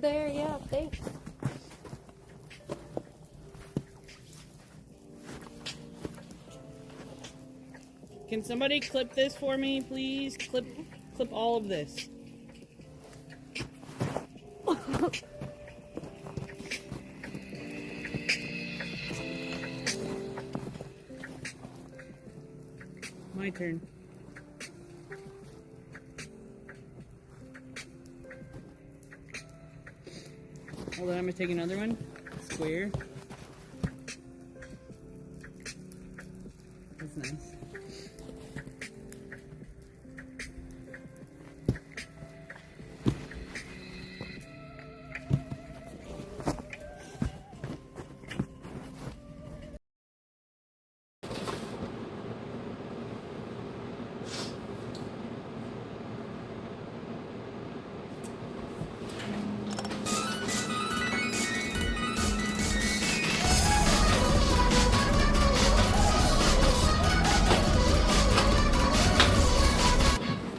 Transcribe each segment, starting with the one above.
there. Yeah, thanks. Can somebody clip this for me, please? Clip all of this. My turn. Hold on, I'm gonna take another one. Square. That's nice.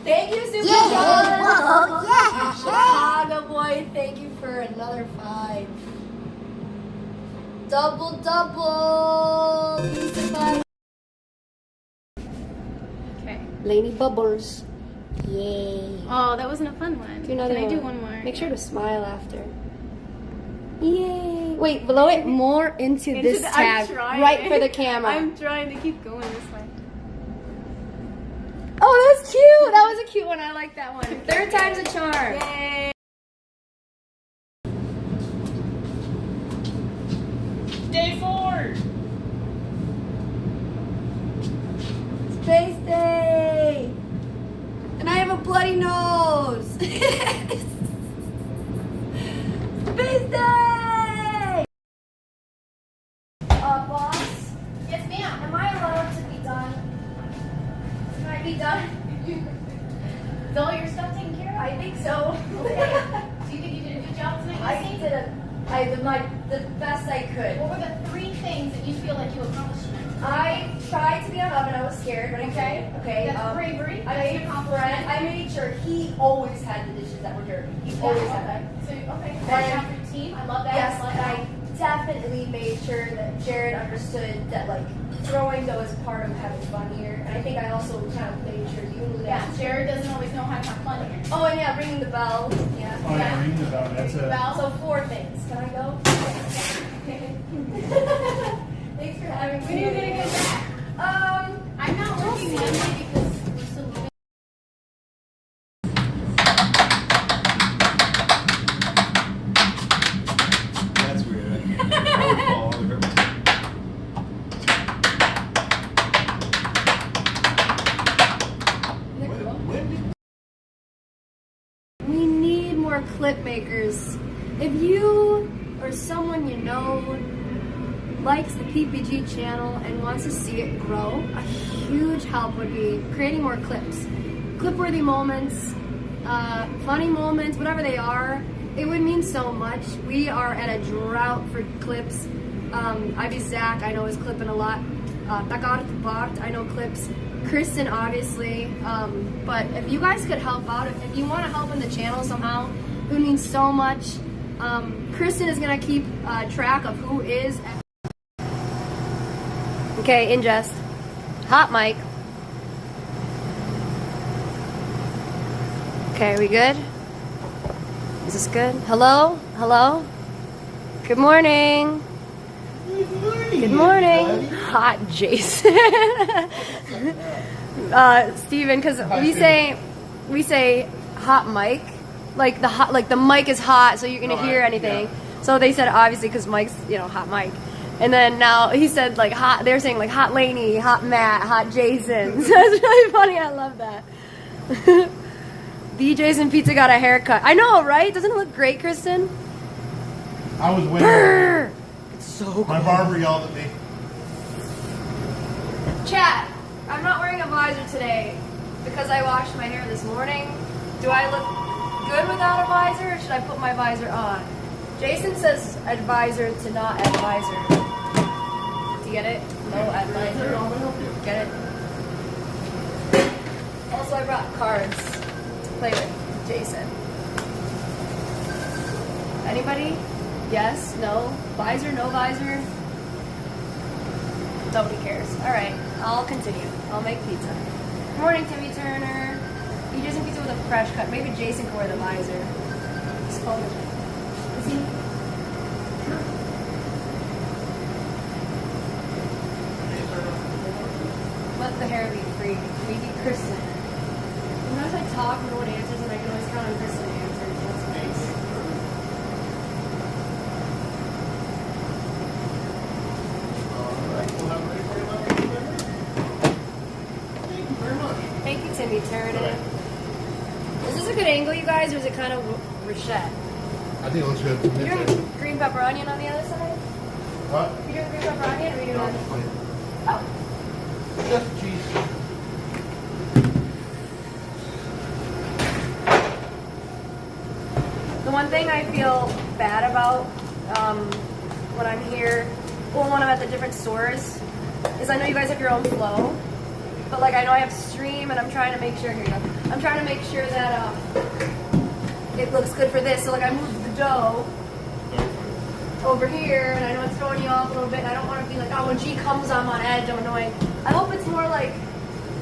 Thank you, Super Yeah, John. whoa, yeah. Chicago boy, thank you for another 5. Double. Pizza 5. Okay. Laney Bubbles. Yay. Oh, that wasn't a fun one. Do another Can I do one. one more? Make sure to smile after. Yay. Wait, blow it more into this tab. Right for the camera. I'm trying to keep going this way. Oh, that was cute. That was a cute one. I like that one. 3rd time's a charm. Yay. Day 4! Space Day! And I have a bloody nose! Space Day! Boss? Yes, ma'am. Am I allowed to be done? Can I be done? Is all your stuff taken care of? I think so. Okay. Do you think you did a good job tonight? I did the best I could. What were the 3 things that you feel like you accomplished tonight? I tried to be on oven. I was scared, but I did. Okay. That's bravery. I made a friend. I made sure he always had the dishes that were dirty. He always had that. So, okay. That's your routine. I love that. Yes, I love and that. I definitely made sure that Jared understood that like throwing dough is part of having fun here. And I think I also kind of made sure you knew that. Yeah, Jared doesn't always know how to have fun here. Oh, and yeah, ringing the bell. Yeah. Oh, yeah, ring the bell. That's a. So 4 things. Can I go? Thanks for having me. When are you gonna get back? I'm not working Monday because we're still moving. That's weird. I would fall over. We need more clip makers. If you or someone you know likes the PPG channel and wants to see it grow, a huge help would be creating more clips. Clip-worthy moments, funny moments, whatever they are, it would mean so much. We are at a drought for clips. Ivy Zach, I know, is clipping a lot. Bart, I know clips. Kristen, obviously. But if you guys could help out, if you want to help in the channel somehow, it would mean so much. Kristen is going to keep track of who is. Okay, ingest. Hot mic. Okay, are we good? Is this good? Hello? Hello? Good morning. Good morning. Hot Jason. Steven, because we say hot mic, like the mic is hot, so you're gonna hear anything. Yeah. So they said obviously because Mike's hot mic, and then now he said like hot. They're saying like hot Laney, hot Matt, hot Jason. So it's really funny. I love that. DJ's and Pizza got a haircut. I know, right? Doesn't it look great, Kristen? I was winning. Brr! It's so cool. My barber yelled at me. Chat, I'm not wearing a visor today because I washed my hair this morning. Do I look good without a visor, or should I put my visor on? Jason says advisor to not advisor. Do you get it? No advisor. Get it? Also, I brought cards to play with Jason. Anybody? Yes? No? Visor? No visor? Nobody cares. Alright, I'll continue. I'll make pizza. Good morning, Timmy Turner. He doesn't pizza with a fresh cut. Maybe Jason can wear the visor. His phone is he? Let the hair be free. Maybe Kristen. Sometimes I talk, no one answers, and I can always count on Kristen to answer. That's nice. Alright, we'll have it ready for you now. Thank you very much. Thank you, Timmy Turner. Is this a good angle, you guys, or is it kind of Rochette? I think it looks good. You're doing green pepper onion on the other side? What? You're doing green pepper onion, or are you doing Oh. Just cheese. The one thing I feel bad about when I'm here, well, when I'm at the different stores, is I know you guys have your own flow, but like I know I have stream, and I'm trying to make sure, here you go, I'm trying to make sure that it looks good for this. So like I moved the dough over here, and I know it's throwing you off a little bit, and I don't want to be like, oh, when G comes, I'm on edge, I'm annoying. I hope it's more like,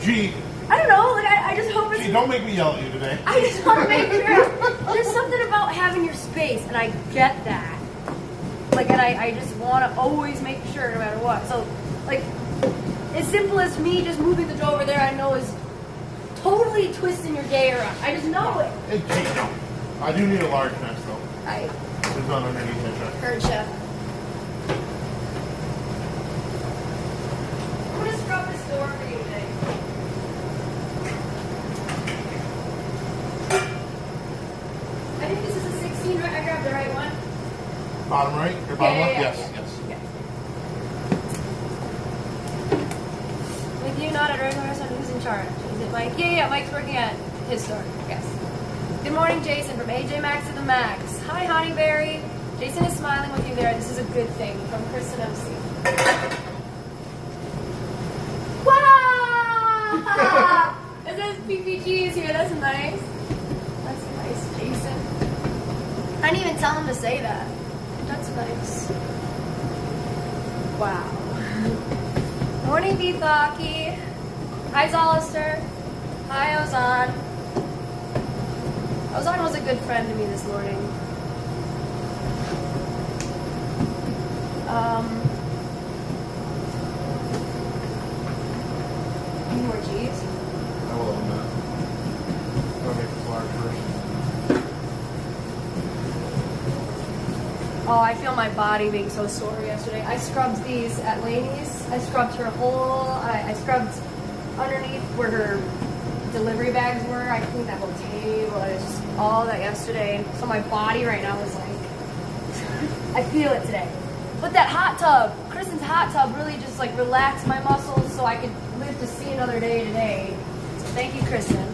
G. I don't know, like I just hope it's... G, don't make me yell at you today. I just want to make sure. There's something about having your space, and I get that. Like, and I just want to always make sure no matter what. So, like, as simple as me just moving the dough over there, I know is totally twisting your day around. I just know it. Hey, G, no. I do need a large mess, though. I There's none underneath that chest. heard, Chef. I'm going to scrub this door for you today. I think this is a 16, right? I grabbed the right one. Bottom right? Or bottom left? Yeah. Yes, yes. With you not at regular restaurant, who's in charge? Is it Mike? Yeah, Mike's working at his store. Yes. Good morning, Jason, from AJ Max to the Max. Hi, Honeyberry. Jason is smiling with you there. This is a good thing. From Kristen MC. Wow! It says PPG is here. That's nice. That's nice, Jason. I didn't even tell him to say that. That's nice. Wow. Morning, Beathocky. Hi, Zolister. Hi, Ozan. Ozan was a good friend to me this morning. Need more cheese? I will own that. I'll make this large first. Oh, I feel my body being so sore yesterday. I scrubbed these at Laney's. I scrubbed her whole, I scrubbed underneath where her delivery bags were. I cleaned that whole table. I was just all that yesterday. So my body right now is like, I feel it today. But that hot tub, Kristen's hot tub really just like relaxed my muscles so I could live to see another day today. So thank you, Kristen.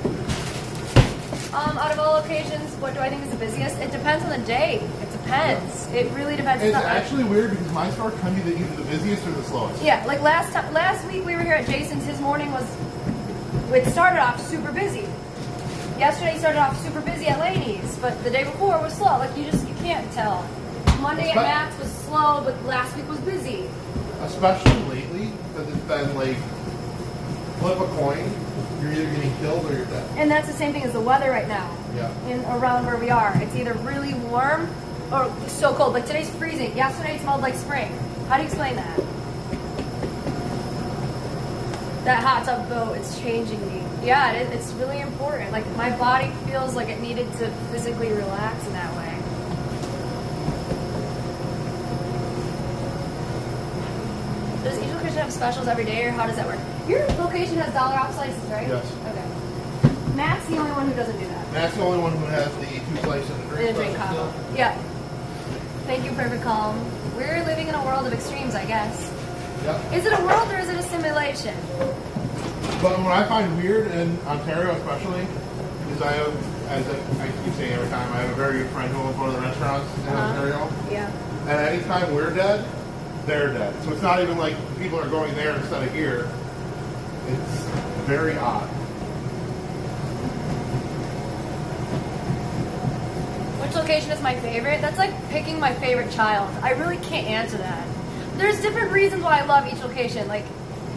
Out of all locations, what do I think is the busiest? It depends on the day. It depends. Yeah. It really depends. It's actually weird because my store can be either the busiest or the slowest. Yeah, like last week we were here at Jason's. His morning was, it started off super busy. Yesterday started off super busy at Laney's, but the day before was slow. Like you can't tell. Monday at Matt's was slow, but last week was busy. Especially lately, because it's been like, flip a coin, you're either getting killed or you're dead. And that's the same thing as the weather right now. Yeah. In around where we are. It's either really warm or so cold. Like today's freezing. Yesterday it smelled like spring. How do you explain that? That hot tub though, it's changing me. Yeah, it's really important. Like my body feels like it needed to physically relax in that way. Does each location have specials every day, or how does that work? Your location has dollar off slices, right? Yes. Okay. Matt's the only one who doesn't do that. Matt's the only one who has the 2 slices and a drink. And a drink combo. Yeah. Thank you, Perfect Calm. We're living in a world of extremes, I guess. Yep. Is it a world or is it a simulation? But what I find weird in Ontario especially is I have, as I keep saying every time, I have a very good friend who owns one of the restaurants in Ontario. Yeah. And anytime we're dead, they're dead. So it's not even like people are going there instead of here. It's very odd. What which location is my favorite, that's like picking my favorite child. I really can't answer that. There's different reasons why I love each location. Like,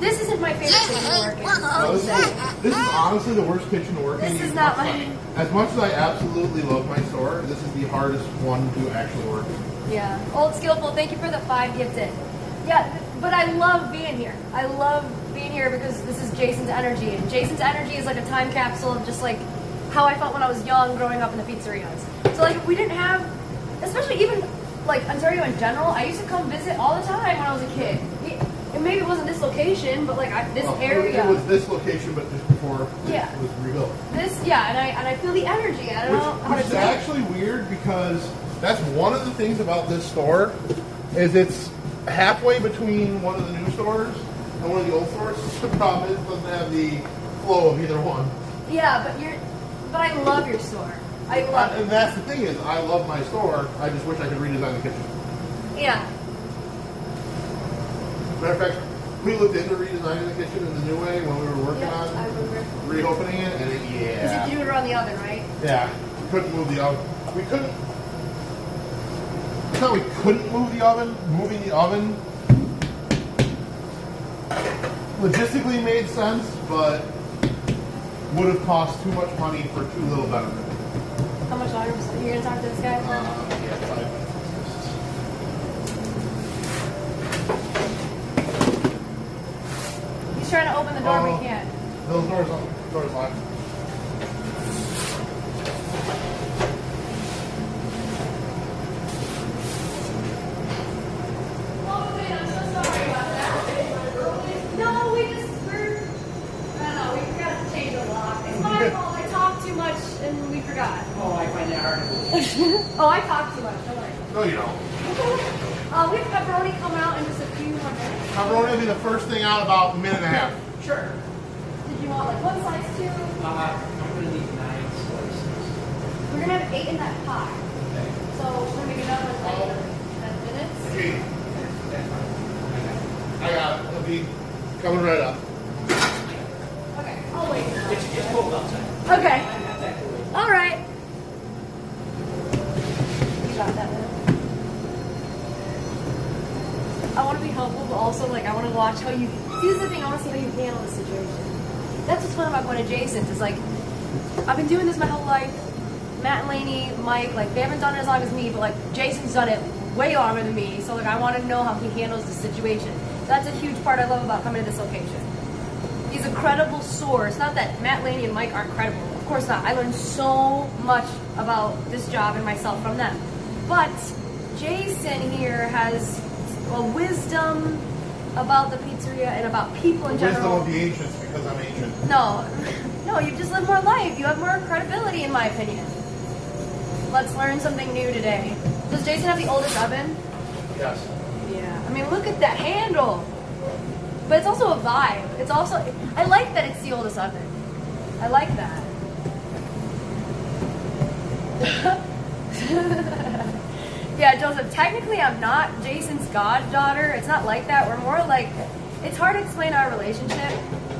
this isn't my favorite kitchen to work in. No, this is honestly the worst kitchen to work in. This is not my... As much as I absolutely love my store, this is the hardest one to actually work in. Yeah. Old Skillful, thank you for the 5 gifted. Yeah, but I love being here. I love being here because this is Jason's energy. And Jason's energy is like a time capsule of just like how I felt when I was young growing up in the pizzerias. So like we didn't have, especially even like Ontario in general, I used to come visit all the time when I was a kid. And maybe it wasn't this location, but like this area. It was this location, but just before it was rebuilt. This, yeah, and I feel the energy. I don't know how to Which is explain it. actually weird because that's one of the things about this store is it's halfway between one of the new stores and one of the old stores. The problem is it doesn't have the flow of either one. Yeah, but I love your store. I love it. And that's the thing is, I love my store. I just wish I could redesign the kitchen. Yeah. Matter of fact, we looked into redesigning the kitchen in the new way when we were working Yeah, on I remember. reopening it, and Because you do it around the oven, right? yeah, we couldn't move the oven. We couldn't. It's not we couldn't move the oven. Moving the oven logistically made sense, but would have cost too much money for too little benefit. How much longer? You're gonna talk to this guy? Yeah, 5 minutes. He's trying to open the door, but he can't. Those doors locked. No, I don't know, we forgot to change the lock. It's my fault, I talked too much and we forgot. Oh, I find that hard to believe. Oh, I talked too much, don't worry. No, you don't. We have pepperoni coming out in just a few more minutes. Pepperoni will be the first thing out about a minute and a half. Sure. Did you want like one slice, 2? I'm going to need 9 slices. We're gonna have 8 in that pot. Okay. So we're gonna make another one like 10 minutes. Okay, That's fine. I got it. It'll be coming right up. Okay, I'll wait. It's cold outside. Okay, That's actually. alright. You got that one. I want to be helpful, but also like I want to watch how you. See, this is the thing. I want to see how you handle the situation. That's what's fun about going to Jason's. Is like I've been doing this my whole life. Matt and Lainey, Mike, like they haven't done it as long as me, but like Jason's done it way longer than me. So like I want to know how he handles the situation. That's a huge part I love about coming to this location. He's a credible source. Not that Matt, Lainey, and Mike aren't credible. Of course not. I learned so much about this job and myself from them. But Jason here has a wisdom about the pizzeria and about people in Wisdom general. of the ancients because I'm ancient. No, you've just lived more life. You have more credibility, in my opinion. Let's learn something new today. Does Jason have the oldest oven? Yes. Yeah. I mean, look at that handle. But it's also a vibe. It's also, I like that it's the oldest oven. I like that. Yeah, Joseph, technically I'm not Jason's goddaughter. It's not like that. We're more like, it's hard to explain our relationship.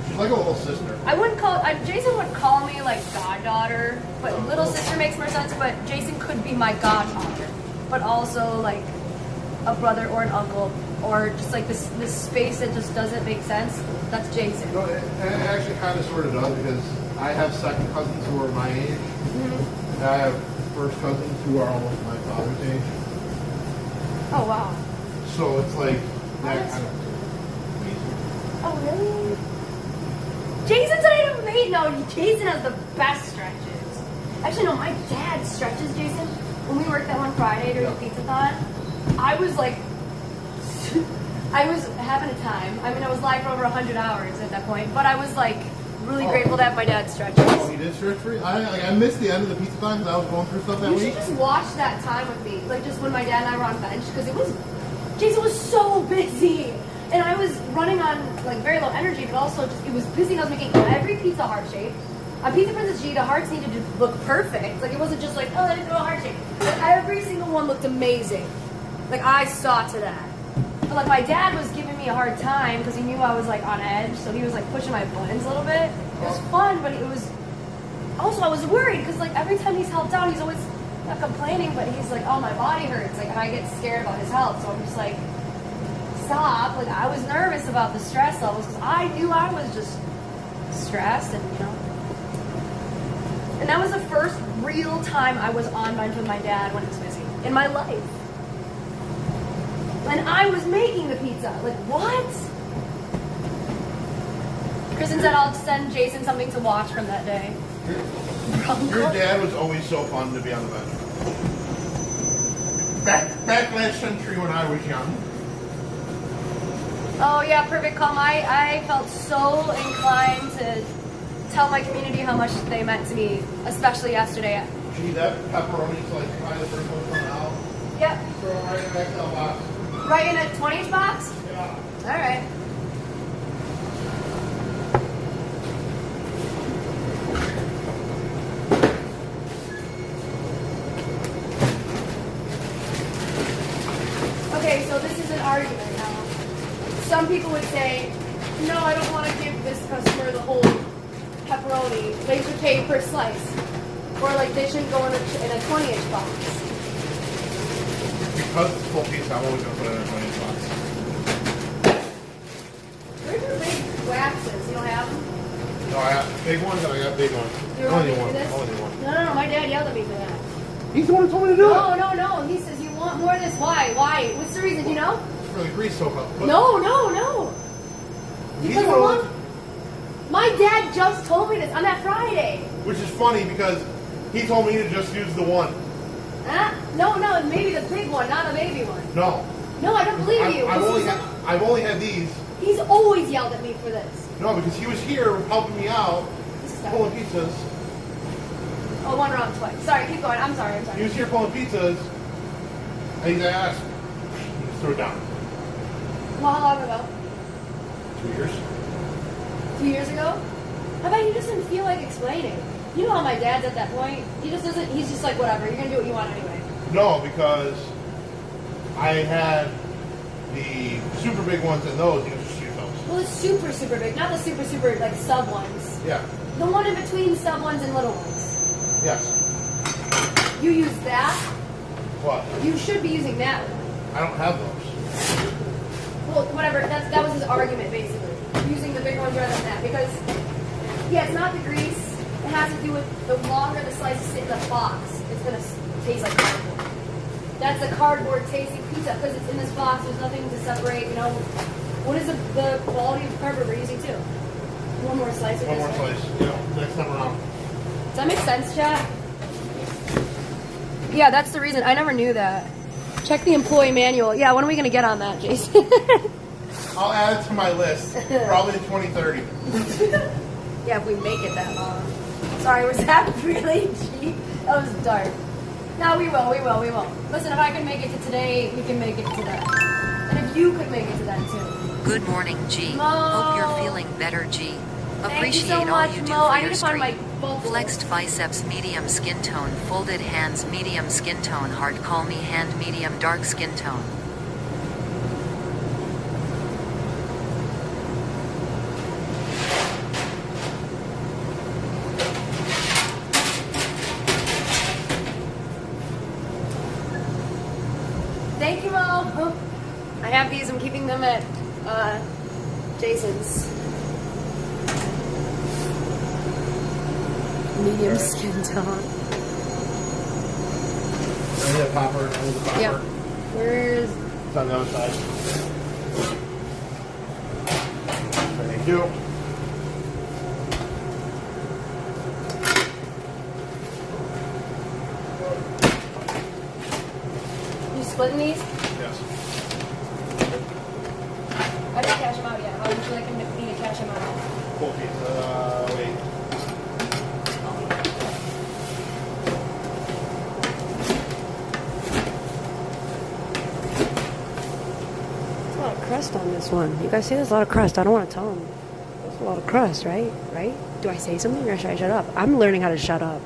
She's like a little sister. I wouldn't call, Jason would call me like goddaughter, but little sister makes more sense, but Jason could be my godfather. But also like a brother or an uncle, or just like this space that just doesn't make sense. That's Jason. No, it actually kind of sort of does because I have second cousins who are my age. Mm-hmm. And I have first cousins who are almost my father's age. Oh wow. So it's like that that's- kind of amazing. Oh really? Jason's item made? No, Jason has the best stretches. Actually no, my dad stretches Jason. When we worked that one Friday during the pizza-thon, I was like, I was having a time. I mean, I was live for over 100 hours at that point, but I was like really grateful to have my dad stretches. Oh, he did stretch for you? I missed the end of the pizza time because I was going through stuff that You week. should just watch that time with me, like just when my dad and I were on bench, because Jason was so busy. And I was running on like very low energy, but also just, it was busy and I was making every pizza heart shape. On PizzaPrincessG, the hearts needed to look perfect. Like it wasn't just like, oh, I didn't do a heart shape. Like every single one looked amazing. Like I saw to that. But like my dad was giving me a hard time because he knew I was like on edge, so he was like pushing my buttons a little bit. It was fun, but it was also I was worried because like every time he's helped out, he's always not complaining, but he's like, oh, my body hurts. Like, and I get scared about his health. So I'm just like, stop. Like, I was nervous about the stress levels because I knew I was just stressed and, you know. And that was the first real time I was on lunch with my dad when he was busy in my life. And I was making the pizza. Like, what? Kristen said I'll send Jason something to watch from that day. Your dad was always so fun to be on the bench. Back last century when I was young. Oh yeah, perfect calm. I felt so inclined to tell my community how much they meant to me, especially yesterday. Gee, that pepperoni's like kind of first one coming out. Yep. Throw it right in the XL box. Right in a 20-inch box? Yeah. All right. Okay, so this is an argument now. Some people would say, no, I don't want to give this customer the whole pepperoni. They should pay per slice. Or like they shouldn't go in a 20-inch box. Because it's full piece, I'm always going to put it in a 20-inch box. Where's your big waxes? You don't have them? No, I have big ones and I got big ones. You're Only ready for one. this? Only one. No, my dad yelled at me for that. He's the one who told me to do it. No. He says, you want more of this? Why? What's the reason? Do you know? For the grease soak up. But No. he's Because the one- my dad just told me this on that Friday. Which is funny because he told me to just use the one. Huh? No, maybe the big one, not the baby one. No. No, I don't believe you. I've only had these. He's always yelled at me for this. No, because he was here helping me out, pulling pizzas. Oh, one wrong twice. Sorry, keep going. I'm sorry. He was here pulling pizzas, and he's asked, he just threw it down. Well, how long ago? 2 years. 2 years ago? I bet he just didn't feel like explaining. You know how my dad's at that point? He just doesn't, he's just like, whatever, you're going to do what you want anyway. No, because I had the super big ones and those, you can just use those. Well, it's super, super big. Not the super, super, like, sub ones. Yeah. The one in between sub ones and little ones. Yes. You use that? What? You should be using that one. I don't have those. Well, whatever. That was his argument, basically. Using the big ones rather than that. Because, yeah, it's not the grease. It has to do with the longer the slices sit in the box, it's going to taste like cardboard. That's a cardboard tasting pizza because it's in this box. There's nothing to separate, you know. What is the quality of cardboard we're using, too? One more slice of One this, more right? slice. Yeah, next time around. Does that make sense, chat? Yeah, that's the reason. I never knew that. Check the employee manual. Yeah, when are we going to get on that, Jason? I'll add it to my list. Probably in 2030. Yeah, if we make it that long. Sorry, was that really cheap? That was dark. No, we will. Listen, if I can make it to today, we can make it to that. And if you could make it to that too. Good morning, G. Mo. Hope you're feeling better, G. Thank Appreciate you so all much, you do Mo. I for need your to find my stream. bubble. Flexed biceps, medium skin tone. Folded hands, medium skin tone. Hard call me hand, medium dark skin tone. Thank you, Mo. I have these. I'm keeping them at Jason's. Medium skin tone. I need a popper. I need a popper. Yep. Where's... It's on the other side. Thank you. You splitting these? Yes. I didn't cash them out yet. How would you like me to cash them out? Full pizza. Wait. There's a lot of crust on this one. You guys see there's a lot of crust. I don't want to tell them. There's a lot of crust, right? Right? Do I say something or should I shut up? I'm learning how to shut up.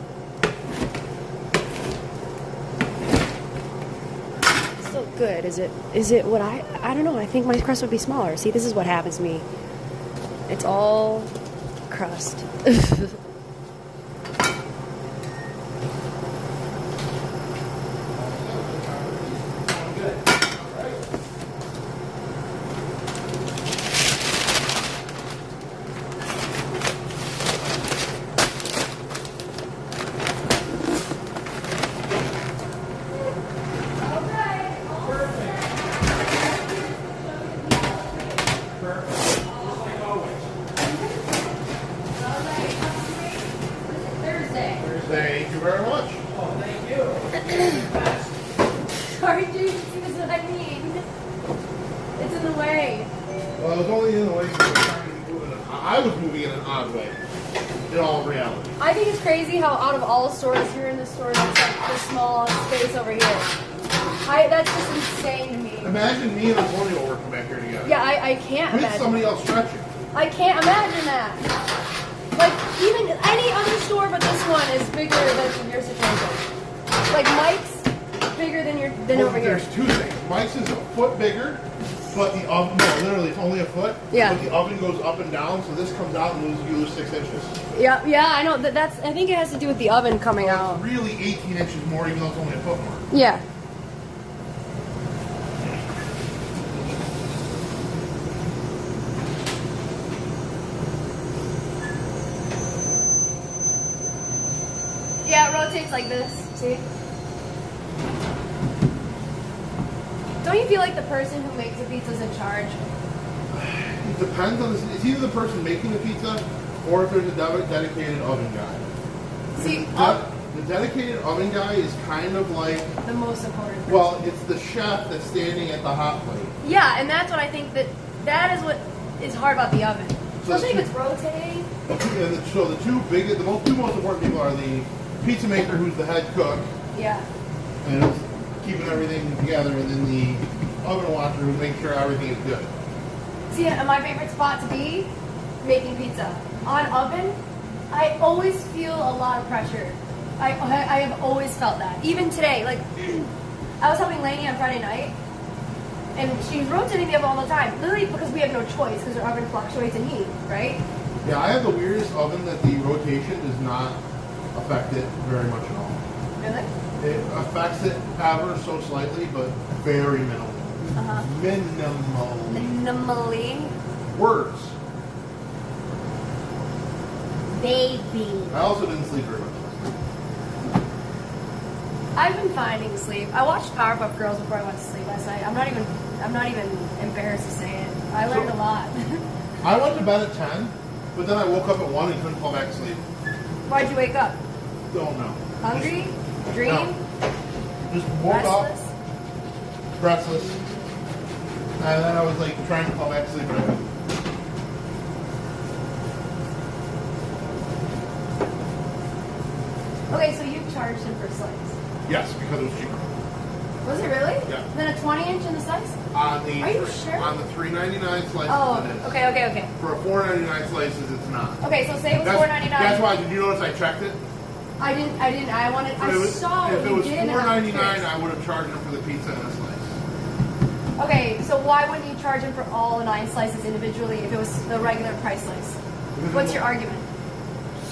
It's still good. Is it what I don't know. I think my crust would be smaller. See, this is what happens to me. It's all crust. sorry, dude. See, this is what I mean. It's in the way. Well, it was only in the way because I was moving in an odd way. In all reality. I think it's crazy how out of all stores, you're in the store that's like the small space over here. That's just insane to me. Imagine me and Antonio working back here together. Yeah, I can't With imagine. somebody else stretching. I can't imagine that. Like, even any other store but this one is bigger than your situation. Like, Mike's bigger than over here. There's two things. Mike's is a foot bigger, but the oven, no, literally it's only a foot. Yeah. But the oven goes up and down, so this comes out and you lose 6 inches. Yeah, I know. I think it has to do with the oven coming So out. it's really 18 inches more, even though it's only a foot more. Yeah. Yeah, it rotates like this. See? Don't you feel like the person who makes the pizza is in charge? It depends on it's either the person making the pizza or if there's a dedicated oven guy. See, The dedicated oven guy is kind of like, the most important person. well, it's the chef that's standing at the hot plate. Yeah, and that's what I think that is what is hard about the oven. So Especially if it's rotating. So the two most important people are the pizza maker, who's the head cook, Yeah. and is keeping everything together, and then the oven watcher who makes sure everything is good. See, my favorite spot to be, making pizza. On oven, I always feel a lot of pressure. I have always felt that. Even today, like, I was helping Lainey on Friday night, and she was rotating the oven all the time. Literally because we have no choice, because our oven fluctuates in heat, right? Yeah, I have the weirdest oven that the rotation does not affect it very much at all. Really? It affects it ever so slightly, but very minimal. Uh-huh. Minimally. Minimally. Words. Baby. I also didn't sleep very much. I've been finding sleep. I watched Powerpuff Girls before I went to sleep last night. I'm not even embarrassed to say it. I learned a lot. I went to bed at 10, but then I woke up at 1 and couldn't fall back to sleep. Why'd you wake up? Don't know. Hungry? Dream? No. Just woke Restless? up, restless, and then I was like trying to fall back to sleep. But I couldn't. Okay, so you charged him for a slice. Yes, because it was cheaper. Was it really? Yeah. Then a 20-inch in the slice? On the Are you sure? On the $3.99 slices, Oh, it is. okay. For a $4.99 slices, it's not. Okay, so say it was That's $4.99. That's why. Did you notice I checked it? I didn't. I If it was, saw if what it you was did. and I'm $4.99, curious. I would have charged him for the pizza and a slice. Okay, so why wouldn't you charge him for all 9 slices individually if it was the regular price slice? Because What's it your argument?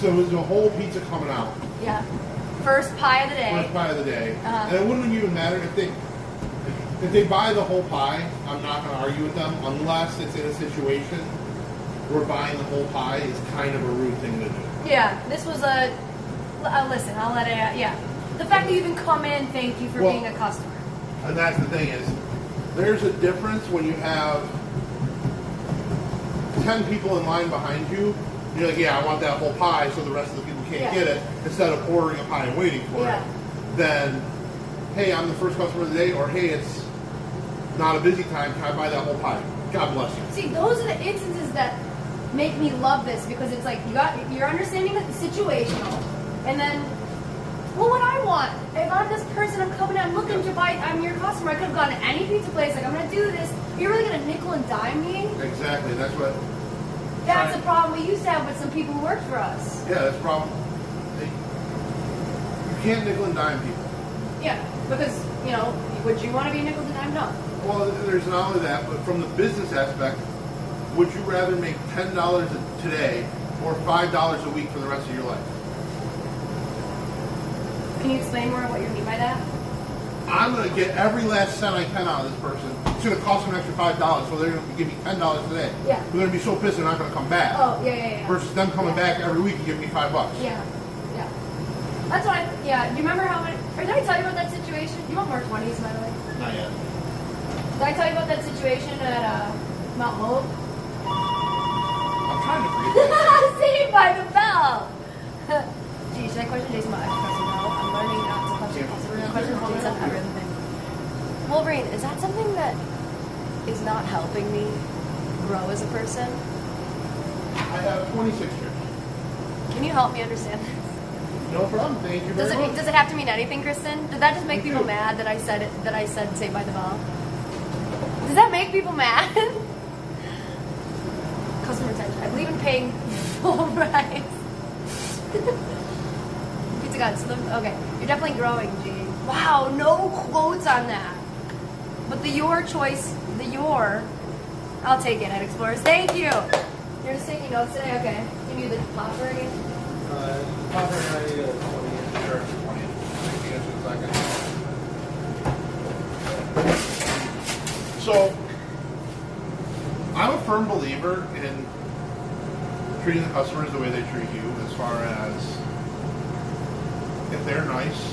So it was a whole pizza coming out. Yeah. First pie of the day. First pie of the day. Uh-huh. And it wouldn't even matter if they buy the whole pie. I'm not going to argue with them unless it's in a situation where buying the whole pie is kind of a rude thing to do. Yeah, this was a. Listen, I'll let it. Yeah, the fact that you even come in, thank you for Well, being a customer. And that's the thing is, there's a difference when you have 10 people in line behind you. And you're like, yeah, I want that whole pie, so the rest of the people can't Yeah. get it. Instead of ordering a pie and waiting for Yeah. it, then, hey, I'm the first customer of the day, or hey, it's not a busy time. Can I buy that whole pie? God bless you. See, those are the instances that make me love this because it's like you're understanding the situational, and then, well, what I want. If I'm this person, I'm coming, I'm looking to buy. I'm your customer. I could have gone to any pizza place. Like I'm gonna do this. You're really gonna nickel and dime me? Exactly. That's what. That's a problem we used to have with some people who worked for us. Yeah, that's a problem. You can't nickel and dime people. Yeah, because would you want to be nickel and dime? No. Well, there's not only that, but from the business aspect, would you rather make $10 today or $5 a week for the rest of your life? Can you explain more what you mean by that? I'm going to get every last cent I can out of this person. It's going to cost them an extra $5, so they're going to give me $10 today. Yeah. They're going to be so pissed they're not going to come back. Oh, yeah. Versus them coming back every week and giving me $5. Yeah. That's why. Yeah. Do you remember how many? Or did I tell you about that situation? You want more 20s, by the way? Not yet. Did I tell you about that situation at Mount Hope? I'm trying to forget. Saved by the bell. Gee, should I question Jason about extra question? No, I'm learning not to question. Also, we're gonna question homies on everything. Wolverine, is that something that is not helping me grow as a person? I have 26 years. Can you help me understand this? No problem. Thank you very much. Does it have to mean anything, Kristen? Did that just make people mad that I said it? That I said Saved by the Bell? Does that make people mad? Customer retention. I believe in paying full price. Pizza God. Okay, you're definitely growing, G. Wow, no quotes on that. But the your choice, I'll take it at Explorers. Thank you. You're just taking notes today? Okay. Can you do the popper again? Popper and I need a 20. Sure, 20. 16 seconds. So, I'm a firm believer in treating the customers the way they treat you, as far as if they're nice,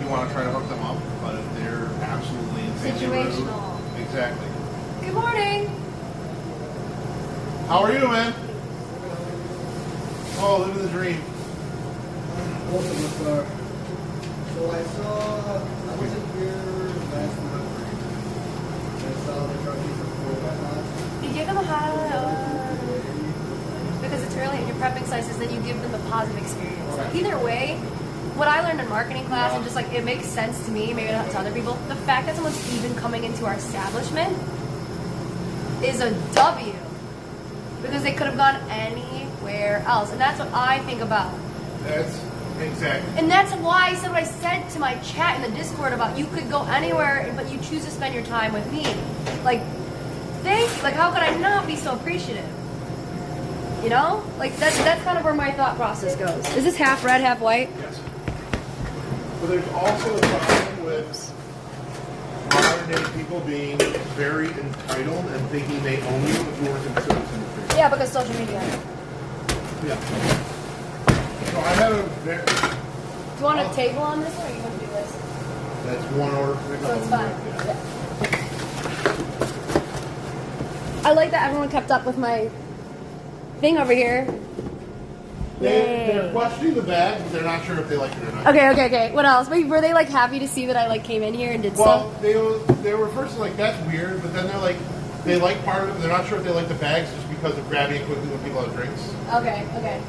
you want to try to hook them up, but if they're absolutely insanely Situational. rude, exactly. Good morning. How are you, man? Oh, living the dream. So I wasn't here last month. I saw the truckies before that month. You give them a high because it's early and you're prepping slices, then you give them a positive experience. Okay. Either way, what I learned in marketing class, and just like it makes sense to me, maybe not to other people, the fact that someone's even coming into our establishment is a W. Because they could have gone anywhere else. And that's what I think about. That's exactly. And that's why I said what I said to my chat in the Discord about you could go anywhere, but you choose to spend your time with me. Like, thank you. Like, how could I not be so appreciative? You know? Like, that's kind of where my thought process goes. Is this half red, half white? Yes. But there's also a problem with modern day people being very entitled and thinking they own you if you work in the service industry. Yeah, because social media. Yeah. So I have a very... Do you want a table on this, or are you going to do this? That's one order. So it's fine. Yeah. I like that everyone kept up with my thing over here. They're questioning the bag, but they're not sure if they like it or not. Okay. What else? Were they like happy to see that I like came in here and did Well, stuff? they were first like, that's weird, but then they're like, they like part of it, but they're not sure if they like the bags just because of grabbing it quickly when people have drinks. Okay.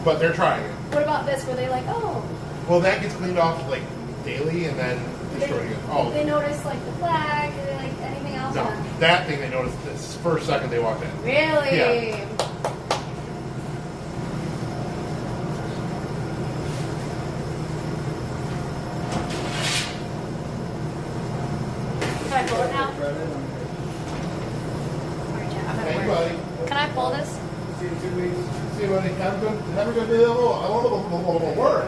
But they're trying it. What about this? Were they like, oh? Well, that gets cleaned off like daily and then destroyed again. Oh, They noticed like the flag. Did they like anything else? no, that thing they noticed this first second they walked in. Really? Yeah. Can I pull it now? Alright, Jack, I'm at Hey, work. buddy. Can I pull this? See you in 2 weeks. See, buddy. Have a good day. I don't work.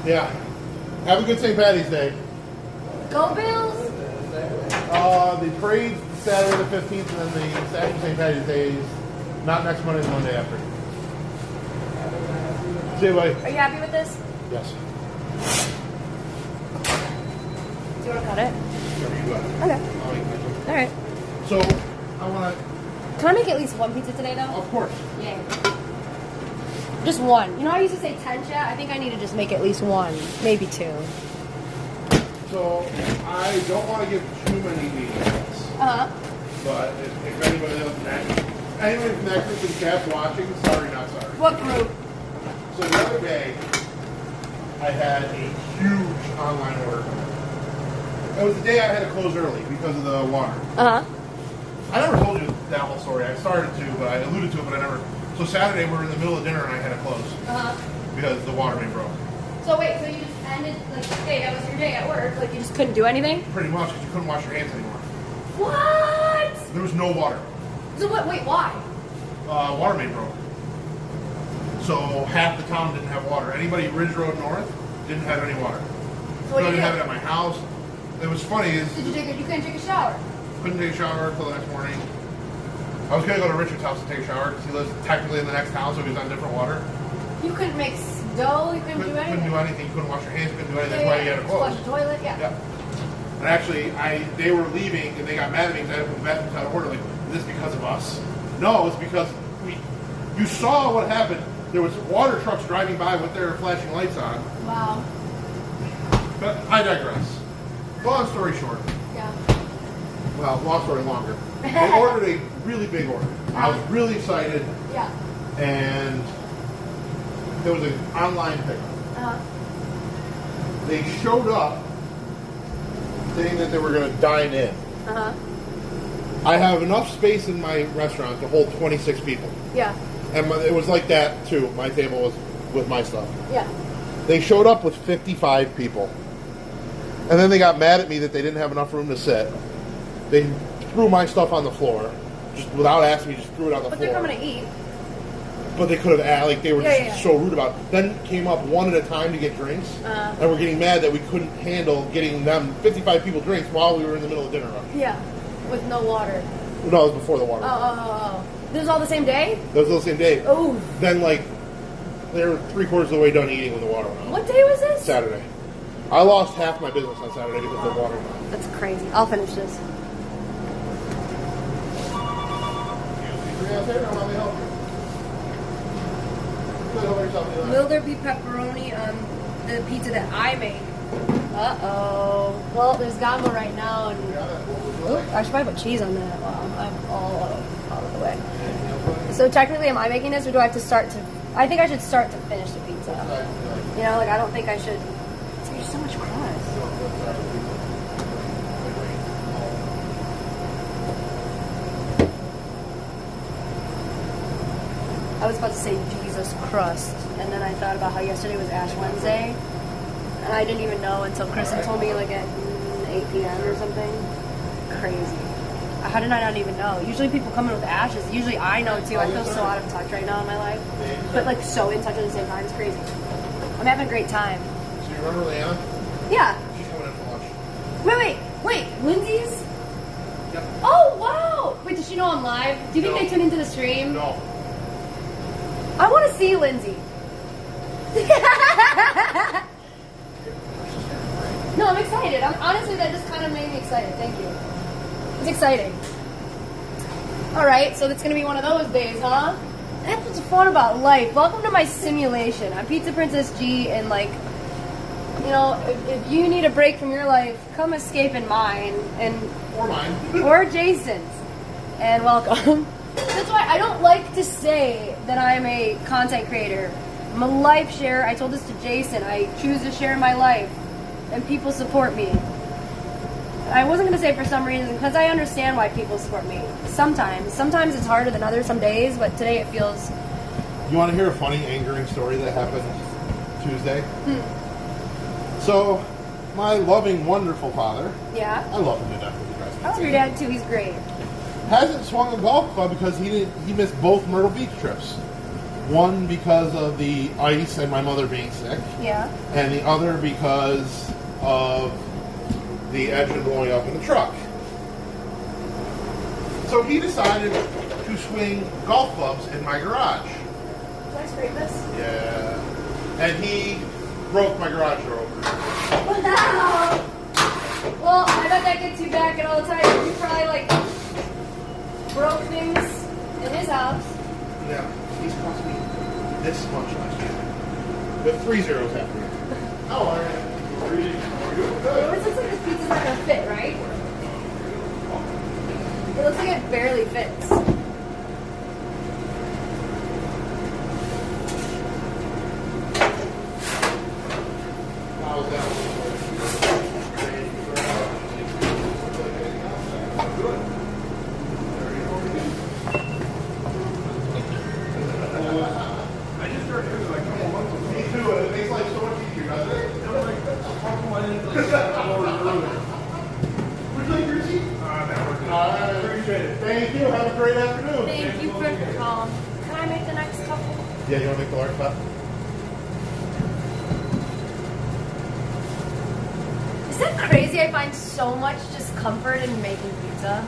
Yeah. Have a good St. Patty's Day. Go Bills! The parade's Saturday the 15th, and then the Saturday St. Patty's Day is not next Monday, the Monday after. See you, buddy. Are you happy with this? Yes. Do you want to cut it? Whatever you got. Okay. I'll make it. Alright. So, I want to, Can I make at least one pizza today though? of course. Yeah. Just one. You know, I used to say 10, chat. I think I need to just make at least one, maybe two. So, I don't want to give too many details, but if anybody else, anyone from that group in chat watching, sorry, not sorry. What group? So the other day, I had a huge online order. It was the day I had to close early because of the water. I never told you that whole story. I started to, but I alluded to it, but I never. So Saturday, we were in the middle of dinner and I had to close because the water main broke. So wait, so you just ended, like, hey, that was your day at work, like you just couldn't do anything? Pretty much because you couldn't wash your hands anymore. What? There was no water. So what, wait, why? Water main broke. So half the town didn't have water. Anybody Ridge Road North didn't have any water. So what I did didn't you have do? it at my house. It was funny is Did you couldn't take a shower? couldn't take a shower until the next morning. I was gonna go to Richard's house to take a shower because he lives technically in the next town, so he was on different water. You couldn't make dough, you couldn't do Couldn't anything? do anything. Couldn't wash your hands. Couldn't do anything. That's why you had to close. Flush the toilet, yeah. Yeah. And actually, they were leaving and they got mad at me because I had to put the bathrooms out of order. Like, is this because of us? No, it's because you saw what happened. There was water trucks driving by with their flashing lights on. Wow. But I digress. Long story short. Yeah. Well, long story longer. They ordered a really big order. I was really excited, Yeah. and there was an online pickup. Uh-huh. They showed up saying that they were going to dine in. Uh-huh. I have enough space in my restaurant to hold 26 people. Yeah. And it was like that, too. My table was with my stuff. Yeah. They showed up with 55 people. And then they got mad at me that they didn't have enough room to sit. They threw my stuff on the floor. Just without asking me, just threw it on the But floor. they're coming to eat. But they could have asked, like, they were Yeah, just yeah. so rude about it. Then came up one at a time to get drinks. And we're getting mad that we couldn't handle getting them 55 people drinks while we were in the middle of dinner rush. Yeah. With no water. No, it was before the water. Oh. This was all the same day? That was the same day. Oh. Then, like, they were 3/4 of the way done eating when the water went out. What day was this? Saturday. I lost half my business on Saturday because the water went out. That's crazy. I'll finish this. Will there be pepperoni on the pizza that I make? Uh-oh. Well, there's gumbo right now, and I should probably put cheese on that. Wow, I'm all out of the way. So technically, am I making this, or do I have to start to... I think I should start to finish the pizza. You know, like, I don't think I should... There's so much crust. I was about to say Jesus crust, and then I thought about how yesterday was Ash Wednesday, and I didn't even know until Kristen told me, like, at 8 p.m. or something. Crazy. How did I not even know? Usually people come in with ashes. Usually I know too. I feel so out of touch right now in my life, but like so in touch at the same time. It's crazy. I'm having a great time. So you remember Leanna? Yeah. She's coming in for lunch. Wait. Lindsay's? Yep. Oh wow! Wait, does she know I'm live? Do you think No. they tune into the stream? No. I want to see Lindsay. No, I'm excited. Honestly, that just kind of made me excited. Thank you. It's exciting. Alright, so it's going to be one of those days, huh? That's what's fun about life. Welcome to my simulation. I'm PizzaPrincessG, and like, you know, if you need a break from your life, come escape in mine, Or mine. or Jason's, and welcome. That's why I don't like to say that I'm a content creator. I'm a life share. I told this to Jason. I choose to share my life, and people support me. I wasn't going to say for some reason, because I understand why people support me. Sometimes it's harder than others, some days, but today it feels... You want to hear a funny, angering story that happened Tuesday? So, my loving, wonderful father, Yeah? I love him to death with you guys. I love your dad too, he's great. Hasn't swung a golf club because he missed both Myrtle Beach trips. One because of the ice and my mother being sick, Yeah? and the other because of the engine blowing up in the truck. So he decided to swing golf clubs in my garage. Should I scrape this? Yeah. And he broke my garage door open. Wow! Well, I bet that gets you back at all the time. You probably, like, broke things in his house. Yeah. He's cost me this much last year. With 3 zeros after it. Oh, all right. It always looks like this pizza's not gonna fit, right? It looks like it barely fits. Thank you. Have a great afternoon. Thank you for Can I make the next couple? Yeah, you want to make the large pot? Is that crazy? I find so much just comfort in making pizza.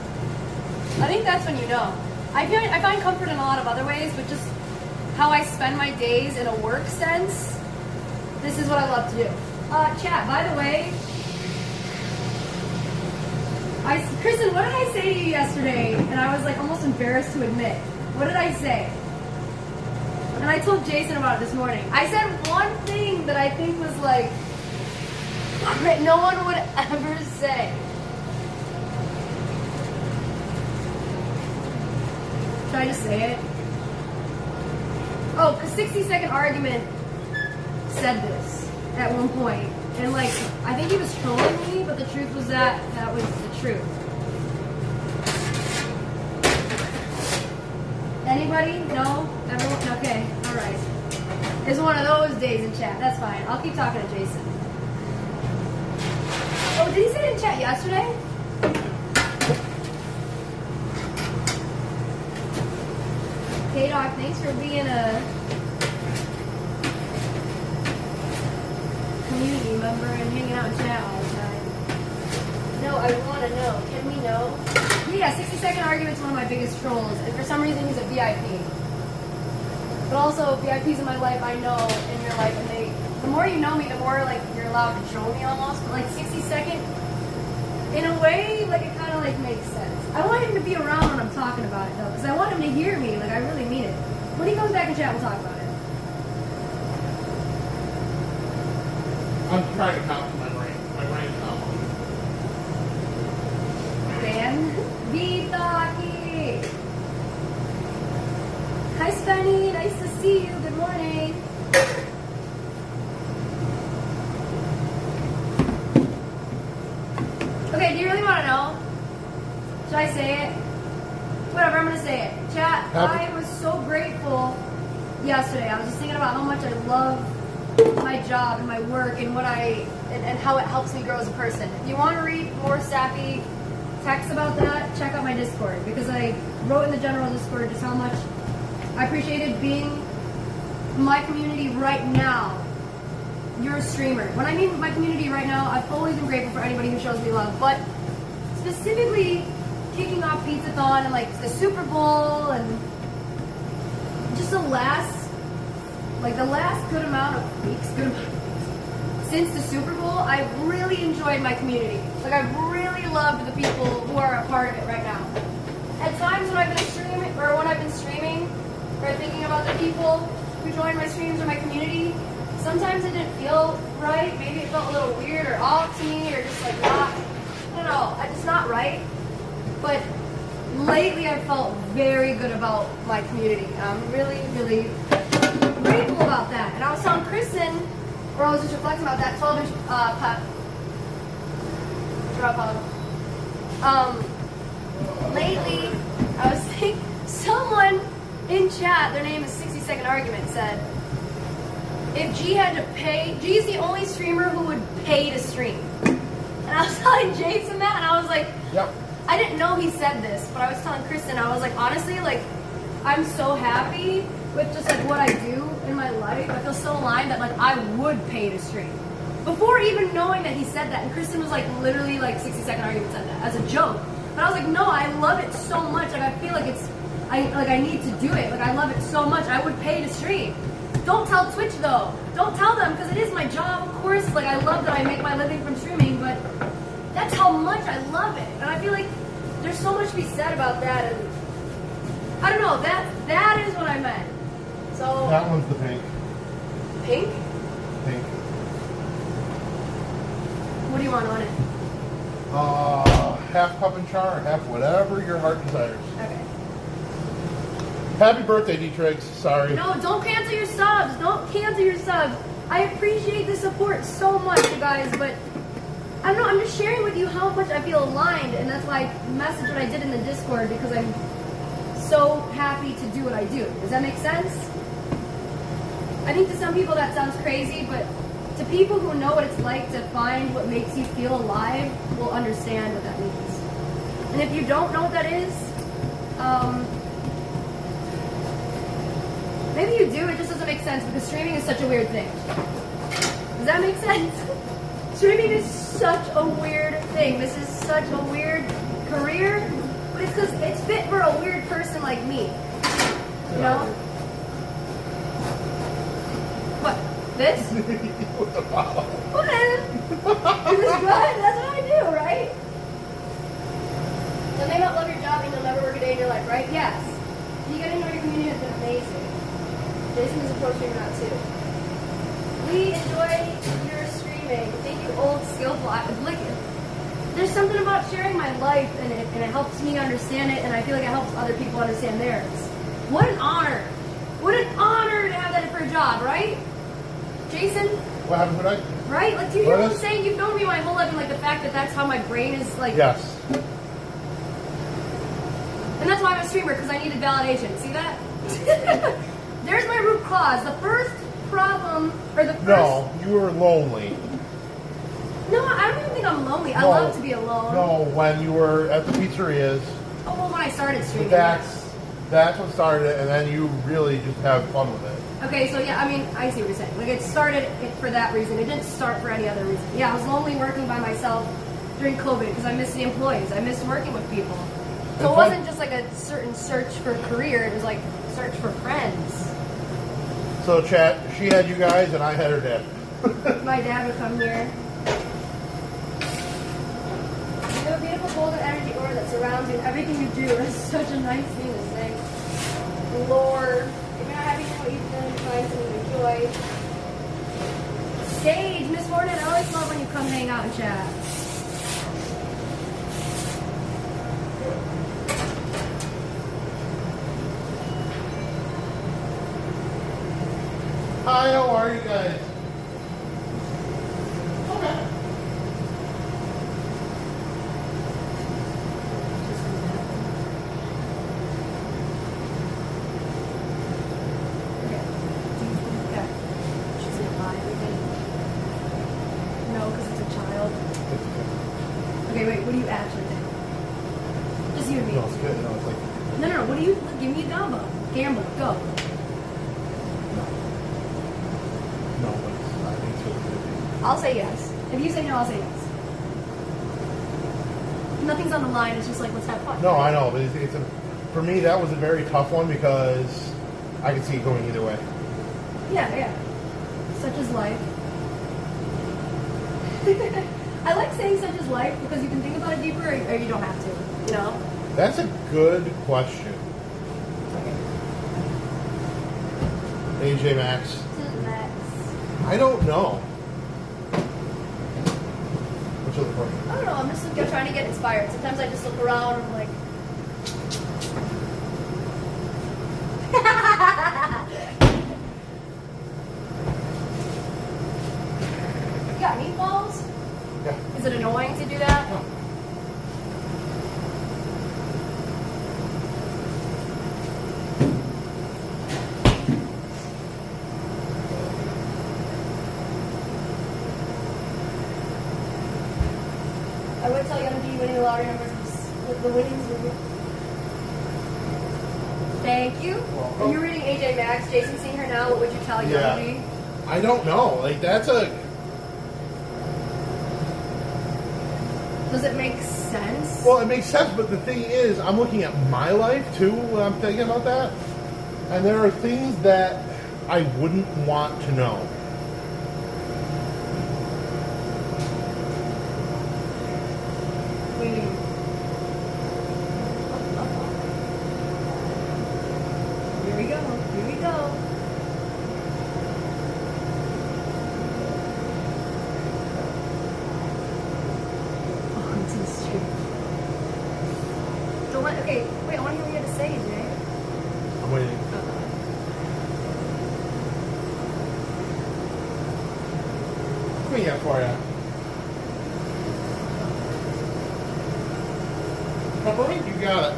I think that's when you know. I find comfort in a lot of other ways, but just how I spend my days in a work sense, this is what I love to do. Chat, by the way, Kristen, what did I say to you yesterday? And I was like almost embarrassed to admit. What did I say? And I told Jason about it this morning. I said one thing that I think was like No one would ever say. Should I just say it? Oh, because 60-second argument said this at one point. And like, I think he was trolling me, but the truth was that was the truth. Anybody? No? Everyone? Okay, alright. It's one of those days in chat. That's fine. I'll keep talking to Jason. Oh, did he say it in chat yesterday? K-Doc, thanks for being a community member and hanging out in chat all the time. No, I want to know. Can we know? Yeah, 60-second argument's one of my biggest trolls, and for some reason he's a VIP. But also, VIPs in my life I know in your life, and the more you know me, the more like you're allowed to troll me almost. But like 60-second, in a way, like it kind of like makes sense. I want him to be around when I'm talking about it though, because I want him to hear me. Like I really mean it. When he comes back in chat, we'll talk about it. I'm trying to count my brain. My brain's not working. Dan Vitaki. Hi Spenny, nice to see you. Good morning. Okay, do you really want to know? Should I say it? Whatever, I'm going to say it. Chat, I was so grateful yesterday. I was just thinking about how much I love my job and my work and what and how it helps me grow as a person. If you want to read more sappy texts about that, check out my Discord, because I wrote in the general Discord just how much I appreciated being my community right now. You're a streamer. When I mean my community right now, I've always been grateful for anybody who shows me love, but specifically kicking off Pizzathon and like the Super Bowl and just the last good amount of weeks since the Super Bowl, I've really enjoyed my community. Like I've really loved the people who are a part of it right now. At times when I've been streaming or thinking about the people who join my streams or my community, sometimes it didn't feel right. Maybe it felt a little weird or off to me, or just like not, I don't know, just not right. But lately I've felt very good about my community. I'm really, really grateful about that. And I was telling Kristen, or I was just reflecting about that 12-inch drop out. Lately, I was thinking, someone in chat, their name is 60-second argument, said, if G had to pay, G's the only streamer who would pay to stream. And I was telling Jason that, and I was like, yep. I didn't know he said this, but I was telling Kristen, I was like, honestly, like, I'm so happy with just like what I do in my life. I feel so aligned that like I would pay to stream. Before even knowing that he said that, and Kristen was like literally like 60-second argument said that as a joke. But I was like, no, I love it so much. Like I feel like I need to do it. Like I love it so much. I would pay to stream. Don't tell Twitch though. Don't tell them, because it is my job, of course. Like I love that I make my living from streaming, but that's how much I love it. And I feel like there's so much to be said about that. And I don't know, that is what I meant. So That one's the pink. Pink? Pink. What do you want on it? Half pup and char, or half whatever your heart desires. Okay. Happy birthday, D-Triggs. Sorry. No, don't cancel your subs. Don't cancel your subs. I appreciate the support so much, you guys, but I don't know, I'm just sharing with you how much I feel aligned, and that's why I messaged what I did in the Discord, because I'm so happy to do what I do. Does that make sense? I think to some people that sounds crazy, but to people who know what it's like to find what makes you feel alive will understand what that means. And if you don't know what that is, maybe you do, it just doesn't make sense because streaming is such a weird thing. Does that make sense? Streaming is such a weird thing. This is such a weird career, but it's because it's fit for a weird person like me. You know? What? This? What? Is this good? That's what I do, right? You may not love your job and you'll never work a day in your life, right? Yes. You get to know your community has been amazing. Jason is a pro streamer now too. We enjoy your stream make. Thank you, old skillful. There's something about sharing my life, and it helps me understand it, and I feel like it helps other people understand theirs. What an honor! What an honor to have that for a job, right? Jason? What happened tonight? Right? Like, do you hear what I'm saying? You've known me my whole life, and like the fact that that's how my brain is like. Yes. And that's why I'm a streamer, because I needed validation. See that? There's my root cause. The first problem, or the first... No, you were lonely. No, I don't even think I'm lonely. I No. love to be alone. No, when you were at the pizzerias. Oh, well, when I started streaming. That's what started it, and then you really just have fun with it. Okay, so yeah, I mean, I see what you're saying. Like, it started for that reason. It didn't start for any other reason. Yeah, I was lonely working by myself during COVID because I missed the employees. I missed working with people. So it wasn't just like a certain search for a career. It was like search for friends. So, chat, she had you guys, and I had her dad. My dad would come here. You have a beautiful golden energy aura that surrounds you and everything you do. It's such a nice thing to say. Lord, if you're not happy with what you've done, find something to enjoy. Sage, Miss Hornet, I always love when you come hang out and chat. Hi, how are you guys? Okay. Okay, wait, what do you actually think? Just you and me. No, it's good. No, it's like... No, what do you... Give me a gumbo. Gamble, go. No, it's, I think it's really good. I'll say yes. If you say no, I'll say yes. Nothing's on the line, it's just like, let's have fun. No, I know, but it's a... For me, that was a very tough one because I could see it going either way. Yeah. Such is life. I like saying such is life because you can think about it deeper or you don't have to, you know? That's a good question. AJ Max. Max. I don't know. Which other part? I don't know, I'm just like, trying to get inspired. Sometimes I just look around and I'm like... You got meatballs? Yeah. Is it annoying to do that? No. I would tell you I'm going to be winning the lottery numbers with the winnings. Thank you. Welcome. Are you reading AJ Max? Jason seeing her now, what would you tell Yogi? I don't know. Like, that's a... Does it make sense? Well, it makes sense, but the thing is, I'm looking at my life, too, when I'm thinking about that. And there are things that I wouldn't want to know. What do you mean? Here we go. Here we go. Oh, it's in the street. Don't let. Okay, wait. I want to hear what you have to say, Jay. I'm waiting. What do you got for you? Pepperoni? You got it.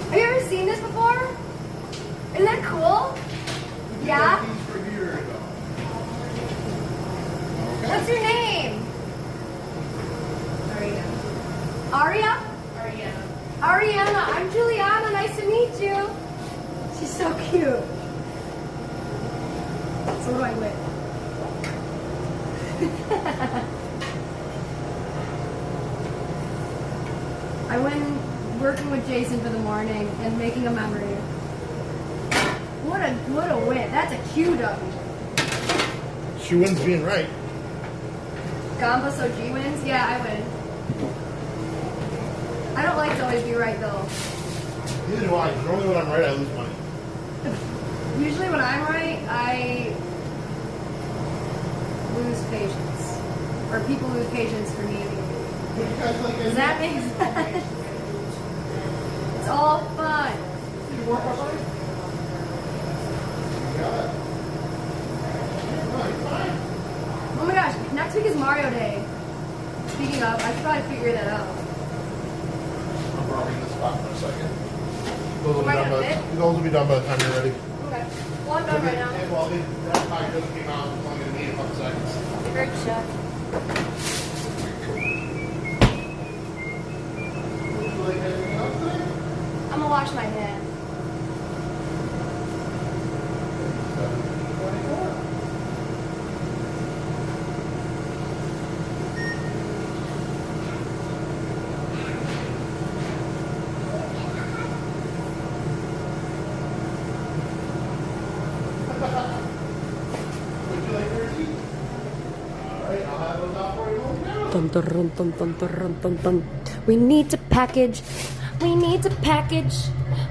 Have you ever seen this before? Isn't that cool? Yeah? What's your name? Aria? Ariana. I'm Juliana. Nice to meet you. She's so cute. So what do I win? I win working with Jason for the morning and making a memory. What a win. That's a QW. She wins being right. Gamba so G wins? Yeah, I win. I don't like to always be right though. Neither do I. Normally when I'm right, I lose money. Usually when I'm right, I lose patience. Or people lose patience for me. But you guys like Does that make sense? It's all fun. You work on it? Yeah. Oh my gosh, next week is Mario Day. Speaking of, I should probably figure that out. I'm rubbing the spot for a second. Am I gonna fit? Those will be done by the time you're ready. Okay. Well, I'm done right now. Well, that pie just came out. It's only going to need a couple seconds. Great chef. Would you like anything else today? I'm gonna wash my hands. 7:24. Would you like your tea? All right, I'll have those out for you momentarily. Dun, dun, dun, dun, dun, dun, dun. We need to package. We need to package.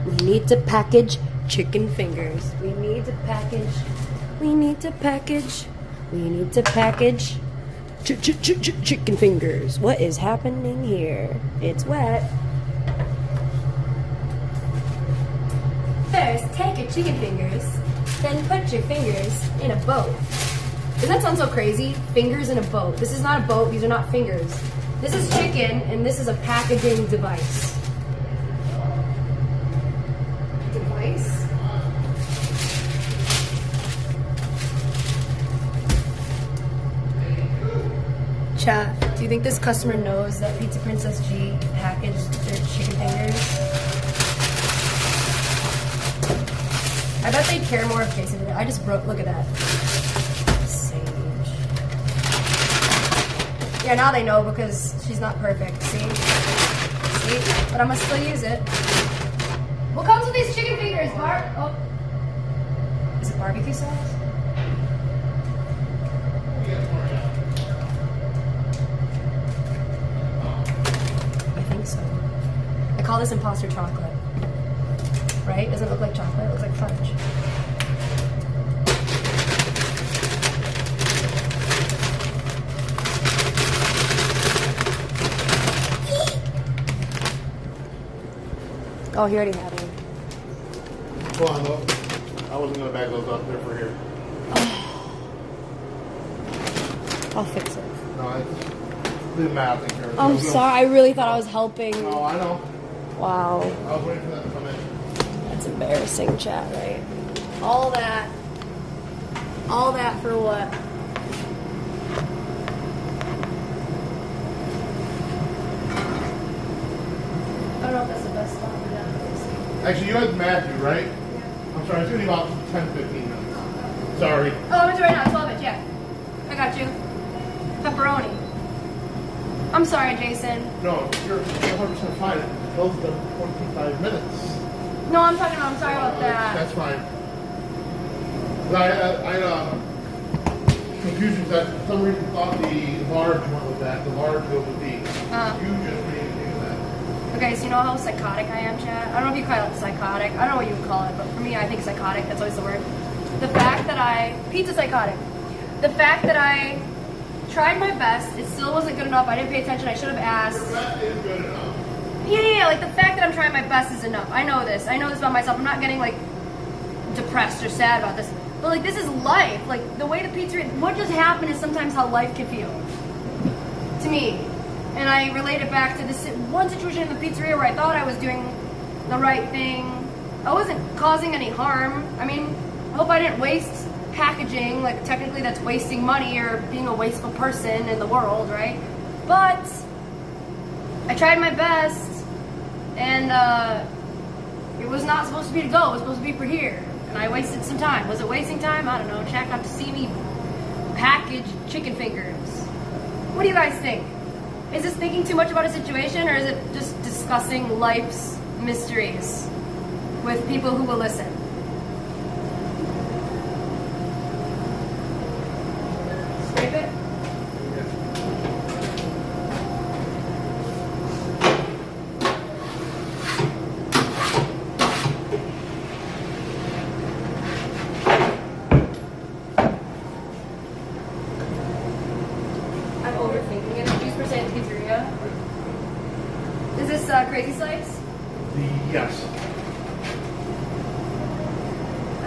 We need to package chicken fingers. We need to package. We need to package. We need to package chicken fingers. What is happening here? It's wet. First, take your chicken fingers, then put your fingers in a boat. Doesn't that sound so crazy? Fingers in a boat. This is not a boat, these are not fingers. This is chicken, and this is a packaging device. Device? Chat, do you think this customer knows that PizzaPrincessG packaged their chicken fingers? I bet they'd care more if Jason did it. I just broke, look at that. Sage. Yeah, now they know because she's not perfect. See? See? But I must still use it. What comes with these chicken fingers, Bart? Oh. Is it barbecue sauce? I think so. I call this imposter chocolate. Right? Doesn't look like chocolate, it looks like fudge. Oh, he already had one. Hold on, though. I wasn't going to bag those up there for here. I'll fix it. No, it's the math in here. I'm sorry, I really thought I was helping. No, I know. Wow. I was waiting for that to come in. That's embarrassing, chat, right? All that for what? I don't know if that's the best spot for that. Actually, you had Matthew, right? Yeah. I'm sorry, it's going to be about 10-15 minutes. Sorry. Oh, I'm gonna do it right now. 12 inch, yeah. I got you. Pepperoni. I'm sorry, Jason. No, you're 100% fine. Those are 25 minutes. No, I'm sorry about that. That's fine. I confused because I for some reason thought the large went with that. The large goes with the. You just made me think of that. Okay, so you know how psychotic I am, Chad? I don't know if you call it psychotic. I don't know what you would call it, but for me, I think psychotic. That's always the word. The fact that pizza psychotic. The fact that I tried my best, it still wasn't good enough. I didn't pay attention. I should have asked. Your best is good enough. Yeah, like the fact that I'm trying my best is enough. I know this. I know this about myself. I'm not getting like depressed or sad about this. But like this is life. Like the way the pizzeria, what just happened is sometimes how life can feel. To me. And I relate it back to this one situation in the pizzeria where I thought I was doing the right thing. I wasn't causing any harm. I mean, I hope I didn't waste packaging. Like technically that's wasting money or being a wasteful person in the world, right? But I tried my best. And it was not supposed to be to go. It was supposed to be for here. And I wasted some time. Was it wasting time? I don't know. Check out to see me package chicken fingers. What do you guys think? Is this thinking too much about a situation, or is it just discussing life's mysteries with people who will listen? Scrape it?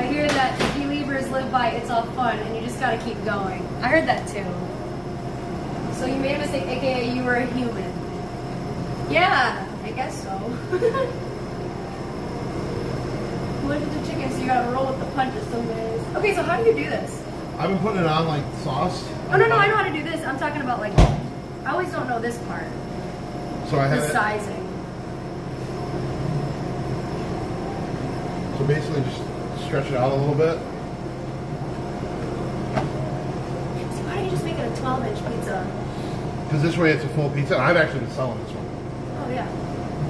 hear that believers live by it's all fun and you just gotta keep going. I heard that too. So you made a mistake, aka you were a human. Yeah, I guess so. Look at the chicken, so you gotta roll with the punches some days. Okay, so how do you do this? I've been putting it on like sauce. Oh no, I know how to do this. I'm talking about like, I always don't know this part. So I have The it. sizing. So basically just stretch it out a little bit. So why don't you just make it a 12-inch pizza? Because this way it's a full pizza. I've actually been selling this one. Oh yeah.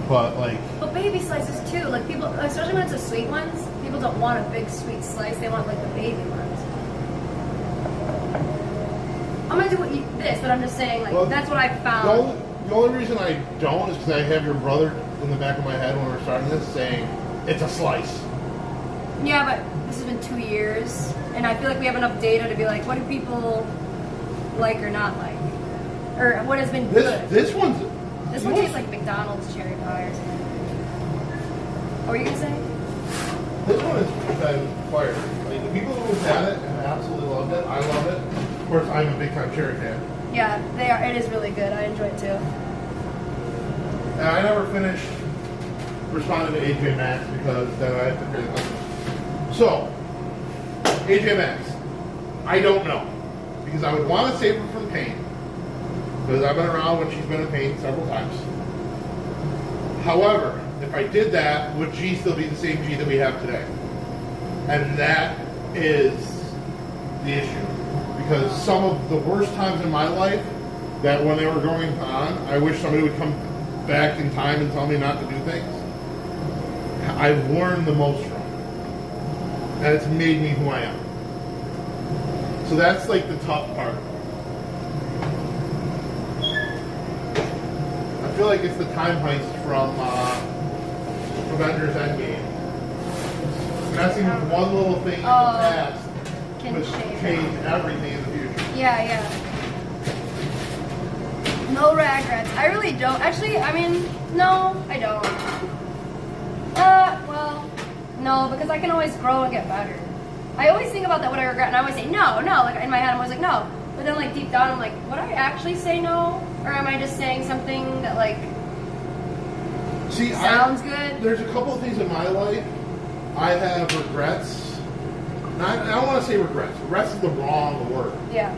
But like, But baby slices too. Like people, especially when it's the sweet ones, people don't want a big sweet slice. They want like the baby ones. I'm gonna do this, but I'm just saying like well, that's what I found. the only reason I don't is because I have your brother in the back of my head when we're starting this saying it's a slice. Yeah, but this has been 2 years, and I feel like we have enough data to be like, what do people like or not like, or what has been good. This one's. This one tastes like McDonald's cherry pie or something. What were you gonna say? This one is fire. Like, the people who've had it have absolutely loved it. I love it. Of course, I'm a big time cherry fan. Yeah, they are. It is really good. I enjoy it too. And I never finished responding to AJ Max because then I had to bring it up. So, AJ Max, I don't know. Because I would want to save her from pain. Because I've been around when she's been in pain several times. However, if I did that, would G still be the same G that we have today? And that is the issue. Because some of the worst times in my life, that when they were going on, I wish somebody would come back in time and tell me not to do things. I've learned the most from it. And it's made me who I am. So that's like the tough part. I feel like it's the time heist from Avengers Endgame. Messing with one little thing in the past Can would change everything in the future. Yeah. No regrets. I really don't. Actually, I mean, no, I don't. Well, no, because I can always grow and get better. I always think about that, what I regret, and I always say no. Like in my head, I'm always like no. But then, like deep down, I'm like, would I actually say no, or am I just saying something that like sounds good? There's a couple of things in my life I have regrets. I don't want to say regrets. Regrets is the wrong word. Yeah.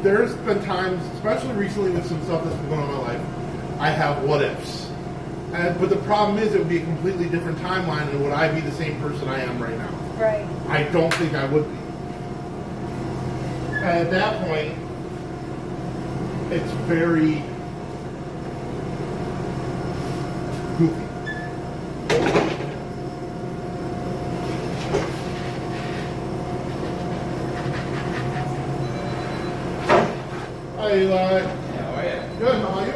There's been times, especially recently with some stuff that's been going on in my life, I have what ifs. But the problem is, it would be a completely different timeline, and would I be the same person I am right now? Right. I don't think I would be. And at that point, it's very goofy. Hi, Eli. Yeah, how are you? Good, how are you?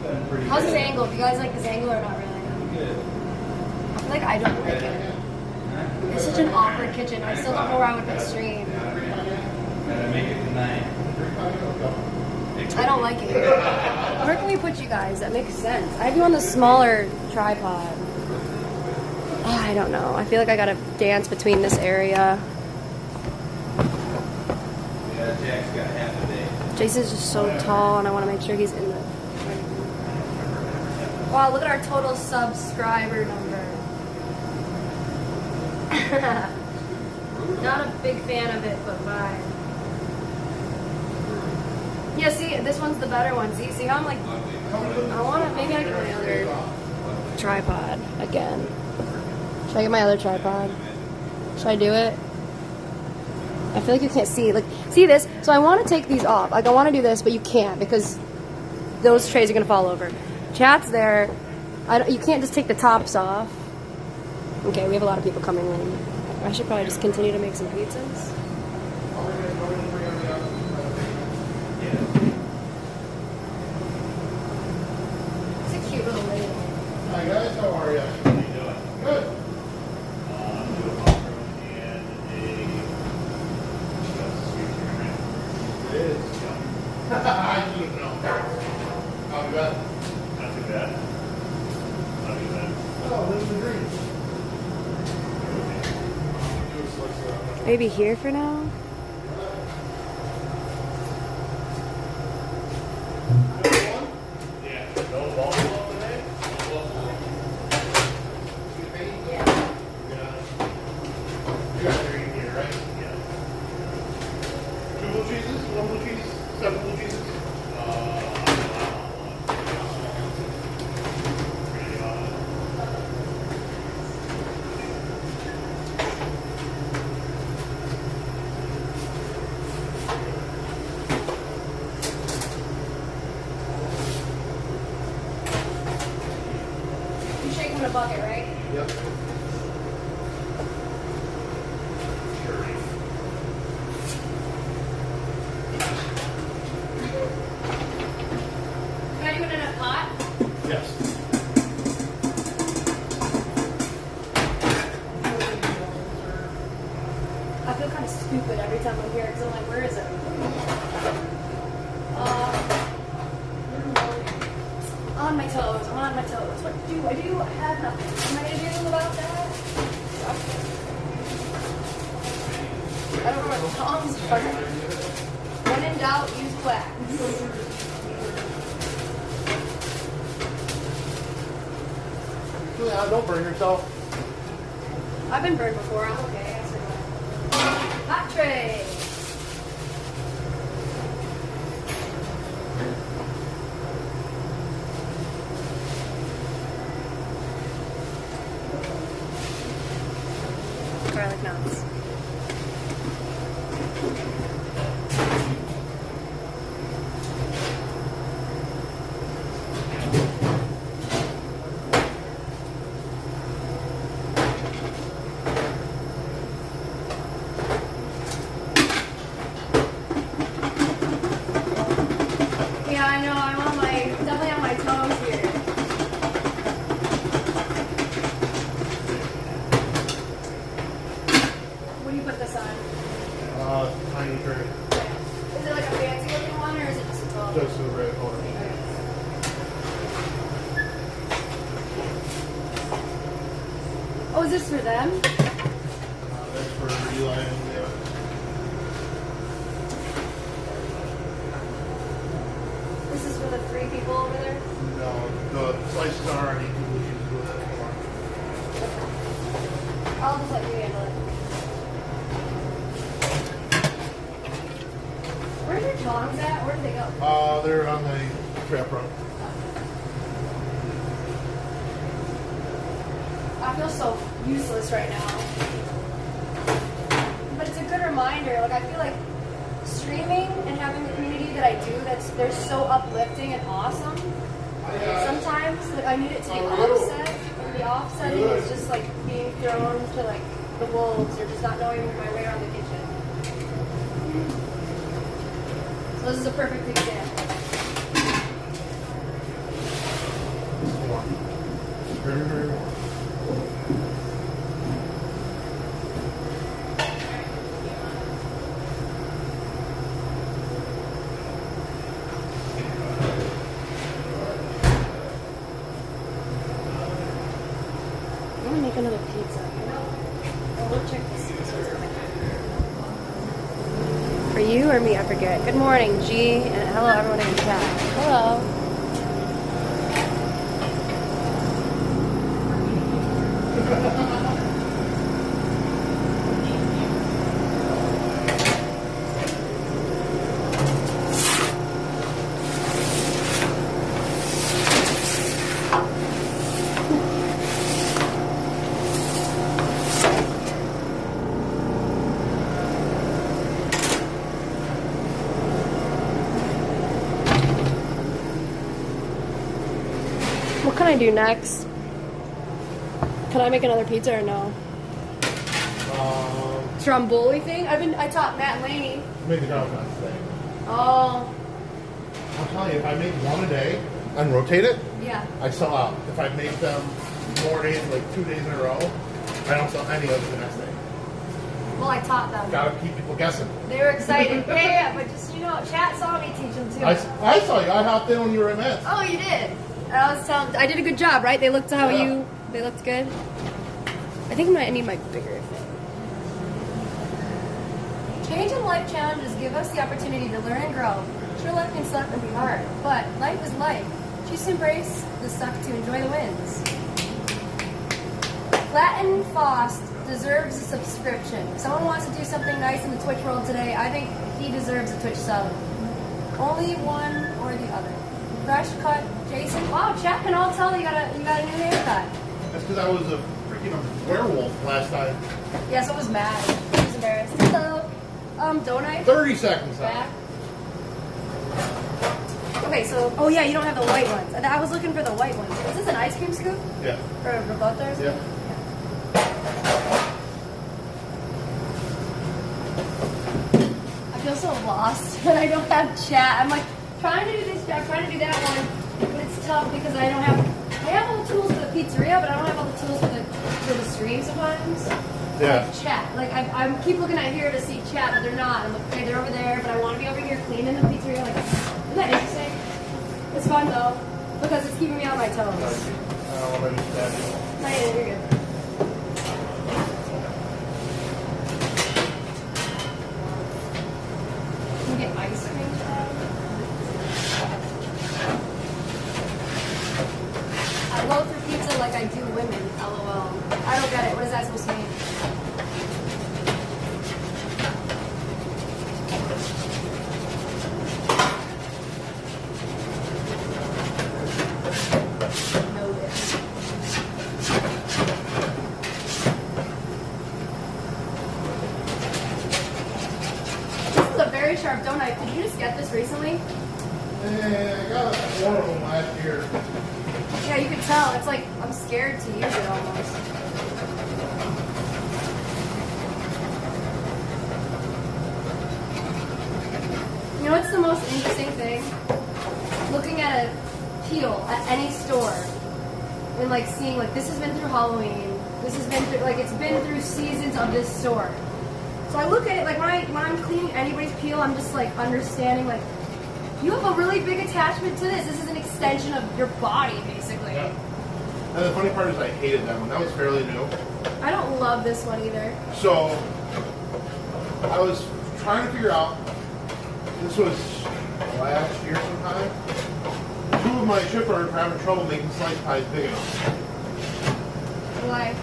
Been pretty How's his good. angle? Do you guys like his angle or not really? Good. I feel like I don't like it. It's such an awkward kitchen. I still don't know where I would put stream. Gotta make it tonight. I don't like it. Where can we put you guys? That makes sense. I have you on the smaller tripod. Oh, I don't know. I feel like I gotta dance between this area. Yeah, Jack's got half a day. Jason's just so tall, and I want to make sure he's in the. Wow, look at our total subscriber number. Not a big fan of it, but fine. Yeah, see, this one's the better one. See how I'm like, I want to, maybe I get my other tripod again. Should I get my other tripod? Should I do it? I feel like you can't see. Like, see this? So I want to take these off. Like, I want to do this, but you can't because those trays are going to fall over. Chat's there. You can't just take the tops off. Okay, we have a lot of people coming in. I should probably just continue to make some pizzas. It's a cute little lady. Hi guys, how are you? How you doing? Good. It is. I didn't know. How you been? Not too bad. Not too bad. Oh, living the dream. Do Maybe here for now? A bucket, right? Yep. Can I do it in a pot? Yes. I feel kind of stupid every time I'm here because I'm like, where is it? On my toes. I'm on my toes. What do I do? I have nothing. What am I going to do about that? I don't know what Tom's are. When in doubt, use wax. Julia, don't burn yourself. I've been burned before. I'm okay. I survived. Hot tray. Garlic knots. Yeah, I know. I'm on my definitely on my toes here. What do you put this on? Tiny tray. Is it like a fancy looking one or is it just a 12? Just a red color. Oh, is this for them? That's for Eli and Leah. This is for the 3 people over there? No, the slices are already too blue cheese with it. I'll just let you handle it. Where's your tongs at? Where did they go? They're on the trap run. I feel so useless right now. But it's a good reminder. Like, I feel like streaming and having the community that I do, they're so uplifting and awesome. Sometimes like, I need it to be offset. And the offsetting is just like being thrown to like the wolves or just not knowing my way around the kitchen. So this is a perfect example. Warm. Very, very warm. I'm gonna make another pizza. Oh, we'll check this. For you or me, I forget. Good morning, G, and hello everyone in the chat. Hello. What can I do next? Can I make another pizza or no? Stromboli thing? I taught Matt Laney. Make the job not today. Oh, I'm telling you, if I make one a day and rotate it, yeah. I sell out. If I make them more days, like 2 days in a row, I don't sell any of it the next day. Well, I taught them. Gotta keep people guessing. They were excited. Yeah, but just, chat saw me teach them too. I saw you. I hopped in when you were at Matt's. Oh, you did? I was telling, I did a good job, right? They looked how they looked good. I think I need my bigger thing. Change in life challenges give us the opportunity to learn and grow. Sure, life can suck and be hard, but life is life. Choose to embrace the suck to enjoy the wins. Latin Faust deserves a subscription. If someone wants to do something nice in the Twitch world today, I think he deserves a Twitch sub. Only one or the other. Fresh cut, Jason. Wow, chat can all tell you got a new haircut. That's because I was a freaking werewolf last time. Yes, I was mad. I was embarrassed. Hello. Don't I? 30 seconds Back. out. Okay, so, oh yeah, you don't have the white ones. I was looking for the white ones. Is this an ice cream scoop? Yeah. For both ours? Yeah. I feel so lost when I don't have chat. I'm like trying to do this chat, trying to do that one, but it's tough because I don't have. I have all the tools for the pizzeria, but I don't have all the tools for the stream sometimes. Yeah. Like chat. Like I keep looking at here to see chat, but they're not. I'm like, okay, they're over there, but I want to be over here cleaning the pizzeria. Like, isn't that interesting? It's fun though because it's keeping me on my toes. I don't want to do that. No, you're good. Can we get ice cream? I go through pizza like I do women. LOL. I don't get it. What is that supposed to mean? Noted. This is a very sharp donut. Did you just get this recently? Yeah, I got 4 of them last year. Yeah, you can tell. It's like I'm scared to use it almost. You know what's the most interesting thing? Looking at a peel at any store and like seeing like this has been through Halloween. This has been through like it's been through seasons of this store. So I look at it like when I'm cleaning anybody's peel, I'm just like understanding like you have a really big attachment to this. This is an extension of your body, basically. Yeah. And the funny part is I hated that one. That was fairly new. I don't love this one either. So I was trying to figure out, this was last year sometime, 2 of my shippers were having trouble making slice pies big enough. Why?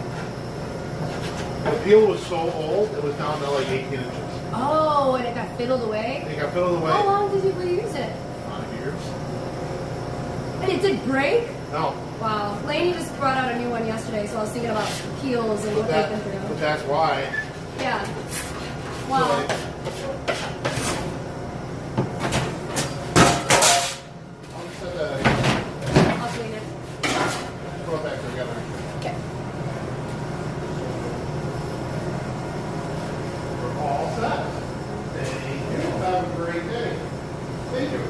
The peel was so old, it was down to like 18 inches. Oh, and it got fiddled away? It got fiddled away. How long did you use it? 5 years. And it did break? No. Wow. Lainey just brought out a new one yesterday, so I was thinking about peels and what they've been through. But that's why. Yeah. Wow. So I'll just set that, I'll clean it. throw it back together. Okay. We're all set. Thank you. Have a great day. Thank you.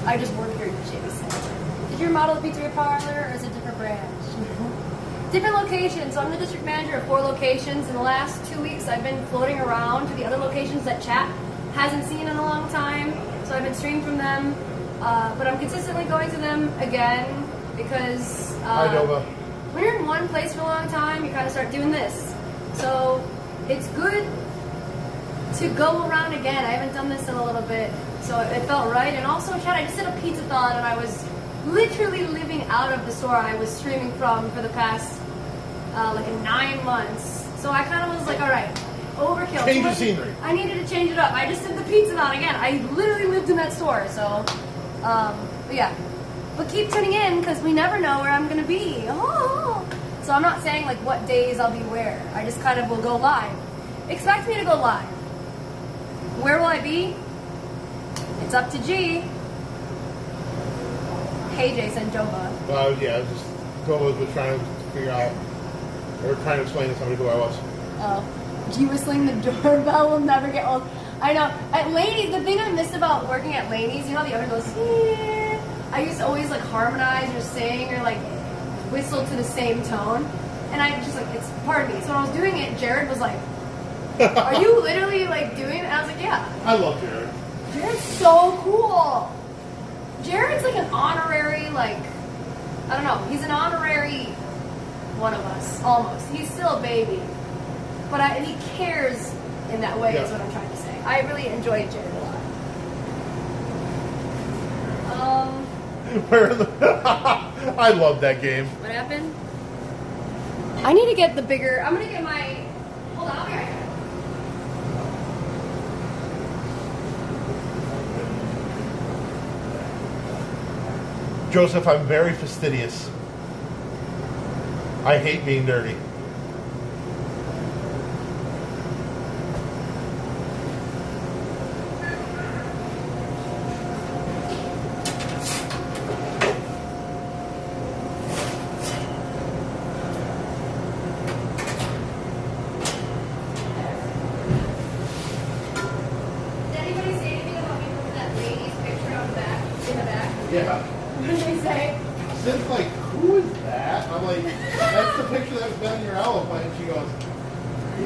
I just work here, Jason. Did you remodel the pizzeria parlor, or is it a different branch? Different locations. So I'm the district manager of 4 locations. In the last 2 weeks, I've been floating around to the other locations that chat hasn't seen in a long time. So I've been streaming from them, but I'm consistently going to them again because Hi, Nova. when you're in one place for a long time, you kind of start doing this. So it's good to go around again. I haven't done this in a little bit, so it felt right. And also, chat, I just did a pizza-thon, and I was literally living out of the store I was streaming from for the past like 9 months. So I kind of was like, all right, overkill. Change the scenery. I needed to change it up. I just did the pizza-thon again. I literally lived in that store, so but yeah. But keep tuning in because we never know where I'm gonna be. Oh. So I'm not saying like what days I'll be where. I just kind of will go live. Expect me to go live. Where will I be? It's up to G. Hey Jason, Jova. Well, yeah, I was just Goba was trying to figure out, or trying to explain to somebody who I was. Oh, G whistling the doorbell will never get old. I know. At Laney's, the thing I missed about working at Laney's, you know, the other goes, yeah. I used to always like harmonize or sing or like whistle to the same tone, and I just like it's part of me. So when I was doing it, Jared was like, "Are you literally like doing it?" And I was like, "Yeah." I love Jared. Jared's so cool. Jared's like an honorary like I don't know. He's an honorary one of us, almost. He's still a baby, but he cares in that way. Is what I'm trying to say. I really enjoy Jared a lot. Where the? I love that game. What happened? I need to get the bigger. I'm gonna get my. Hold on, I'll be right back. Joseph, I'm very fastidious. I hate being dirty. Did anybody say anything about me putting that lady's picture on the back? In the back? Yeah. What did they say? Sid's like, who is that? I'm like, that's the picture that's been on your elephant. And she goes,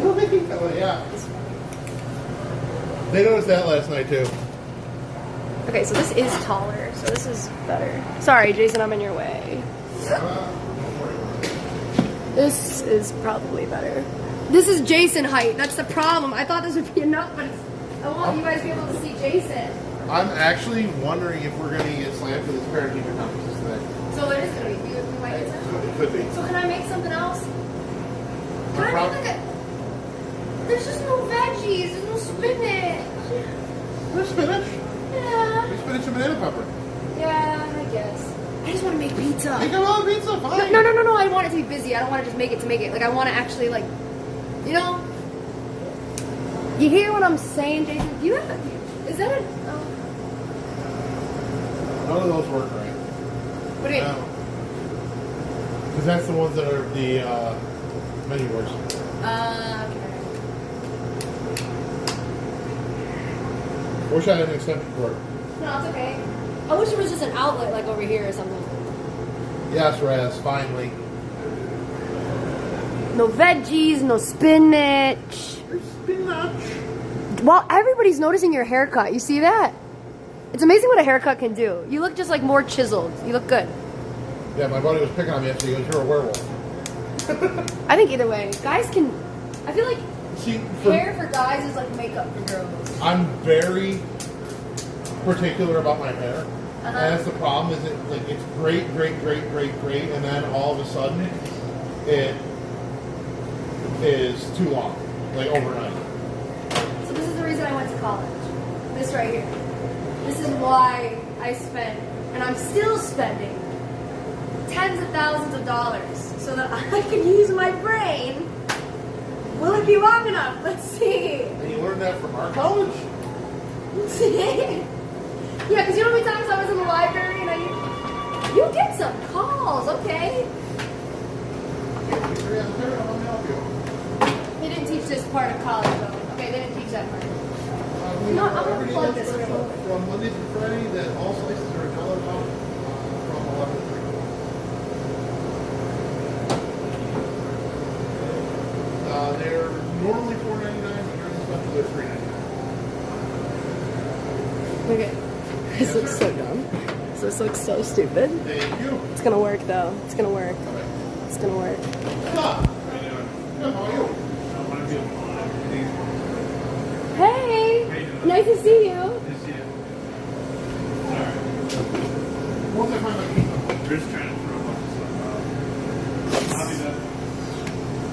really? I'm like, yeah. They noticed that last night too. Okay, so this is taller, so this is better. Sorry, Jason, I'm in your way. This is probably better. This is Jason height. That's the problem. I thought this would be enough, but I want you guys to be able to see Jason. I'm actually wondering if we're going to get slammed for this parent teacher conference today. So it is going to be. You might get some. It could be. So can I make something else? Can I prob- make like a... There's just no veggies. There's no spinach. There's spinach. Yeah. There's spinach and banana pepper. Yeah, I guess. I just want to make pizza. Make a lot of pizza, fine. No. I want it to be busy. I don't want to just make it to make it. Like, I want to actually, like, you know? You hear what I'm saying, Jason? Do you have a... Is that a... Oh. None of those work right. What do you mean? Because that's the ones that are the menu boards. Okay. I wish I had an extension cord. No, it's okay. I wish there was just an outlet, like, over here or something. Yes, Raz, finally. No veggies, no spinach. There's spinach. Well, everybody's noticing your haircut. You see that? It's amazing what a haircut can do. You look just like more chiseled. You look good. Yeah, my buddy was picking on me yesterday. He goes, "You're a werewolf." I think either way, guys can. I feel like See, hair for guys is like makeup for girls. I'm very particular about my hair. And that's the problem. Is it like it's great, and then all of a sudden it is too long, like overnight. So this is the reason I went to college. This right here. This is why I spent, and I'm still spending, tens of thousands of dollars so that I can use my brain. Will it be long enough? Let's see. And you learned that from our college? Yeah, because you know how many times I was in the library and you get some calls, okay? They didn't teach this part of college though. Okay, they didn't teach that part. You know what, I'm going to plug this real quick. From Monday through Friday, that all slices are $1 off from 11 to 3. They're normally $4.99, but during the special they're $3.99. Okay. This looks so dumb. This looks so stupid. Thank you. It's going to work though. It's going to work. It's going to work. How are you? Hey! Nice to see you. Once I find my pizza. Just trying to throw a bunch of stuff out. I'll be done.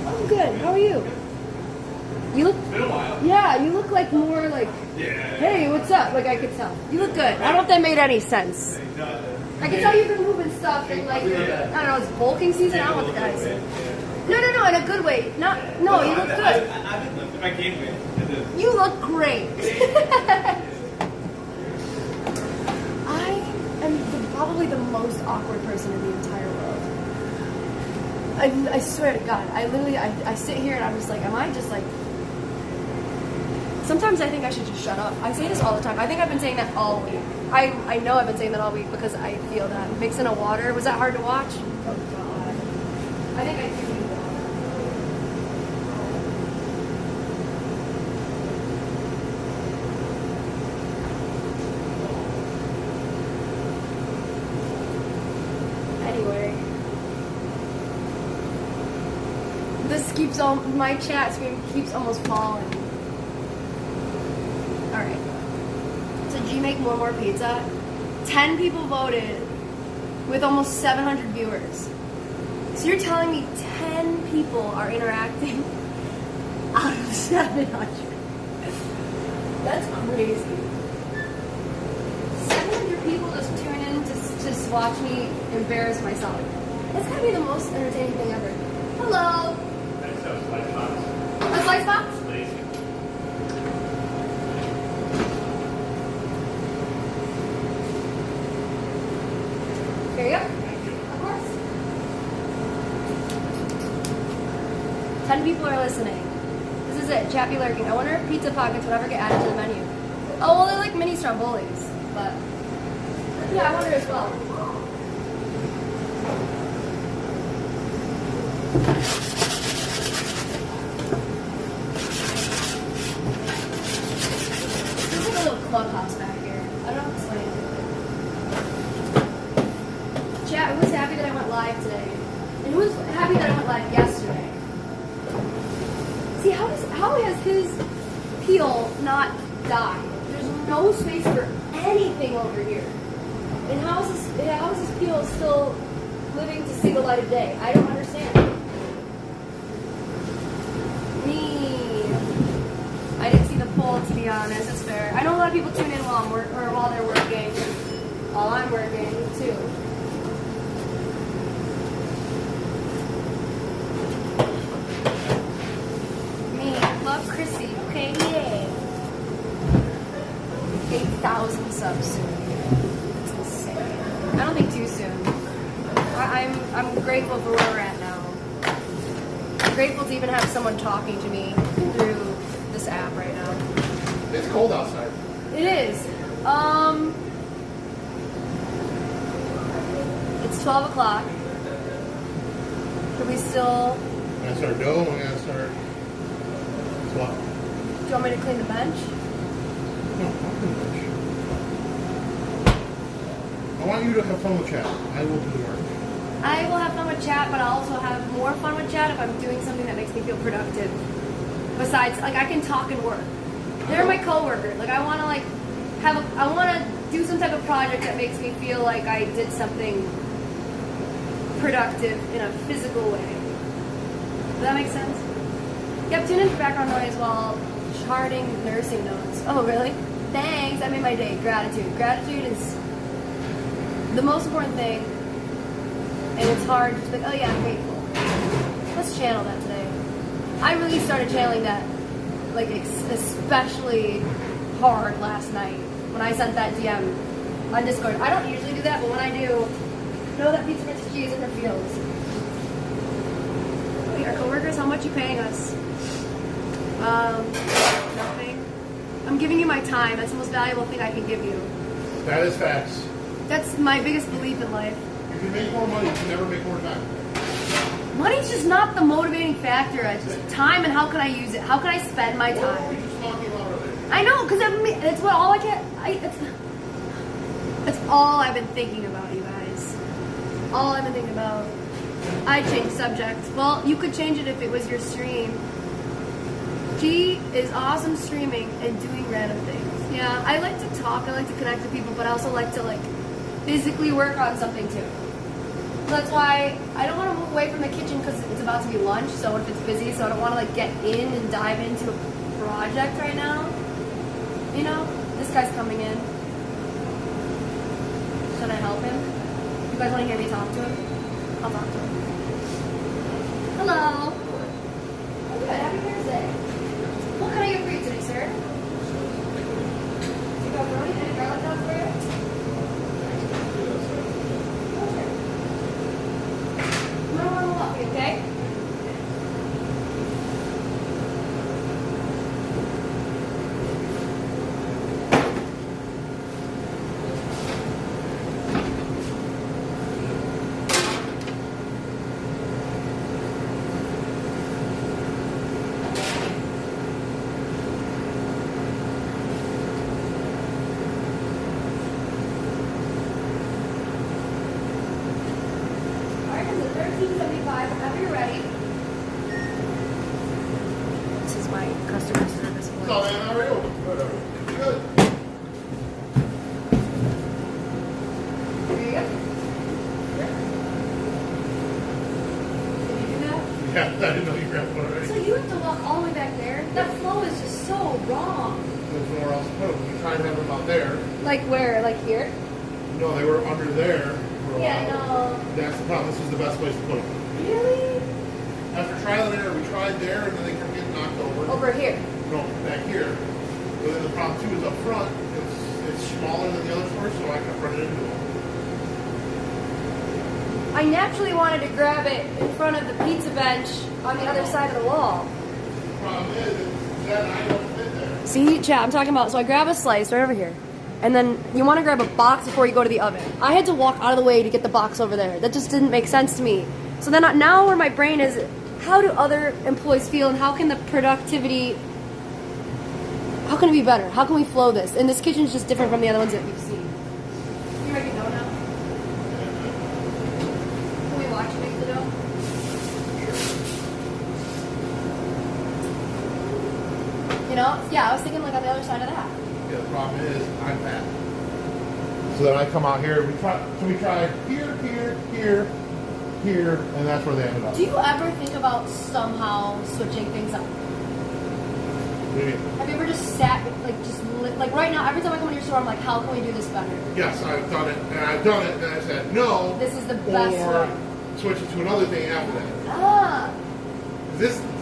I'm good. How are you? You look... It's been a while. Yeah, you look like more like... Yeah. Hey, what's up? Like I could tell. You look good. I don't know if that made any sense. I can tell you've been moving stuff and like, I don't know, it's bulking season. I don't know what the guys say. No, in a good way. No, you look good. I've been lifting. I gained weight. You look great. I am probably the most awkward person in the entire world. I swear to God. I sit here and I'm just like, am I just like... Sometimes I think I should just shut up. I say this all the time. I think I've been saying that all week. I know I've been saying that all week because I feel that. Mixing a water. Was that hard to watch? Oh, God. I think I do need water. Anyway. keeps on my chat screen keeps almost falling. All right. So G make more pizza. 10 people voted with almost 700 viewers. So you're telling me 10 people are interacting out of 700? That's crazy. 700 people just tune in to just watch me embarrass myself. That's gotta be the most entertaining thing ever. Hello. Next up, slice box. A slice box? Please. Here you go. Thank you. Of course. 10 people are listening. This is it. Chat be lurking. I wonder if pizza pockets would ever get added to the menu. Oh, well, they're like mini strombolis. But, yeah, I wonder as well. There's like a little clubhouse back here. I don't know how to explain it. Chat, who's happy that I went live today? And who's happy that I went live yesterday? See, how has his peel not died? There's no space for anything over here. And how is this peel still living to see the light of day? I don't understand. I didn't see the poll, to be honest. It's fair. I know a lot of people tune in while while they're working. While I'm working too. Love Chrissy. Okay, yay. 8,000 subs soon. It's insane. I don't think too soon. I'm grateful for where we're at now. I'm grateful to even have someone talking to me through this app right now. It's cold outside. It is. It's 12 o'clock. Can we still... I'm gonna start dough. I'm gonna start. What? Do you want me to clean the bench? No, I'll clean the bench. I want you to have fun with chat. I will do the work. I will have fun with chat, but I'll also have more fun with chat if I'm doing something that makes me feel productive. Besides, like, I can talk and work. They're my coworkers. Like, I want to I want to do some type of project that makes me feel like I did something productive in a physical way. Does that make sense? Yep, tune in for background noise while charting nursing notes. Oh, really? Thanks, that made my day. Gratitude. Gratitude is the most important thing, and it's hard to be like, oh yeah, I'm grateful. Let's channel that today. I really started channeling that, like, especially hard last night when I sent that DM on Discord. I don't usually do that, but when I do, know that PizzaPrincessG is in her fields. Wait, our coworkers, how much are you paying us? Nothing. I'm giving you my time. That's the most valuable thing I can give you. That is facts. That's my biggest belief in life. If you make more money, you can never make more time. Money's just not the motivating factor. It's just time, and how can I use it? How can I spend my What were time? we just talking about earlier? I know, because it's what all I can. That's all I've been thinking about, you guys. All I've been thinking about. I changed subject. Well, you could change it if it was your stream. G is awesome streaming and doing random things. Yeah, I like to talk. I like to connect with people, but I also like to physically work on something too. So that's why I don't want to move away from the kitchen because it's about to be lunch. So if it's busy, so I don't want to get in and dive into a project right now. You know, this guy's coming in. Should I help him? You guys want to hear me talk to him? I'll talk to him. Hello. Oh, good. Happy Thursday. What can I get for you today, sir? You got brownie and garlic knots for you? I'm gonna warm them up for you, okay? Alright, this is $13.75. Whenever you're ready. my customer service voice. So, man, how are you? Whatever. Good. There you go. Did you do that? Yeah, I didn't know you grabbed one already. So you have to walk all the way back there? That flow is just so wrong. There's nowhere else to put them. You try and have them out there. Like where? Like here? No, they were under there for a Yeah, while. no. That's the problem. This is the best place to put them. Really? After trial and error, we tried there, and then they kept getting knocked over. Over here. No, back here. But then the problem too is up front. It's smaller than the other stores, so I kept running into them. I naturally wanted to grab it in front of the pizza bench on the other side of the wall. The problem is that I don't fit there. See, chat, I'm talking about, so I grab a slice right over here. And then you want to grab a box before you go to the oven. I had to walk out of the way to get the box over there. That just didn't make sense to me. So then now where my brain is, how do other employees feel and how can the productivity, how can it be better? How can we flow this? And this kitchen is just different from the other ones that we've seen. You ready to go now? Can we watch you make the dough? You know, yeah, I was thinking like on the other side of that. Yeah, the problem is I'm fat. So then I come out here. We tried here, and that's where they ended up. Do you ever think about somehow switching things up? What do you mean? Have you ever just sat, like right now, every time I come to your store, I'm like, how can we do this better? Yes, I've done it, and I said no. This is the best or way. switch it to another thing after that. Ah.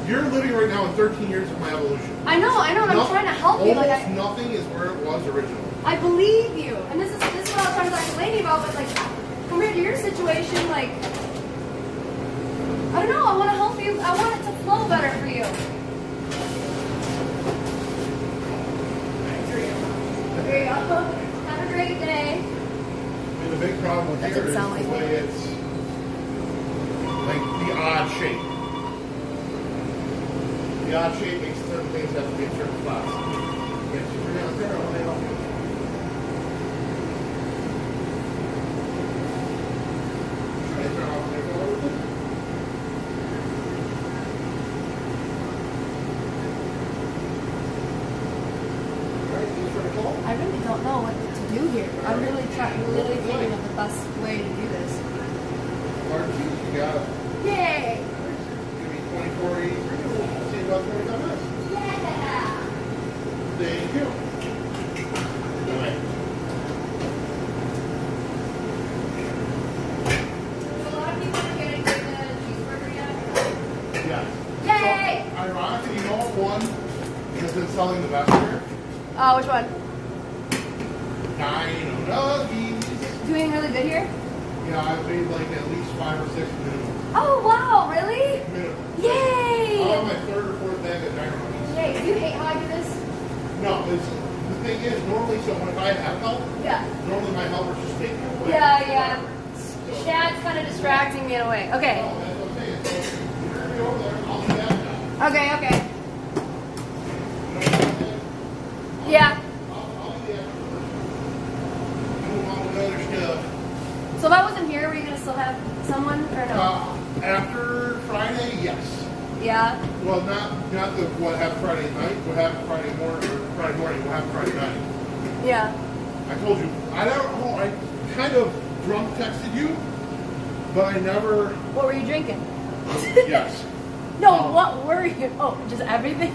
You're living right now in 13 years of my evolution. I know, and I'm trying to help you. Almost nothing is where it was originally. I believe you. And this is what I was trying to talk to Lady about, but like, compared to your situation, like, I don't know, I want to help you. I want it to flow better for you. There you go. Have a great day. I mean, the big problem with That here didn't is sound the like way it's like the odd shape. The odd shape makes certain things have to be in certain spots. Yes, you're down there, I'll help you. Is there how to make it over? Alright, you for the call? I really don't know what to do here. I'm really literally thinking of the best way to do this. Barbecue, you got it. Yay! Give me 2483. We'll see you about 25 minutes. Yeah! Thank you. Good night. A lot of people are getting the cheeseburger yet. Yeah. Yay! So, ironically, you know what one has been selling the best here? Which one? Dino Nuggies. Doing really good here? Yeah, I've made like at least 5 or 6 minimum. Oh wow, really? Minimum. Yay! I'm on my 3rd or 4th bag of Dino Nuggies. Yay, do you hate how I do this? No, the thing is, normally, so when I have help, Yeah. normally my helpers just take it away. Yeah. Chad's kind of distracting me in a way. Okay. Oh, that's what I'm saying. So, you're going to be over there, I'll do that now. Okay. You know what I'm saying? Yeah. I'll do the extra first. Move on with other stuff. So if I wasn't here, were you gonna still have someone or no? After Friday, yes. Yeah. Well, not the what happened Friday night. What happened Friday morning or Friday morning? What happened Friday night? Yeah. I told you. I don't know. I kind of drunk texted you, but I never. What were you drinking? Yes. No. What were you? Oh, just everything.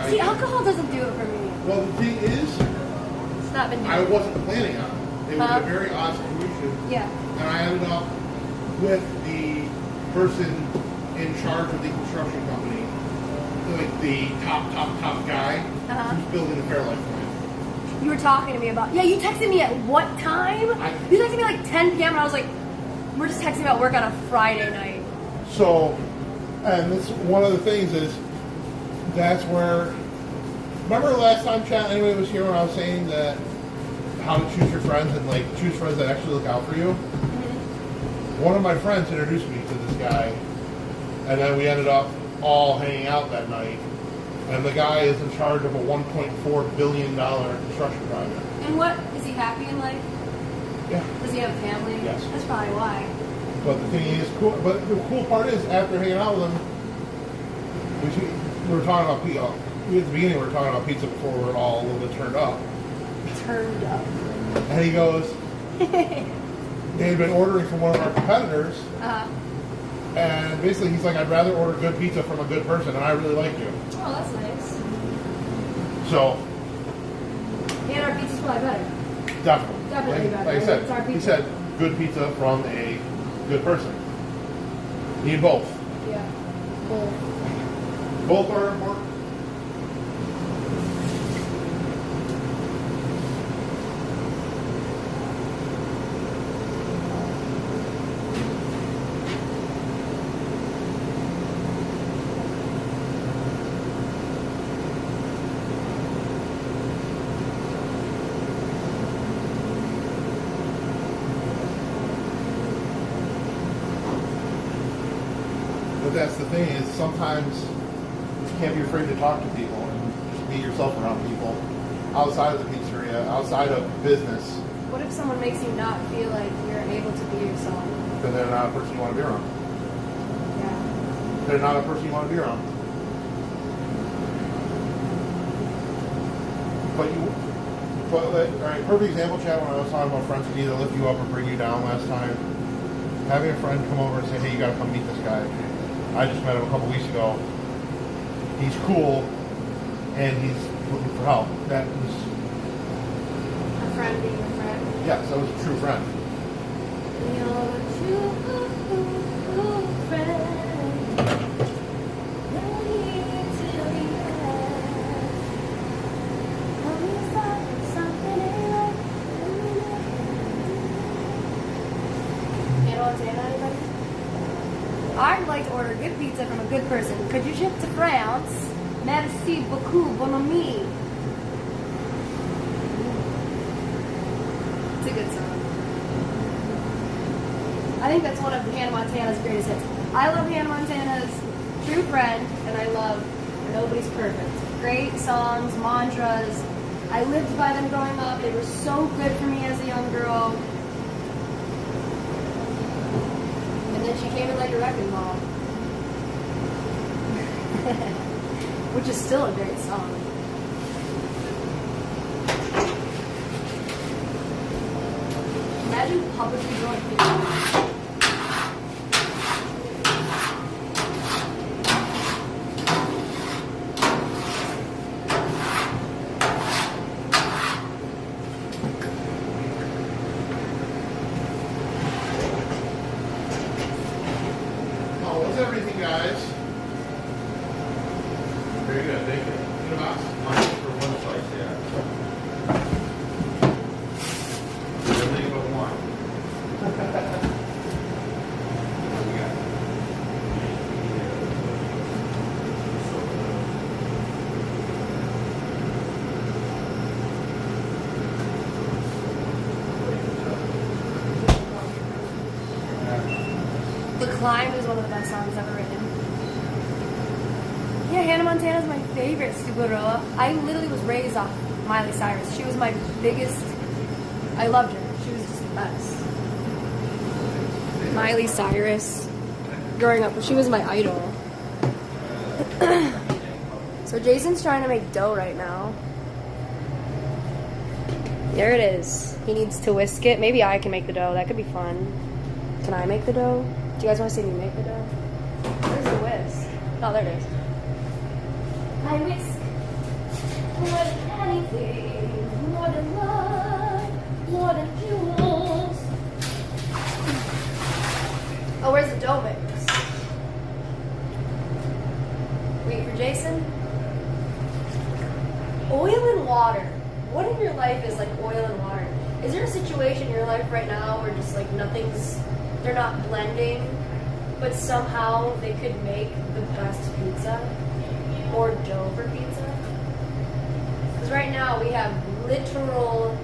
See, Yeah. alcohol doesn't do it for me. Well, the thing is, It's not been doing I it. wasn't planning on it. It was Huh? a very odd situation, Yeah. and I ended up with the person in charge of the construction company, like the top guy Uh-huh. who's building the Fairlife plant. You were talking to me about. Yeah, you texted me at what time? You texted me like 10 p.m. and I was like, we're just texting about work on a Friday night. So, and this one of the things is that's where. Remember last time, chat, anybody was here when I was saying that how to choose your friends and like choose friends that actually look out for you? Mm-hmm. One of my friends introduced me to this guy, and then we ended up all hanging out that night. And the guy is in charge of a $1.4 billion construction project. And what is he happy in life? Yeah. Does he have a family? Yes. That's probably why. But the thing is, cool. But the cool part is, after hanging out with him, we were talking about pizza. At the beginning, we were talking about pizza before we were all a little bit turned up. Turned up. And he goes, they had been ordering from one of our competitors. And basically, he's like, I'd rather order good pizza from a good person, and I really like you. Oh, that's nice. So, And our pizza's probably better. definitely. Definitely better. Like I It's our said, he pizza. said good pizza from a good person. Need both. Yeah. Cool. Both are important. But that's the thing is sometimes you can't be afraid to talk to people and just be yourself around people outside of the pizzeria, outside of business, What if someone makes you not feel like you're able to be yourself? because they're not a person you want to be around. Yeah. They're not a person you want to be around. All right, perfect example, Chad, when I was talking about friends who either lift you up or bring you down last time. Having a friend come over and say, hey, you got to come meet this guy. I just met him a couple weeks ago. He's cool, and he's looking for help. That was, A friend being a friend. yes, that was a true friend. You're a true friend. No need to react. Tell me something ain't right. Hannah Montana, anybody? I'd like to order good pizza from a good person. Could you ship to France? Merci beaucoup, bon ami. It's a good song. I think that's one of Hannah Montana's greatest hits. I love Hannah Montana's True Friend, and I love Nobody's Perfect. Great songs, mantras. I lived by them growing up. They were so good for me as a young girl. And then she came in like a wrecking ball. Which is still a great song. Imagine publicly going people. Oh, what's everything, guys? Very good, thank you. In a box? For one slice, yeah. Everything but one. What we got? The Climb is one of the best songs ever written. Yeah, Hannah Montana's my favorite, Subaru. I literally was raised off Miley Cyrus. She was my biggest. I loved her. She was just the best. Miley Cyrus. Growing up, she was my idol. So Jason's trying to make dough right now. There it is. He needs to whisk it. Maybe I can make the dough. That could be fun. Can I make the dough? Do you guys want to see me make the dough? Where's the whisk? Oh, there it is. I whisk more than anything, more than love, more than jewels. Oh, where's the dough mix? Wait for Jason. Oil and water. What in your life is like oil and water? Is there a situation in your life right now where just like they're not blending, but somehow they could make the best pizza or dough for pizza? Because right now we have literal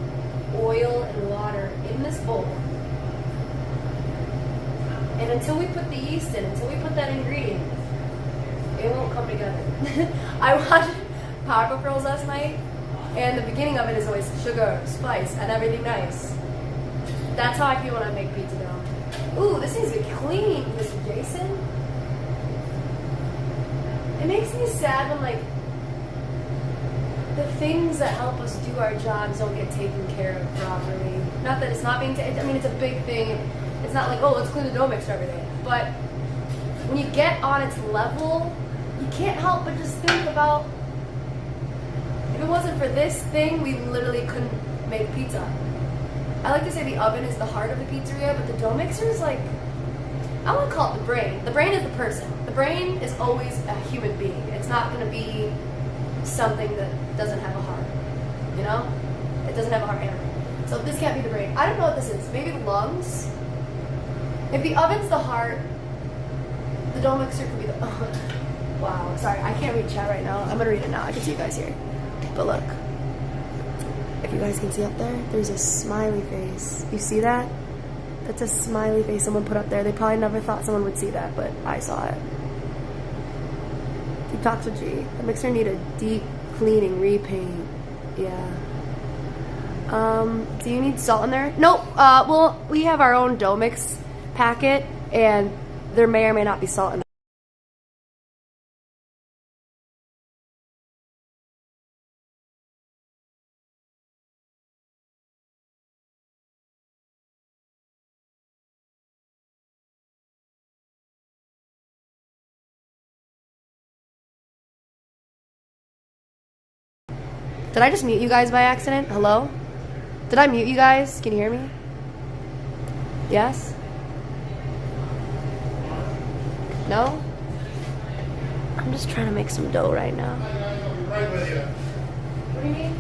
oil and water in this bowl. And until we put the yeast in, until we put that ingredient, it won't come together. I watched Powerpuff Girls last night, and the beginning of it is always sugar, spice, and everything nice. That's how I feel when I make pizza dough. Ooh, this needs to be clean, Mr. Jason. it makes me sad when like the things that help us do our jobs don't get taken care of properly. Not that it's not being I mean, it's a big thing. It's not like, oh, let's clean the dough mixer every day. But when you get on its level, you can't help but just think about, if it wasn't for this thing, we literally couldn't make pizza. I like to say the oven is the heart of the pizzeria, but the dough mixer is like, I want to call it the brain. The brain is the person. The brain is always a human being. It's not going to be something that doesn't have a heart, you know? It doesn't have a heart anyway. So this can't be the brain. I don't know what this is. Maybe the lungs? If the oven's the heart, the dough mixer could be the... Wow, sorry, I can't read chat right now. I'm gonna read it now. I can see you guys here. But look. If you guys can see up there, there's a smiley face. You see that? That's a smiley face someone put up there. They probably never thought someone would see that, but I saw it. Deep talks with G. The mixer need a deep cleaning, repaint. Yeah. Do you need salt in there? Nope. Well, we have our own dough mix packet, and there may or may not be salt in there. Did I just mute you guys by accident? Hello? Did I mute you guys? Can you hear me? Yes? No? I'm just trying to make some dough right now. Right with you. What do you mean?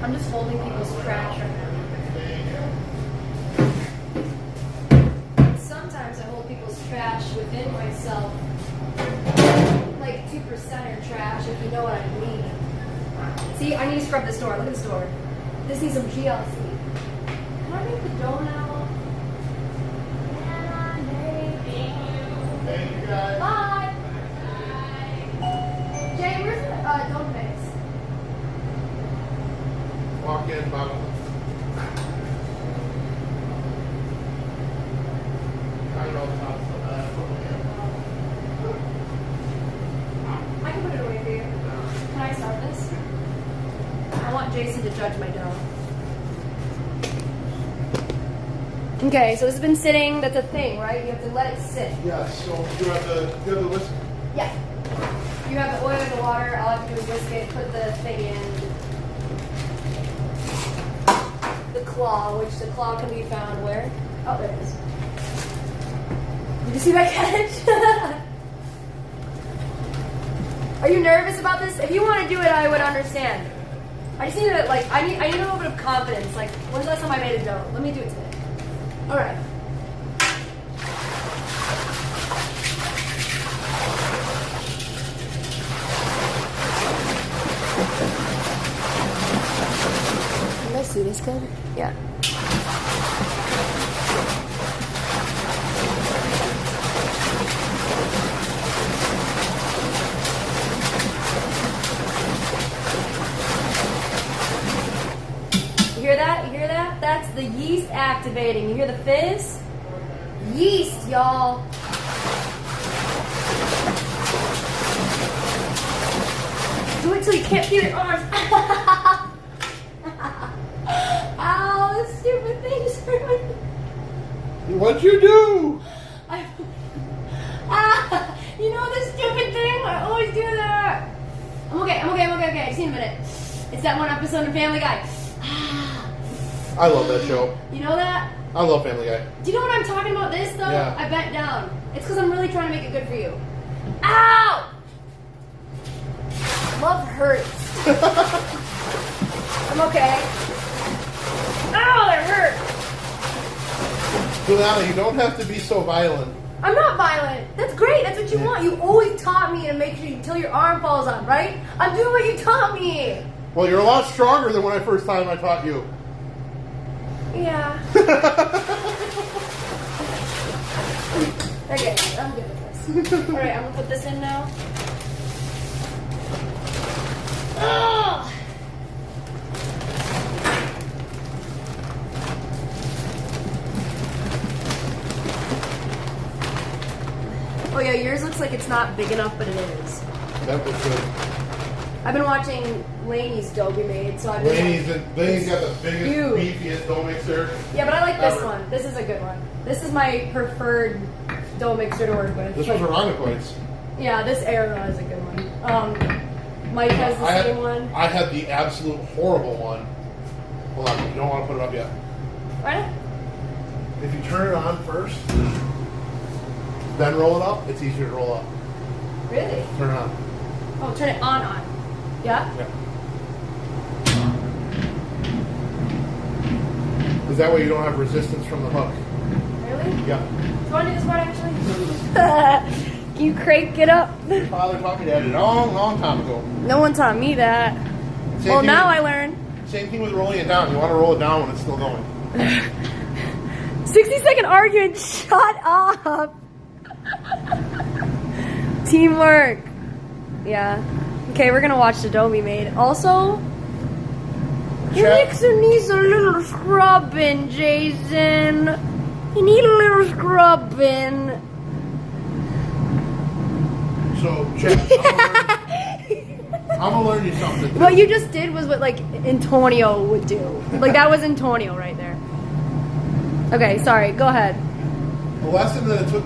I'm just holding people's trash right now. Sometimes I hold people's trash within myself. Like 2%er trash, if you know what I mean. See, I need to scrub this door. Look at this door. This needs some GLC. Can I make the dough now? Thank you guys. Bye! Jay, where's the dough mix? Walk in, Bob. I don't know if it's not so bad. I can put it away for you. Can I start this? I want Jason to judge my dough. Okay, so this has been sitting. That's a thing, right? You have to let it sit. Yes, so you have the whisk. Yeah. You have the oil and the water. All I have to do is whisk it, put the thing in. The claw, which the claw can be found where? Oh, there it is. Did you see that catch? Are you nervous about this? If you want to do it, I would understand. I just need to, like, I need a little bit of confidence. Like, when's the last time I made a dough? Let me do it today. All right. Can I see this good? Yeah. You hear that? You hear that? That's the yeast activating. You hear the fizz? Yeast, y'all. Do it till you can't feel your arms. Ow, this stupid thing's hurting. What'd you do? You know this stupid thing? I always do that. I'm okay. I just need a minute. It's that one episode of Family Guy. I love that show. You know that? I love Family Guy. Do you know what I'm talking about this, though? Yeah. I bent down. It's because I'm really trying to make it good for you. Ow! Love hurts. I'm okay. Ow, that hurt. Juliana, you don't have to be so violent. I'm not violent. That's great. That's what you want. You always taught me to make sure until your arm falls on, right? I'm doing what you taught me. Well, you're a lot stronger than when I first time I taught you. Yeah. Okay, I'm good with this. Alright, I'm gonna put this in now. Oh! Oh yeah, yours looks like it's not big enough, but it is. That was good. I've been watching Laney's dough be made, so I've been Laney's got the biggest, Huge. beefiest dough mixer. Yeah, but I like this ever. one. This is a good one. This is my preferred dough mixer to work with. This was Irondequoit's. Yeah, this era is a good one. Mike has the same one. I had the absolute horrible one. Hold on, you don't want to put it up yet. Right? If you turn it on first, then roll it up, it's easier to roll up. Really? Turn it on. Oh, turn it on. Yeah? Yeah. Because that way you don't have resistance from the hook. Really? Yeah. Do you want to do this part actually? Can you crank it up? Your father taught me that a long, long time ago. No one taught me that. Same Well, thing now with- I learned. Same thing with rolling it down. You want to roll it down when it's still going. 60-second argument. Shut up. Teamwork. Yeah. Okay, we're gonna watch the dough be made. Also, your Chat. mixer needs a little scrubbing, Jason. You need a little scrubbing. So, Chad, I'm gonna learn you something. What you just did was what like Antonio would do. Like that was Antonio right there. Okay, sorry. Go ahead. The lesson that it took.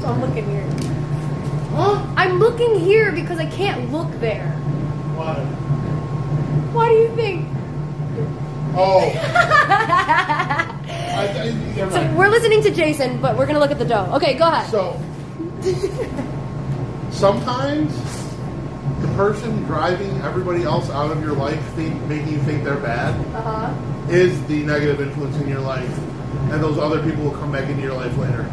So I'm looking here. Huh? I'm looking here because I can't look there. Why? Why do you think? Oh. Never So mind. we're listening to Jason, but we're gonna look at the dough. Okay, go ahead. So, sometimes the person driving everybody else out of your life, making you think they're bad, is the negative influence in your life, and those other people will come back into your life later.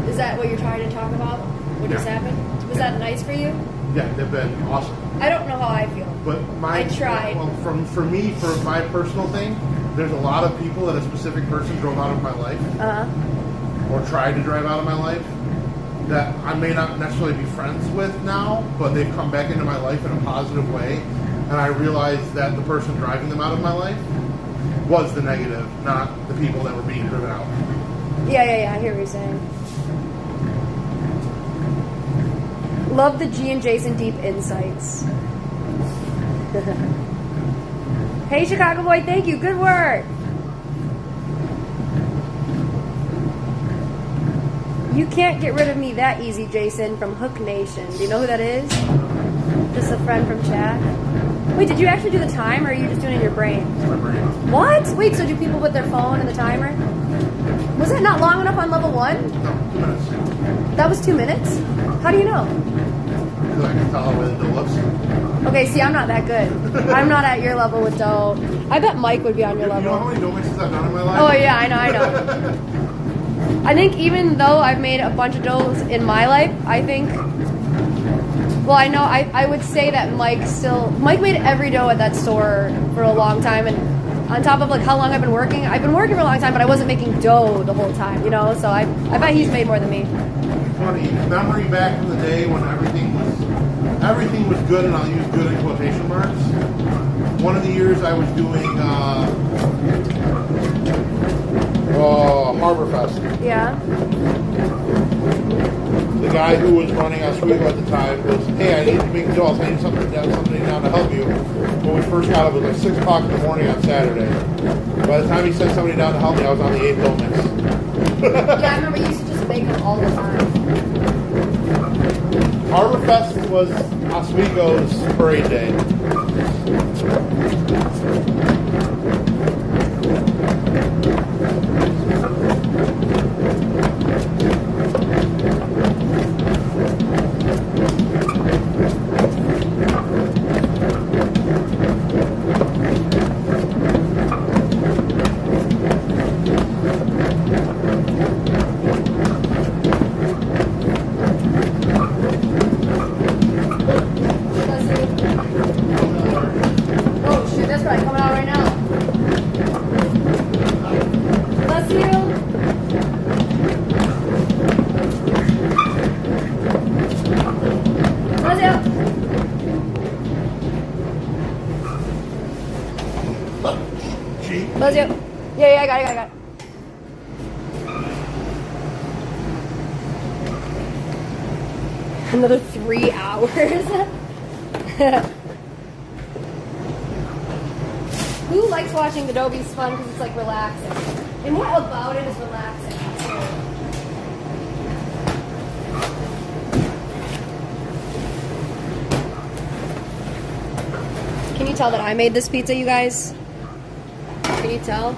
Is that what you're trying to talk about? What just Yeah. happened? Was that nice for you? Yeah, they've been awesome. I don't know how I feel. But I tried. Well, for me, for my personal thing, there's a lot of people that a specific person drove out of my life, or tried to drive out of my life, that I may not necessarily be friends with now, but they've come back into my life in a positive way, and I realized that the person driving them out of my life was the negative, not the people that were being driven out. Yeah, I hear what you're saying. Love the G and Jason deep insights. Hey, Chicago boy, thank you. Good work. You can't get rid of me that easy, Jason, from Hook Nation. Do you know who that is? Just a friend from chat. Wait, did you actually do the time, or are you just doing it in your brain? My brain. What? Wait, so do people put their phone in the timer? Was that not long enough on level 1? No, 2 minutes. That was 2 minutes? How do you know? Because I can tell by the dough looks. Okay, see, I'm not that good. I'm not at your level with dough. I bet Mike would be on your You know how level. many dough mixes I've done in my life? Oh yeah, I know. I think even though I've made a bunch of doughs in my life, I think, well, I know, I would say that Mike made every dough at that store for a long time, and on top of like how long I've been working for a long time, but I wasn't making dough the whole time, you know, so I bet he's made more than me. Funny memory back in the day when everything was good, and I'll use good in quotation marks. One of the years I was doing Harborfest. Yeah. The guy who was running Oswego at the time was, hey, I need to make dough. I need somebody down to help you. When we first got it, it was like 6 o'clock in the morning on Saturday. By the time he sent somebody down to help me, I was on the 8th dough mix. Yeah, I remember you used to just make them all the time. Harborfest was Oswego's parade day. Oh shoot, that's probably coming out right now. Bless you. Bless you. Gee. Bless you. Yeah, I got it. Another 3 hours. Who likes watching the dough be spun because it's like relaxing? And what about it is relaxing? Can you tell that I made this pizza, you guys? Can you tell?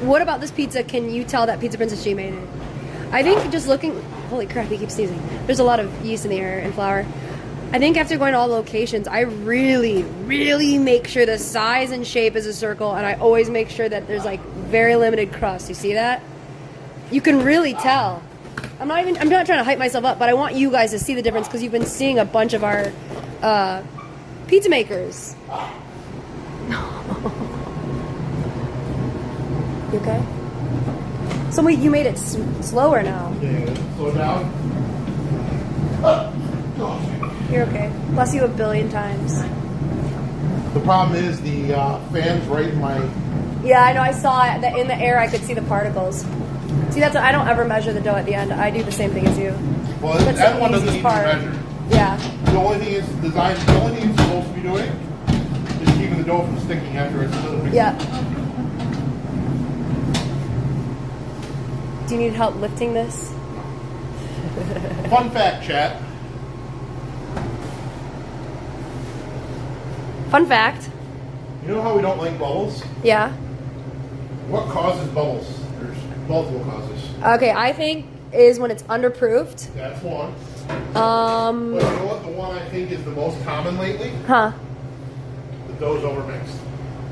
What about this pizza can you tell that Pizza Princess G made it? I think just looking... Holy crap, he keeps sneezing. There's a lot of yeast in the air and flour. I think after going to all the locations, I really, really make sure the size and shape is a circle, and I always make sure that there's like very limited crust. You see that? You can really tell. I'm not trying to hype myself up, but I want you guys to see the difference because you've been seeing a bunch of our pizza makers. You okay? So wait, you made it slower now. Yeah, slow down. You're okay. Bless you a billion times. The problem is the fan's right in my... Yeah, I know. I saw it. That in the air, I could see the particles. See, that's I don't ever measure the dough at the end. I do the same thing as you. Well, That's that the one doesn't easiest need to be part. measured. Yeah. The only thing it's designed, the only thing it's supposed to be doing is keeping the dough from sticking after it's done. Yeah. Do you need help lifting this? Fun fact, chat. Fun fact. You know how we don't like bubbles? Yeah. What causes bubbles? There's multiple causes. Okay, I think is when it's underproofed. That's one. Um. But you know what? The one I think is the most common lately? Huh. The dough's overmixed.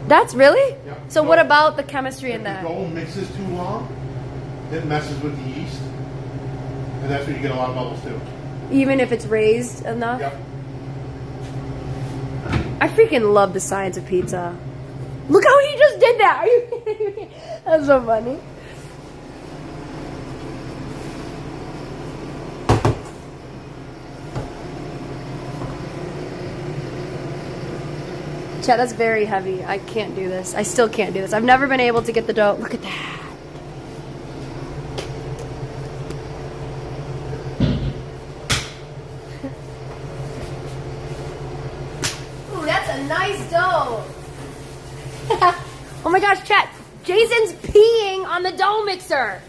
That's really? Yeah. So what about the chemistry in If that? the dough mixes too long, it messes with the yeast. And that's when you get a lot of bubbles too. Even if it's raised enough? Yep. I freaking love the science of pizza. Look how he just did that. Are you kidding me? That's so funny. Chat, that's very heavy. I can't do this. I still can't do this. I've never been able to get the dough. Look at that. Ooh, that's a nice dough. Oh my gosh, chat. Jason's peeing on the dough mixer.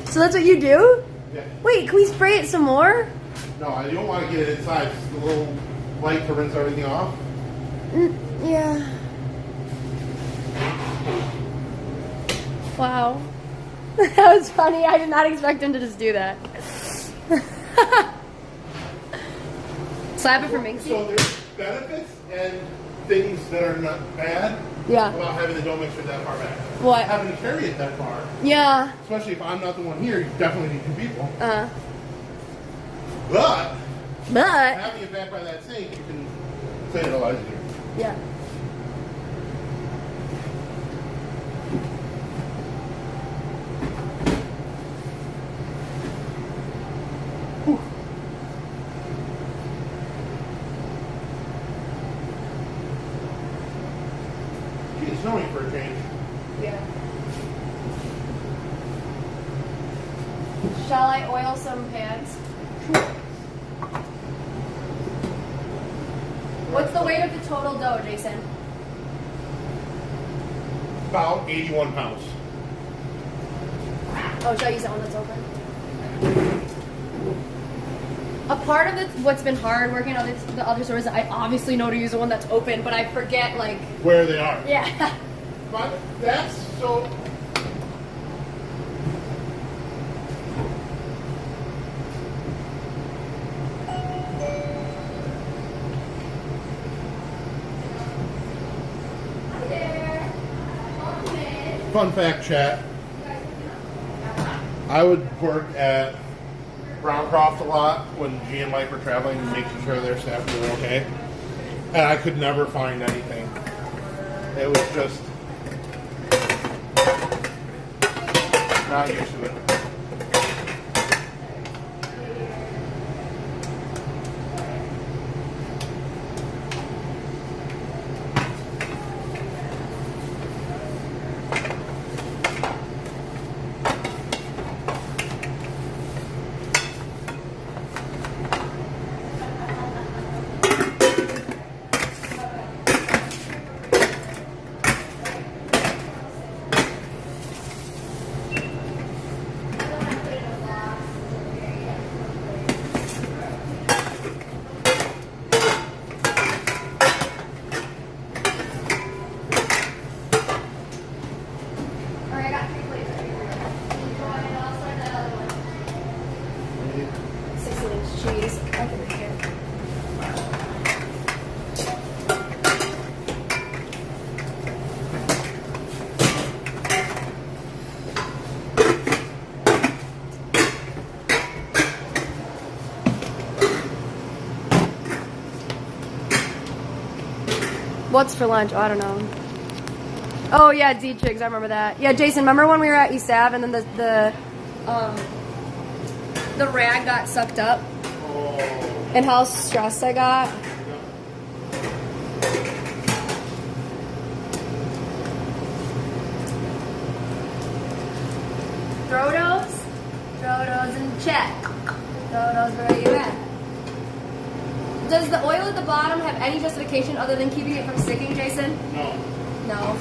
So that's what you do? Yeah. Wait, can we spray it some more? No, you don't want to get it inside. Just a little light to rinse everything off. Yeah. Wow. That was funny. I did not expect him to just do that. Slap it for Minxie. So there's benefits and things that are not bad Yeah. about having the dough mixer that far back. What? Having to carry it that far. Yeah. Especially if I'm not the one here, you definitely need 2 people. But But having it back by that sink, you can clean it a lot easier. yeah. Gee, it's snowing for a change. Yeah. Shall I oil some pans? What's the weight of the total dough, Jason? About 81 pounds. Oh, should I use that one that's open? A part of it, what's been hard working on the other stores, I obviously know to use the one that's open, but I forget, like... Where they are. Yeah. But that's so... Fun fact, chat. I would work at Browncroft a lot when G and Mike were traveling, making sure their staff were doing okay. And I could never find anything. It was just not used to it. Alright, I got 3 plates right here. And I'll start that other one. 16-inch cheese. I can make it. What's for lunch? Oh, I don't know. Oh yeah, D-Chigs, I remember that. Yeah, Jason, remember when we were at East Ave and then the rag got sucked up? Oh. And how stressed I got? Throw those in check. Throw those where you at. Does the oil at the bottom have any justification other than keeping it from sticking, Jason? No. No.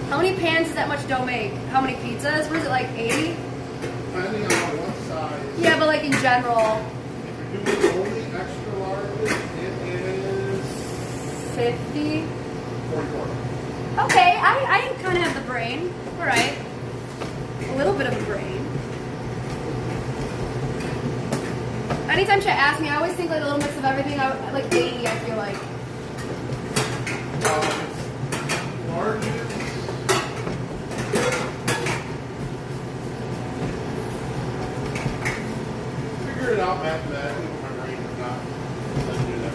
How many pans does that much dough make? How many pizzas? What is it, like 80? Depending on what size. Yeah, but like in general. If you're doing only extra large, it is 50? 44. Okay, I kind of have the brain. All right. A little bit of a brain. Anytime Chet asks me, I always think like a little mix of everything. Like 80, I feel like. Largest. Figure it out mathematically with my brain or not. Let's do that.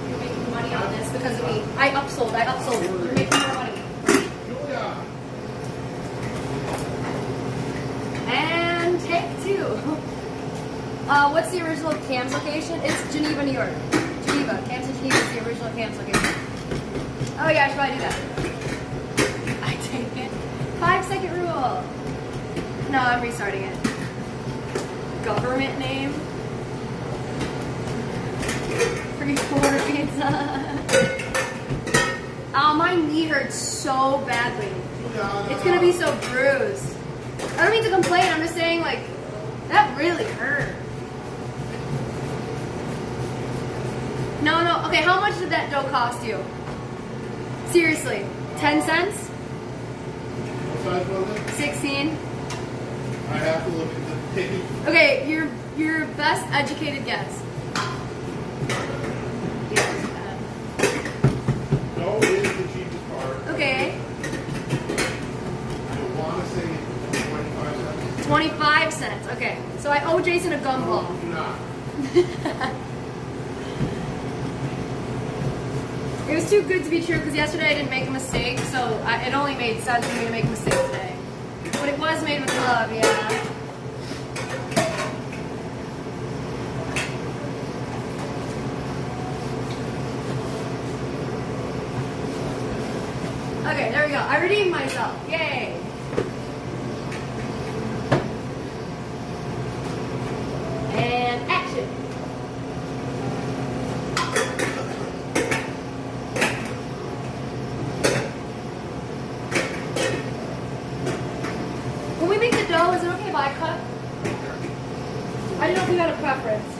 You're making money on this because of me. I upsold. You're making more money. Julia. And take 2. What's the original Cam's location? It's Geneva, New York. Geneva. Camps in Geneva is the original camps location. Oh yeah, I should probably do that. I take it. 5-second rule. No, I'm restarting it. Government name. Free quarter pizza. Oh, my knee hurts so badly. It's gonna be so bruised. I don't mean to complain, I'm just saying, like, that really hurt. No, okay, how much did that dough cost you? Seriously, 10 cents? What size was it? 16? I have to look at the ticket. Okay, your best educated guess. Dough is the cheapest part. Okay, I want to say 25 cents. 25 cents, okay. So I owe Jason a gumball. Do not. It was too good to be true because yesterday I didn't make a mistake, so it only made sense for me to make a mistake today. But it was made with love, yeah. Okay, there we go. I redeemed myself. Yay! And action! When we make the dough, is it okay if I cut? I didn't know if you had a preference.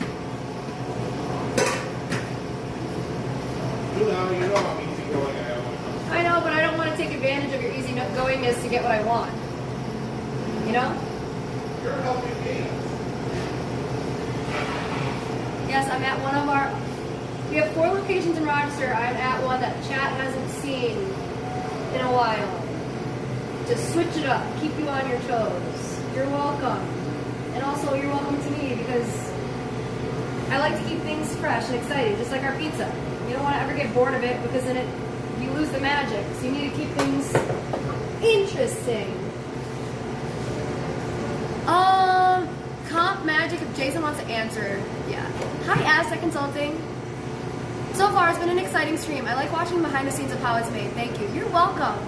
You know I'm easy going. I don't. I know, but I don't want to take advantage of your easy goingness to get what I want. You know? You're helping me. Yes, I'm at one of our... We have 4 locations in Rochester. I'm at one that chat hasn't seen in a while. Just switch it up. Keep you on your toes. You're welcome. And also, you're welcome to me because I like to keep things fresh and exciting, just like our pizza. You don't want to ever get bored of it because then you lose the magic. So you need to keep things interesting. Comp magic if Jason wants to answer. Yeah. Hi, Aztec Consulting. So far, it's been an exciting stream. I like watching behind the scenes of how it's made. Thank you. You're welcome.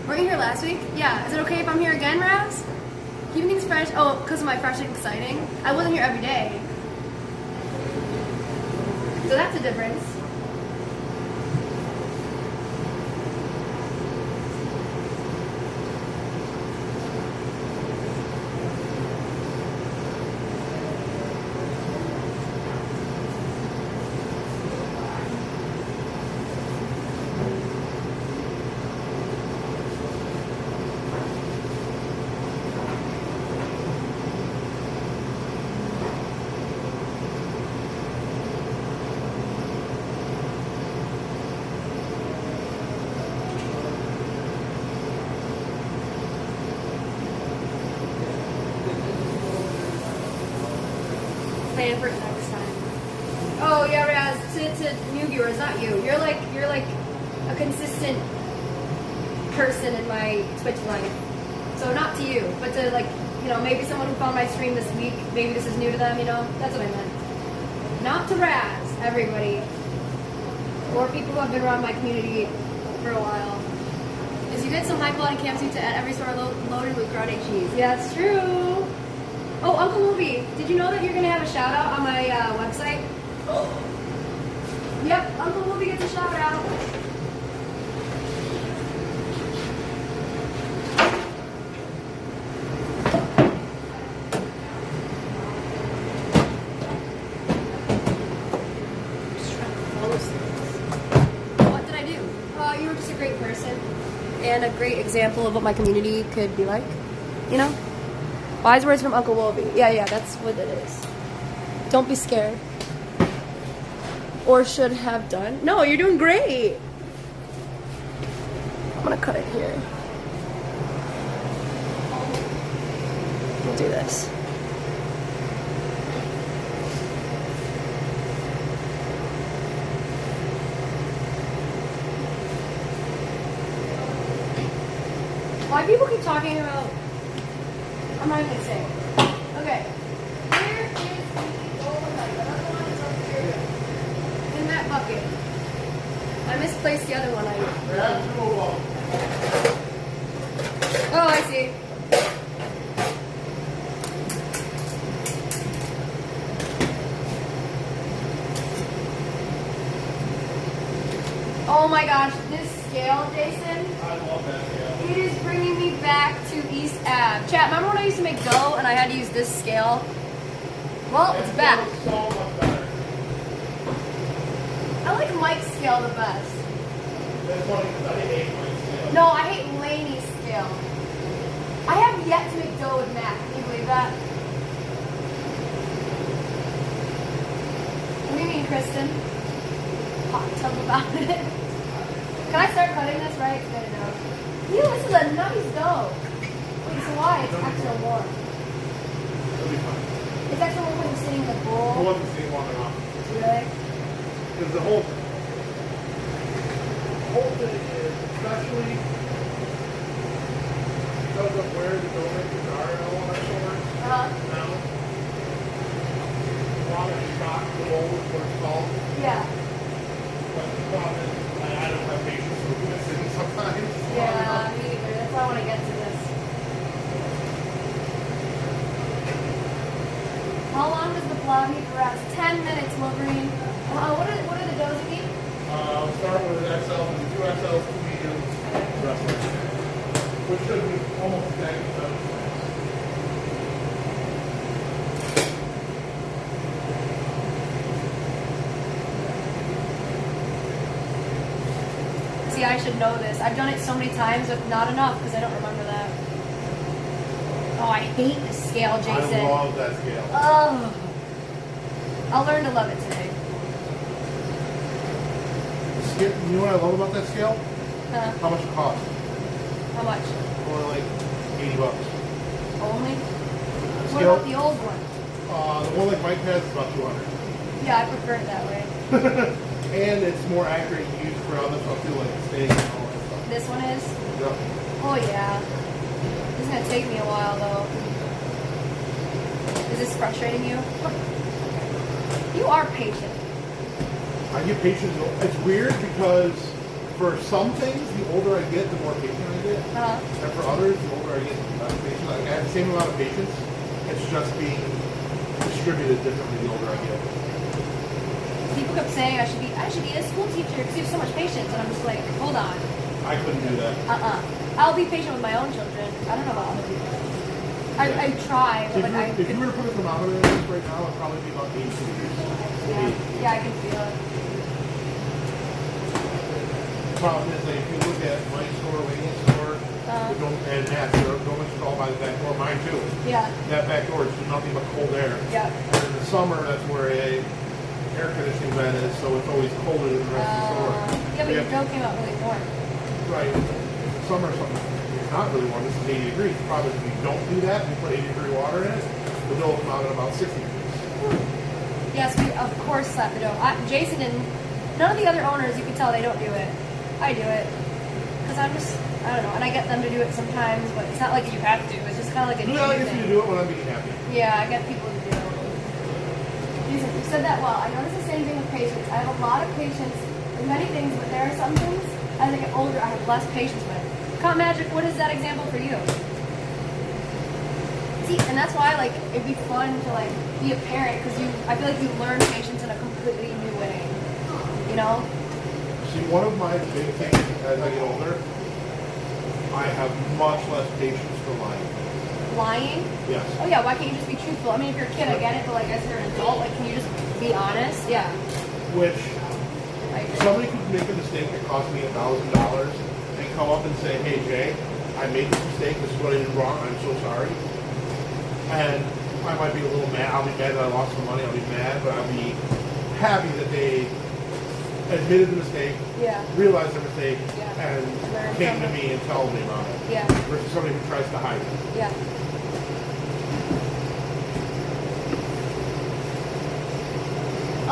Weren't you here last week? Yeah. Is it okay if I'm here again, Raz? Keeping things fresh. Oh, because of my fresh and exciting? I wasn't here every day. So that's a difference. Plan for it next time. Oh yeah, Raz, to new viewers, not you. You're like a consistent person in my Twitch life. So not to you, but to maybe someone who found my stream this week, maybe this is new to them, that's what I meant. Not to Raz, everybody. Or people who have been around my community for a while. Is you get some high quality cam suits at every store loaded with grade cheese. Yeah, it's true. Oh, Uncle Movie, did you know that you're going to have a shout out on my website? Yep, Uncle Movie gets a shout out. What did I do? You were just a great person and a great example of what my community could be like, Wise words from Uncle Wolby. Yeah, that's what it is. Don't be scared. Or should have done. No, you're doing great. I'm gonna cut it here. We'll do this. Why people keep talking about... I'm not even gonna say it. Okay. Here is the old one. Another one is up here. In that puppy. I misplaced the other one. Oh, I see. Oh my gosh, this scale, Jason. I love that scale. It is bringing me back to East Ave. Chat, remember when I used to make dough and I had to use this scale? Well, it's back. So much better. I like Mike's scale the best. That's funny because I hate my scale. No, I hate Laney's scale. I have yet to make dough with Mac. Can you believe that? What do you mean, Kristen? Hot tub about it. Can I start cutting this right? It's good enough. Ew, this is a nice dough. Wait, so why? It's extra warm. It'll be fine. It's extra warm when you're sitting in the I bowl. wasn't seeing long enough. Really? Because the whole thing is, especially because of where the dough makers are in all of our stores now, a lot of shock the bowl is what it's called. Yeah. But the problem is, I don't have patience with missing sometimes. Yeah, me either. That's why I want to get to this. How long does the blob heat rest? 10 minutes, Wolverine. What are the doughs you need? We'll start with an XL, the 2 XLs, 2 mediums, the rest of it. Which should be almost exactly the same. See, I should know this. I've done it so many times, but not enough because I don't remember that. Oh, I hate the scale, Jason. I love that scale. Oh. I'll learn to love it today. You know what I love about that scale? Huh? How much it costs. How much? Only like $80. Only? What Scale? about the old one? The one like Mike has is about 200. Yeah, I prefer it that way. And it's more accurate to use for other stuff too, like steak and all that stuff. This one is? Yep. Oh yeah. This is gonna take me a while though. Is this frustrating you? You are patient. I get patient. It's weird because for some things, the older I get, the more patient I get. And for others, the older I get, the less patient. Like I have the same amount of patience. It's just being distributed differently the older I get. People kept saying I should be a school teacher because you have so much patience, and I'm just like, hold on. I couldn't do that. I'll be patient with my own children. I don't know about other people. I try, but like If you were to put a thermometer in this right now, it'd probably be about 8 degrees. Yeah, I can feel it. The problem is that if you look at my store, Wayne's store, and Matt's, they're going to all by the back door. Mine too. Yeah. That back door is nothing but cold air. Yeah. And in the summer, that's where a air conditioning vent is, so it's always colder than the rest of the store. Yeah, but your dough came out really warm. Right. Summer, it's not really warm. This is 80 degrees. The problem is if you don't do that, you put 80-degree water in it, the dough will come out at about 60 degrees. Yes, we of course slap the dough. Jason and none of the other owners, you can tell they don't do it. I do it. Because I don't know, and I get them to do it sometimes, but it's not like you have to. It's just kind of like a Yeah, I thing. guess you do it when I'm being happy. Yeah, I get people to do it. Jason, you said that well. I notice the same thing with patience. I have a lot of patience with many things, but there are some things, as I get older, I have less patience with. Comp Magic, what is that example for you? See, and that's why, like, it'd be fun to, like, be a parent, because I feel like you learn patience in a completely new way. You know? See, one of my big things as I get older, I have much less patience for lying. Lying? Yes. Oh yeah, why can't you just be truthful? I mean, if you're a kid, I get it, but like as you're an adult, like can you just be honest? Yeah. Which, I agree. somebody could make a mistake that cost me $1,000 and come up and say, hey Jay, I made this mistake, this is what I did wrong, I'm so sorry. And I might be a little mad, I'll be mad that I lost some money, I'll be mad, but I'll be happy that they admitted the mistake, realized their mistake, and came to me and told me about it. Yeah. Versus somebody who tries to hide it. Yeah.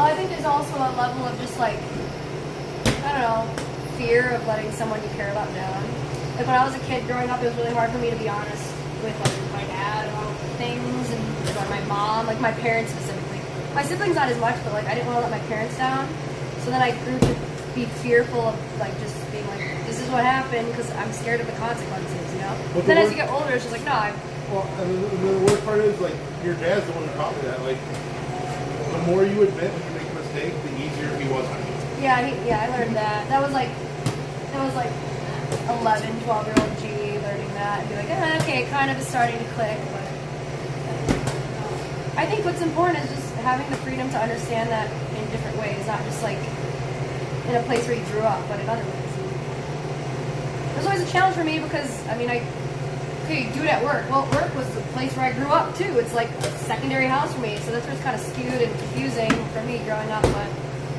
I think there's also a level of just like, I don't know, fear of letting someone you care about down. Like when I was a kid growing up, it was really hard for me to be honest with like my dad about things and about my mom, like my parents specifically. My siblings not as much, but like I didn't want to let my parents down. So then I grew to be fearful of like just being like, this is what happened because I'm scared of the consequences, you know? But Then the as you get older, it's just like, no, Well, and the worst part is, like, your dad's the one who taught me that. Like, the more you admit when you make a mistake, the easier he was on you. yeah, I learned that. That was like 11, 12-year-old G learning that and be like, okay, it kind of is starting to click, but I think what's important is just having the freedom to understand that in different ways, not just like in a place where you grew up, but in other ways. And it was always a challenge for me because, I mean, okay, do it at work. Well, work was the place where I grew up too. It's like a secondary house for me, so that's where it's kind of skewed and confusing for me growing up, but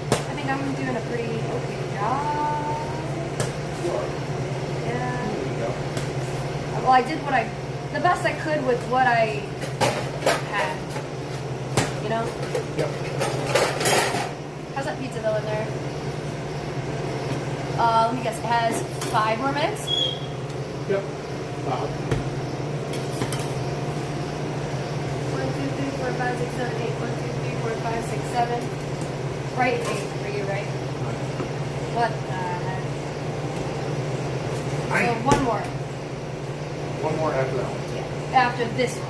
I think I'm doing a pretty okay job. Yeah. Well, I did the best I could with what I had. You know? Yep. How's that Pizzaville in there? Let me guess, it has 5 more minutes? Yep. 1, 2, 3, 4, 5, 6, 7, 8. 1, 2, 3, 4, 5, 6, 7. Right, 8 for you, right? What the heck? So 1 more. One more after that one. Yeah. After this one.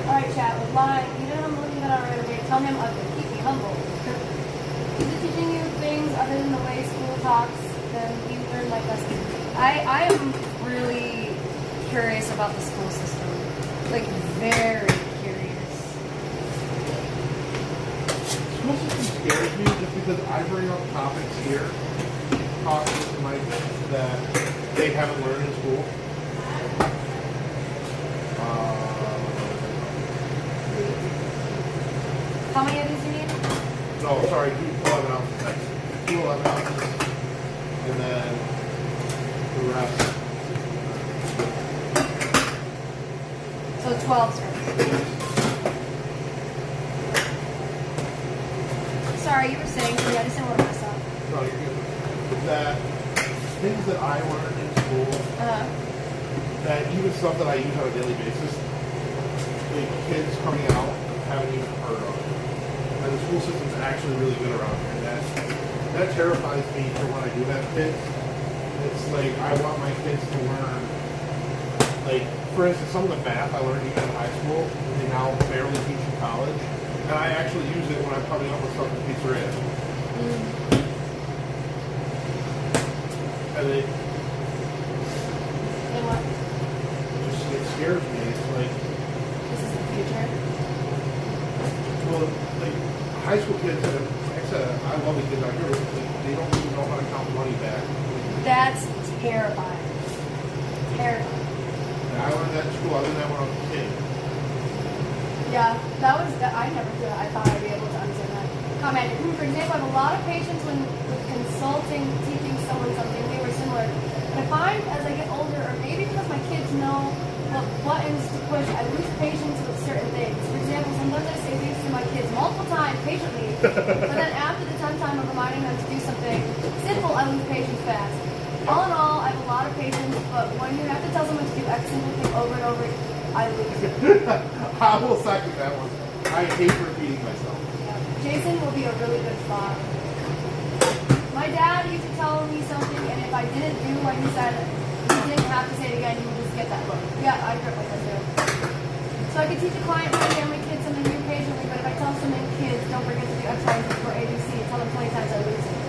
Alright, chat, with lying, you don't believe that I'm right away. Tell me I'm ugly. Keep me humble. Is it teaching you things other than the way school talks? Then you learn like lessons. I am really curious about the school system. Like, very curious. School system scares me just because I bring up topics here, talking to my kids that they haven't learned in school. How many of these do you need? No, sorry, 11 ounces next. 2 11 ounces. And then the rest. So 12 serves. Sorry, you were saying to me, I just didn't want to mess up. No, you're good. That things that I learned in school, that even stuff that I use on a daily basis, the kids coming out haven't even heard of. And the school system's actually really good around here. And that terrifies me for when I do have kids. It's like I want my kids to learn, like, for instance, some of the math I learned even in high school, they now barely teach in college. And I actually use it when I'm coming up with stuff in pizzeria. And And what? it scares me. It's like, This is the future. well, like high school kids, like I said, I love the kids out here, but they don't even know how to count money back. That's terrifying. Terrifying. And I learned that in school. I learned that when I was a kid. Yeah, I never did that. I thought I'd be able to understand that. Comment, for example, I have a lot of patience when consulting, teaching someone something. They were similar. But I find as I get older, or maybe because my kids know what buttons to push, I lose patience with certain things. For example, sometimes I say things to my kids multiple times patiently, but then after the 10th time of reminding them to do something simple, I lose patience fast. All in all, I have a lot of patience, but when you have to tell someone to do X simple thing over and over, I lose it. I will second that one. I hate repeating myself. Yeah. Jason will be a really good father. My dad used to tell me something, and if I didn't do what he said, he didn't have to say it again, you would just get that look. Yeah, I grew up like that too. So I could teach a client, my family, kids something new patiently, but if I tell so many kids, don't forget to do X, Y, Z for ABC, tell them 20 times, I lose it.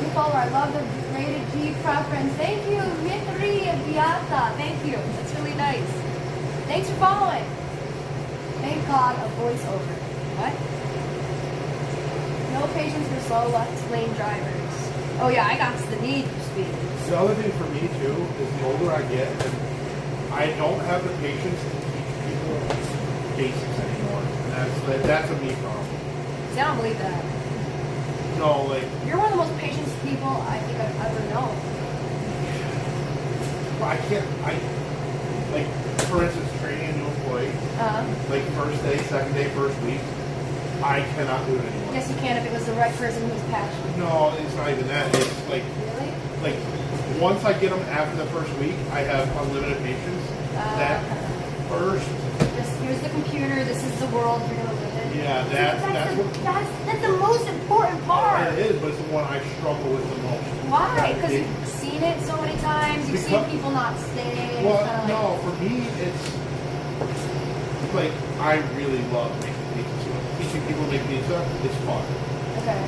New follower, I love the rated G preference. Thank you, Mitri Beata. Thank you. That's really nice. Thanks for following. Thank God, a voiceover. What? No patience for slow left lane drivers. Oh yeah, I got the need for speed. The other thing for me too is the older I get, and I don't have the patience to teach people basics anymore. And that's a me problem. See, I don't believe that. No, like, You're one of the most patient people I think I've ever known. I can't. Like, for instance, training a new employee. Like first day, second day, first week. I cannot do it anymore. Yes, you can if it was the right person who's passionate. No, it's not even that. It's like, Really? like once I get them after the first week, I have unlimited patience. That first, Here's the computer. This is the world you're gonna live in. yeah, That's the most important part. it is, but it's the one I struggle with the most. Why? Because you've seen it so many times. You've seen people not stay. Well, it's kinda no, for me, it's like I really love making pizza. So teaching people to make pizza is fun. Okay.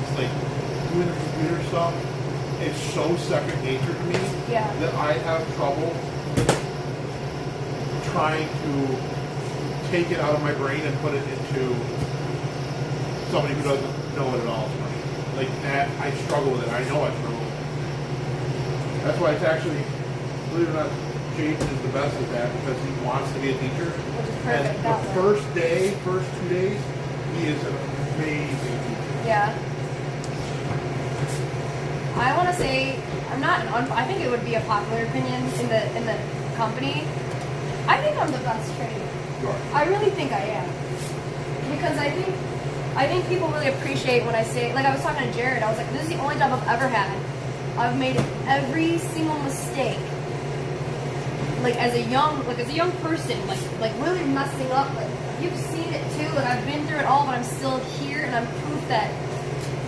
It's like doing the computer stuff. It's so second nature to me Yeah. that I have trouble trying to take it out of my brain and put it into somebody who doesn't know it at all. Like that, I struggle with it. I know I struggle with it. That's why it's actually, believe it or not, Jason is the best at that because he wants to be a teacher. Which is And perfect. the first 2 days, he is an amazing teacher. Yeah. I want to say I think it would be a popular opinion in the company. I think I'm the best trainer. You are. I really think I am. Because I think people really appreciate when I say, like I was talking to Jared, I was like, this is the only job I've ever had. I've made every single mistake. Like as a young person, like really messing up. Like you've seen it too. Like I've been through it all, but I'm still here, and I'm proof that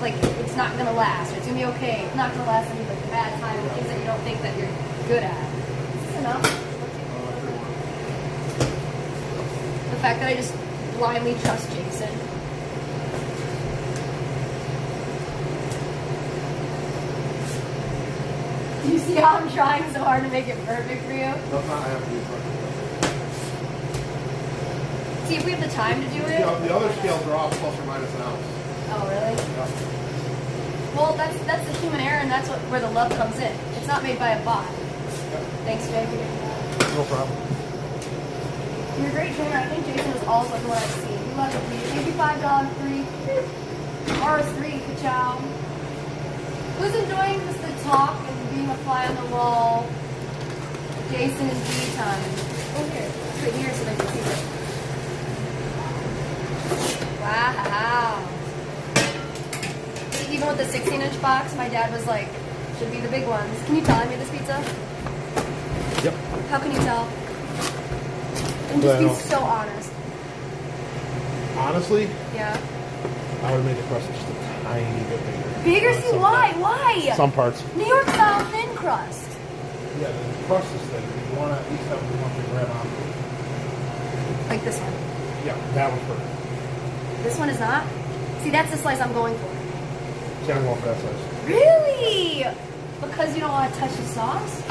like it's not gonna last. Or it's gonna be okay. It's not gonna last any like bad time or things that you don't think that you're good at. Is this enough? The fact that I just blindly trust Jason. Do you see how I'm trying so hard to make it perfect for you? That's not I have to do it. See, if we have the time to do it. The other scales are off plus or minus an ounce. Oh, really? Yeah. Well, that's the human error, and that's where the love comes in. It's not made by a bot. Thanks, Jay, for getting that. No problem. You're a great trainer. I think Jason was also the one I've seen. You love it. Maybe $5 free. R3, ka-chow. Who's enjoying this the talk and being a fly on the wall? Jason and D time. Oh, here. Put it here so they can see it. Wow. Even with the 16-inch box, my dad was like, should be the big ones. Can you tell I made this pizza? Yep. How can you tell? And just be so honest. Honestly, Yeah. I would make the crust just a tiny bit bigger. Bigger? See, why? Why? Some parts. New York style thin crust. Yeah, the crust is thin. You want to at least have one to grab on. Like this one. Yeah, that one's perfect. This one is not? See, that's the slice I'm going for. See, I'm going for that size. Really? Because you don't want to touch the sauce?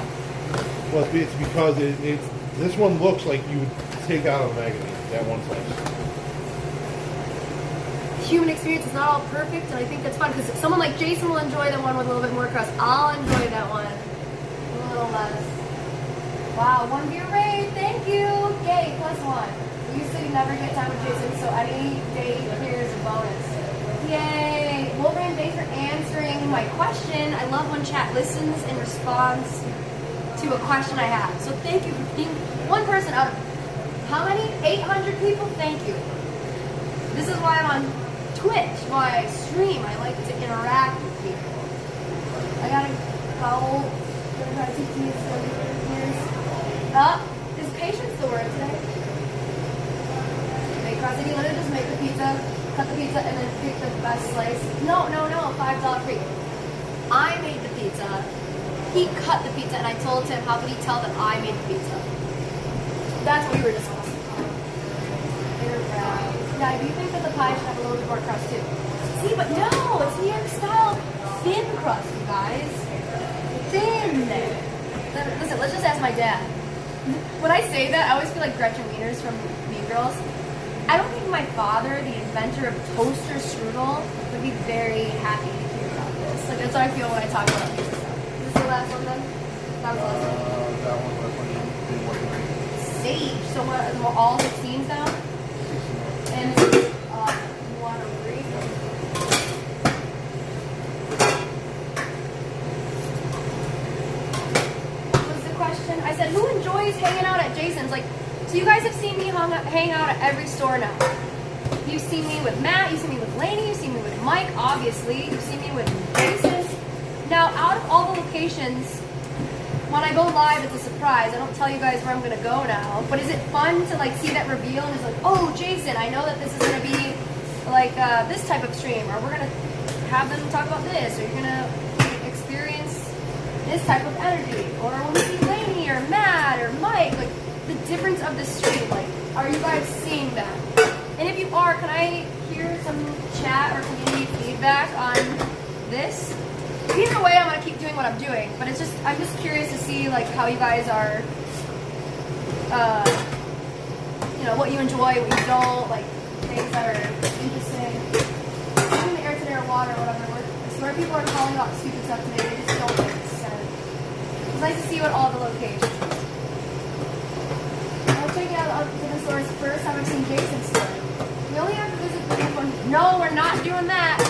Well, it's because it's this one looks like you would take out of a magazine, that one slice. Human experience is not all perfect, and I think that's fun because someone like Jason will enjoy the one with a little bit more crust. I'll enjoy that one a little less. Wow, one viewer rate, thank you. Yay, +1. You said you never get time with Jason, so any day here is a bonus. Yay! Wolverine, thanks for answering my question. I love when chat listens in response to a question I have. So thank you for being one person out of how many? 800 people? Thank you. This is why I'm on Twitch, why I stream. I like to interact with people. I gotta go. Gonna try to teach you some years. Is patience the word today? Make crust. You literally just make the pizza, cut the pizza, and then pick the best slice. No, $5 free. I made the pizza. He cut the pizza, and I told him, how could he tell that I made the pizza? That's what we were discussing. Now, I do think that the pie should have a little bit more crust too. See, but no, it's New York style thin crust, you guys. Thin. Listen, let's just ask my dad. When I say that, I always feel like Gretchen Wieners from Mean Girls. I don't think my father, the inventor of toaster strudel, would be very happy to hear about this. Like that's what I feel when I talk about pizza stuff. Is this the last one then? That was the last one. That one was when you didn't work with me. Sage. So what, all 16s now? And you want to read? What was the question? I said, who enjoys hanging out at Jason's? Like, so you guys have seen me hang out at every store now. You've seen me with Matt, you've seen me with Lainey, you've seen me with Mike, obviously. You've seen me with Jason. Now, out of all the locations, when I go live, it's a surprise. I don't tell you guys where I'm gonna go now. But is it fun to like see that reveal and it's like, oh, Jason, I know that this is gonna be like this type of stream, or we're gonna have them talk about this, or you're gonna experience this type of energy, or when we see Lainey or Matt or Mike, like the difference of the stream. Like, are you guys seeing that? And if you are, can I hear some chat or community feedback on this? Either way, I'm gonna keep doing what I'm doing, but it's just, I'm just curious to see like how you guys are, you know, what you enjoy, what you don't, like things that are interesting. I'm in the air today or water or whatever. I swear people are calling out stupid stuff today. They just don't make sense. It's nice to see what all the locations. I'll check out the stores first. Haven't seen Jason's store. We only have to visit the one. No, we're not doing that.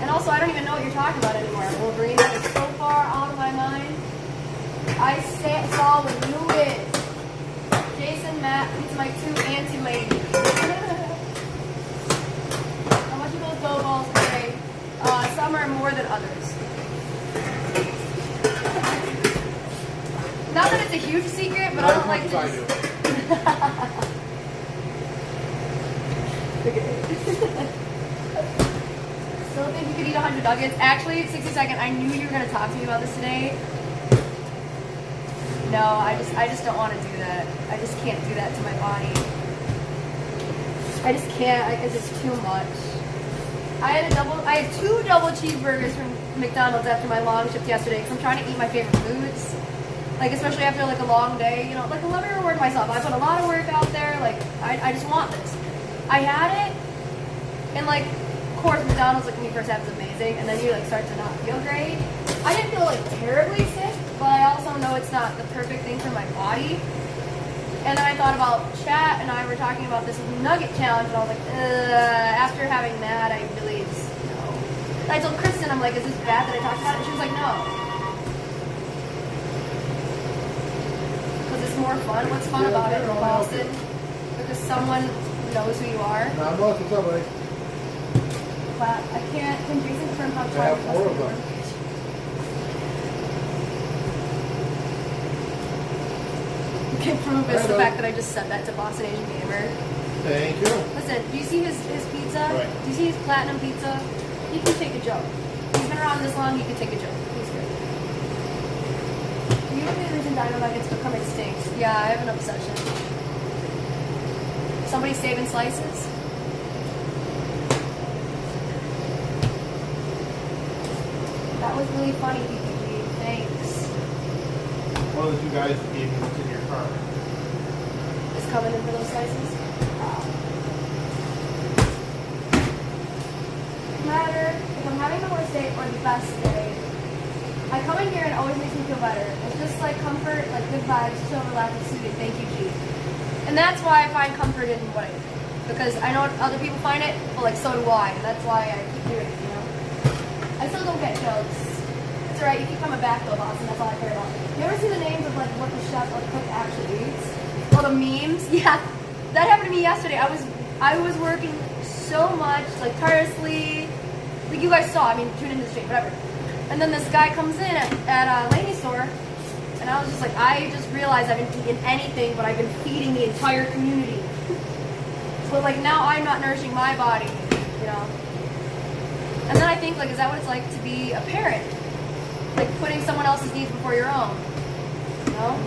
And also, I don't even know what you're talking about anymore. Wolverine, that is so far out of my mind. I saw with Lewis, Jason, Matt, Pizza Mike 2, and 2 ladies. How much of those dough balls today? Some are more than others. Not that it's a huge secret, but I don't like to just... Still think you could eat 100 nuggets? Actually, 60-second, I knew you were going to talk to me about this today. No, I just don't want to do that. I just can't do that to my body. I just can't, because it's too much. I had 2 double cheeseburgers from McDonald's after my long shift yesterday, because I'm trying to eat my favorite foods. Like, especially after like a long day, you know, like let me reward myself. I put a lot of work out there, like, I just want this. I had it, and like, of course, McDonald's, like, when you first have, is amazing, and then you, like, start to not feel great. I didn't feel, like, terribly sick, but I also know it's not the perfect thing for my body. And then I thought about chat, and I were talking about this nugget challenge, and I was like, after having that, I really just, no. And I told Kristen, I'm like, is this bad that I talked about it? And she was like, no. Because it's more fun. What's fun about it, Boston? Because someone knows who you are. Not much, what's up, buddy? But I can't, can Jason confirm how I have 4 of them. You can prove is the fact that I just said that to Boston Asian Gamer. Thank you. Listen, do you see his pizza? Right. Do you see his platinum pizza? He can take a joke. He's been around this long, he can take a joke. He's good. You would be the reason Dino Nuggets become extinct. Yeah, I have an obsession. Somebody saving slices? That was really funny, PPG. Thanks. One of the 2 guys gave me what's in your car. Is coming in for those slices? No matter if I'm having the worst day or the best day, I come in here and it always makes me feel better. It's just like comfort, like good vibes, chill, relax, and soothing. Thank you, G. And that's why I find comfort in what I do. Because I know other people find it, but like so do I. And that's why I keep doing it, you know? I still don't get jokes. It's alright, you keep coming back though, Boston. That's all I care about. You ever see the names of like what the chef or cook actually eats? Or the memes? Yeah. That happened to me yesterday. I was working so much, like tirelessly. Like you guys saw, I mean, tune in the stream, whatever. And then this guy comes in at Lainey's store, and I was just like, I just realized I haven't eaten anything, but I've been feeding the entire community. But like now I'm not nourishing my body, you know? And then I think, like, is that what it's like to be a parent? Like putting someone else's needs before your own, you know?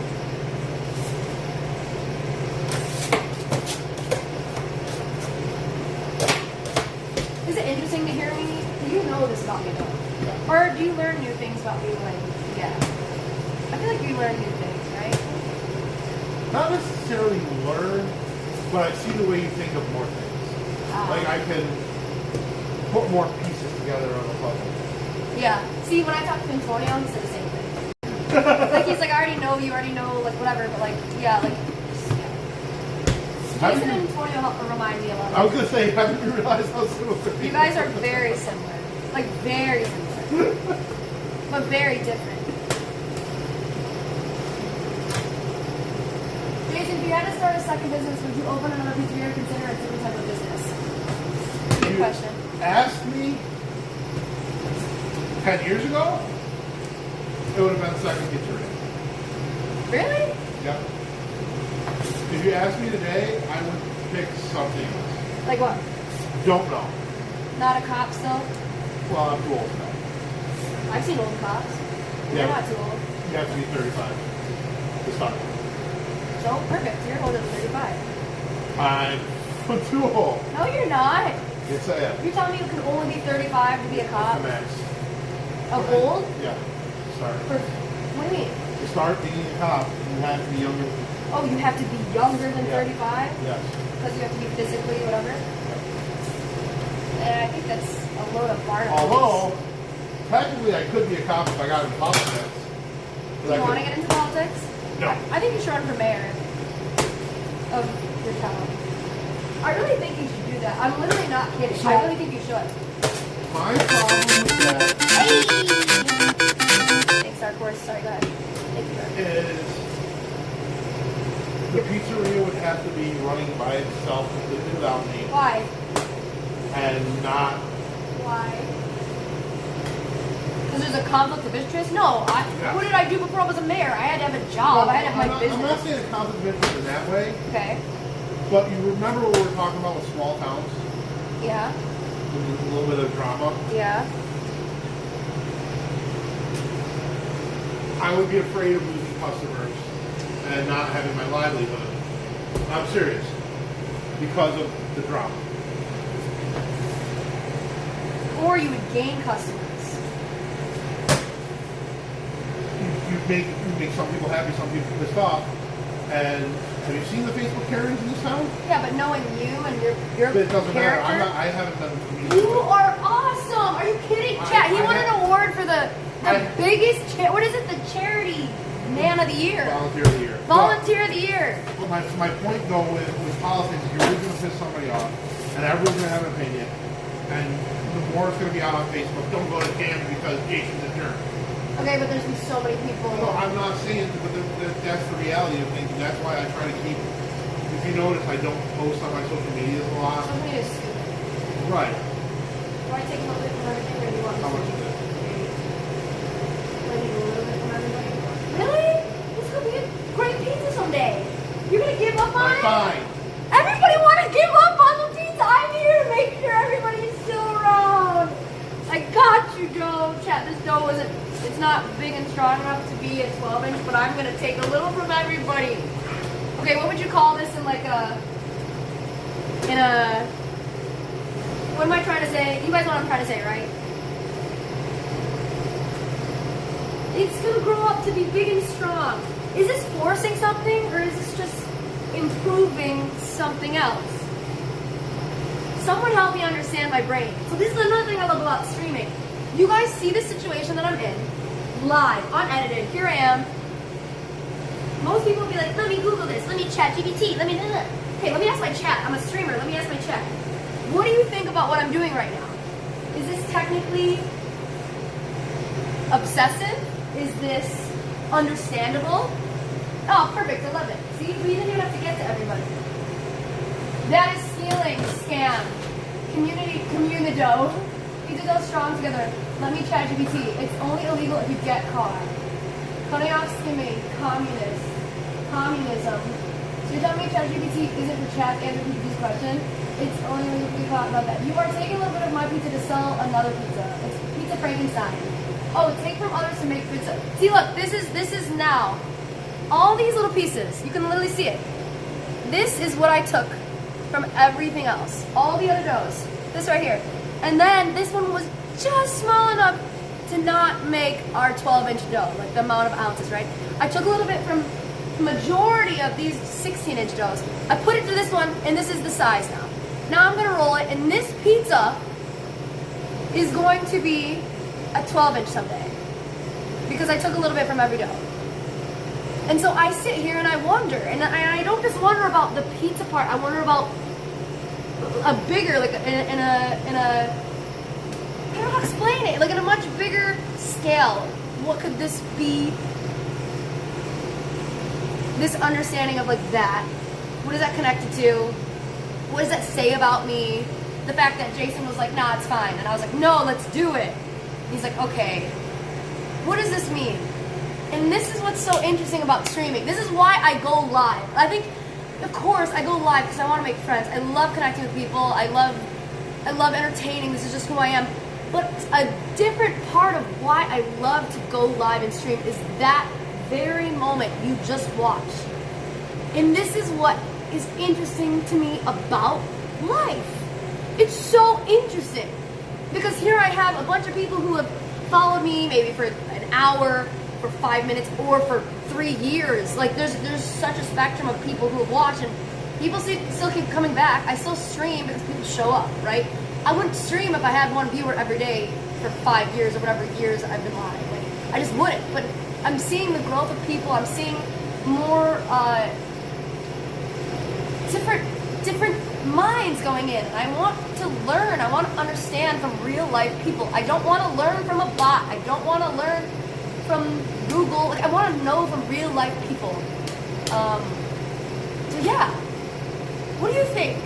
Is it interesting to hear me? Do you know this about me though? Or do you learn new things about me when, yeah. I feel like you learn new things, right? Not necessarily learn, but I see the way you think of more things. Like I can put more pieces together on a puzzle. Yeah. See, when I talked to Antonio, he said the same thing. Like he's like, I already know, you already know, like whatever, but like, yeah, like, yeah. Jason and Antonio help remind me a lot. I was gonna say, I didn't realize how similar. You guys are very similar. Like very similar. But very different. Jason, if you had to start a second business, would you open another pizzeria or consider a different type of business? Good question. Ask me 10 years ago, it would have been second pizzeria. Really? Yep. If you asked me today, I would pick something else. Like what? Don't know. Not a cop still? Well, I'm too old now. I've seen old cops. Yeah. They're not too old. You have to be 35 to start. So perfect. You're older than 35. I'm too old. No, you're not. Yes, I am. You're telling me you can only be 35 to be a cop? The max. Of old? Yeah. Start. What do you mean? To start being a cop, you have to be younger. Oh, you have to be younger than 35? Yes. Because you have to be physically whatever? And I think that's a load of barnacle. Although, technically I could be a cop if I got into politics. Do you want to get into politics? No. I think you should run for mayor of your town. I really think you should do that. I'm literally not kidding. I really think you should. My problem with that Thanks, Dark Horse. Sorry, go ahead. Thank you, Dark. is the pizzeria would have to be running by itself completely without me Why? and not. Why? Because there's a conflict of interest? No. Yeah. What did I do before I was a mayor? I had to have a job. I had to have my I'm business. not saying a conflict of interest in that way, Okay. but you remember what we were talking about with small towns? Yeah. With a little bit of drama? Yeah. I would be afraid of losing customers and not having my livelihood. I'm serious. Because of the drama. Or you would gain customers. You make some people happy, some people pissed off. And have you seen the Facebook Karens in this town? Yeah, but knowing you and your It doesn't matter. character. I haven't done community. You are awesome. Are you kidding? Chat, he won an award for the biggest what is it? The charity man of the year. Volunteer of the year. Volunteer of the year. But my point though with politics is you're always going to piss somebody off, and everyone's going to have an opinion. And the more it's going to be out on Facebook, don't go to Cam because Jason's a jerk. Okay, but there's been so many people. No, I'm not saying, but that's the reality of things, and that's why I try to keep. If you notice, I don't post on my social media a lot. Social media is stupid. Right. Do I take a little bit from everything, or do you want me How to? much is it? Do I need a little bit from everybody? Really? This could be a great pizza someday. You're gonna give up on it? Fine. Everybody want to give up on the pizza. I'm here to make sure everybody's still around. I got you, dough. Chat, this dough isn't. It's not big and strong enough to be a 12-inch, but I'm gonna take a little from everybody. Okay, what would you call this in like what am I trying to say? You guys know what I'm trying to say, right? It's gonna grow up to be big and strong. Is this forcing something, or is this just improving something else? Someone help me understand my brain. So this is another thing I love about streaming. You guys see the situation that I'm in, live, unedited. Here I am. Most people will be like, let me Google this, let me chat GPT, let me. Hey, let me ask my chat. I'm a streamer. Let me ask my chat. What do you think about what I'm doing right now? Is this technically obsessive? Is this understandable? Oh, perfect. I love it. See, we didn't even have to get to everybody. That is stealing, scam, communido. Pizza dough strong together. Let me chat GPT. It's only illegal if you get caught. Cutting off skimming, communism. So you're telling me ChatGPT isn't for chat answer PPG's question? It's only illegal if you caught about that. You are taking a little bit of my pizza to sell another pizza. It's Pizza Frankenstein. Oh, take from others to make pizza. See, look, this is now. All these little pieces, you can literally see it. This is what I took from everything else. All the other doughs. This right here. And then this one was just small enough to not make our 12-inch dough, like the amount of ounces, right? I took a little bit from the majority of these 16-inch doughs. I put it to this one, and this is the size now. Now I'm gonna roll it, and this pizza is going to be a 12-inch someday. Because I took a little bit from every dough. And so I sit here and I wonder, and I don't just wonder about the pizza part, I wonder about a bigger, like in a I don't know how to explain it, like in a much bigger scale. What could this be? This understanding of like that. What is that connected to? What does that say about me? The fact that Jason was like, nah, it's fine. And I was like, no, let's do it. He's like, okay, what does this mean? And this is what's so interesting about streaming. This is why I go live. I think, of course, I go live because I want to make friends. I love connecting with people. I love entertaining. This is just who I am. But a different part of why I love to go live and stream is that very moment you just watched. And this is what is interesting to me about life. It's so interesting. Because here I have a bunch of people who have followed me maybe for an hour, for 5 minutes, or for 3 years. Like there's such a spectrum of people who have watched, and people still keep coming back. I still stream because people show up, right? I wouldn't stream if I had one viewer every day for 5 years or whatever years I've been live. Like I just wouldn't. But I'm seeing the growth of people. I'm seeing more different minds going in. And I want to learn. I want to understand from real life people. I don't want to learn from a bot. I don't want to learn from Google. Like I want to know from real life people. So yeah, what do you think?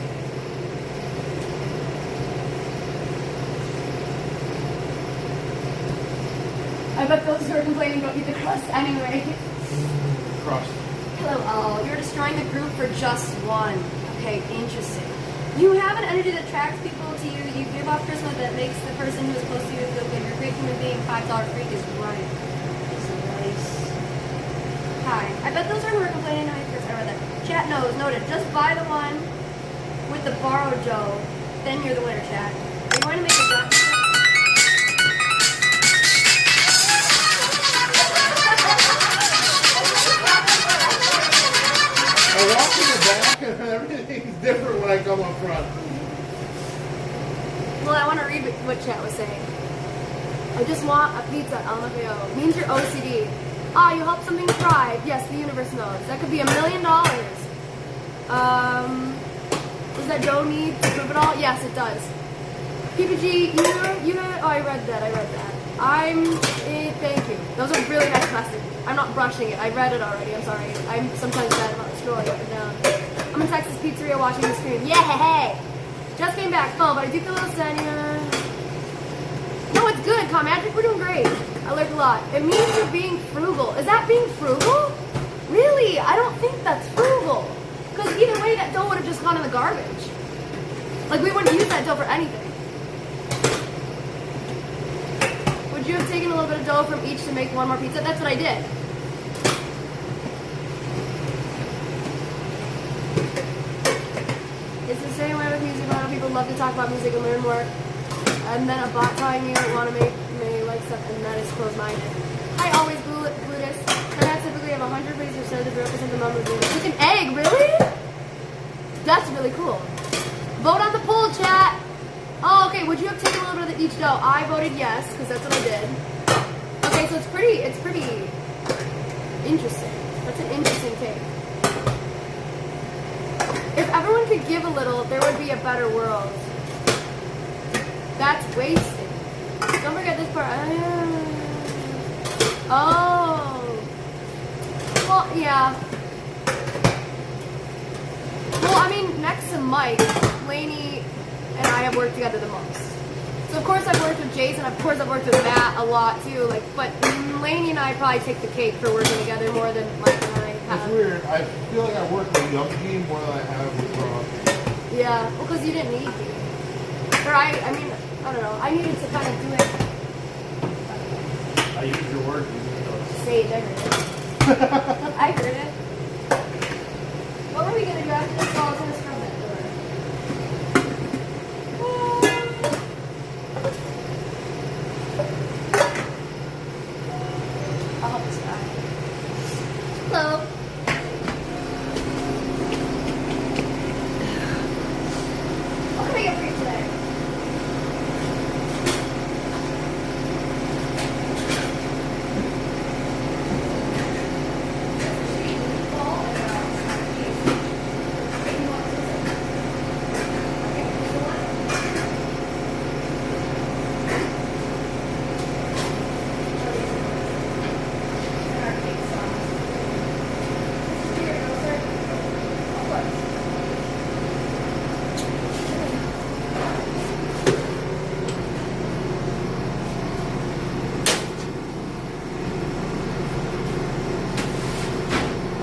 I bet those who are complaining don't eat the crust anyway. Crust. Hello all, you're destroying the group for just one. Okay, interesting. You have an energy that attracts people to you. You give off charisma that makes the person who is close to you feel good. You're a great human being. $5 freak is right. Nice. Hi. I bet those are who are complaining. I read that. Chat knows. Noted. Just buy the one with the borrowed Joe. Then you're the winner, chat. Are you going to make a draft? I walk in the back and everything's different when I come up front. Well, I want to read what chat was saying. I just want a pizza, LMFAO. Means you're OCD. Ah, you help something thrive. Yes, the universe knows. That could be $1 million. Does that Joe need to prove it all? Yes, it does. PPG, you oh, I read that. Thank you. That was a really nice message. I'm not brushing it. I read it already. I'm sorry. I'm sometimes bad about scrolling up and down. I'm in Texas Pizzeria watching the stream. Yeah, hey. Just came back. Oh, but I do feel a little sad. No, it's good, Calm Magic. We're doing great. I learned a lot. It means you're being frugal. Is that being frugal? Really? I don't think that's frugal. Because either way, that dough would have just gone in the garbage. Like, we wouldn't use that dough for anything. Would you have taken a little bit of dough from each to make one more pizza? That's what I did. It's the same way with music. A lot of people love to talk about music and learn more. And then a bot telling you want to make like stuff, and that is closed-minded. I always Buddhist. And I typically have 100 places or so to represent the number of With an egg, really? That's really cool. Vote on the poll, chat. Oh, okay. Would you have taken a little bit of each dough? I voted yes, because that's what I did. Okay, so it's pretty interesting. That's an interesting take. If everyone could give a little, there would be a better world. That's wasted. Don't forget this part. Oh. Well, yeah. Well, I mean, next to Mike, Lainey and I have worked together the most. So of course I've worked with Jason. Of course I've worked with Matt a lot too. Like, but Lainey and I probably take the cake for working together more than Mike and I have. It's weird. I feel like I work with Young Team more than I have with Rob. Yeah. Well, because you didn't need to. Or I mean, I don't know. I needed to kind of do it. I use your word. Sage, I heard it. I heard it. What were we gonna do after this? Oh, I was gonna scrub that door. I'll help this guy. Hello. What can I get for you today?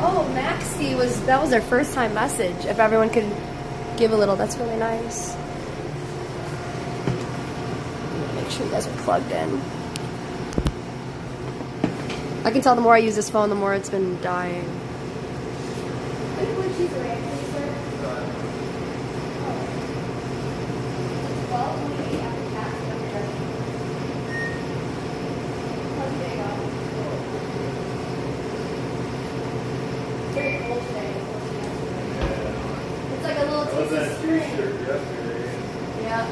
Oh, Maxie that was their first time message. If everyone could give a little, that's really nice. Make sure you guys are plugged in. I can tell the more I use this phone, the more it's been dying. It's like a little piece of string. Yeah.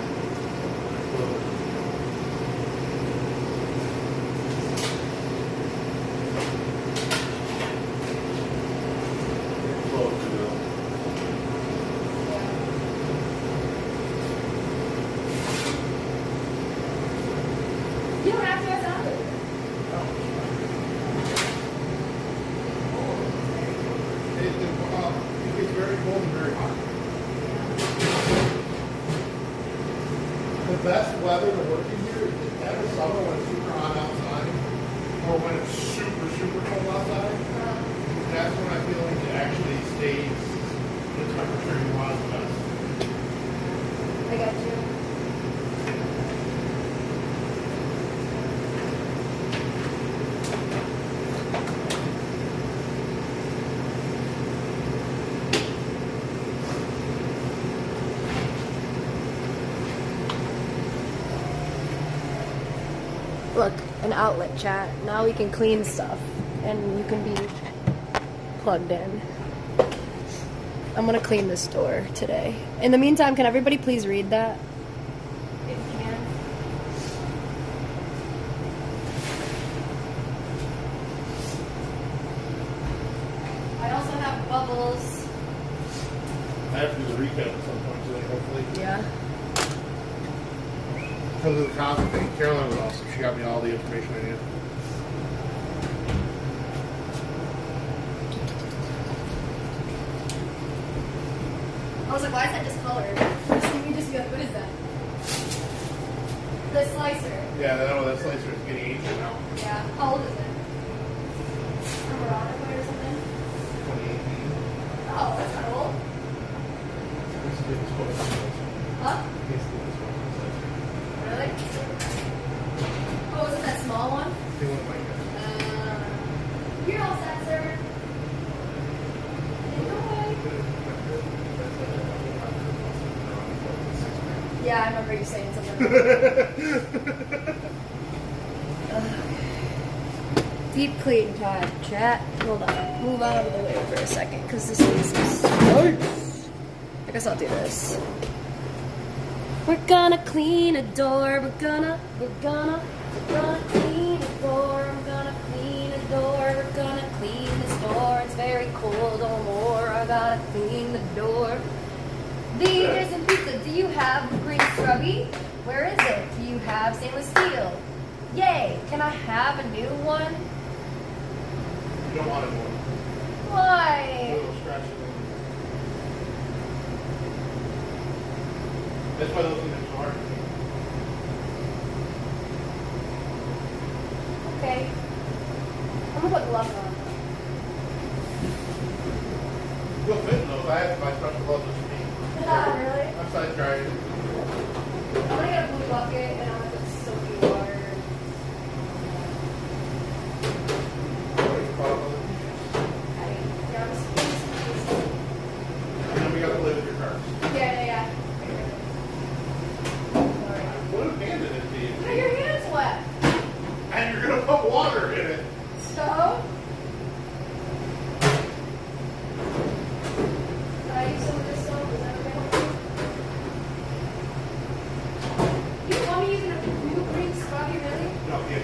You don't have to have that. It's very cold and very hot. The best weather to work in here is every summer when it's super hot outside, or when it's super, super cold outside. That's when I feel like it actually stays the temperature you want the best. I got you. Look, an outlet chat. Now we can clean stuff and you can be plugged in. I'm gonna clean this door today. In the meantime, can everybody please read that? If you can. I also have bubbles. I have to do the recap at some point today, hopefully. Yeah. Because of the constant thing. Caroline was awesome. She got me all the information I needed. I was like, why is that discolored? You just go, what is that? The slicer. Yeah, that slicer is getting ancient now. Yeah. How old is it? Number on it or something? 2018. Oh, that's not old. It's the biggest one. Huh? It's the biggest one. Really? Oh, was it that small one? They went like that. You're all set, sir. Yeah, I remember you saying something. Deep clean time, chat. Hold on. Move out of the way for a second, because this is starts. I guess I'll do this. We're gonna clean a door. We're gonna clean a door. I'm gonna clean a door. We're gonna clean this door. It's very cold or more. I gotta clean the door. There's a pizza. Do you have green scrubby? Where is it? Do you have stainless steel? Yay! Can I have a new one? You don't want it more. Why? A little scratchy. That's why those things are so hard. Okay. I'm gonna put gloves on. You'll fit in those. I have to buy special gloves just for me. Really? I'm side trying. I'm gonna get a blue bucket and I'm gonna put soapy water. Yeah, I'm just And then we got to play with your cars. Yeah. What a bandit it be. Now your hand's wet. And you're going to put water in it. So? Can I use some of this soap? Is that okay? You want me using a new green scrubby, really? No, yeah,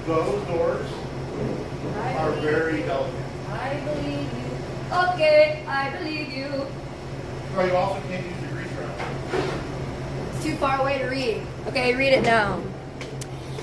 those doors are very delicate. I believe you. Okay, I believe you. Oh, you also can't use your grease trap. It's too far away to read. Okay, read it now.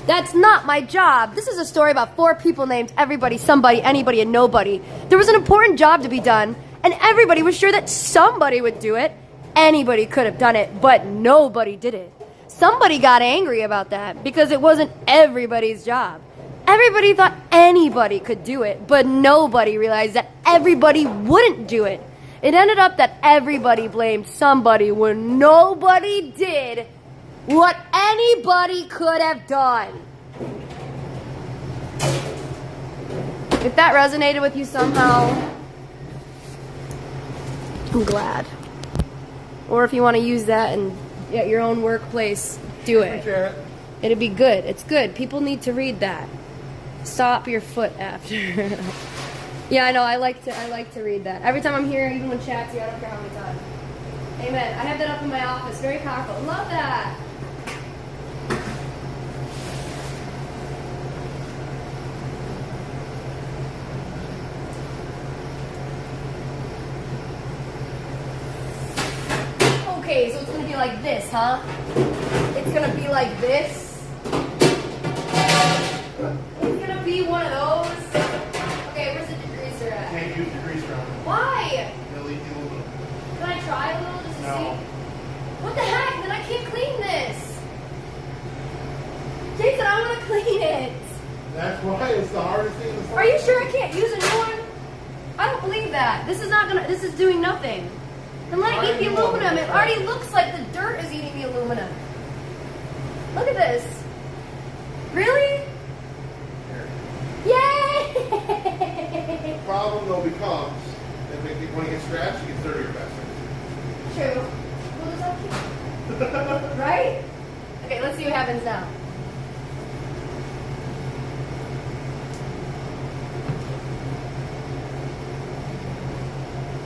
That's not my job. This is a story about 4 people named everybody, somebody, anybody, and nobody. There was an important job to be done, and everybody was sure that somebody would do it. Anybody could have done it, but nobody did it. Somebody got angry about that because it wasn't everybody's job. Everybody thought anybody could do it, but nobody realized that everybody wouldn't do it. It ended up that everybody blamed somebody when nobody did what anybody could have done. If that resonated with you somehow, I'm glad. Or if you want to use that at your own workplace, do it. It'd be good. It's good. People need to read that. Stop your foot after. Yeah, I know. I like to read that. Every time I'm here, even when chat's here, I don't care how many times. Amen. I have that up in my office. Very powerful. Love that. Okay, so it's gonna be like this, huh? It's gonna be like this. It's gonna be one of those. Okay, where's the degreaser at? Can't use degreaser on it. Why? It'll leak you a little. Can I try a little just to No. see? What the heck? Then I can't clean this. Jason, I want to clean it. That's why it's the hardest thing. Are you sure I can't use a new one? I don't believe that. This is not gonna. This is doing nothing. Then let it eat the aluminum. It already looks like the dirt is eating the aluminum. Look at this. Really? Yay! The problem though becomes when it gets scratched, it gets dirtier faster. True. We'll just have to keep. Right? Okay, let's see what happens now.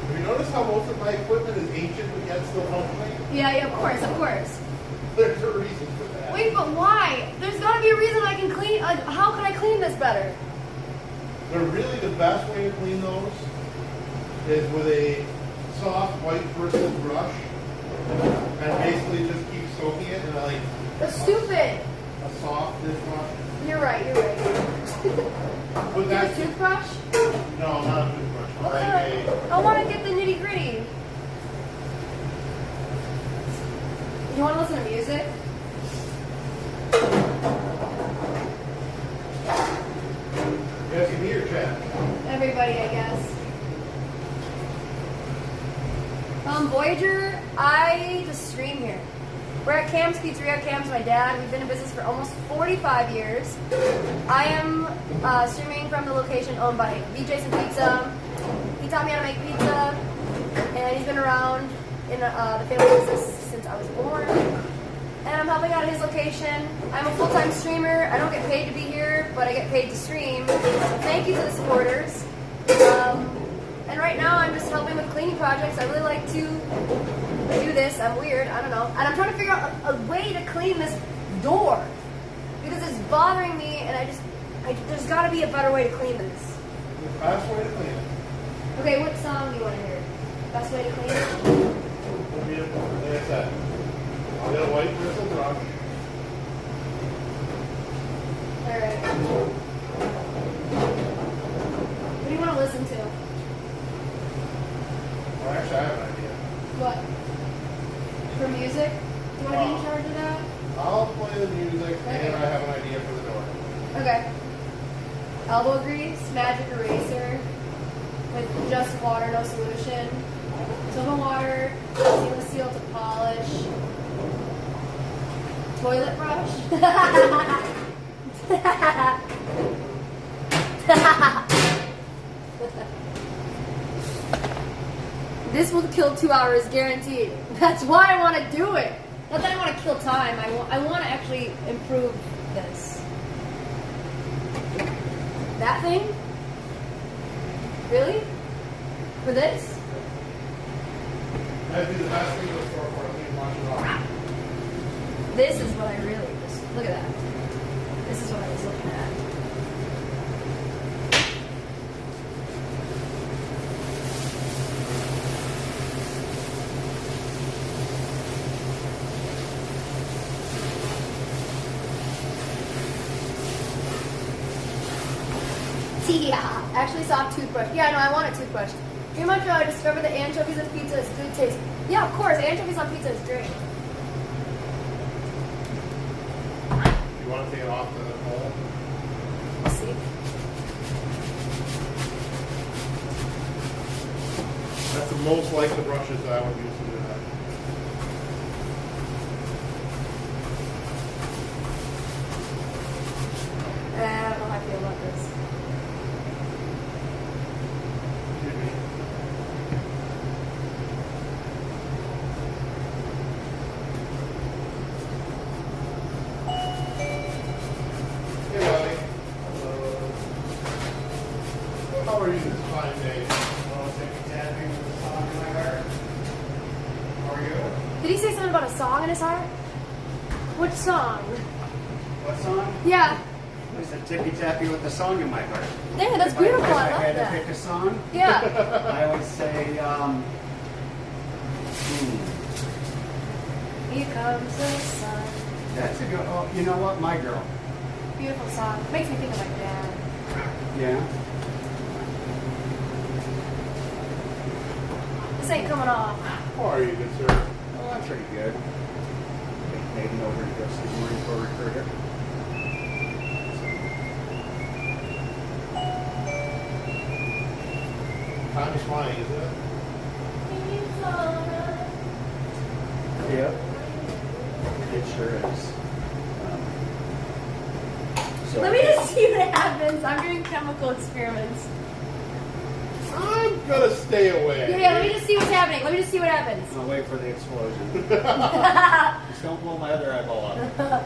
Have you noticed how most of my equipment is ancient but yet still functioning? Yeah, of course, of course. There's a reason for that. Wait, but why? There's got to be a reason I can clean. Like, how can I clean this better? But really, the best way to clean those is with a soft white bristle brush, and basically just keep soaking it in like That's stupid. a soft dishwasher. You're right. You're right. But Get a that's toothbrush? no, not a toothbrush. What Like kind of- I want to get the nitty gritty. You want to listen to music? You guys can hear chat. Everybody, I guess. Voyager, I just stream here. We're at Cam's Pizzeria. Cam's my dad. We've been in business for almost 45 years. I am streaming from the location owned by VJ's and Pizza. He taught me how to make pizza, and he's been around in the family business since I was born. And I'm helping out at his location. I'm a full-time streamer. I don't get paid to be here, but I get paid to stream. So thank you to the supporters. And right now I'm just helping with cleaning projects. I really like to do this. I'm weird. I don't know. And I'm trying to figure out a way to clean this door because it's bothering me, and there's got to be a better way to clean this. The best way to clean it Okay, what song do you want to hear? Best way to clean it? would be, like I said, I'll get a white bristle brush. Alright. What do you want to listen to? Well, actually, I have an idea. What? For music? Do you want to be in charge of that? I'll play the music, Okay. and I have an idea for the door. Okay. Elbow grease, magic eraser, with just water, no solution. Soap and water, stainless steel to polish. Toilet brush. This will kill 2 hours guaranteed. That's why I want to do it. Not that I want to kill time. I want to actually improve this. That thing? Really? For this? That'd be the best thing in the store for me to watch it off. This is what I really just look at that. This is what I was looking at. Yeah, actually soft toothbrush. Yeah, no, I want a toothbrush. Pretty much I discovered that anchovies on pizza is good taste. Yeah, of course, anchovies on pizza is great. You want to take it off the hole? That's the most like the brushes that I would use to do that. I don't know how I feel about this. Excuse me. Hey, buddy. Hello. How are you this fine day? How are you? Did he say something about a song in his heart? Which song? What song? Yeah. I said tippy tappy with the song in my heart. Dang, that's If beautiful. If I I love had to that. pick a song, Yeah. I would say, Here comes the sun. that's a good, oh, you know what? My Girl. Beautiful song. Makes me think of my dad. Yeah. This ain't coming off. How are you, good sir? Oh, I'm pretty good. Heading over to go see the Marine Corps recruiter. Time is flying, isn't it? Yep. It sure is. So Let me just see what happens. I'm doing chemical experiments. I'm gonna stay away. Yeah, let me just see what's happening. Let me just see what happens. I'll wait for the explosion. Just don't blow my other eyeball out.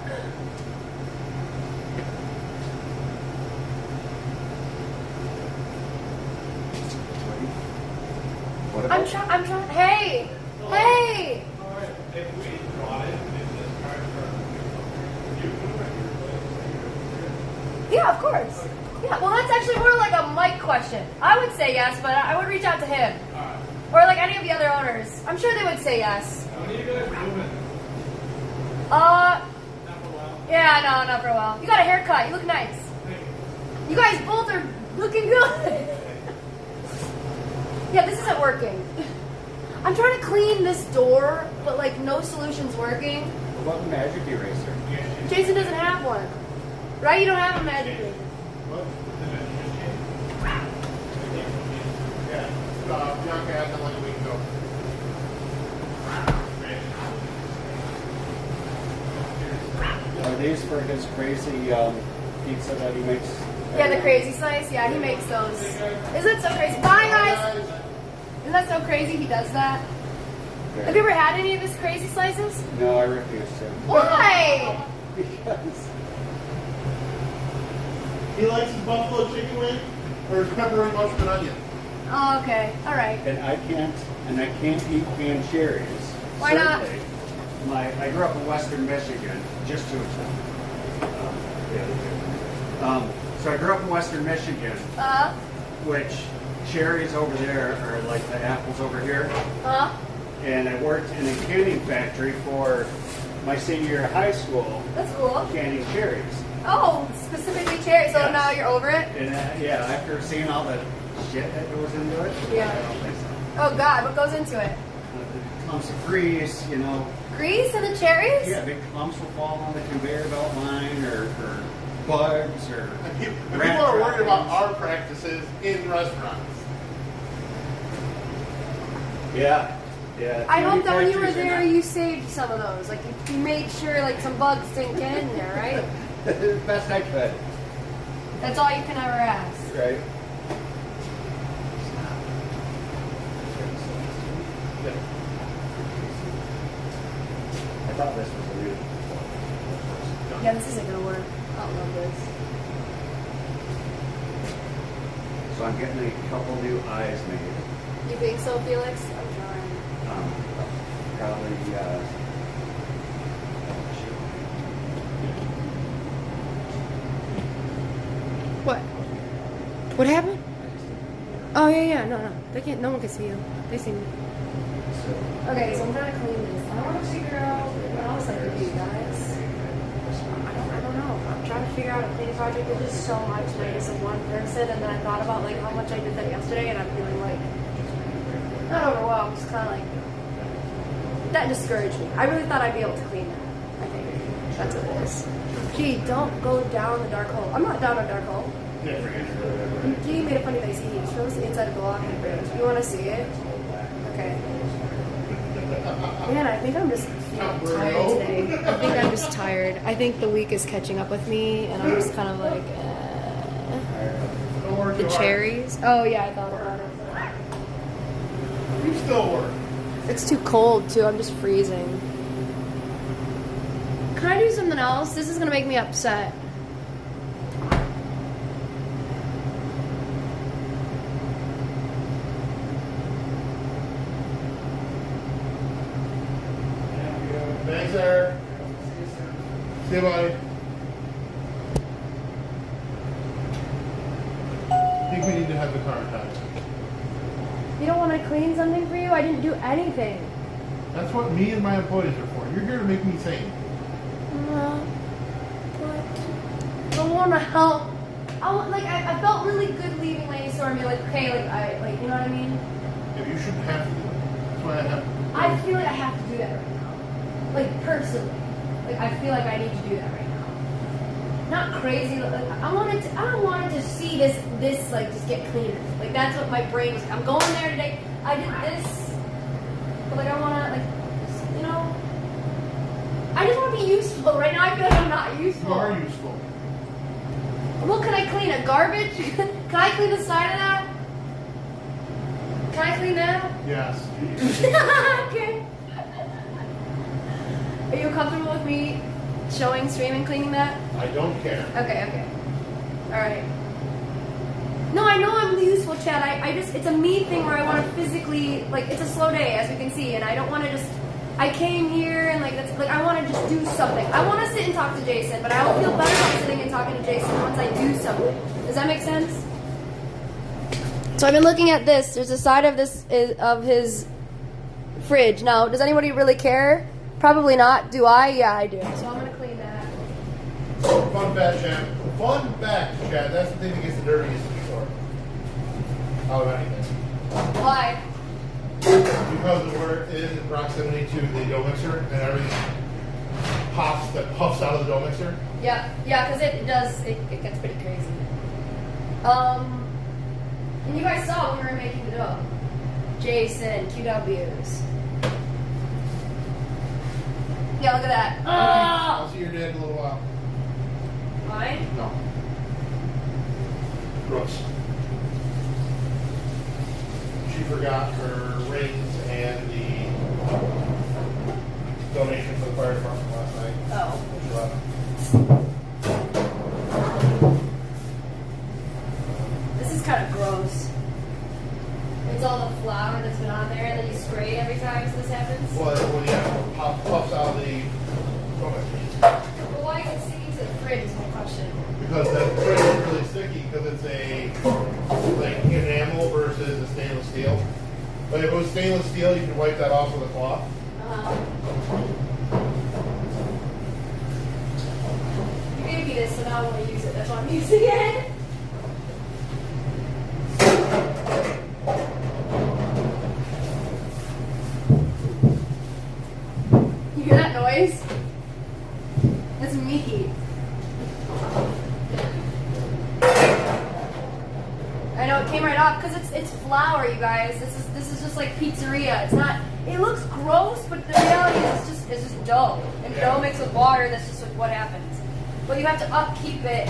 What I'm about trying. Hey! Hey! Alright, if we brought it in this car you would Yeah, of course. Yeah, well, that's actually more like a Mike question. I would say yes, but I would reach out to him. Alright. Or like any of the other owners. I'm sure they would say yes. When are you guys moving? Uh, Not for a while. yeah, no, not for a while. You got a haircut. You look nice. Thank you. You guys both are looking good. Yeah, this isn't working. I'm trying to clean this door, but like no solution's working. what about the magic eraser? Jason doesn't have one. Right? You don't have a magic eraser. What? Yeah. Bianca had that like a week ago. Are these for his crazy pizza that he makes? Yeah, the crazy slice. Yeah, he makes those. Isn't that so crazy? Bye, guys. Isn't that so crazy? He does that. Yeah. Have you ever had any of his crazy slices? No, I refuse to. Why? Because He likes his buffalo chicken wing or his pepperoni mushroom and onion. Oh, okay. All right. and I can't eat canned cherries. Why not? Certainly. I grew up in Western Michigan, just to so I grew up in Western Michigan, which cherries over there are like the apples over here. And I worked in a canning factory for my senior year of high school, That's cool. canning cherries. Oh, specifically cherry. So Yes. now you're over it? And yeah, after seeing all the shit that goes into it, Yeah. I don't think so. Oh, God. What goes into it? Clumps of grease, you know. Grease and the cherries? Yeah, big clumps will fall on the conveyor belt line, or bugs, or People rat are worried about droppings. our practices in restaurants. Yeah, yeah. I hope that when you were manufacturers there, are you saved some of those. Like, you made sure, like, some bugs didn't get in there, right? not- best I could, That's all you can ever ask. right? I thought this was a new. Yeah, this isn't going to work. I don't love this. So I'm getting a couple new eyes made. You think so, Felix? I'm trying. Probably. What? What happened? Oh, yeah. No. They can't. No one can see you. They see me. Okay, so I'm trying to clean this. I want to figure out what else I could do, guys. I don't know. I'm trying to figure out a cleaning project. There's just so much, and I just am one person, and then I thought about like how much I did that yesterday, and I'm feeling like not overwhelmed, just kind of like that discouraged me. I really thought I'd be able to clean that. I think that's what it is. Gee, don't go down the dark hole. I'm not down a dark hole. Gee made a funny face. He shows the inside of the lock and fridge. You want to see it? Okay. Man, I think I'm just tired today. I think I'm just tired. I think the week is catching up with me, and I'm just kind of like, the cherries. Oh yeah, I thought about it. You still work. It's too cold too. I'm just freezing. Can I do something else? This is gonna make me upset. Thanks, Eric. See you, buddy. I think we need to have the car touched. You don't want to clean something for you? I didn't do anything. That's what me and my employees are for. You're here to make me sane. No, but I want to help. I felt really good leaving Lady Store and be like, okay, you know what I mean? Yeah, you shouldn't have to do it. That's why I have to. I feel like I have to do that right now. Like, personally. Like, I feel like I need to do that right now. Not crazy, like, I don't want to see this, like, just get cleaner. Like, that's what my brain was, I'm going there today, I did this, but, like, I want to, like, just, you know, I just want to be useful. Right now I feel like I'm not useful. You are useful. What can I clean? A garbage? Can I clean the side of that? Can I clean that? Yes. Okay. Are you comfortable with me showing stream and cleaning that? I don't care. Okay. Alright. No, I know I'm useful, Chad. I just, it's a me thing where I want to physically, like, it's a slow day, as we can see, and I don't want to just, I came here and, like, that's, like, I want to just do something. I want to sit and talk to Jason, but I will feel better about sitting and talking to Jason once I do something. Does that make sense? So I've been looking at this. There's a side of this, of his fridge. Now, does anybody really care? Probably not. Do I? Yeah, I do. So I'm going to clean that. Fun fact, Chad. Fun fact, Chad. That's the thing that gets the dirtiest in the store. Out of anything. Why? Because of where it is in proximity to the dough mixer and everything puffs out of the dough mixer. Yeah, because it gets pretty crazy. And you guys saw when we were making the dough. Jason, QWs. Yeah, look at that. I'll see your dad in a little while. Mine? No. Gross. She forgot her rings and the donation for the fire department last night. Oh. She left. This is kind of gross. It's all the flour that's been on there, and then you spray it every time so this happens? Well, yeah, puffs out the dough mixer. Well, why is it sticking to the fridge is my question. Because that fridge is really sticky because it's a like enamel versus a stainless steel. But if it was stainless steel, you can wipe that off with a cloth. You gave me this, so now I want to use it. That's why I'm using it. You hear that noise? That's me. I know it came right off because it's flour, you guys. This is just like pizzeria. It's not. It looks gross, but the reality is it's just dough. And dough mixed with water. That's just what happens. But you have to upkeep it.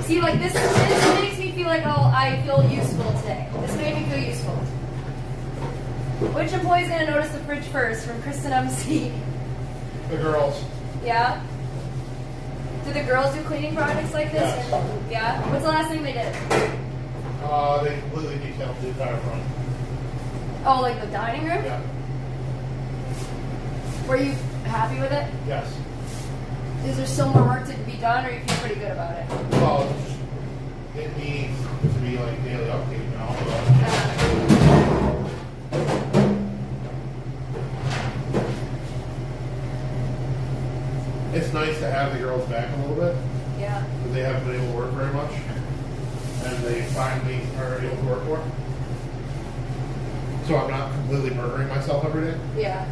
See, like this makes me feel like I feel useful today. This made me feel useful. Which employee's gonna notice the fridge first? From Kristen MC. The girls. Yeah. Do the girls do cleaning projects like this? Yes. Yeah. What's the last thing they did? They completely detailed the entire front. Oh, like the dining room? Yeah. Were you happy with it? Yes. Is there still more work to be done, or you feel pretty good about it? Well, it needs to be like daily update now. But it's nice to have the girls back a little bit. Yeah. Because they haven't been able to work very much. And they finally are able to work more. So I'm not completely murdering myself every day. Yeah.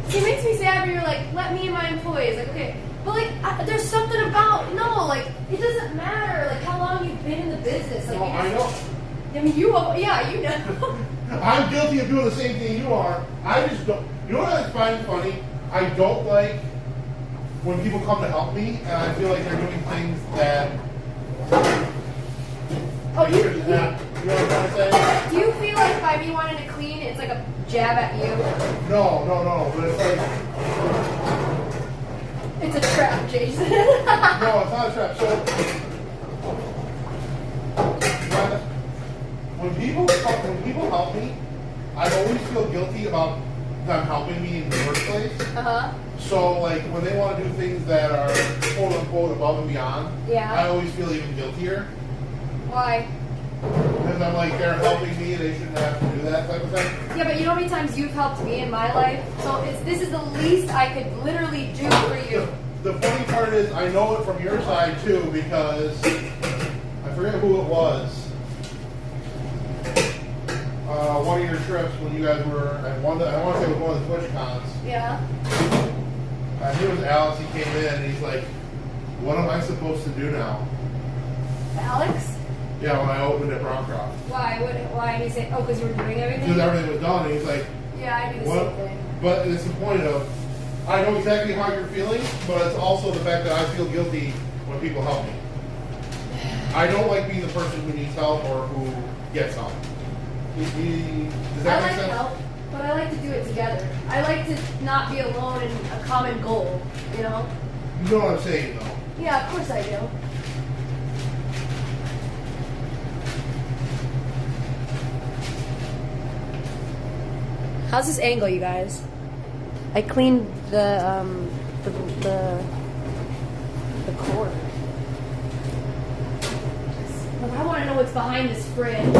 See, it makes me sad when you're like, let me and my employees. Like, okay, But like, there's something about like it doesn't matter like how long you've been in the business. Like, No, I know. I mean, you know. I'm guilty of doing the same thing you are. I just don't. You know what I find funny? I don't like when people come to help me and I feel like they're doing things that. Oh, you know what I'm trying to say? Do you feel like by me wanting to clean, it's like a jab at you? No. But it's like. It's a trap, Jason. No, it's not a trap. So. When people help me, I always feel guilty about them helping me in the first place. So, like, when they want to do things that are quote unquote above and beyond, I always feel even guiltier. Why? Because I'm like, they're helping me, they shouldn't have to do that type of thing. Yeah, but you know how many times you've helped me in my life? So this is the least I could literally do for you. The funny part is, I know it from your side too, because I forget who it was. One of your trips when you guys were at I want to say it was one of the Twitch cons. Yeah. I think it was Alex. He came in and he's like, "What am I supposed to do now?" Alex? Yeah, when I opened at Broncroft. Why? Why did he say? Oh, because you were doing everything. Because everything was done, and he's like, "Yeah, I do the same thing." But it's the point of, I know exactly how you're feeling, but it's also the fact that I feel guilty when people help me. I don't like being the person who needs help or who gets help. Does that make sense? Help, but I like to do it together. I like to not be alone in a common goal, you know? You know what I'm saying, though. Yeah, of course I do. How's this angle, you guys? I cleaned the cord. But I want to know what's behind this fridge.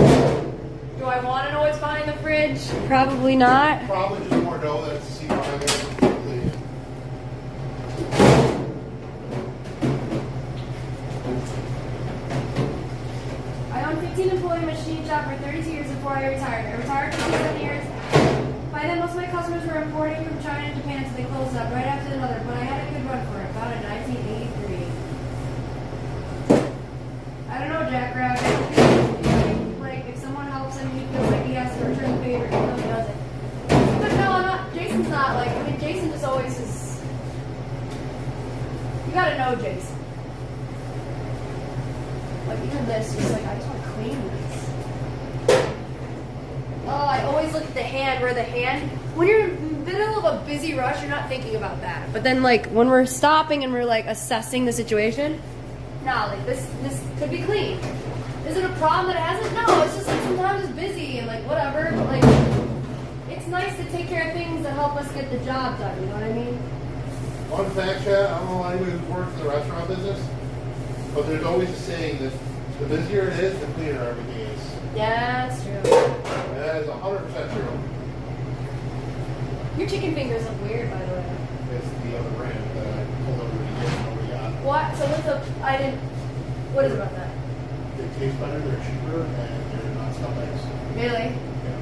Do I want to know what's behind the fridge? Probably not. Probably just more dough that's seen behind there. I owned 15-employee machine shop for 32 years before I retired. I retired for 7 years. By then, most of my customers were importing from China and Japan, so they closed up right after another. But I had a good run for it. About in 1983. I don't know, Jackrabbit. Like, if someone helps him, he feels like he has to return the favor, even though he doesn't. But no, I'm not. Jason's not like. I mean, Jason just always is. You gotta know Jason. Like, even this, he's like, I just want to clean this. Oh, I always look at the hand, where the hand, when you're in the middle of a busy rush, you're not thinking about that. But then, like, when we're stopping and we're, like, assessing the situation, nah, like, this could be clean. Is it a problem that it hasn't? No, it's just, like, sometimes it's busy and, like, whatever. But, like, it's nice to take care of things that help us get the job done, you know what I mean? Fun fact, chat, I don't know anybody who works in the restaurant business, but there's always a saying that the busier it is, the cleaner everything is. Yeah, that's true. That is 100% true. Your chicken fingers look weird, by the way. It's the other brand that I told everybody to get nobody got. What? So what's up? What is it about that? They taste better, they're cheaper, and they're not scumbags. Really? Yeah.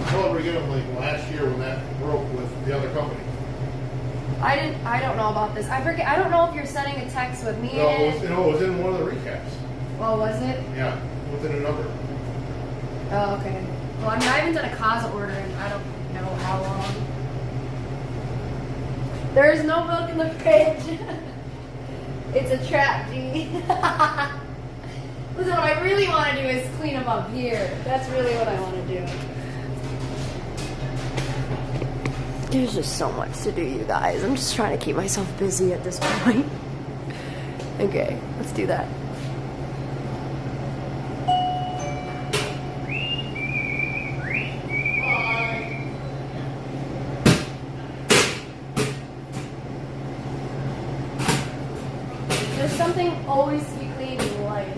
I told everybody to get them like last year when that broke with the other company. I don't know about this. I forget. I don't know if you're sending a text with me No, in it was in one of the recaps. Oh, was it? Yeah, with a new number. Oh, okay. Well, I mean, I haven't done a cause order in I don't know how long. There is no milk in the fridge. It's a trap, G. Listen, what I really want to do is clean them up here. That's really what I want to do. There's just so much to do, you guys. I'm just trying to keep myself busy at this point. Okay, let's do that. There's something always to be clean in life.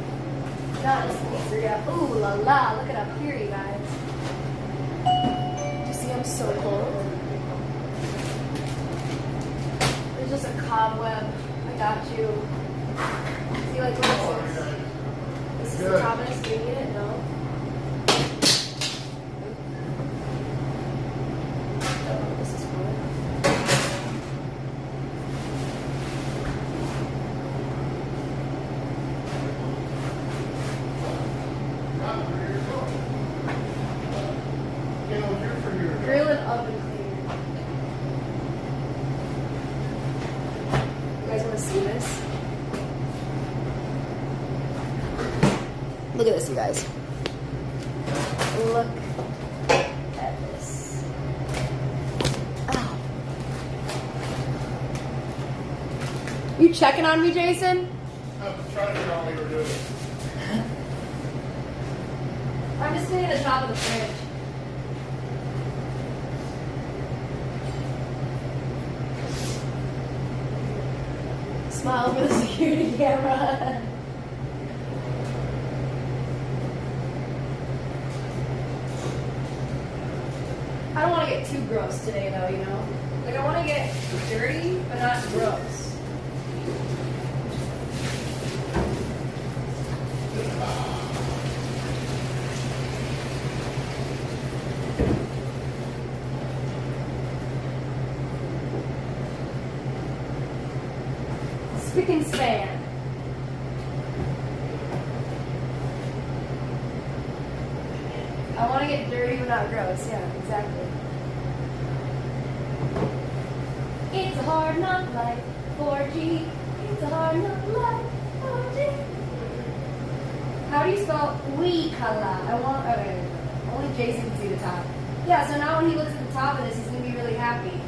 Not just pizzeria. Ooh la la, look it up here, you guys. You see, I'm so cold. There's just a cobweb. I got you. See, like, what this is? This is the Thomas. Do you need it? No. Oh, this is cool. to see this. Look at this, you guys. Look at this. Ow. You checking on me, Jason? I was trying to figure out what you were doing. I'm just sitting at the top of the fridge. Smile for the security camera. I don't want to get too gross today, though, you know? Like, I want to get dirty, but not gross. Spick and span. I want to get dirty but not gross. Yeah, exactly. It's a hard knock life, 4G. It's a hard knock life, 4G. How do you spell we color? I want. Okay, only Jason can see the top. Yeah, so now when he looks at the top of this, he's gonna be really happy.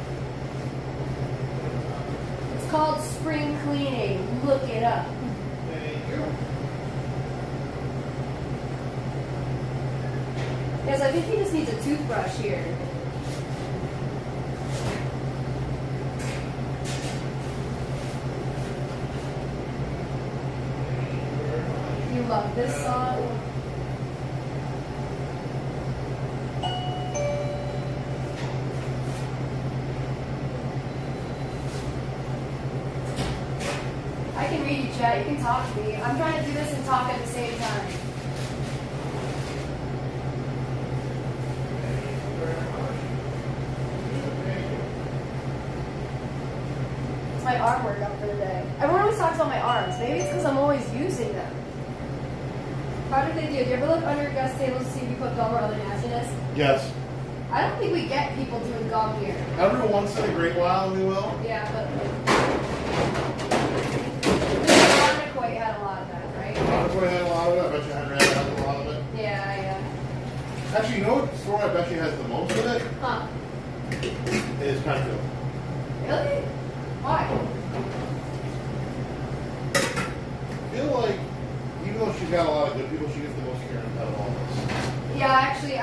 It's called spring cleaning. Look it up. Thank you. Yes, I think he just needs a toothbrush here. You love this song? I can read you, chat. You can talk to me. I'm trying to do this and talk at the same time. It's my arm workout for the day. Everyone always talks about my arms. Maybe it's because I'm always using them. Project idea. Do you ever look under your guest tables to see if you put gum or other nastiness? Yes. I don't think we get people doing gum here. Every once in a great while we will. Yeah, but Quite had a lot of that, right? Honestly, I had a lot of it. I bet you Henry had a lot of it. Yeah, yeah. Actually, you know what store I bet you has the most of it? Huh? Is Penfield. Really? Why? I feel like, even though she's got a lot of good people, she gets the most care out of all of us. Yeah, actually, I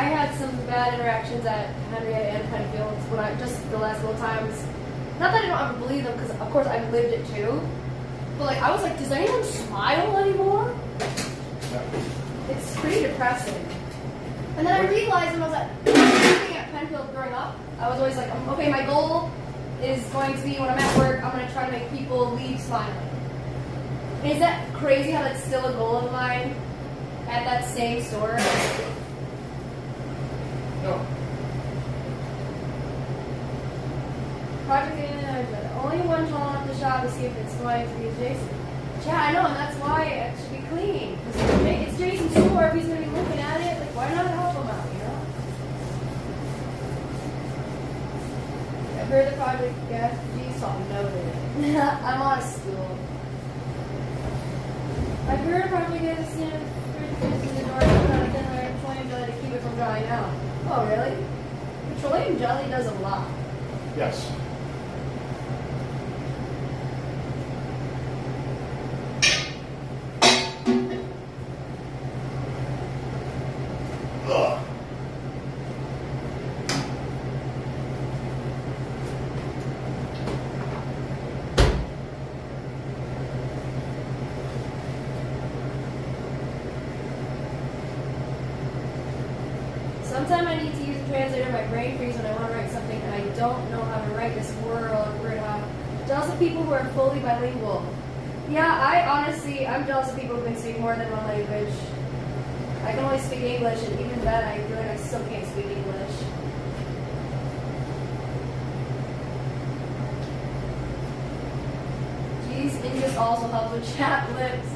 had some bad interactions at Henrietta and Penfield's when just the last little times. Not that I don't ever believe them, because of course I've lived it too. But like, I was like, does anyone smile anymore? Yeah. It's pretty depressing. And then I realized when I was looking at Penfield growing up, I was always like, okay, my goal is going to be when I'm at work, I'm going to try to make people leave smiling. And is that crazy how that's still a goal of mine at that same store? No. Project Unedited. Only one tall enough to shop to see if it's going to be adjacent. Yeah, I know, and that's why it should be clean. Because it's Jason's store, if he's going to be looking at it, like, why not help him out, you know? I've heard the Project FG song noted. I'm on a stool. I've heard Project has seen the door kind of thin layer of petroleum jelly to keep it from drying out. Oh, really? Petroleum jelly does a lot. Yes. Ugh. Sometimes I need to use a translator. My brain freezes when I want to write something and I don't know how to write this word out. Jealous of people who are fully bilingual. Yeah, I'm jealous of people who can speak more than one language. I can only speak English, and even then I feel like I still can't speak English. Jeez, English also helps with chat lips.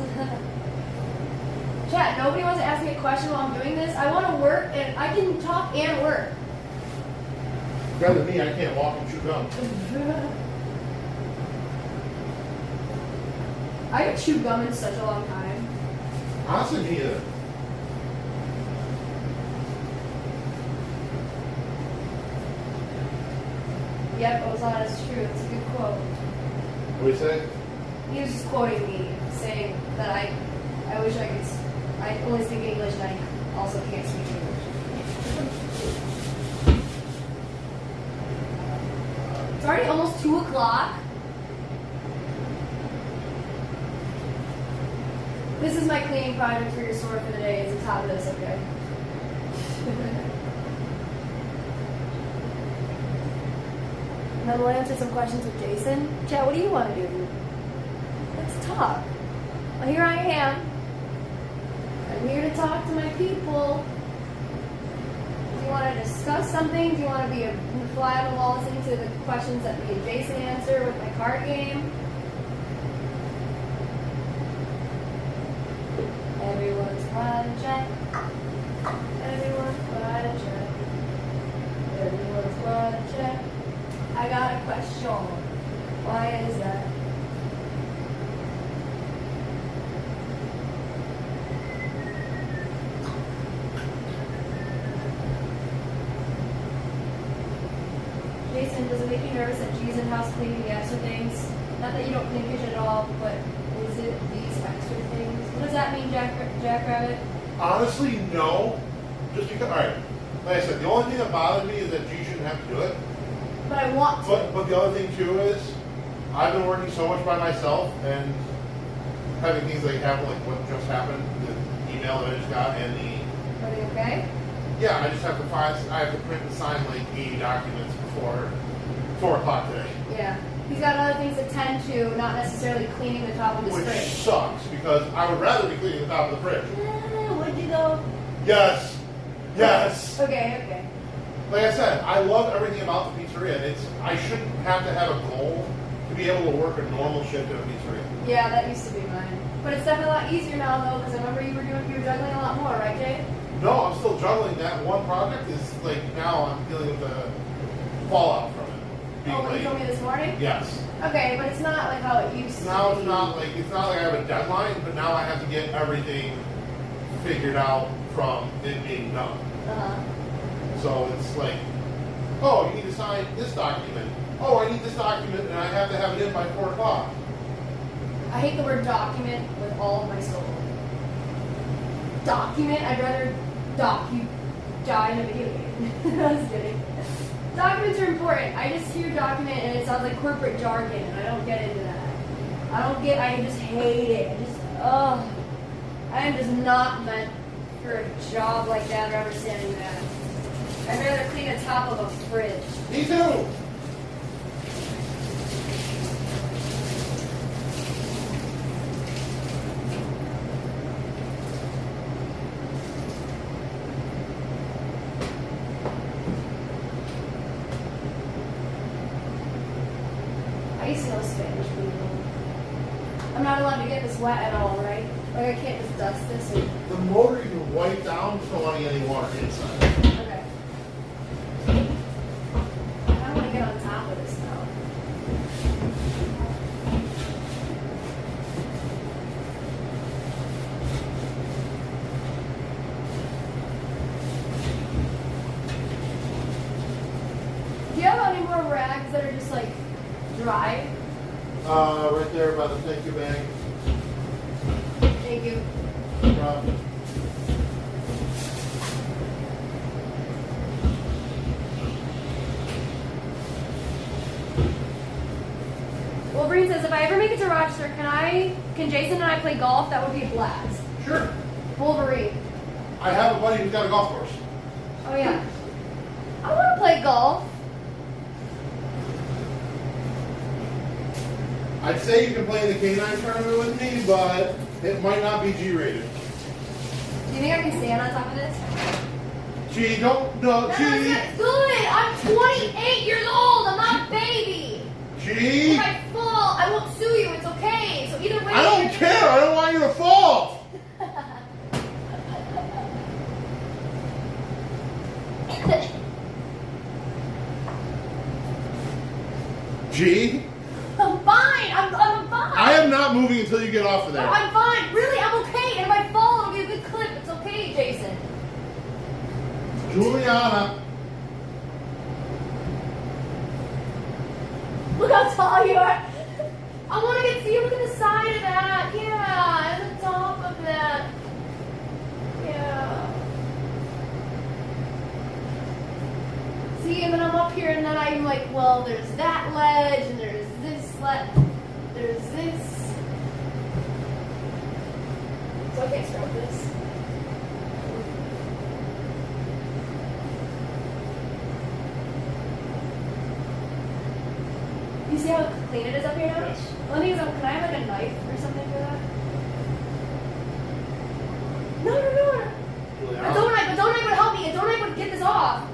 Chat, nobody wants to ask me a question while I'm doing this. I want to work, and I can talk and work. Better than me, I can't walk and chew gum. I haven't chewed gum in such a long time. Honestly, me either. Yep, Ozan is true. It's a good quote. What do you say? He was just quoting me, saying that I wish I could. I only speak English and I also can't speak English. It's already almost 2 o'clock. This is my cleaning project for your store for the day. It's the top of this, okay? And then we'll answer some questions with Jason. Chat, what do you want to do? Let's talk. Well, here I am. I'm here to talk to my people. Do you want to discuss something? Do you want to be a fly on the wall listening to the questions that me and Jason answer with my card game? Everyone's quiet and chat. Everyone's quiet and chat. Everyone's quiet and chat. I got a question. Why is that? Jason, does it make you nervous that G's in-house cleaning the extra things? Not that you don't clean kitchen at all, but is it these extra things? What does that mean, Jackrabbit? Honestly, no. Just because, alright, like I said, the only thing that bothers me is that G shouldn't have to do it. But I want to. But the other thing too is, I've been working so much by myself and having things like happen, like what just happened, the email that I just got and the... Are you okay? Yeah, I just have to print and sign like 80 documents before 4 o'clock today. Yeah. He's got other things to tend to, not necessarily cleaning the top of his Which fridge. sucks, because I would rather be cleaning the top of the fridge. Would you though? Yes. Yes. Okay. Like I said, I love everything about the pizzeria. I shouldn't have to have a goal to be able to work a normal shift at a pizzeria. Yeah, that used to be mine. But it's definitely a lot easier now though, because I remember you were juggling a lot more, right, Jay? No, I'm still juggling that one project. Is like now I'm dealing with the fallout from it. Being What you told me this morning? Yes. Okay, but it's not like how it used to Now be. it's not like I have a deadline, but now I have to get everything figured out from it being done. So it's like, oh, you need to sign this document. Oh, I need this document, and I have to have it in by 4 o'clock. I hate the word document with all of my soul. Document? I'd rather you die in a video game. I was kidding. Documents are important. I just hear document and it sounds like corporate jargon, and I don't get into that. I just hate it. I am just not meant for a job like that or understanding that. I'd rather clean the top of a fridge. Me too. I used to know Spanish people. I'm not allowed to get this wet at all, right? Like I can't just dust this and... The motor you can wipe down, just don't want to get any water inside. Okay. I don't want to get on top of this now. Do you have any more rags that are just like dry? Right there by the thank you bag. Thank you. No problem. Wolverine says, if I ever make it to Rochester, can Jason and I play golf? That would be a blast. Sure. Wolverine. I have a buddy who's got a golf course. Oh yeah. I want to play golf. I'd say you can play in the K9 tournament with me, but it might not be G-rated. Do you think I can stand on top of this? G, don't, no, G. That's good. I'm 28 years old. I'm not a baby. G. If I fall, I won't sue you. It's okay. So either way. I don't care. I don't want you to fall. G. I'm fine. I'm fine. I am not not moving until you get off of there. I'm fine. Really, I'm okay. And if I fall, it'll be a good clip. It's okay, Jason. Juliana. Look how tall you are. I want to see you. Look at the side of that. Yeah, and the top of that. Yeah. See, and then I'm up here, and then I'm like, well, there's that ledge, and there's this ledge. There's this. So I can't start this. You see how clean it is up here now? Yes. The only thing is, can I have like a knife or something for that? No. Juliana. A donut would help me. A donut would get this off.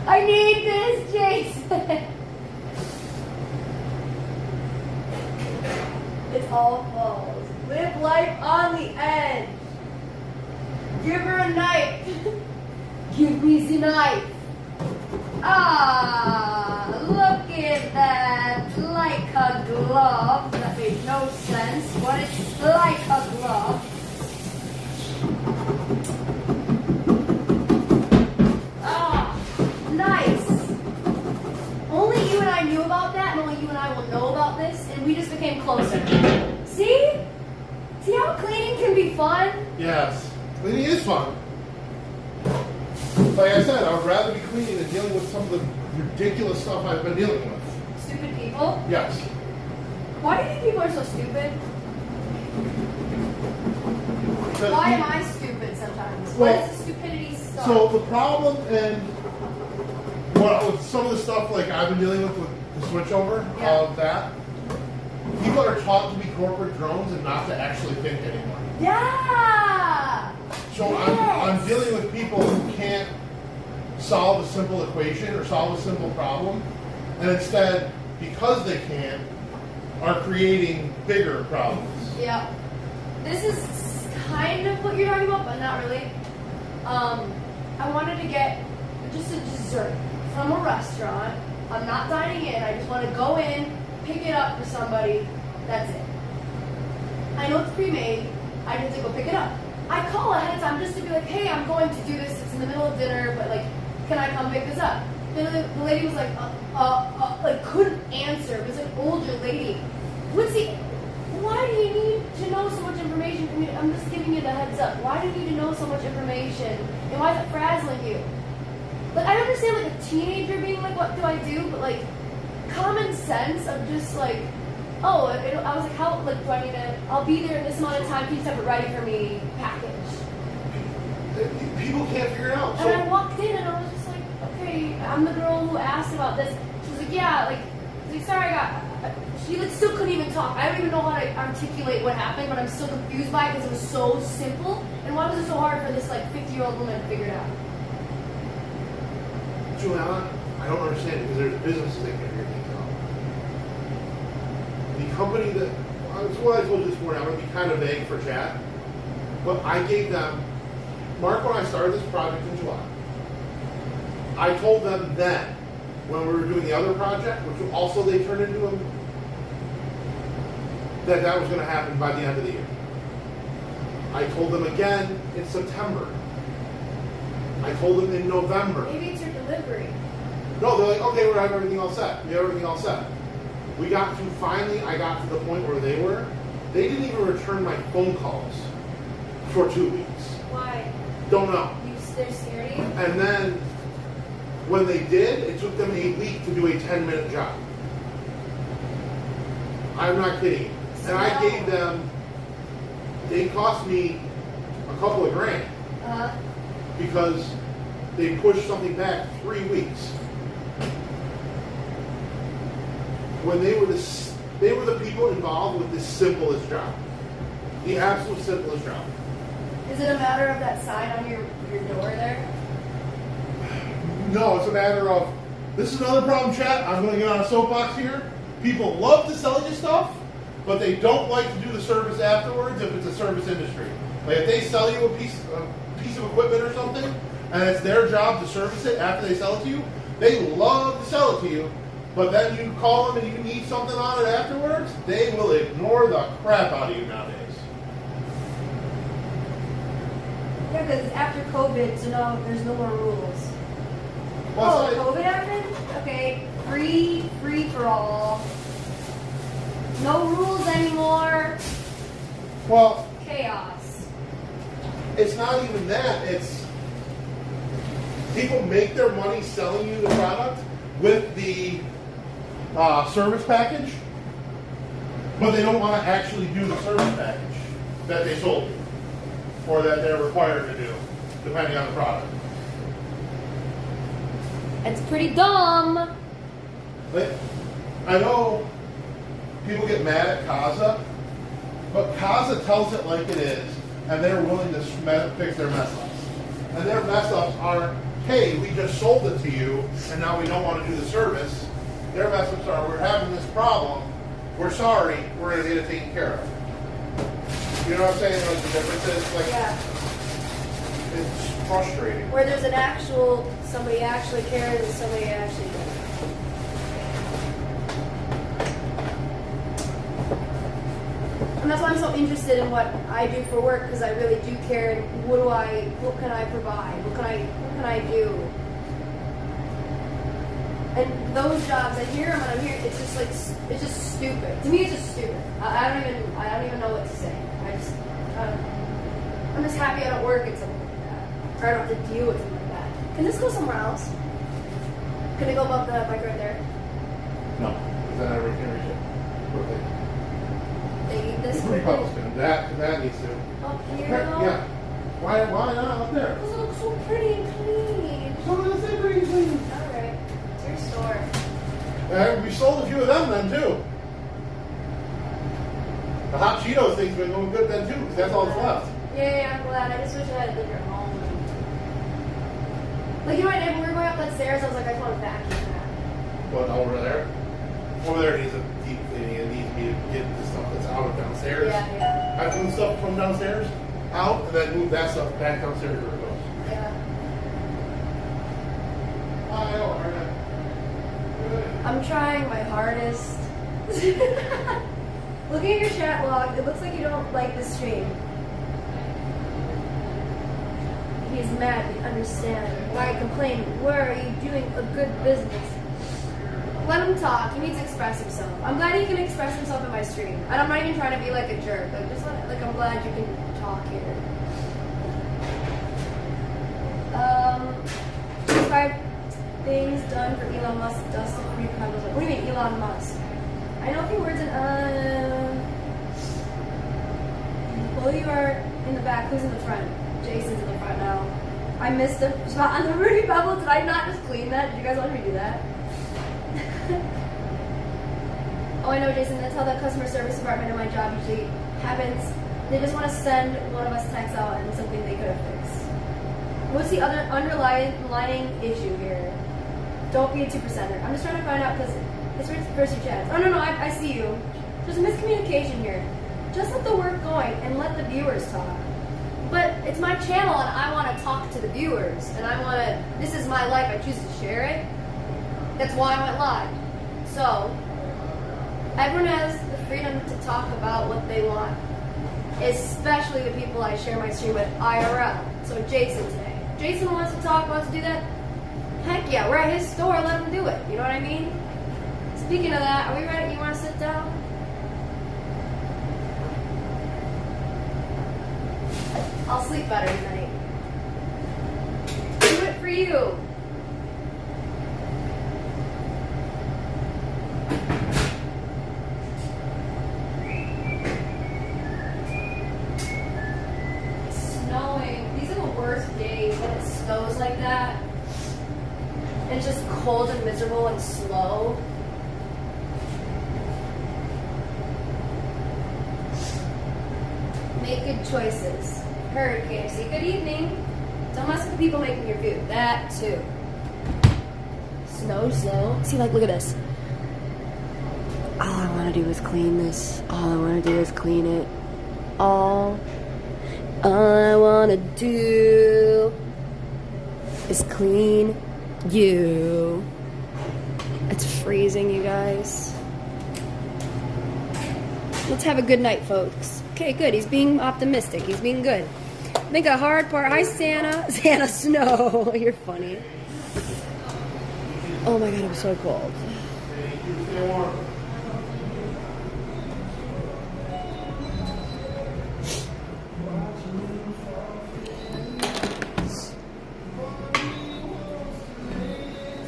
I need this, Jason. It's all falls. Live life on the edge. Give her a knife. Give me the knife. Ah, look at that. Like a glove. That made no sense, but it's like a glove. Ah, nice. Only you and I knew about that, and only you and I will know about this, and we just became closer. See? See how cleaning can be fun? Yes. Cleaning is fun. Like I said, I would rather be cleaning than dealing with some of the ridiculous stuff I've been dealing with. Stupid people? Yes. Why do you think people are so stupid? Because Why am I stupid sometimes? Well, What is the stupidity stuff? So the problem and what with some of the stuff like I've been dealing with the switchover of that, people are taught to be corporate drones and not to actually think anymore. Yeah! So Yes. I'm dealing with people who can't solve a simple equation or solve a simple problem, and instead, because they can't, are creating bigger problems. Yeah. This is kind of what you're talking about, but not really. I wanted to get just a dessert from a restaurant. I'm not dining in. I just want to go in, pick it up for somebody. That's it. I know it's pre-made. I just have to go pick it up. I call ahead of time just to be like, hey, I'm going to do this. It's in the middle of dinner, but like, can I come pick this up? The lady was like, like couldn't answer. It was an older lady. Why do you need to know so much information from me? I'm just giving you the heads up. Why do you need to know so much information? And why is it frazzling you? Like, I understand like a teenager being like, what do I do? But like, common sense of just like, oh, I was like, how, like, do I need to, I'll be there in this amount of time, can you just have it ready for me, package? People can't figure it out. And I walked in and I was just like, okay, I'm the girl who asked about this. She was like, yeah, like sorry, she like still couldn't even talk. I don't even know how to articulate what happened, but I'm still confused by it because it was so simple. And why was it so hard for this like 50-year-old woman to figure it out? Juliana, I don't understand because there's businesses that can't figure things out. The company that, it's what I told you this morning, I'm going to be kind of vague for chat, but I gave them, Mark, when I started this project in July, I told them then, when we were doing the other project, which also they turned into them, that was going to happen by the end of the year. I told them again in September. I told them in November. Maybe it's your delivery. No, they're like, okay, we have everything all set. We have everything all set. We got to, finally, I got to the point where they were. They didn't even return my phone calls for 2 weeks. Why? Don't know. They're scared of you? And then, when they did, it took them a week to do a 10-minute job. I'm not kidding. And I gave them, they cost me a couple of grand. Because they pushed something back 3 weeks. When they were the people involved with the simplest job. The absolute simplest job. Is it a matter of that sign on your door there? No, it's a matter of, this is another problem, chat. I'm going to get on a soapbox here. People love to sell you stuff, but they don't like to do the service afterwards if it's a service industry. Like if they sell you a piece of equipment or something, and it's their job to service it after they sell it to you, they love to sell it to you, But then you call them and you need something on it afterwards, they will ignore the crap out of you nowadays. Yeah, because after COVID, so now there's no more rules. Well, Oh, COVID happened? Okay, free for all. No rules anymore. well, Chaos. it's not even that. It's people make their money selling you the product with the service package, but they don't want to actually do the service package that they sold you or that they're required to do, depending on the product. It's pretty dumb. Like, I know people get mad at Kaza, but Kaza tells it like it is, and they're willing to fix their mess ups. And their mess ups aren't, hey, we just sold it to you, and now we don't want to do the service. Their mess ups are, we're having this problem, we're sorry, we're going to get it taken care of. You know what I'm saying? Like the difference is, like, Yeah. it's frustrating. Where there's somebody actually cares and somebody actually doesn't. And that's why I'm so interested in what I do for work, because I really do care. And what can I provide? What can I do? And those jobs, I hear them and I'm here. It's just like it's just stupid. To me, it's just stupid. I don't even know what to say. I'm just happy I don't work in something like that, or I don't have to deal with something like that. Can this go somewhere else? Can it go above the bike right there? No, because then I can reach it quickly. They need this. It's pretty close. That needs to. Up here. Yeah. Why not up there? Those look so pretty and clean. So does it pretty clean? All right, it's your store. We sold a few of them then too. The hot Cheetos thing's been going good then too, because that's all that's left. Yeah, I'm glad. I just wish I had a different home. Like, you know what I did? When we were going up that stairs, I was like, I just want to vacuum that. But over there? Over there needs a deep cleaning. It needs me to get the stuff that's out of downstairs. Yeah. I move stuff from downstairs out, and then move that stuff back downstairs where it goes. Yeah. I know, right? I'm trying my hardest. Looking at your chat log, it looks like you don't like the stream. He's mad, we understand. Why complain? Where are you doing a good business? Let him talk. He needs to express himself. I'm glad he can express himself in my stream. And I'm not even trying to be like a jerk. Like, just like, I'm glad you can talk here. 5 things done for Elon Musk dust of free pebbles. What do you mean, Elon Musk? I know a few words in, well, you are in the back. Who's in the front? Jason's in the front now. I missed a spot on the Rudy Pebble. Did I not just clean that? Did you guys want me to do that? Oh, I know, Jason. That's how the customer service department in my job usually happens. They just want to send one of us texts out and something they could have fixed. What's the other underlying issue here? Don't be a 2%er. I'm just trying to find out because it's first your chance. Oh, no, I see you. There's a miscommunication here. Just let the work going and let the viewers talk. But it's my channel and I want to talk to the viewers. And I want to, this is my life. I choose to share it. That's why I went live. So, everyone has the freedom to talk about what they want. Especially the people I share my stream with IRL. So Jason today. Jason wants to talk, wants to do that. Heck yeah, we're at his store, let him do it. You know what I mean? Speaking of that, are we ready? You want to sit down? I'll sleep better tonight. Do it for you. Snowing. These are the worst days when it snows like that. And it's just cold and miserable and slow. Make good choices. Heard, KFC. Good evening. Don't mess with the people making your food. That too. Snow. See, like, look at this. All I want to do is clean this. All I want to do is clean it. All I want to do is clean you. It's freezing, you guys. Let's have a good night, folks. Okay, good. He's being optimistic. He's being good. I think a hard part. Hi, Santa. Santa Snow. You're funny. Oh my God, I'm so cold.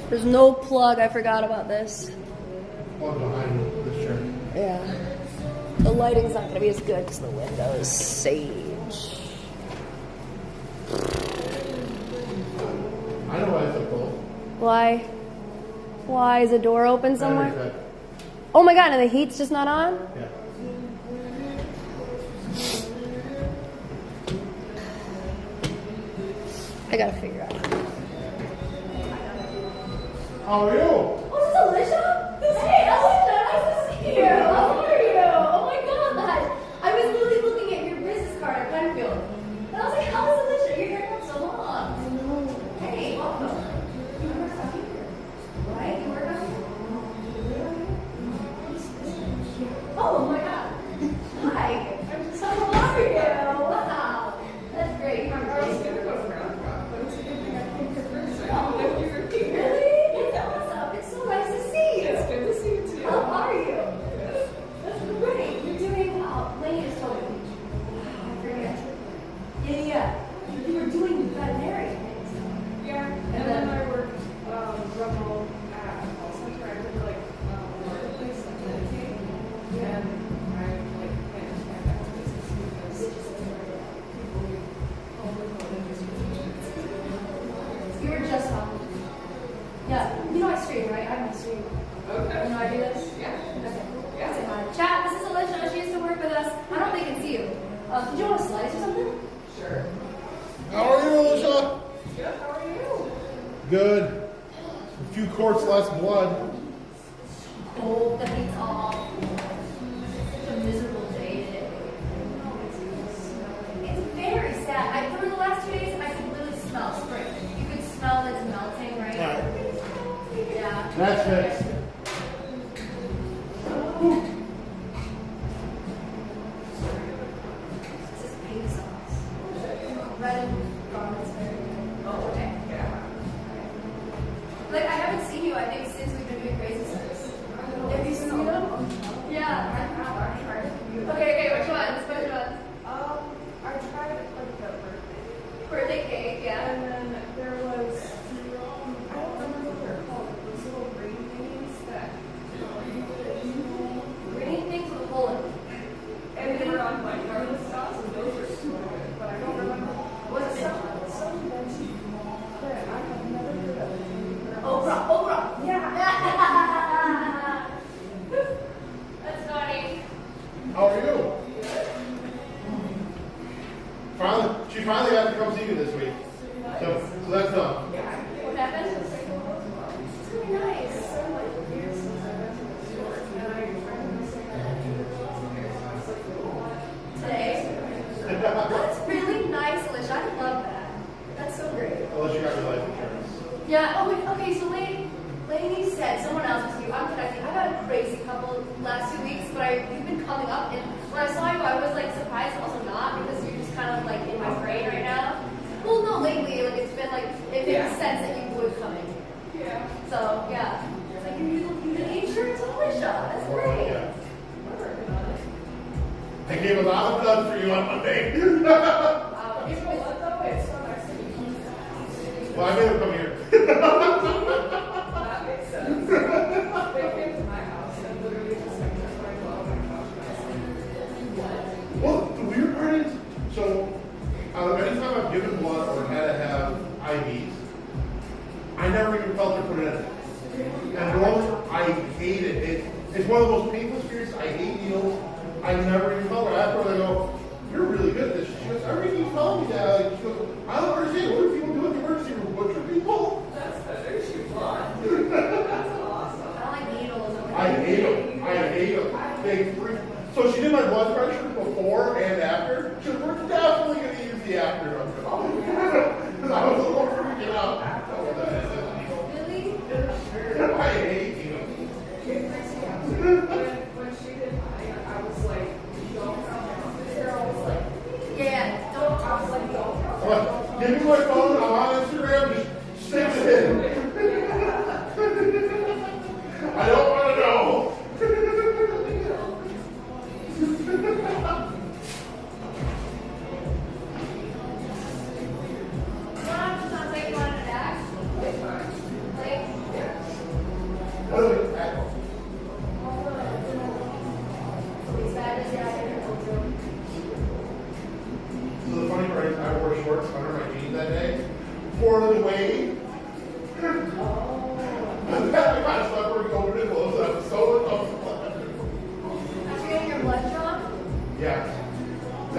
There's no plug. I forgot about this. Plug behind this chair. Yeah. The lighting's not going to be as good because the window is sage. I know why it's so cold. Why? Why? Is the door open somewhere? Oh my God, and the heat's just not on? Yeah. I gotta figure out. How are you? Oh, this is Alicia? Hey, Alicia, nice to see you. How are you? Oh my God. I was literally looking at your business card at Penfield. And I was like, how is Alicia? You're here for so long. Hey, welcome. You work out here, right? You work out here? Oh my God. Hi. So how are you? Wow. That's great. I was going to go around, but it's a good thing I came here first. Oh, really? It's awesome. It's so nice to see you. It's good to see you too. How are you? That's great. You're doing well. Lane just told me. I forget. Yeah. You were doing veterinary things. Yeah, and then I worked remote at a call center. I did like marketplace and meditate, and I like managed my back business because people only know that there's You were just on. Yeah. You know I stream, right? I'm on stream. okay. You know I do this? Yeah. Okay. Yeah. Say hi. Chat, this is Alicia. She used to work with us. I don't think they can see you. Did you want a slice or something? Sure. How are you, Alicia? Good. How are you? Good. A few quarts less blood. Oh, the heat's off. Such a miserable day today. It's very sad. For the last 2 days, I could literally smell spring. You could smell that it's melting, right? Yeah. That's it. This is pink sauce. Red garments very good. Oh, okay. Yeah. Like, I haven't seen you, I think, since we've been doing Crazy Service. Have you seen them? Yeah, I have. I tried. Okay, which ones? Which ones? I tried like the Birthday cake, yeah. and then there was I don't remember what they're called. Those little green things that Green things with a hole in them. and they were on like garlic sauce, and those were super good. But I don't remember What's it? some veggie that I have never heard of. Okra. Yeah. That's funny. How are you? She finally got to come see you this week. So that's done. What happened? It's really nice. Today? That's really nice, Alicia. I love that. That's so great. Unless you got your life insurance. Yeah, okay, so Lainey said, someone else was you, I'm connecting. I got a crazy couple last 2 weeks, but you've been coming up, and when I saw you, I was like surprised, but also not, because you're just kind of like in my brain right now. Well, no, lately, like it's been like, it makes sense that you would come in. Yeah. So, yeah. It's like, you the insurance Alicia. That's great. Yeah. I gave a lot of blood for you on Monday. You know what though? It's so nice to meet you. Well, I made him come here. That makes sense. They came to my house and literally just like took my glove and couch. Well, the weird part is, so anytime I've given blood or had to have IVs, I never even felt her put it in. And normally, I hate it. It's one of the most painful experiences. I hate needles. I never even felt it. After I go, you're really good at this. She goes, everything you tell me that. Like, she goes, I don't understand. What do people do in the emergency room? Butcher people? That's better. She's blonde. That's awesome. I don't like needles. I hate them. They freak. So she did my blood pressure before and after. She goes, we're definitely going to use the after. Because I was a little freaking out. Really? I hate needles.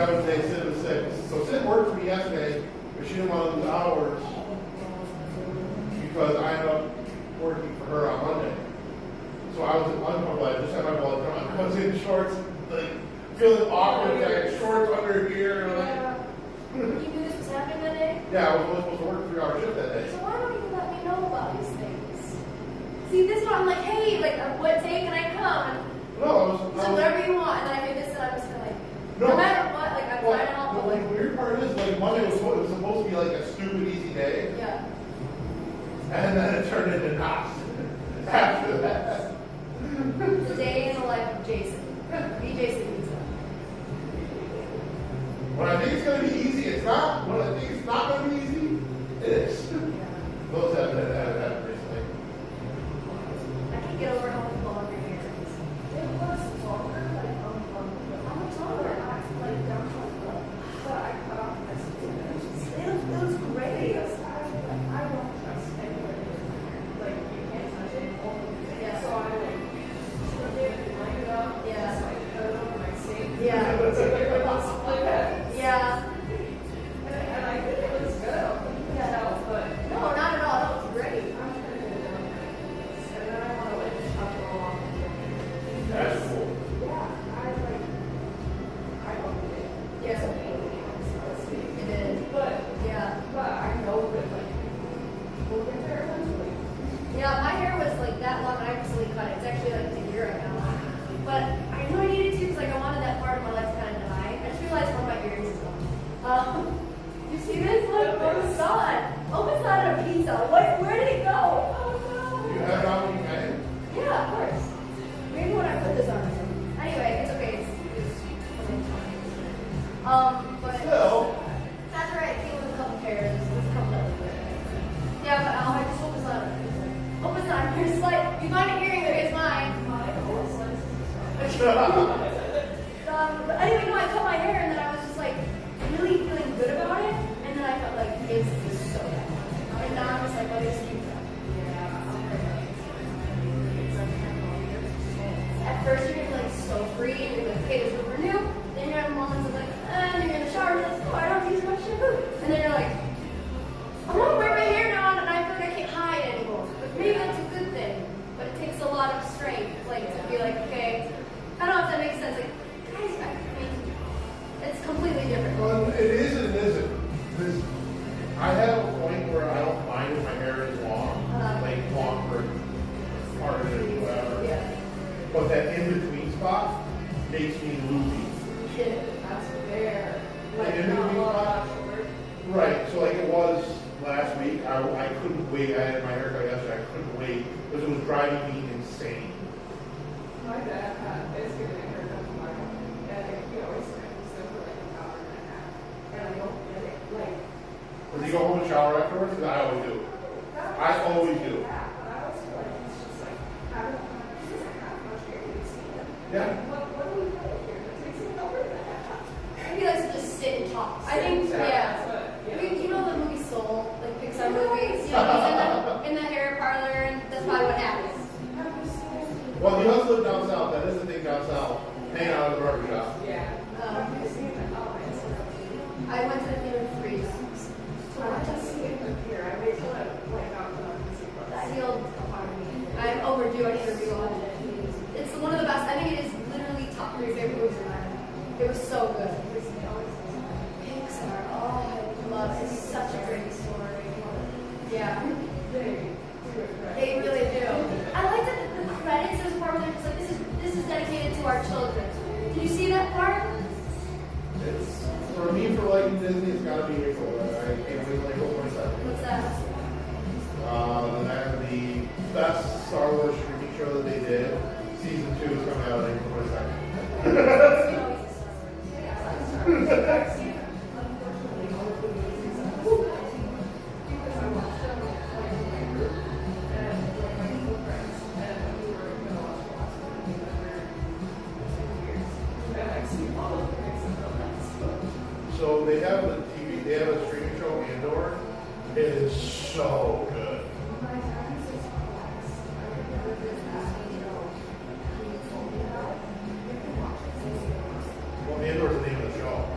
7 today, Sid was 6. So Sid worked for me yesterday, but she didn't want to lose hours because I ended up working for her on Monday. So I was uncomfortable. I just had my blood drawn. I was in shorts, like feeling awkward. I had shorts under here. You knew this was happening that day? Yeah, I was only supposed to work a 3-hour shift that day. So why don't you let me know about these things? See, this one I'm like, hey, like, what day can I come? No, I was. So whatever you want, and then I hear this, and I'm just like, no matter what, like, I'm trying to help. The weird part is, like, Monday was supposed to be like a stupid easy day. Yeah. And then it turned into not after that. The day in the life of Jason. Be Jason Pizza. When I think it's going to be easy, it's not. When I think it's not going to be easy, it is. Those have happened recently. I can't get over how much longer hair is. It was longer, like, How much longer? like down to but I cut off my skin. It was great. I don't trust anybody. Like, you can't touch it. Yeah. So I like split it and line it up. Yeah. Just like put it over my sink. Yeah. So it was split that. Yeah. And I think it was good. Yeah. But No, not at all. That was great. I'm trying to do it. And then I want to like chop it along. That's cool. Yeah, I don't get it. Yeah. It's a pain in the ass, honestly. It is. But Yeah. I know that like we'll get there eventually. Yeah, my hair was like that long and I recently cut it. It's actually like a year ago. But I knew I needed to because like I wanted that part of my life to kind of die. I just realized one of my earrings is gone. You see this? Look, oh it's gone. Oh, it's not a pizza. Where did it go? Oh no. You have it on when you got it? Yeah, of course. Maybe when I put this on. Anyway, it's okay. But Still. that's alright. It came with a couple pairs. There's a couple other things. Yeah, but I just hope it's not. Hope it's not. You're just like, you find an earring that is mine. But anyway, no, I cut my hair and then I was just like really feeling good about it, and then I felt like it's so bad. And now I'm just like, oh, this keep that. At first you're gonna be like so free, and you're like, okay, this will renew. Then you're having moments of like, and you're in the shower, and you're like, oh, I don't use much shampoo. And then you're like, I'm gonna wear my hair down, and I feel like I can't hide anymore. But maybe that's a good thing. But it takes a lot of strength, like to be like, okay, I don't know if that makes sense. Like, guys, I mean, it's completely different. Well, it is and it isn't. Because I have a point where I don't mind if my hair is long, like long for part of it or whatever. Yeah. But that in-between spot makes me loopy. Yeah. That's fair. Like in-between spot? Right, so like it was last week, I couldn't wait. I had my haircut yesterday, I couldn't wait because it was driving me insane. My dad is getting a haircut tomorrow, and he always spends for like an hour and a half. And I don't get it. Like, Does he go home and shower afterwards? Because I always do. I always do. yeah, but I always feel like he's just like, he doesn't have much hair. You see him. Yeah. What do we put here? It takes him over that. He likes to just sit and talk. I think, yeah. But, I mean, you know the movie Soul, like Pixar movies? You know, he's in the hair parlor, and that's probably what happens. Well, he does live down south. That is the thing down south. Hanging out at the barber shop. yeah. I went to the theater for 3 times. I just see it here. I wait till it like out That healed a part of me. I'm overdue. I need to rewatch it. It's one of the best. I think it is literally top 3 favorite movies of mine. It was so good. Pixar. Oh, I love it. It's such a great story. Yeah. They really do. I like that the credits, there's part where they're just like, this is dedicated to our children. Did you see that part? It's, for me, for liking Disney, it's got to be April. I can't wait till April 27th. What's that? The best Star Wars streaming show that they did, season 2 is coming out on April 22nd. So they have a TV, they have a streaming show, Andor. It is so good. Well, Andor is the name of the show.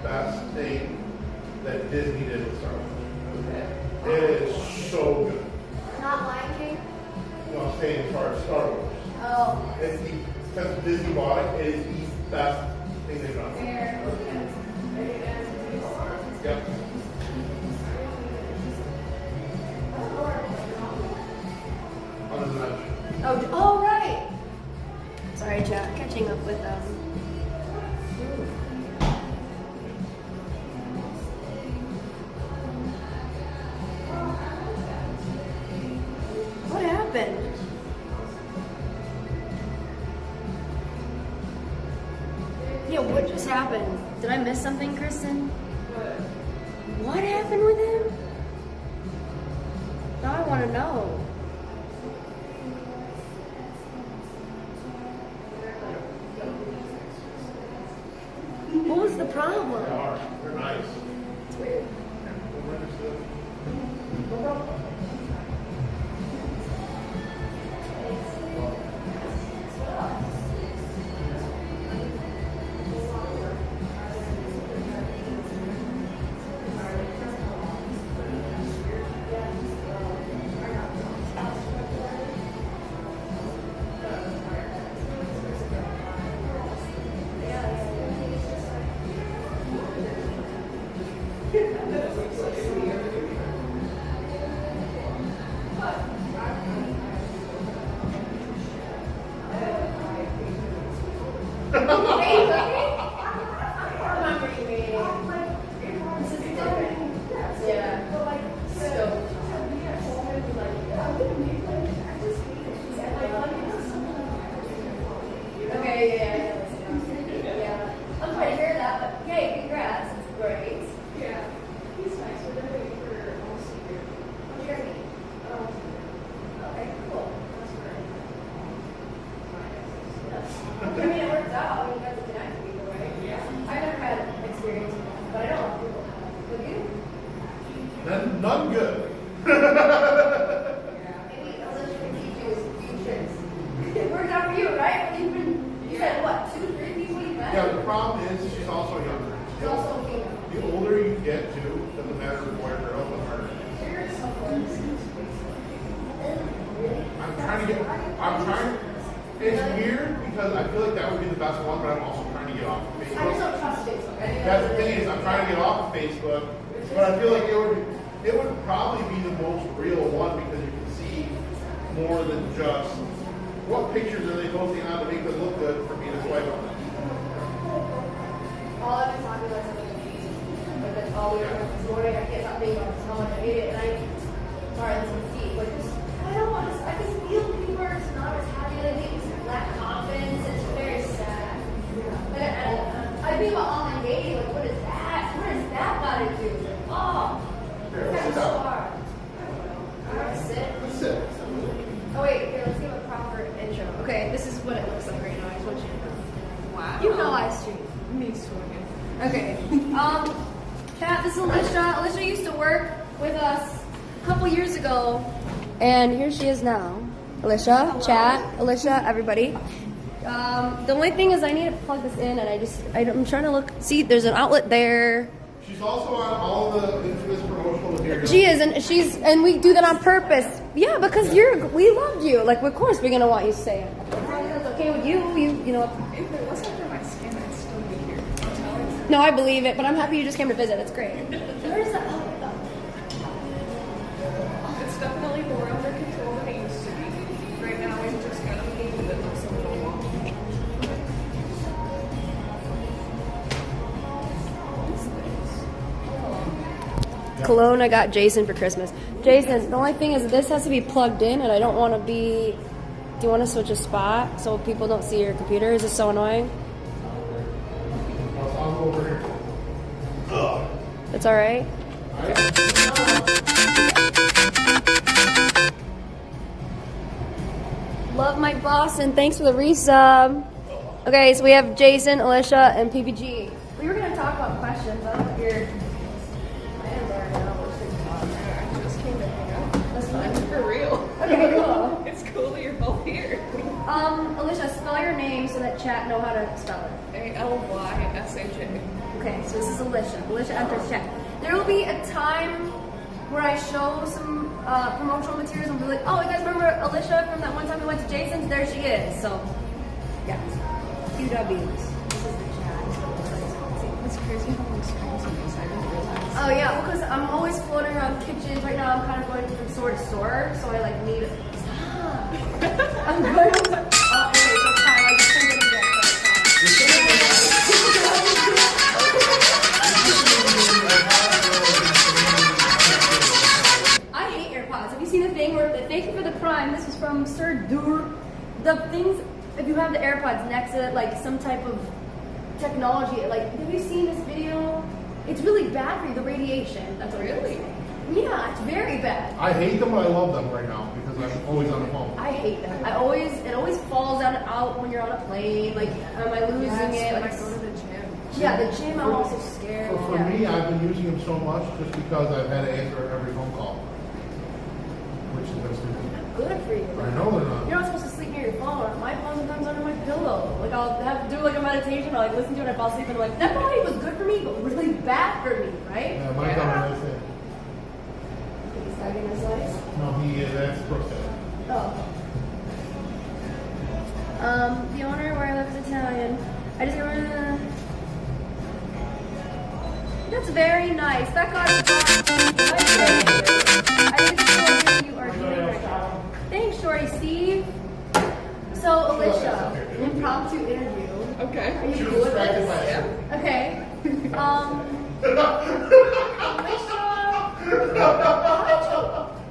best thing that Disney did with Star Wars. It is so good. Not Lion King? No, I'm saying as far as Star Wars. Oh. It's the, because Disney bought it, it is the best thing they've done. Yep. Oh, right. Sorry, chat. Catching up with them. What happened? Yeah, what just happened? Did I miss something, Kristen? What happened with him? Now I want to know. What was the problem? They are. They're nice. It's weird. None good. Maybe Alicia can teach you a few tricks. It worked out for you, right? You said what, 2, 3 people you met? Yeah, the problem is she's also younger. She's also a female. The older you get too, doesn't matter if boy or girl, the harder it is. It's weird because I feel like that would be the best one, but I'm also trying to get off of Facebook. I just don't trust Facebook. That's the thing is, I'm trying to get off of Facebook, but I feel like it would probably be the most real one because you can see more than just what pictures are they posting on to make them look good for me to swipe on them. All I've been talking about is like but that's all we were this morning. I can't stop thinking about how much I hate it, and sorry, this is deep, but just I don't want to. I just feel people are just not as happy. They think it's lack confidence. It's very sad. And I think about online dating. Like, what is that? What does that got to do? Oh, it's kind of hard. Sit. Sit. Oh wait, here. Let's give a proper intro. Okay, this is what it looks like right now. I just want you to know. Wow. You know I stream. Me swinging. Okay. Kat, this is Alicia. Alicia used to work with us a couple years ago, and here she is now. Alicia, hello. Chat, Alicia, everybody. The only thing is I need to plug this in, and I'm trying to look. See, there's an outlet there. She's also on all the infamous promotional material. She is, and we do that on purpose. Yeah, because we loved you. Like, of course, we're gonna want you to say it. As long as that's okay with you, you know. If it wasn't for my skin, I'd still be here. I'm telling you. No, I believe it, but I'm happy you just came to visit. It's great. Where's the It's definitely more under control than it used to be. Right now, we've just got a game that looks a little wonky. cologne I got Jason for Christmas. Jason, the only thing is this has to be plugged in, and I don't want to be... Do you want to switch a spot so people don't see your computer? Is this so annoying? I'll go over here. It's all right? Love my boss, and thanks for the resub. Okay, so we have Jason, Alicia, and PPG. We were going to talk about questions. I don't know if you're... I am there now. I just came to hang out. That's fine. For real. Okay, cool. It's cool that you're both here. Alicia, spell your name so that chat know how to spell it. ALYSHA. Okay, so this is Alicia. Alicia enters chat. There will be a time where I show some promotional materials and be like, oh, you guys remember Alicia from that one time we went to Jason's? There she is. So, yeah. QWs. It's crazy how many screens on this. I didn't realize. Oh yeah, because I'm always floating around kitchens. Right now I'm kind of going from store to store, so I like need it. I'm going to... okay, so fine. I just turned it again. I hate AirPods. Have you seen the thing where, thank you for the Prime, this is from Sir Dur. The things, if you have the AirPods next to it, like some type of technology, like, have you seen this video? It's really bad for you, the radiation. That's what really? Yeah, it's very bad. I hate them, but I love them right now because I'm always on the phone. I hate them. It always falls out when you're on a plane. Like, am I losing it? When Like, I go to the gym. yeah, the gym. I'm also scared. For me, I've been using them so much just because I've had to answer every phone call, which is been stupid. Good for you. I know they're not. You're not supposed to sleep near your phone. My phone's sometimes under my pillow. Like, I'll have to do like a meditation. I'll like listen to it and I fall asleep and I'm like, that probably was good for me, but really bad for me, right? Yeah, mine's on a nice thing. He's tagging his lights. No, that's Brookside. Oh. The owner where I live is Italian. I just got rid of the... That's very nice. That got I think it's what you are doing right now. Thanks, Shorty Steve. So, Alicia, impromptu interview. Okay. Are you cool with this? Yeah. Okay.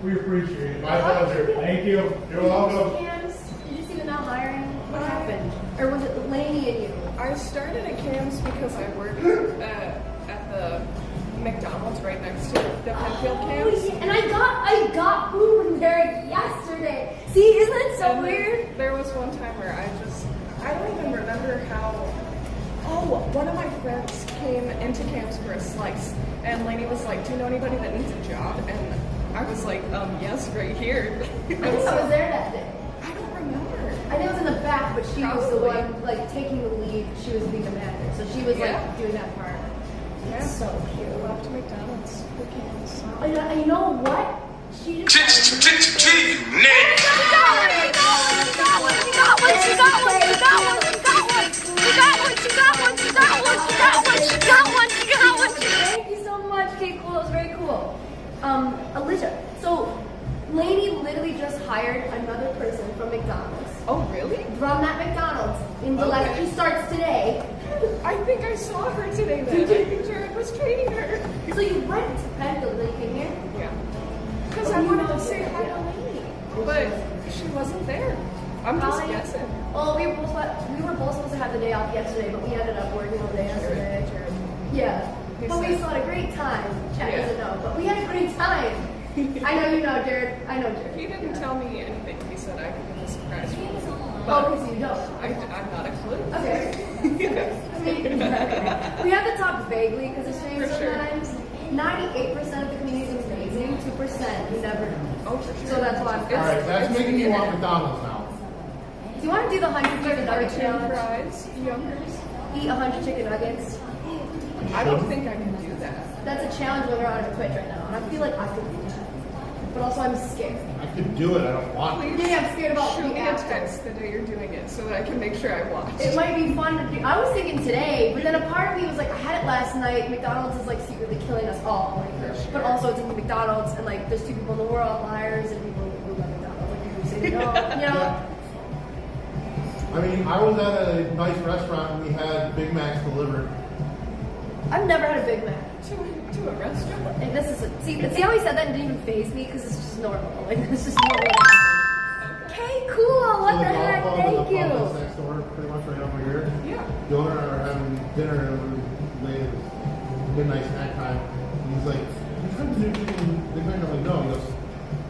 We appreciate it. My pleasure. Thank you. You're welcome. Did you see the now hiring? What happened? Or was it Lainey and you? I started at Cam's because I worked at the McDonald's right next to the Penfield Cam's. Yeah. And I got food from there yesterday. See, isn't it so weird? There was one time where I don't even remember how. Oh, one of my friends came into Cam's for a slice, and Lainey was like, "Do you know anybody that needs a job?" And I was like, yes, right here. I think I was there that day. I don't remember. I think it was in the back, but she was the one like taking the lead. She was being the manager, so she was like doing that part. Yeah. It's so cute. I left McDonald's for Cam's. And you know what? She just. Thank you so much. Okay, cool. That was very cool. Alicia. So, Lainey literally just hired another person from McDonald's. Oh, really? From that McDonald's in Gillette. Okay. She starts today. I think I saw her today then. I think Jared was training her. So you went to Penfield when you came here? Yeah. Because I wanted to say hi to Lainey. But she wasn't there. I'm just guessing. Oh, we were both supposed to have the day off yesterday, but we ended up working all day yesterday. Yeah. But we still had a great time. Chad doesn't know, but we had a great time. I know you know, Jared. I know Jared. He didn't tell me anything. He said I could get a surprise for you. Oh, because you don't. I'm not a clue. Okay. I mean, we have to talk vaguely because it's changed sometimes. 98% of the community is amazing. 2% you never know. Oh, for sure. So that's why I'm. All right, that's making you want McDonald's now. Do you want to do the 100 chicken nugget challenge? Fries, youngers. Eat 100 chicken nuggets. I don't think I can do that. That's a challenge when we're on Twitch right now, and I feel like I could do that. But also I'm scared. I could do it. I don't want to. Yeah, I'm scared about Shoot the me a after. text the day you're doing it so that I can make sure I watch. It might be fun to do. I was thinking today, but then a part of me was like, I had it last night. McDonald's is like secretly killing us all. Like, but also it's in McDonald's, and like there's 2 people in the world, liars and people who love McDonald's. Like people who say they don't. You know. I mean, I was at a nice restaurant and we had Big Macs delivered. I've never had a Big Mac. To a restaurant? And this is see how he said that and didn't even faze me because it's just normal. Like it's just normal. Okay, cool. What the heck? Thank you. Next door, pretty much right over here. Yeah. The owner and I were having dinner and it was late. It was midnight snack time. And he's like, "You trying to do chicken Big Mac?" I'm like, "No."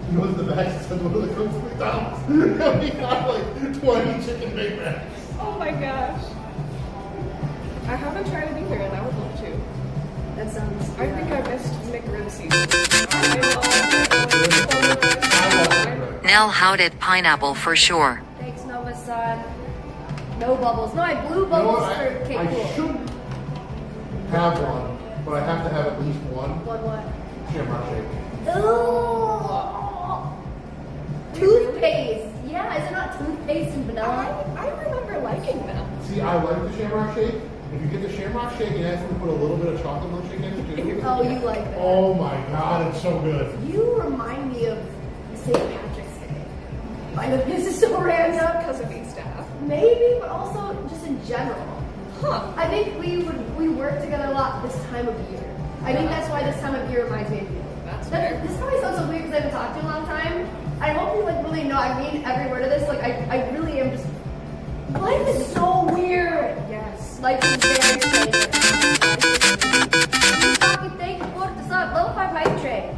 He goes to the back and says, "What are the cooks at McDonald's?" And we got like 20 chicken Big Macs. Oh my gosh. I haven't tried it either, and I would love to. That sounds. I think I missed McRib season. Nell Howded pineapple for sure. Thanks, Nova Sun. No bubbles. No, I blew bubbles for. Okay, I cool. should have one, but I have to have at least one What? Shamrock Shake. Ooh. Toothpaste. Yeah, is it not toothpaste and vanilla? I remember liking them. See, I like the Shamrock Shake. If you get the Shamrock Shake and ask them to put a little bit of chocolate milkshake in it too. Oh, you like that. Oh my god, it's so good. You remind me of St. Patrick's Day. I know this is so random. Because of East Ave. Maybe, but also just in general. Huh. I think we work together a lot this time of year. I think that's why this time of year reminds me of you. That's fair. This probably sounds so weird because I haven't talked to you in a long time. I hope you like really know. I mean every word of this. Like I really am just. Life is so weird. Yes. Life is very strange. Thank you for the sub. Level 5 hype train.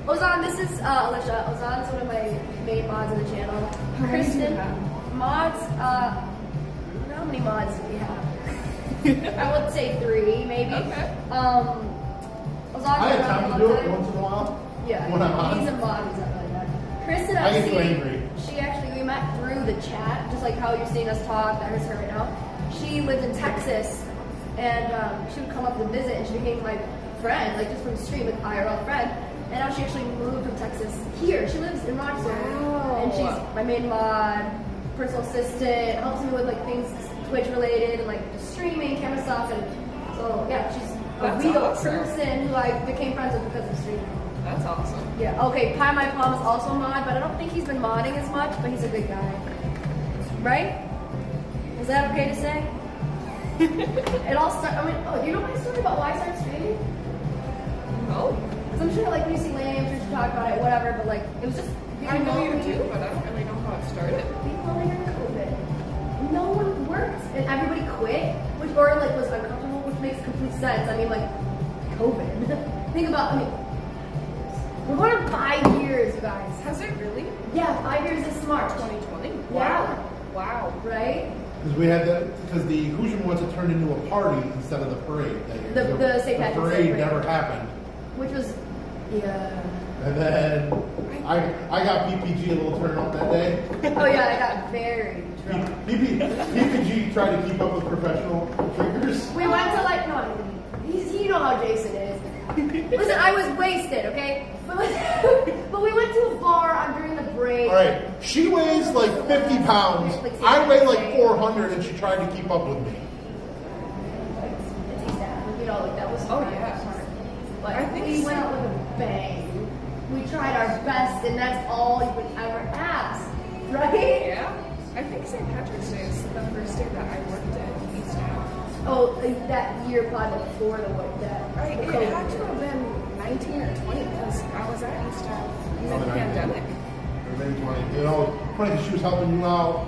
Ozan, this is Alicia. Ozan's one of my main mods on the channel. Kristen, mods. How many mods do we have? I would say 3, maybe. Okay. Ozan's I have time to do it once in a while. Yeah, When I'm on. he's a mod. He's not really that. Kristen, I get too angry. She actually, we met through the chat, just like how you're seeing us talk. That is her right now. She lived in Texas, and she would come up to visit, and she became my friend, like just from the stream, like IRL friend. And now she actually moved from Texas here. She lives in Rochester, and she's my main mod, personal assistant, helps me with like things Twitch related and like just streaming, camera stuff, and so yeah, she's a real person who I became friends with because of streaming. That's awesome. Yeah, okay, Pie My Palm is also a mod, but I don't think he's been modding as much, but he's a good guy. Right? Is that okay to say? It all started, I mean, oh, you know my story about why I started streaming? No. Because I'm sure like when you see Lane, I'm sure you talk about it, whatever, but like, it was just I know you do, but I don't really know how it started. being lonely during COVID. No one worked, and everybody quit, which or like was uncomfortable, which makes complete sense. I mean, like, COVID. Think about, I mean, we're going on 5 years, you guys. Has it really? Yeah, 5 years this March. 2020? Yeah. Wow. Right? Because we had that, because the Hoosier ones had turned into a party instead of the parade that year. The St. Patrick's Day parade parade. never happened. Which was, yeah. And then I got PPG a little turned up that day. Oh yeah, I got very drunk. PPG tried to keep up with professional drinkers. We went to like, no, you know how Jason is. Listen, I was wasted, okay? But we went to a bar during the break. All right, she weighs like 50 pounds. I weigh like 400, and she tried to keep up with me. It's sad. You know, like that was Oh, fun. yeah. But I think we so. went out with a bang. We tried our best, and that's all you could ever ask, right? Yeah. I think St. Patrick's Day is the first day that I worked at East Ave. Oh, like that year probably before the what that. Right. the It COVID had to year. have been 19 or 20 because I was at East Ave in the 19. pandemic. Maybe 20. You know, funny 'cause she was helping you out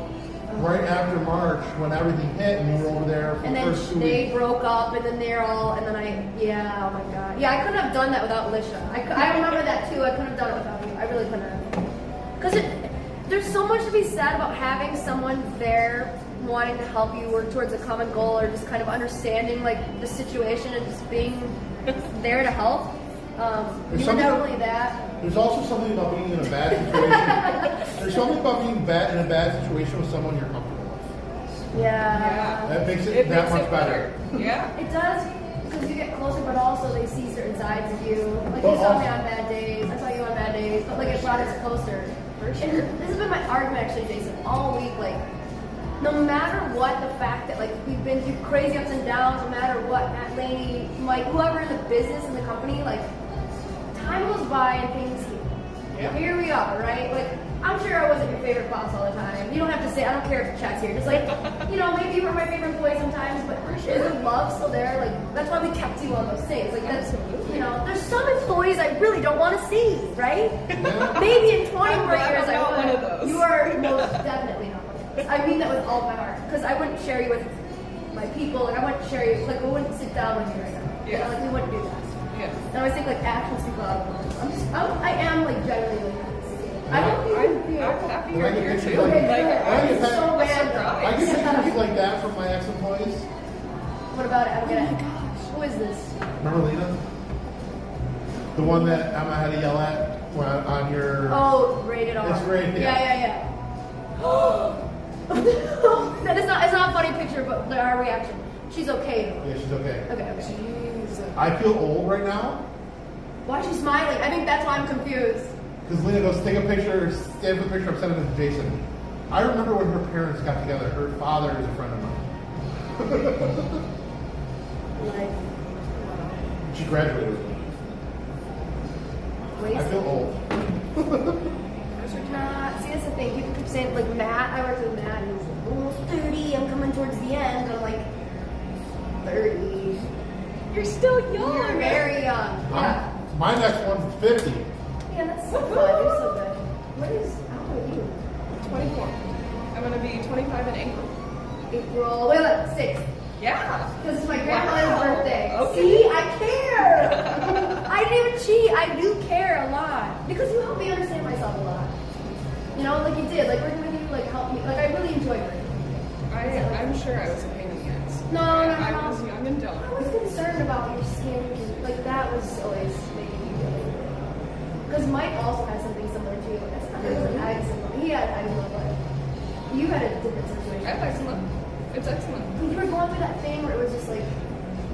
right after March when everything hit, and you were over there for And the then first 2 they weeks. broke up, and then they're all, and then yeah, oh my god. Yeah, I couldn't have done that without Alicia. I remember that too. I couldn't have done it without you. I really couldn't have. Because there's so much to be said about having someone there wanting to help you work towards a common goal, or just kind of understanding like the situation and just being there to help. You were definitely that. There's also something about being in a bad situation. There's something about being in a bad situation with someone you're comfortable with. Yeah. That makes it that much better. Yeah. It does, because you get closer, but also they see certain sides of you. Like But you saw also- me on bad days, I saw you on bad days, but like it brought us closer. For sure. And this has been my argument actually, Jason, all week. Like, no matter what, the fact that like we've been through crazy ups and downs, no matter what, Matt Laney, Mike, whoever in the business in the company, like time goes by and things. Here we are, right? Like, I'm sure I wasn't your favorite boss all the time. You don't have to say, I don't care if the chat's here. Just like, you know, maybe you were my favorite employee sometimes, but is the love still there? Like, that's why we kept you on those things. Like, that's, you know, there's some employees I really don't want to see, right? Maybe in 20 more years I one of would. those. You are most definitely not one of those. I mean that with all my heart. Because I wouldn't share you with my people. Like, I wouldn't share you, like, I wouldn't sit down with you right now. You know, like, we wouldn't do that. Yeah. And I always think, like, actions speak louder than words. I am, like, generally, like, I don't even feel. I'm happy When I you're get here pictures too. like- Okay, Like, good. I get It's so that- random. I get pictures like that from my ex-employees. What about it? I don't get it. Who is this? Remember Lena? The one that I had to yell at when on your. Oh, rated R. It's rated, yeah. Yeah. That is not. It's not a funny picture, but our reaction. She's okay. Yeah, she's okay. Okay. Jeez. I feel old right now. Why is she smiling? I think that's why I'm confused. Because Lena goes, take a picture, stand for the picture, I'm sending it to Jason. I remember when her parents got together. Her father is a friend of mine. Like, She graduated with me. I feel old. Nah, see, that's the thing. People keep saying, like, Matt, I worked with Matt, and he's like, almost 30, I'm coming towards the end. I'm like, 30. You're still young. You're very young. Yeah. My next one's 50. Yeah, that's so fun. You're so good. What is, how old are you? 24. I'm gonna be 25 in April. April, wait, 6th. Yeah. Because it's my grandmother's birthday. Okay. See, I care. I didn't even cheat. I do care a lot. Because you help me understand myself a lot. You know, like you did. Like working with you, like helped me. Like I really enjoyed working with you. I'm sure I was a pain in the ass. No. I was young and dumb. I was concerned about your skin. Like that was always making me really. Because Mike also had something similar to you. That's not really eczema. He had eczema, but you had a different situation. I have eczema. It's excellent. You were going through that thing where it was just like,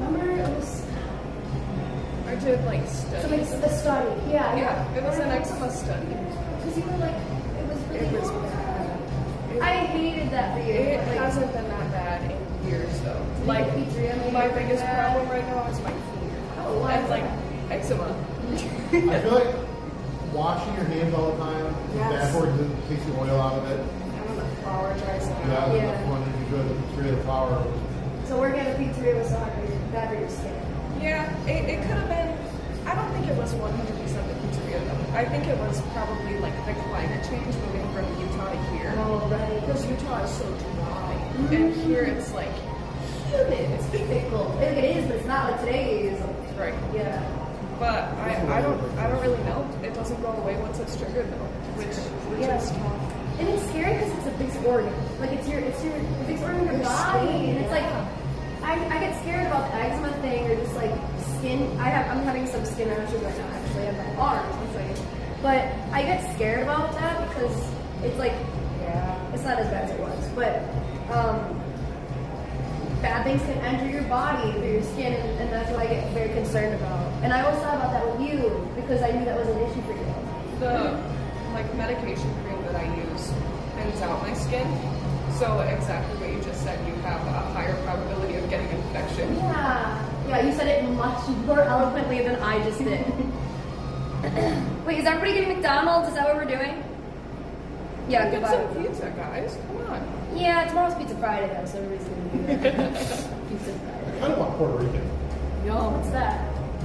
remember it was. I did like studies. So like a study, yeah. Yeah, it was an eczema study. Because you were like, it was really It was horrible. bad. I hated that for you. It but, like, hasn't been that bad in years though. Like Like pizzeria, maybe my like biggest that. problem right now is my finger. Oh, why? And like eczema. I feel like washing your hands all the time is Yes. bad for it. It takes the oil out of it. I'm gonna apologize Yeah, now. Yeah. the one is good. It's really the flour. So working at a pizzeria was so bad for your skin. Yeah, it could have been. I don't think it was 100% the pizzeria though. I think it was probably like the climate change moving from Utah to here. Oh, right. Because Utah is so dry, and here it's like humid. It's fickle. Like it is, but it's not like today is. Right. Yeah. But I don't really know. It doesn't go away once it's triggered though, which Yeah. is tough. And it's scary because it's a big organ. Like it's your the big organ of your body, and it's like I get scared about the eczema thing or just like skin. I'm having some skin rashes right now. Actually, on my arms. But I get scared about that because it's like it's not as bad as it was, but bad things can enter your body through your skin, and that's what I get very concerned about. And I always thought about that with you because I knew that was an issue for you. The like medication cream that I use thins out my skin. So exactly what you just said, you have a higher probability of getting infection. Yeah, you said it much more eloquently than I just did. Wait, is everybody getting McDonald's? Is that what we're doing? Yeah, Get goodbye. some pizza, guys. Come on. Yeah, tomorrow's Pizza Friday though, so everybody's gonna do that. Pizza I Friday. kind of want Puerto Rican. Yo, what's that?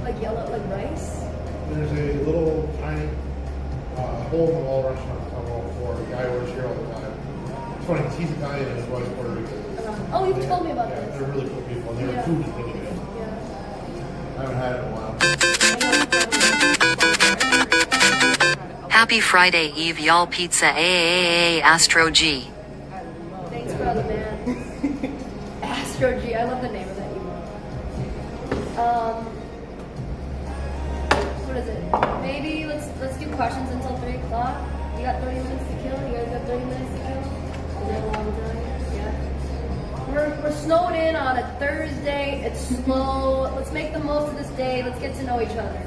Like yellow, like rice? There's a little tiny hole in the wall restaurant on the wall floor. The guy works here all the time. It's funny, he's Italian and his wife's Puerto Rican. Oh, you've told me about Yeah, this. they're really cool people, and their Yeah. food is really good. Yeah. I haven't had it in a while. Happy Friday Eve, y'all. Pizza AAA Astro G. Thanks, brother, man. Astro G, I love the name of that email. What is it? Maybe let's do questions until 3 o'clock. You got 30 minutes to kill? You guys got 30 minutes to kill? Is that a long time? Yeah. We're snowed in on a Thursday. It's slow. Let's make the most of this day. Let's get to know each other.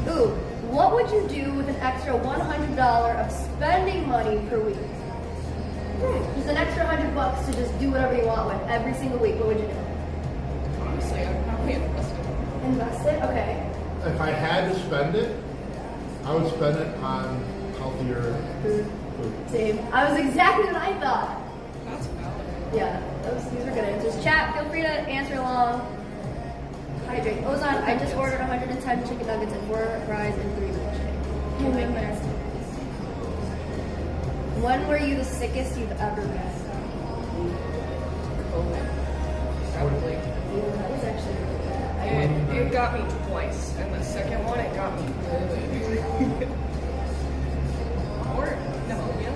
Ooh, what would you do with an extra $100 of spending money per week? Just an extra $100 to just do whatever you want with every single week. What would you do? Honestly, I'd probably invest it. Invest it? Okay. If I had to spend it, I would spend it on healthier food. Same. I was exactly what I thought. That's valid. Yeah, these are good answers. Chat, feel free to answer along. Hydrate. Ozone, I just ordered 110 chicken nuggets and 4 fries and 3 milkshakes. You make that. When were you the sickest you've ever been? COVID. Probably. Yeah, that was actually really bad. It got me twice, and the second one, it got me good. Or pneumonia.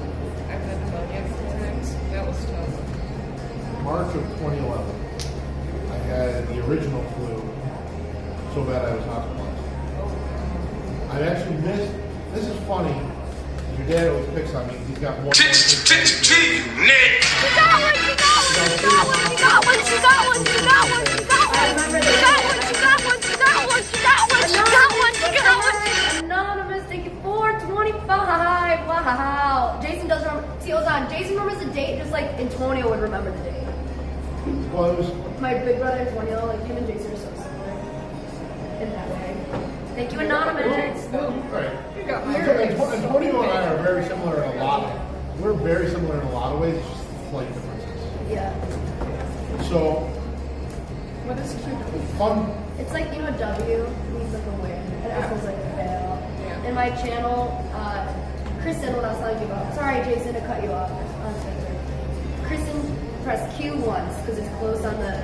I've had pneumonia a couple times. That was tough. March of 2011, I had the original flu so bad I was hospitalized. I I've actually missed. This is funny. Your dad always picks on me. He's got one. Nick. Anonymous, thank you for 25. Wow. Jason does remember. See, hold on. Jason remembers the date just like Antonio would remember the date. Well, it was. My big brother Antonio, like him and Jason are so similar in that way. Thank you, Anonymous. Right. Antonio and I are very similar in a lot. We're very similar in a lot of ways, just slight differences. Yeah. So. What is cute? Fun. It's like, you know, W means like a win, and F is like a fail. In my channel, Kristen, what I was telling you about. Sorry, Jason, to cut you off. Kristen pressed Q once because it's close on the.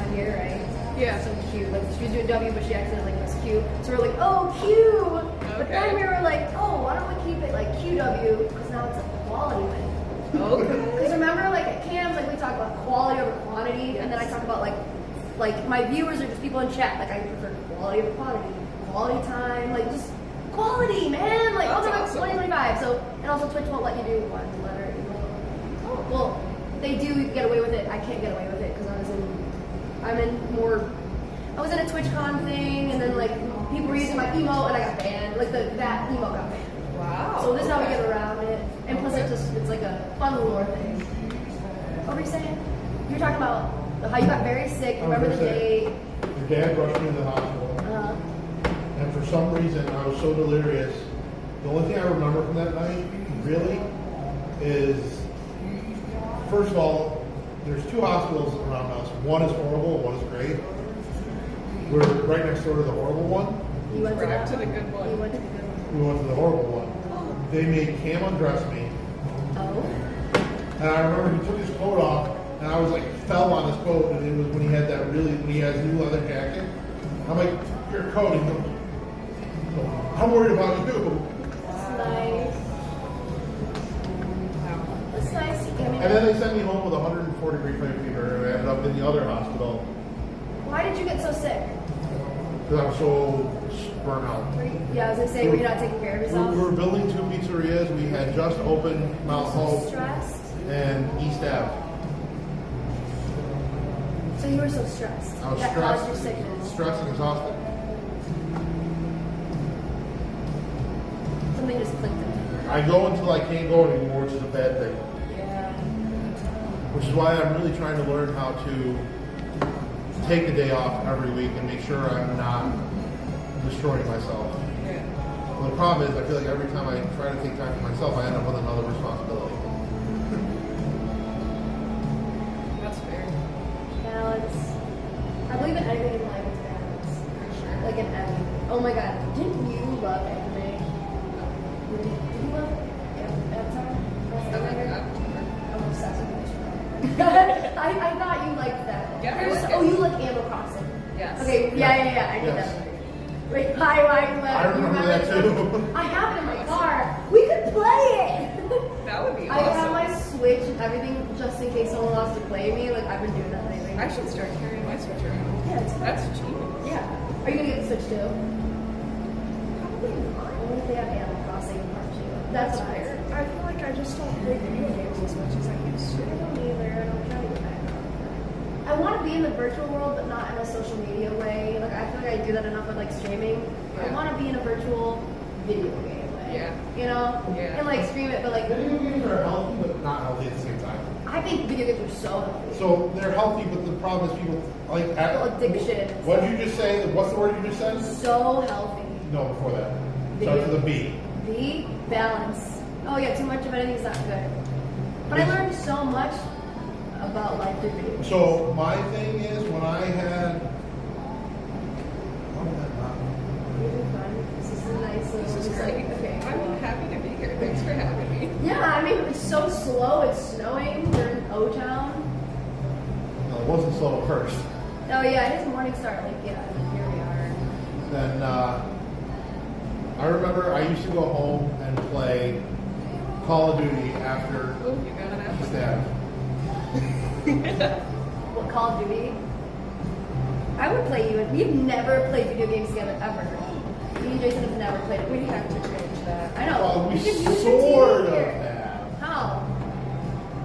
On here, right? Yeah. So Q, like she was doing W, but she accidentally pressed Q. So we're like, oh, Q. But then we were like, oh, why don't we keep it like QW? Because now it's a quality win. Okay. Because remember, like at camps, like we talk about quality over quantity, and then I talk about like my viewers are just people in chat. Like I prefer quality over quantity, quality time, like just quality, man. Like also like 2025. So and also Twitch won't let you do one letter. Oh well, they do get away with it. I can't get away with it because I was in a TwitchCon thing, and then like people were using my emote, and I got banned. Like that emote got banned. Wow. So this is how we get around it. And plus it's like a fun lore thing. What were you saying? You were talking about how you got very sick, remember the date. Your dad rushed me to the hospital. And for some reason I was so delirious. The only thing I remember from that night, really, is first of all, there's two hospitals around us. One is horrible, one is great. We're right next door to the horrible one. You went to the good one. You went to the good one. We went to the horrible one. They made Cam undress me. Oh. And I remember he took his coat off, and I was like, fell on his coat, and it was when he had that when he had his new leather jacket. I'm like, your coat. And he goes, I'm worried about you. That's nice. That's nice. And then they sent me home with 140 degree fever, and I ended up in the other hospital. Why did you get so sick? Because I was so burnt out. Yeah, I was gonna say, were you not taking care of yourself? We were building two pizzerias. We had just opened Mount Hope Stressed? and East Ave. So you were so stressed. I was that stressed, caused your sickness. stressed and exhausted. Something just clicked in me. I go until I can't go anymore, which is a bad thing. Yeah. Which is why I'm really trying to learn how to take a day off every week and make sure I'm not destroying myself. Yeah. Well, the problem is I feel like every time I try to take time for myself, I end up with another responsibility. That's fair. Balance. I believe in anything in life is balance. For sure. Like in everything. Oh my god, didn't you love anime? Did you love Avatar? I'm obsessed with it. I thought you liked that. Yeah, I like Oh, it. you like Animal Crossing? Yes. Okay, yeah, I did Yes. that. Wait, why you I remember that too. I have it in my car. We could play it. That would be I have awesome. my Switch and everything just in case someone wants to play me. Like I've been doing that lately. I should start carrying my Switch around. Yeah, it's fun. That's cheap. Yeah. Are you gonna get the Switch too? Probably not. Only if they have Animal Crossing Part 2. That's what I heard. I feel like I just don't play video games as much as I used to. I don't either. I don't try to get back. I want to be in the virtual world, but not in a social media way. Like I feel like I do that enough with like streaming. I Yeah. want to be in a virtual video game way. Yeah. You know? Yeah. And like stream it, but like Video games are healthy, but not healthy at the same time. I think video games are so healthy. So they're healthy, but the problem is people like Addiction. What did you just say? What's the word you just said? So healthy. No, before that. Starts with a B. B, balance. Oh yeah, too much of anything's not good. But I learned so much about life through video games. So my thing is when I had. What did that not? You're doing fine. This is a nice little. This is great. Okay. I'm happy to be here. Thanks for having me. Yeah, I mean it's so slow. It's snowing. We're in O-Town. No, it wasn't slow at first. Oh yeah, his morning start. Like yeah, here we are. Then I remember I used to go home and play Call of Duty after Oh, you got an apple. East Ave. What, Call of Duty? I would play you. We've never played video games together ever. You Me and Jason have never played it. We have to change that. I know. Well, we could use your sort TV of here. have. How?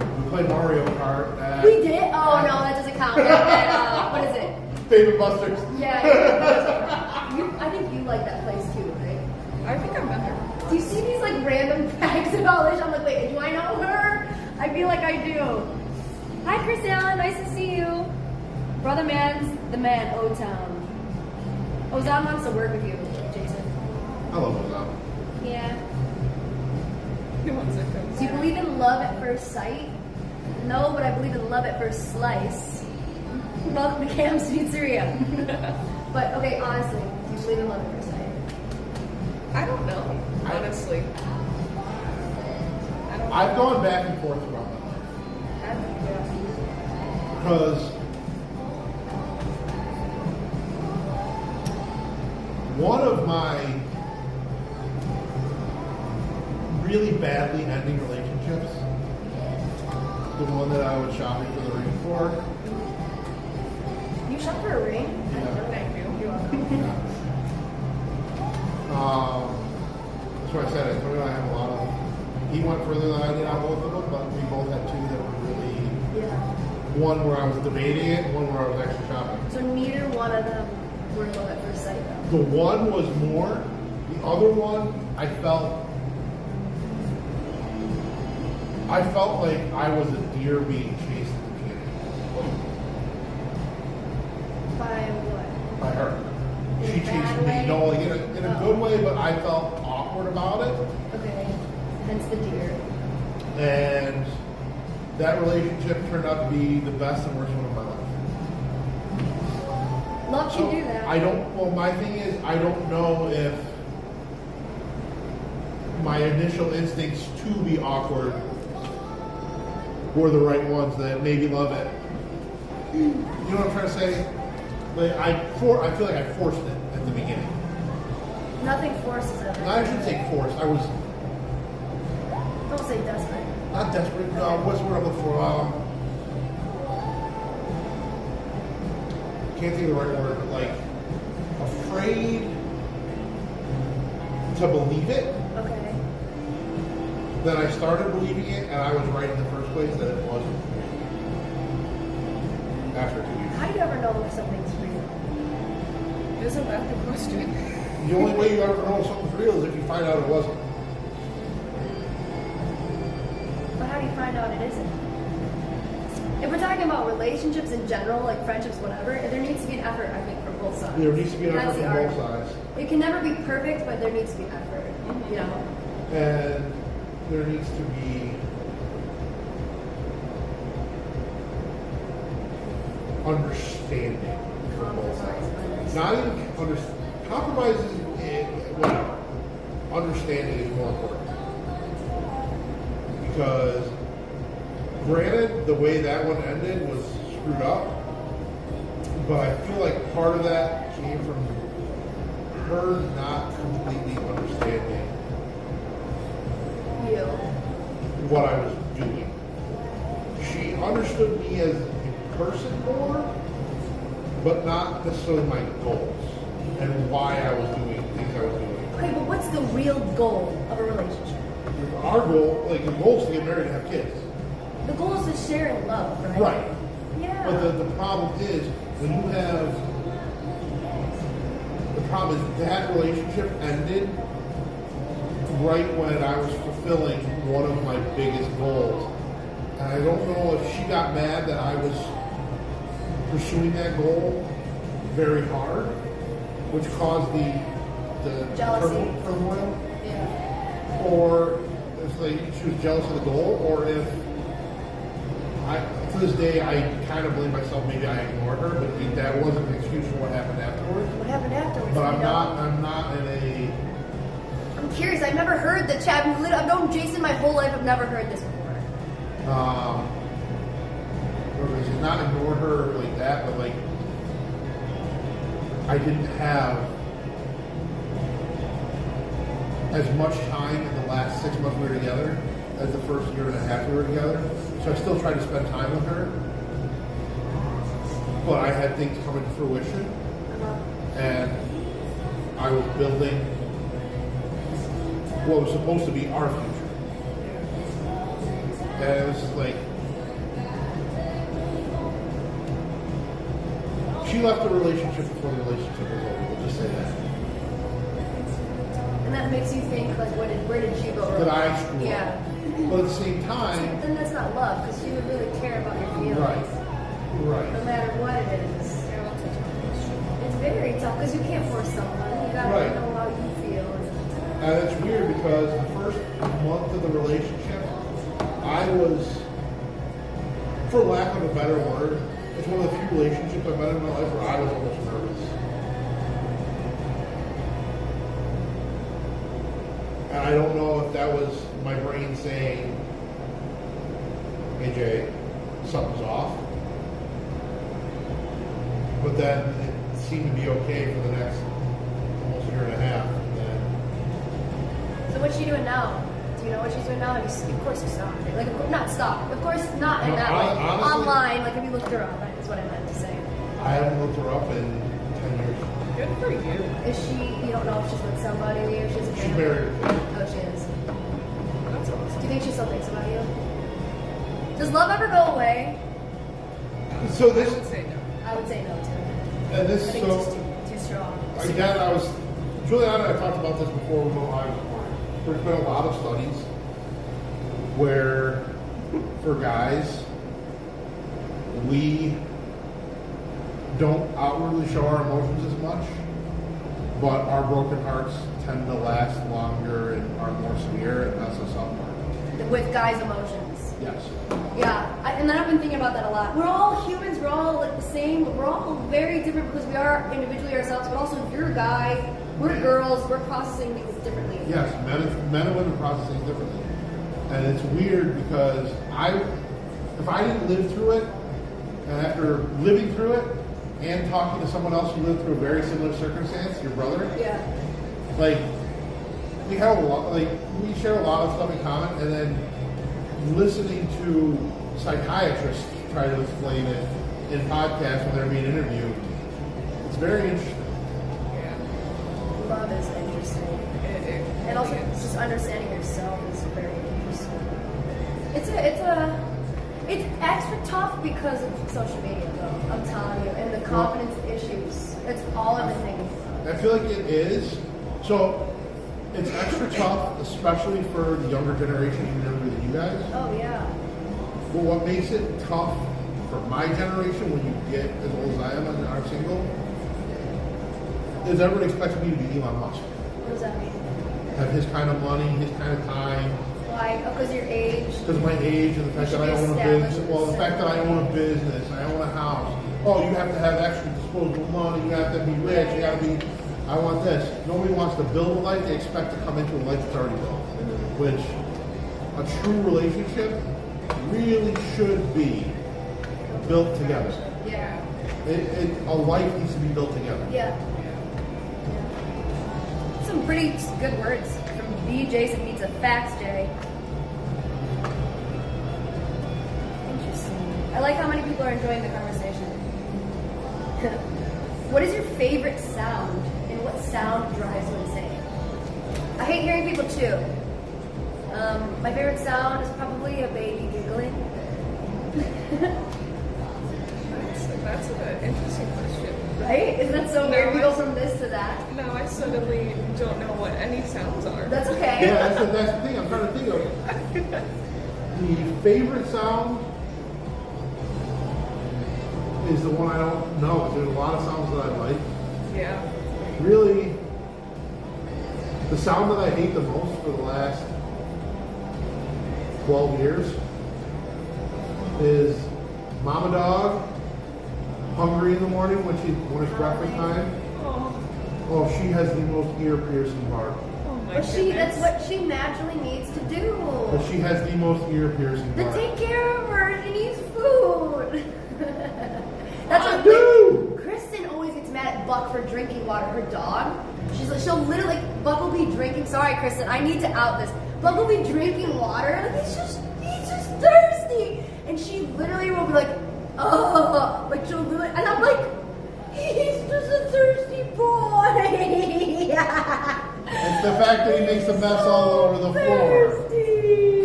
We played Mario Kart at We did? Oh no, that doesn't count. What is it? David Buster's. Yeah. I think you like that place too, right? I think I've been there. Do you see these like random facts about Alicia? I'm like, wait, do I know her? I feel like I do. Hi, Chris Allen. Nice to see you. Brother Man's the man, O-Town. Ozan wants to work with you, Jason. I love Ozan. Yeah. Who wants it? Do you believe in love at first sight? No, but I believe in love at first slice. Welcome to Cam's Pizzeria. But okay, honestly, do you believe in love at first sight? I don't know, honestly. I don't know. I've gone back and forth about that. Because one of my really badly ending relationships, the one that I was shopping for the ring for. You shop for a ring? Yeah. Thank you. That's why I said I have a lot of. He went further than I did on both of them, but we both had two that were really. Yeah. One where I was debating it, one where I was actually shopping. So neither one of them were love at first sight, though. The one was more. The other one, I felt like I was a deer being chased at the beginning. By what? By her. In She a bad chased me. way? No, like in a good way, but I felt awkward about it. Okay. Hence the deer. And that relationship turned out to be the best and worst one of my life. Love can do that. Well, my thing is, I don't know if my initial instincts to be awkward were the right ones that made me love it. You know what I'm trying to say? Like I feel like I forced it at the beginning. Nothing forces it. I shouldn't say forced. I was Don't say desperate. not desperate. No, what's the word I'm looking for? Can't think of the right word, but like afraid to believe it. Okay. Then I started believing it, and I was right in the first place that it wasn't. After 2 years. How do you ever know if something's real? Isn't that the question? The only way you ever know if something's real is if you find out it wasn't. But how do you find out it isn't? If we're talking about relationships in general, like friendships, whatever, there needs to be an effort, I think, from both sides. There needs to be an That's effort the from both argument. sides. It can never be perfect, but there needs to be effort. You know? And there needs to be understanding from both sides. Not even compromises, whatever. Understanding is more important. Because, granted, the way that one ended was screwed up, but I feel like part of that came from her not completely understanding You. what I was doing. She understood me as a person more, but not necessarily my goals and why I was doing things I was doing. Okay, but what's the real goal of a relationship? Our goal, like the goal is to get married and have kids. The goal is to share in love, right? Right. Yeah. But the problem is, when you have, the problem is that relationship ended right when I was fulfilling one of my biggest goals. And I don't know if she got mad that I was pursuing that goal very hard, which caused the Jealousy. turmoil, Yeah. or it's like she was jealous of the goal, or if to this day I kind of blame myself. Maybe I ignored her, but that wasn't an excuse for what happened afterwards. What happened afterwards? But You know? I'm not in a. I'm curious. I've never heard the chat. I've known Jason my whole life. I've never heard this before. It's not ignore her like that, but like I didn't have as much time in the last 6 months we were together as the first year and a half we were together. So I still tried to spend time with her, but I had things coming to fruition, and I was building what was supposed to be our future. And it was like, she left the relationship before the relationship was over. We'll just say that. And that makes you think, like, where did she go wrong? Did I screw up? Yeah. But at the same time, then that's not love, because she would really care about your feelings. right. No matter what it is. It's very tough, because you can't force someone. You gotta know how you feel. And it's weird because the first month of the relationship, I was, for lack of a better word, it's one of the few relationships I've been in my life where I was almost nervous. And I don't know if that was my brain saying, hey Jay, something's off. But then it seemed to be okay for the next almost year and a half. And then, so what's she doing now? Do you know what she's doing now? Of course you stopped it. Like, not stopped. Of course not in that way. Honestly, online, like, have you looked her up? Is what I meant to say. I haven't looked her up in 10 years. Good for you. Is she, you don't know if she's with somebody or she's a She's family? married. Oh, she is. That's awesome. Do you think she still thinks about you? Does love ever go away? So I this, would say no. I would say no, too. and this, I think so, it's just too strong. again, Juliana and I talked about this before we went live this morning. There's been a lot of studies where, for guys, we don't outwardly show our emotions as much, but our broken hearts tend to last longer and are more severe and mess us up more. With guys' emotions. Yes. Yeah, and then I've been thinking about that a lot. We're all humans, we're all like the same, we're all very different because we are individually ourselves, but also if you're a guy, we're girls, we're processing things differently. Yes, men and women process things differently. And it's weird because if I didn't live through it, and after living through it, and talking to someone else who lived through a very similar circumstance, your brother, Yeah. like, we have a lot, like, we share a lot of stuff in common, and then listening to psychiatrists try to explain it in podcasts when they're being interviewed, it's very interesting. Love is interesting. And also just understanding yourself is very interesting. It's extra tough because of social media though, I'm telling you, and the confidence issues. It's all of the things. I feel like it is. So it's extra tough, especially for the younger generation, even younger than you guys. Oh yeah. But what makes it tough for my generation when you get as old as I am and I'm single is everyone expects me to be Elon Musk. What does that mean? Have his kind of money, his kind of time. Why? Oh, because your age. Because of my age and the fact that I own a business. Well, the fact that I own a business, I own a house. Oh, you have to have extra disposable money. You have to be rich. You got to be. I want this. Nobody wants to build a life. They expect to come into a life that's already built. Which a true relationship really should be built together. Yeah. A life needs to be built together. Yeah. Some pretty good words from B. Jason Pizza. Facts, Jay. Interesting. I like how many people are enjoying the conversation. What is your favorite sound, and what sound drives you insane? I hate hearing people chew. My favorite sound is probably a baby giggling. That's an interesting question. Right? Isn't that so weird? We go from this to that. No, I suddenly don't know what any sounds are. That's okay. Yeah, that's the thing. I'm trying to think of. The favorite sound is the one I don't know. There's a lot of sounds that I like. Yeah. Really, the sound that I hate the most for the last 12 years is Mama Dog hungry in the morning when it's breakfast time. Oh, she has the most ear-piercing bark. Oh my But goodness. that's what she naturally needs to do. But she has the most ear-piercing To bark. take care of her, she needs food. That's I what do. Kristen always gets mad at Buck for drinking water. Her dog, she'll literally, Buck will be drinking. Sorry, Kristen, I need to out this. Buck will be drinking water. Like, he's just thirsty, and she literally will be like, oh, like she'll do it, and I'm like, he's just a thirsty boy. And The fact that he makes a mess all over the floor.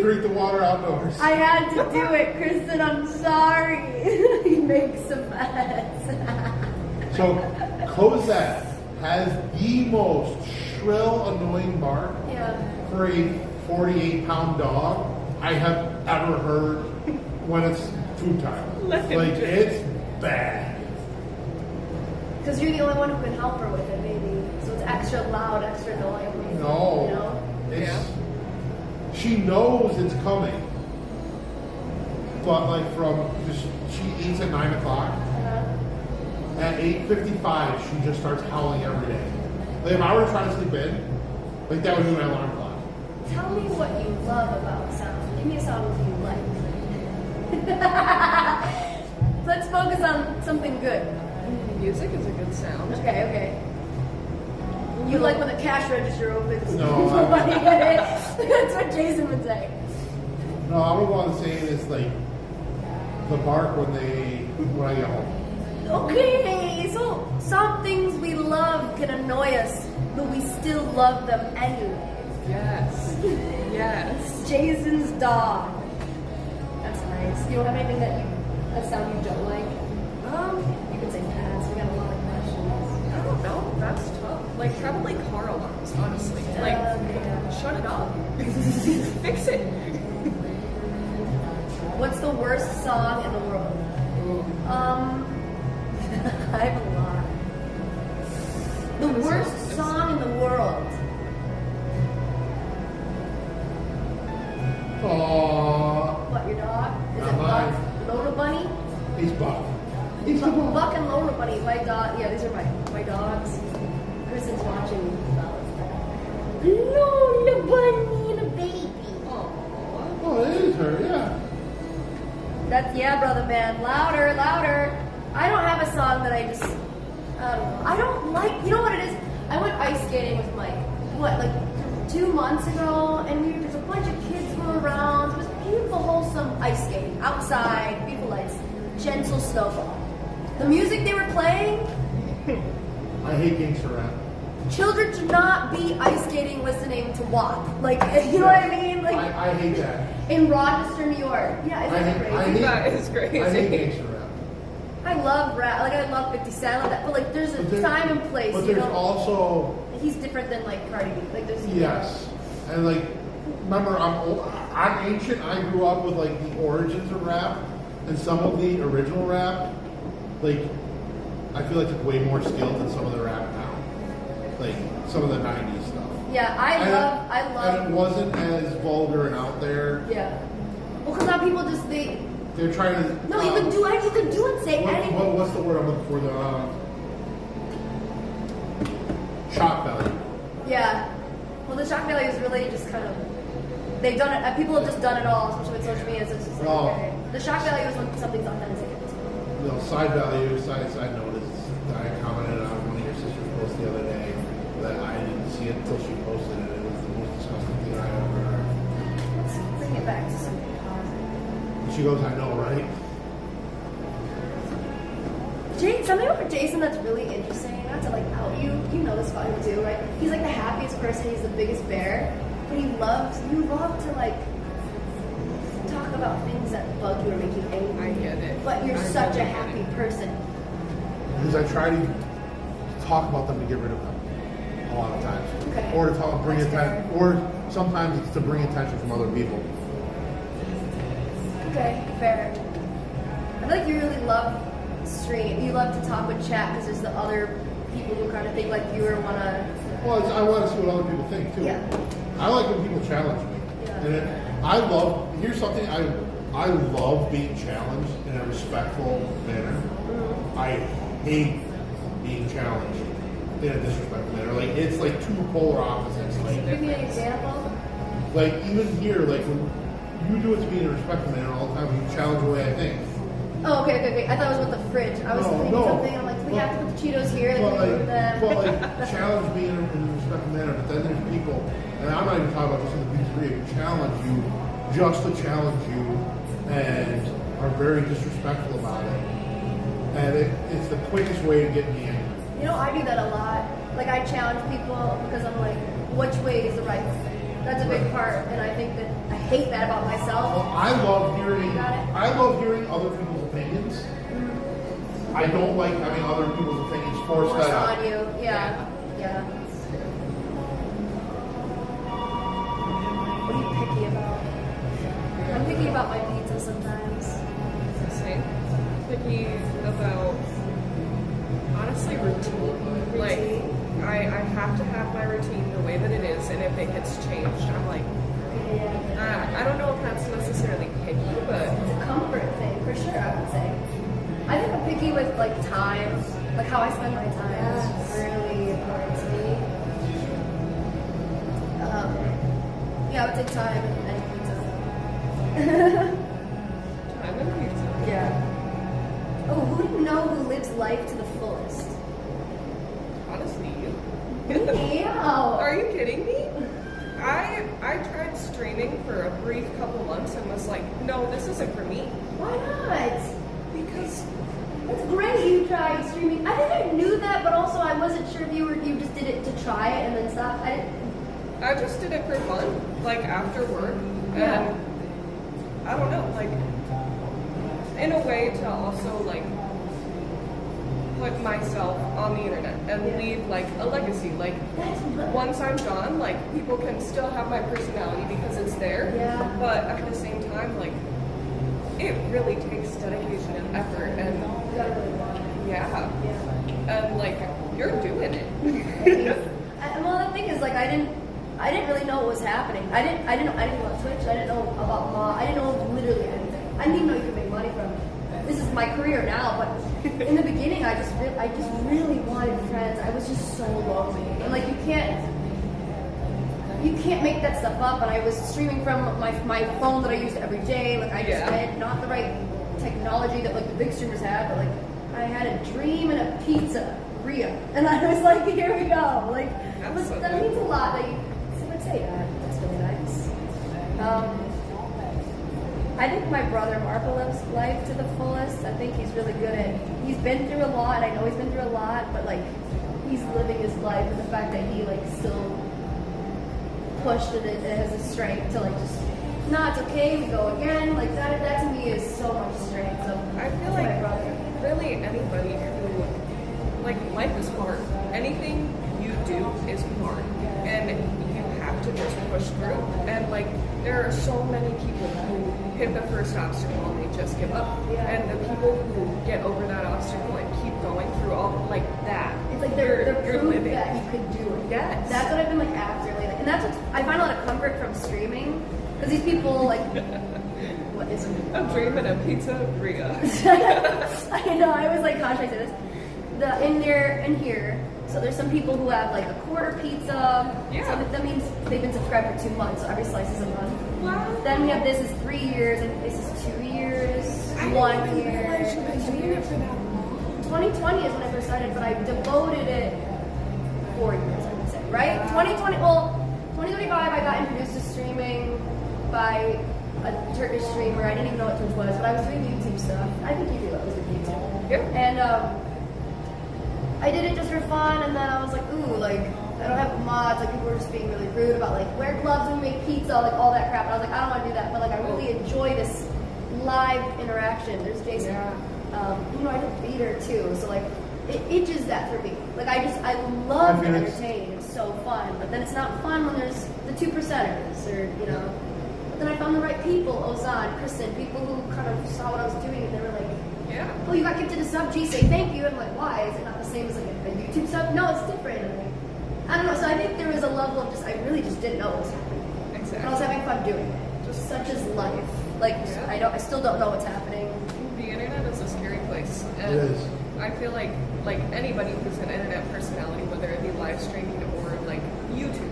Drink the water outdoors. I had to do it, Kristen. I'm sorry. He makes a mess. So, Cosette has the most shrill, annoying bark for a 48-pound dog I have ever heard when it's food time. Like, it's bad. Because you're the only one who can help her with it, maybe. So it's extra loud, extra annoying. No. You know? She knows it's coming. But like she eats at 9 o'clock. At 8:55, she just starts howling every day. Like if I were trying to sleep in, like that would be my alarm clock. Tell me what you love about sound. Give me a sound you like. Let's focus on something good. Music is a good sound. Okay. You like when the cash register opens? No. That's what Jason would say. No, I would want to say it's like the bark when I get home. Okay, so some things we love can annoy us, but we still love them anyway. Yes. Jason's dog. That's nice. You don't have anything that sound you don't like? You can say pass. We got a lot of questions. I don't know. That's tough. Like probably car alarms, honestly. Like, shut it up. Fix it. What's the worst song in the world? I have a lot. The worst song in the world. Aww. What, your dog? Is Not it mine. Buck? Lola Bunny? He's Buck. He's the Buck. Buck and Lola Bunny. My dog. Yeah, these are my dogs. Kristen's watching. Lola Bunny and a baby. Oh, it is her, yeah. That's brother man. Louder. I don't have a song that I don't know. I don't like, you know what it is? I went ice skating with Mike, 2 months ago, and there's a bunch of kids who were around. It was beautiful, wholesome ice skating, outside, beautiful lights, gentle snowfall. The music they were playing, I hate gangster rap. children should not be ice skating listening to WAP. Like, you know what I mean? Like, I hate that. in Rochester, New York. Yeah, isn't that crazy? That is crazy. I hate gangster rap. I love rap. Like, I love 50 Cent. I love that. But, like, there's a time and place. But you there's know? also... He's different than, like, Cardi B. Like, there's... Yes. And, like, remember, I'm ancient. I grew up with, like, the origins of rap. And some of the original rap, like, I feel like it's way more skilled than some of the rap now. Like, some of the 90s stuff. Yeah, I love... And it wasn't as vulgar and out there. Yeah. Well, because now people just, They're trying to... No, you can do it. You can do it. Say anything. What's the word I'm looking for? Shock value. Yeah. Well, the shock value is really just kind of... They've done it... People have just done it all, especially with social media. So it's just like, okay. The shock value is when something's authentic. Side value, side note is I commented on one of your sister's posts the other day that I didn't see it until she posted it. It was the most disgusting thing I ever heard. Let's bring it back to something positive. She goes, I know, right? Something about Jason that's really interesting, not to like out you know this about him too, right? He's like the happiest person, he's the biggest bear, but you love to like talk about things that bug you or make you angry. I get it. But you're such a happy person. Because I try to talk about them to get rid of them a lot of times. Okay. Or to bring attention, or sometimes it's to bring attention from other people. Okay, fair. I feel like you really love stream. You love to talk with chat because there's the other people who kind of think like you or want to... Well, I want to see what other people think too. Yeah. I like when people challenge me. Yeah. And here's something, I love being challenged in a respectful manner. Mm-hmm. I hate being challenged in a disrespectful manner. Like, it's like two polar opposites. Like, Give me an example. like even here, like when you do it to me in a respectful manner all the time, you challenge the way I think. Oh, okay. I thought it was with the fridge. I was thinking something. I'm like, do we have to put the Cheetos here? Like, we do that. Challenge me in a respectful manner, but then there's people, and I'm not even talking about just in the B3, who challenge you just to challenge you and are very disrespectful about it. And it's the quickest way to get me angry. You know, I do that a lot. Like, I challenge people because I'm like, which way is the right way. That's a big part, and I think that I hate that about myself. Well, I love hearing other people's opinions. I don't like having other people's opinions forced on you. Yeah. What are you picky about? I'm picky about my pizza sometimes. Same. Picky about, honestly, routine. Like, I have to have my routine the way that it is, and if it gets changed, I'm like, I don't know if that's necessarily picky, but it's a comfort thing for sure. I would say. I think I'm picky with like time, like how I spend my time is really important to me. Yeah, I would take time and pizza. time and pizza. Yeah. Oh, who do you know who lives life to the fullest? Honestly, you. Yeah. Are you kidding me? I tried streaming for a brief couple months and was like, no, this isn't for me. Why not? Because it's great you tried streaming. I think I knew that, but also I wasn't sure if you just did it to try it and then stop. I just did it for fun, like after work, and I don't know, like in a way to also like put myself on the internet and leave like a legacy. Like once I'm gone, like people can still have my personality because it's there. Yeah. But at the same time, like it really takes dedication and effort, and you gotta really want it. Yeah. And like you're doing it. Well, the thing is, like, I didn't really know what was happening. I didn't know anything about Twitch. I didn't know about Ma. I didn't know literally anything. I didn't even know you could make money from it. This is my career now, but in the beginning, I just really wanted friends. I was just so lonely, and like you can't make that stuff up. And I was streaming from my phone that I used every day. Like I had not the right technology that like the big streamers have, but like I had a dream and a pizzeria, and I was like, here we go. Like that means a lot that you would say that. That's really nice. I think my brother Marco lives life to the fullest. I think he's really good at. He's been through a lot. I know he's been through a lot, but like he's living his life, and the fact that he like still pushed it has the strength to like just. No, it's okay. We go again. Like that to me is so much strength. So I feel like really anybody who like life is hard. Anything you do is hard, and you have to just push through. And like there are so many people who hit the first obstacle and they just give up. And the people who get over that obstacle and keep going through all like that. It's like they're proof living. That you could do it. Yes. That's what I've been like after lately, and that's what I find a lot of comfort from streaming. Because these people, like, what is it? I'm dreaming of pizzeria. I know, I was like, gosh, I said this. In here, so there's some people who have like a quarter pizza. Yeah. So that means they've been subscribed for 2 months, so every slice is a month. Wow. Then we have this is 3 years, and this is 2 years, 1 year. I should have been doing it for that long. 2020 is when I first started, but I devoted it 4 years, I would say, right? 2025, I got introduced to streaming by a Turkish streamer. I didn't even know what Twitch was, but I was doing YouTube stuff. I think you knew I was doing YouTube. Yep. And I did it just for fun, and then I was like, ooh, like, I don't have mods, like, people were just being really rude about, like, wear gloves when we make pizza, like, all that crap. And I was like, I don't want to do that, but, like, I really enjoy this live interaction. There's Jason. You know, I did theater, too, so, like, it itches that for me. Like, I love to entertain. It's so fun, but then it's not fun when there's the 2%ers, or, you know. Then I found the right people, Ozan, Kristen, people who kind of saw what I was doing, and they were like, oh, you got gifted a sub, gee, say thank you. I'm like, why? Is it not the same as like a YouTube sub? No, it's different. And like, I don't know, so I think there was a level of just, I really just didn't know what was happening. Exactly. And I was having fun doing it. Just such as life. Like, I still don't know what's happening. The internet is a scary place. And it is. I feel like anybody who's an internet personality, whether it be live streaming or like YouTube,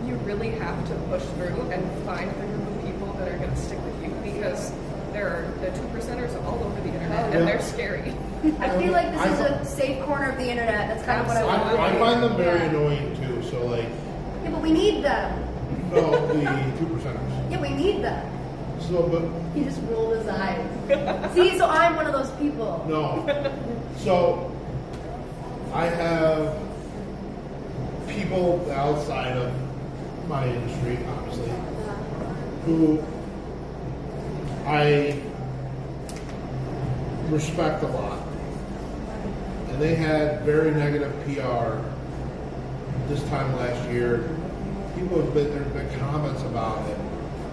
you really have to push through and find the group of people that are going to stick with you, because there are the 2%ers all over the internet, and they're scary. I feel like this is a safe corner of the internet. That's kind of what I want. I find them very annoying too. So like. Yeah, but we need them. No, the 2%ers. Yeah, we need them. So, but he just rolled his eyes. See, so I'm one of those people. No. So I have people outside of my industry, obviously, who I respect a lot. And they had very negative PR this time last year. People have been, there have been comments about it.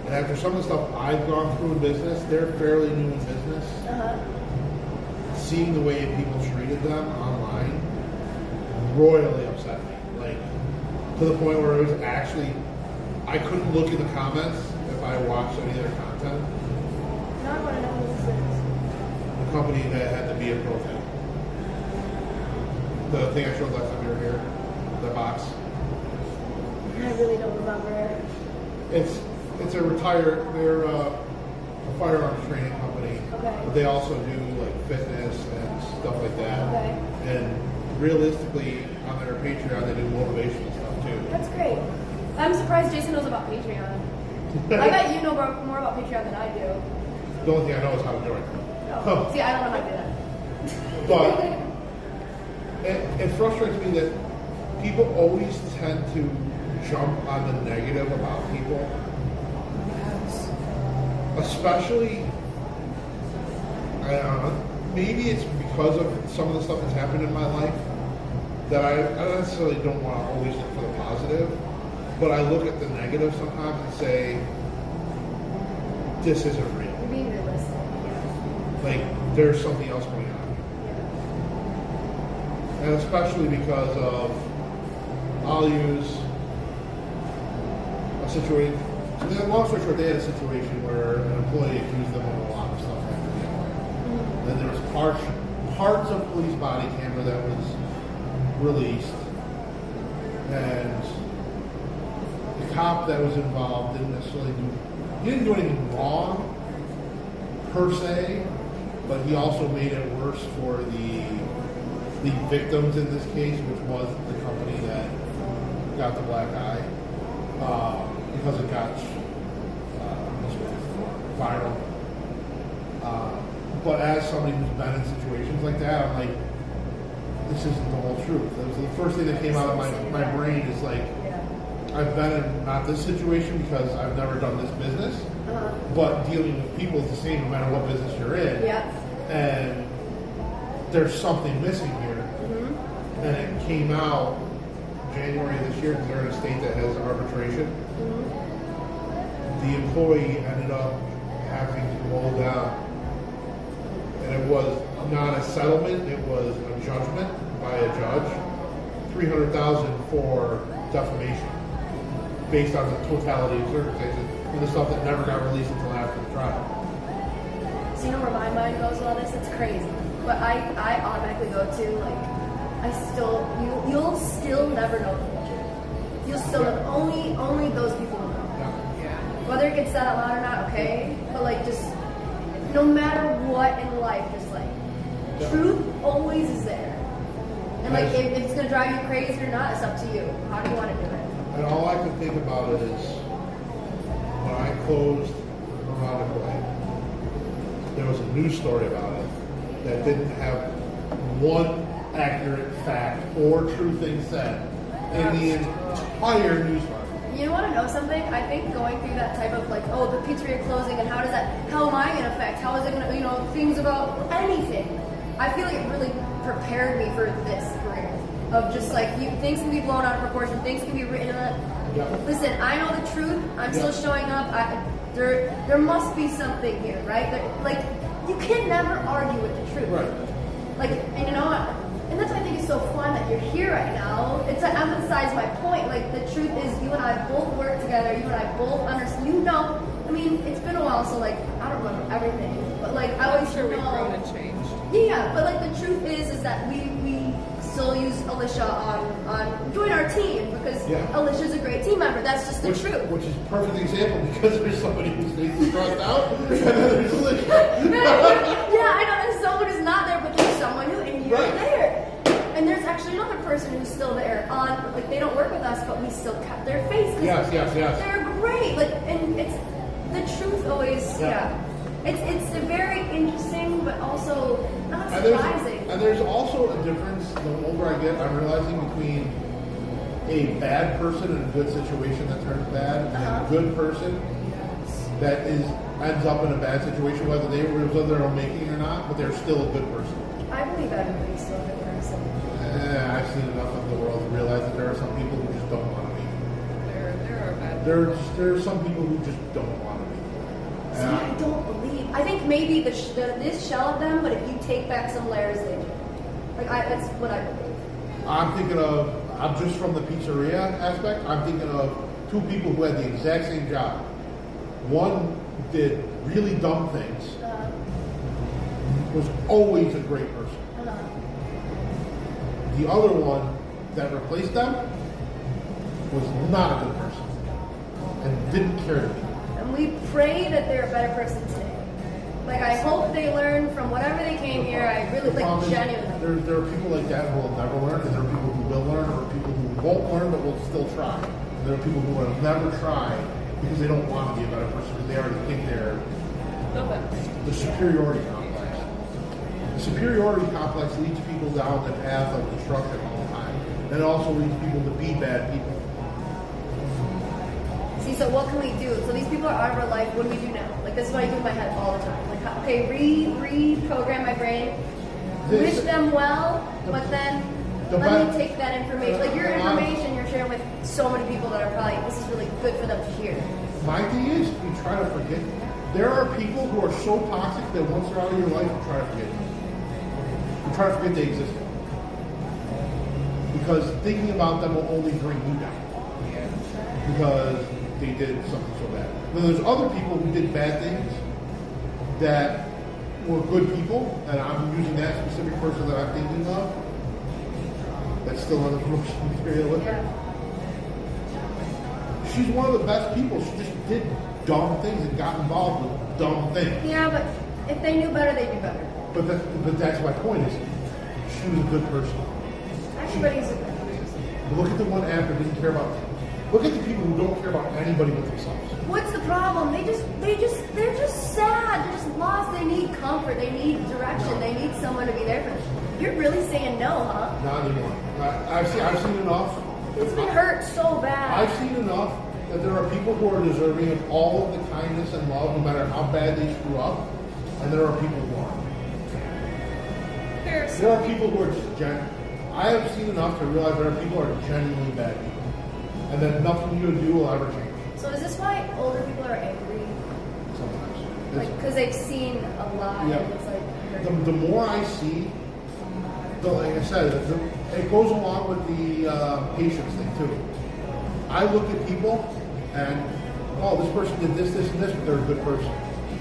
And after some of the stuff I've gone through in business, they're fairly new in business. Seeing the way people treated them online royally upset me. Like, to the point where it was actually, I couldn't look in the comments if I watched any of their content. Now I want to know who this is. The company that had the Via Pro thing. The thing I showed last time you were here, the box. I really don't remember. It's a they're a firearms training company. Okay. But they also do like fitness and stuff like that. Okay. And realistically, on their Patreon, they do motivational stuff too. That's great. I'm surprised Jason knows about Patreon. I bet you know more about Patreon than I do. The only thing I know is how to join. No. See, I don't know how to do that. But it frustrates me that people always tend to jump on the negative about people. Especially, I don't know, maybe it's because of some of the stuff that's happened in my life that I don't necessarily don't want to always look for the positive, but I look at the negative sometimes and say, this isn't real. You're being realistic, yeah. Like, there's something else going on. Yeah. And especially because of, I'll use a situation. Long story short, they had a situation where an employee accused them of a lot of stuff after the fire. And there was parts of police body camera that was released, and the cop that was involved didn't necessarily he didn't do anything wrong per se, but he also made it worse for the victims in this case, which was the company that got the black eye. Because it got viral. But as somebody who's been in situations like that, I'm like, this isn't the whole truth. That was the first thing that came out of my brain is like, I've been in not this situation because I've never done this business, but dealing with people is the same no matter what business you're in. Yeah. And there's something missing here. And it came out January of this year because they're in a state that has arbitration. The employee ended up having to roll down, and it was not a settlement, it was a judgment by a judge, $300,000 for defamation, based on the totality of circumstances, and the stuff that never got released until after the trial. So you know where my mind goes with all this? It's crazy. But I automatically go to, like, you'll still never know the full truth. You'll still never, only those people will know. Whether it gets said out loud or not, okay? But like, just no matter what in life, just like truth always is there. And like, if it's gonna drive you crazy or not, it's up to you. How do you want to do it? And all I can think about it is when I closed Neurotic Way, there was a news story about it that didn't have one accurate fact or true thing said in the entire news article. You want to know something? I think going through that type of like, oh, the pizzeria closing and how am I going to affect? How is it going to, things about anything. I feel like it really prepared me for this career of just like, things can be blown out of proportion, things can be written in that. Listen, I know the truth. I'm still showing up. There must be something here, right? Like, you can never argue with the truth. Right. Like, and you know what? And that's why I think it's so fun that you're here right now. It's to emphasize my point. Like, the truth is, you and I both work together. You and I both understand. I mean, it's been a while, so like, I don't remember everything. But like, I always Sure, we've know. grown and changed. Yeah, but like, the truth is that we still use Alicia on join our team because Alicia's a great team member. That's just the truth. Which is a perfect example because there's somebody whose face is crossed out, and then there's Alicia. Yeah, I know. There's someone who's not there, but there's someone who, and you're there. And there's actually another person who's still there like they don't work with us, but we still kept their face. Yes. They're great. Like, and it's the truth always. It's very interesting, but also not surprising. And there's also a difference. The older I get, I'm realizing between a bad person in a good situation that turns bad, and a good person that ends up in a bad situation, whether they were of their own making or not, but they're still a good person. I believe everybody's still a good person. I've seen enough of the world to realize that there are some people who just don't want to be. There are bad. There are some people who just don't want to be. See, I don't believe. I think maybe this shell of them, but if you take back some layers, they do. That's what I believe. I'm just from the pizzeria aspect, I'm thinking of two people who had the exact same job. One did really dumb things, was always a great person. The other one that replaced them was not a good person and didn't care to be. And we pray that they're a better person today. I hope they learn from whatever they came here. I really genuinely. There are people like that who will never learn, and there are people who will learn, or people who won't learn but will still try. And there are people who will never try because they don't want to be a better person because they already think they're the superiority complex. The superiority complex leads people down the path of destruction all the time, and it also leads people to be bad people. See, so what can we do? So these people are out of our life. What do we do now? This is what I do in my head all the time. Okay, reprogram my brain, wish them well, but then let me take that information. Your information you're sharing with so many people that are probably, this is really good for them to hear. My thing is, you try to forget. There are people who are so toxic that once they're out of your life, you try to forget them. You try to forget they existed. Because thinking about them will only bring you down. Because they did something so bad. Then there's other people who did bad things that were good people, and I'm using that specific person that I'm thinking of that's still on the promotion material with her. She's one of the best people. She just did dumb things and got involved with dumb things. Yeah, but if they knew better, they'd do better. But that's my point is, she was a good person. Everybody's a good person. Look at the one actor who didn't care about. Look at the people who don't care about anybody but themselves. What's the problem? They're just sad. They're just lost. They need comfort. They need direction. They need someone to be there for them. You're really saying no, huh? Not anymore. I've seen enough. It's been hurt so bad. I've seen enough that there are people who are deserving of all of the kindness and love, no matter how bad they screw up, and there are people who aren't. There are people who are just genuine. I have seen enough to realize there are people who are genuinely bad people. And then nothing you do will ever change. So is this why older people are angry? Sometimes. Because they've seen a lot. Yeah. And it's the more I see, like I said, it goes along with the patience thing too. I look at people and, this person did this, this, and this, but they're a good person.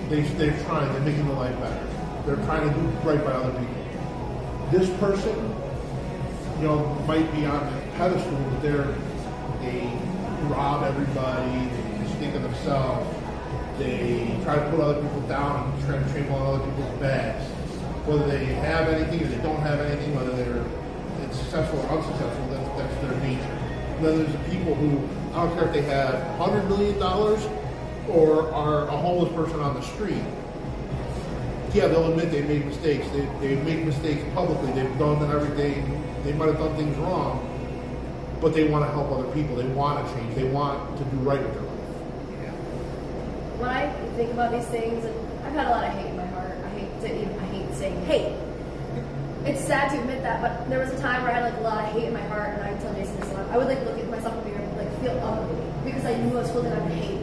They're trying. They're making their life better. They're trying to do right by other people. This person, might be on a pedestal, but they rob everybody, they just think of themselves, they try to put other people down and try to trample on other people's backs. Whether they have anything or they don't have anything, whether they're successful or unsuccessful, that's their nature. And then there's the people who, I don't care if they have $100 million or are a homeless person on the street. Yeah, they'll admit they made mistakes. They make mistakes publicly. They've done everything. They might have done things wrong. But they want to help other people. They want to change. They want to do right with their life. When I think about these things, and I've had a lot of hate in my heart. I hate saying hate. It's sad to admit that, but there was a time where I had a lot of hate in my heart, and I would tell Jason this a lot. I would look at myself in the mirror and feel ugly because I knew I was filled with hate.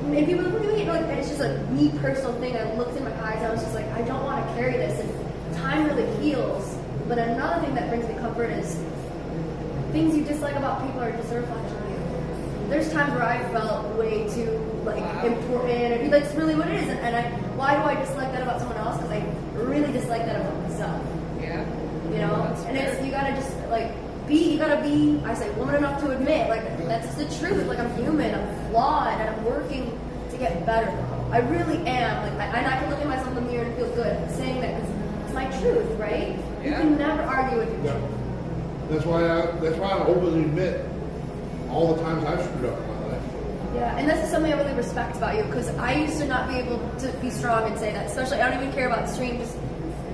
And people would look at me and it's just a me personal thing. I looked in my eyes. I was just I don't want to carry this. And time really heals. But another thing that brings me comfort is things you dislike about people are just a reflection of you. There's times where I felt way too important, and that's really what it is. And why do I dislike that about someone else? Because I really dislike that about myself. Yeah. And it's you gotta just you gotta be, I say, woman enough to admit, that's the truth. I'm human, I'm flawed, and I'm working to get better. I really am. And I can look at myself in the mirror and feel good saying that because it's my truth, right? Yeah. You can never argue with your truth. That's why I openly admit all the times I've screwed up in my life. Yeah, and this is something I really respect about you because I used to not be able to be strong and say that. Especially, I don't even care about streams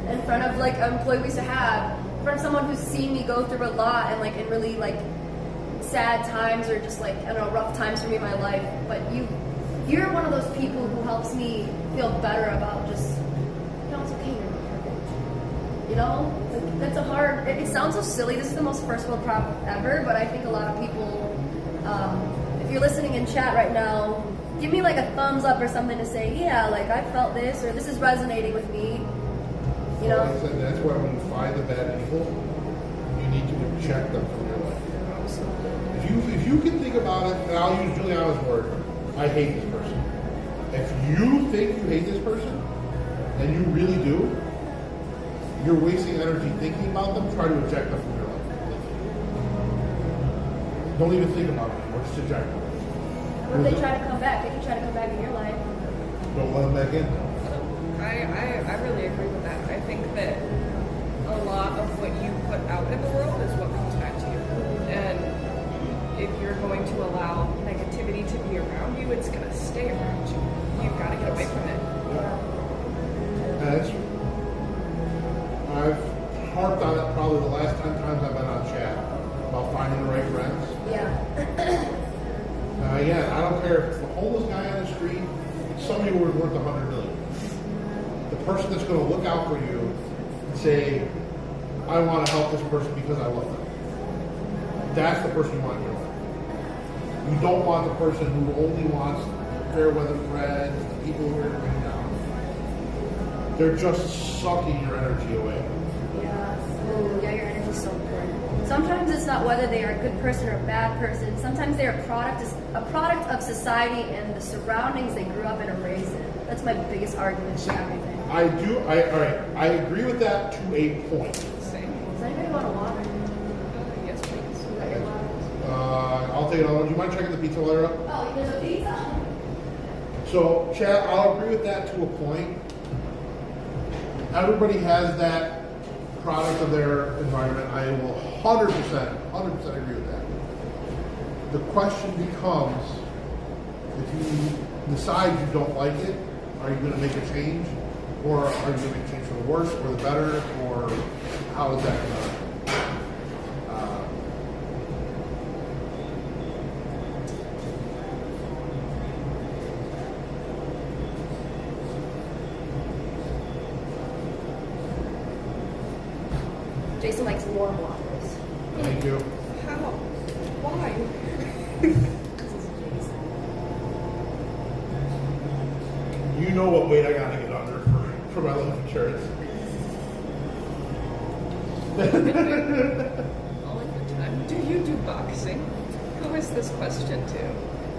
in front of an employee we used to have. In front of someone who's seen me go through a lot and really sad times or just like, I don't know, rough times for me in my life, but you're one of those people who helps me feel better about just, you know, it's okay, you're not perfect. You know, like, that's a hard, it sounds so silly, this is the most first world problem ever, but I think a lot of people, if you're listening in chat right now, give me like a thumbs up or something to say, yeah, like I felt this, or this is resonating with me. You know? Like I said, that's why when you find the bad people, you need to reject them from your life. If you can think about it, and I'll use Juliana's word, I hate this person. If you think you hate this person, and you really do, you're wasting energy thinking about them, try to eject them from your life. Don't even think about it anymore, just eject them. What if they try to come back? They can try to come back in your life. Don't let them back in. I really agree with that. I think that a lot of what you put out in the world is what comes back to you. And if you're going to allow negativity to be around you, it's going to stay around you. You've got to get away from it. Yeah. I've harped on it probably the last 10 times I've been on chat about finding the right friends. Yeah. Again, I don't care if it's the homeless guy on the street, somebody who is worth $100 million. The person that's going to look out for you and say, I want to help this person because I love them. That's the person you want in your life. You don't want the person who only wants fair weather friends, the people who are going to bring down. They're just sucking your energy away. Yeah. Ooh, yeah, your energy's so important. Sometimes it's not whether they are a good person or a bad person. Sometimes they're a product of society and the surroundings they grew up in or raised in. That's my biggest argument for everything. I agree with that to a point. Same. Does anybody want a water? Yes, please. You got your water? I'll take another one. Do you mind checking the pizza letter up? Oh, there's a pizza? So, chat, I'll agree with that to a point. Everybody has that product of their environment. I will 100% agree with that. The question becomes, if you decide you don't like it, are you going to make a change? Or are you going to make a change for the worse or the better? Or how is that going to Jason likes warm waters. Thank you. How? Why? You know what weight I got to get under for my life insurance. All the time. Do you do boxing? Who is this question to?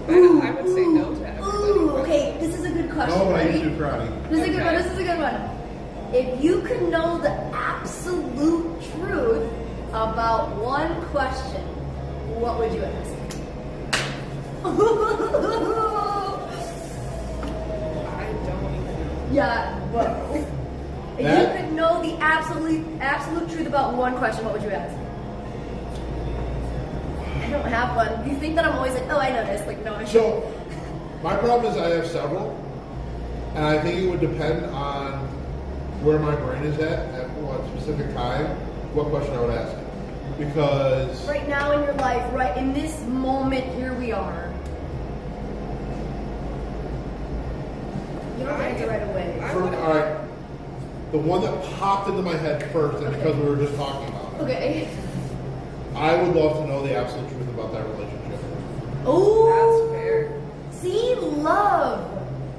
I would say no to everybody. Ooh, okay, this is a good question. No, but I Ready? used to do karate. This is a good one. This is a good one. If you could know the absolute truth about one question, what would you ask? I don't even know. Yeah, whoa. If you could know the absolute truth about one question, what would you ask? I don't have one. You think that I'm always like, oh, I know this. Like, no, I So, my problem is I have several, and I think it would depend on where my brain is at what specific time, what question I would ask. Because right now in your life, right in this moment, here we are. You don't answer right away. all right, the one that popped into my head first, and because we were just talking about it, Okay. I would love to know the absolute truth about that relationship. Oh, That's fair. see, love.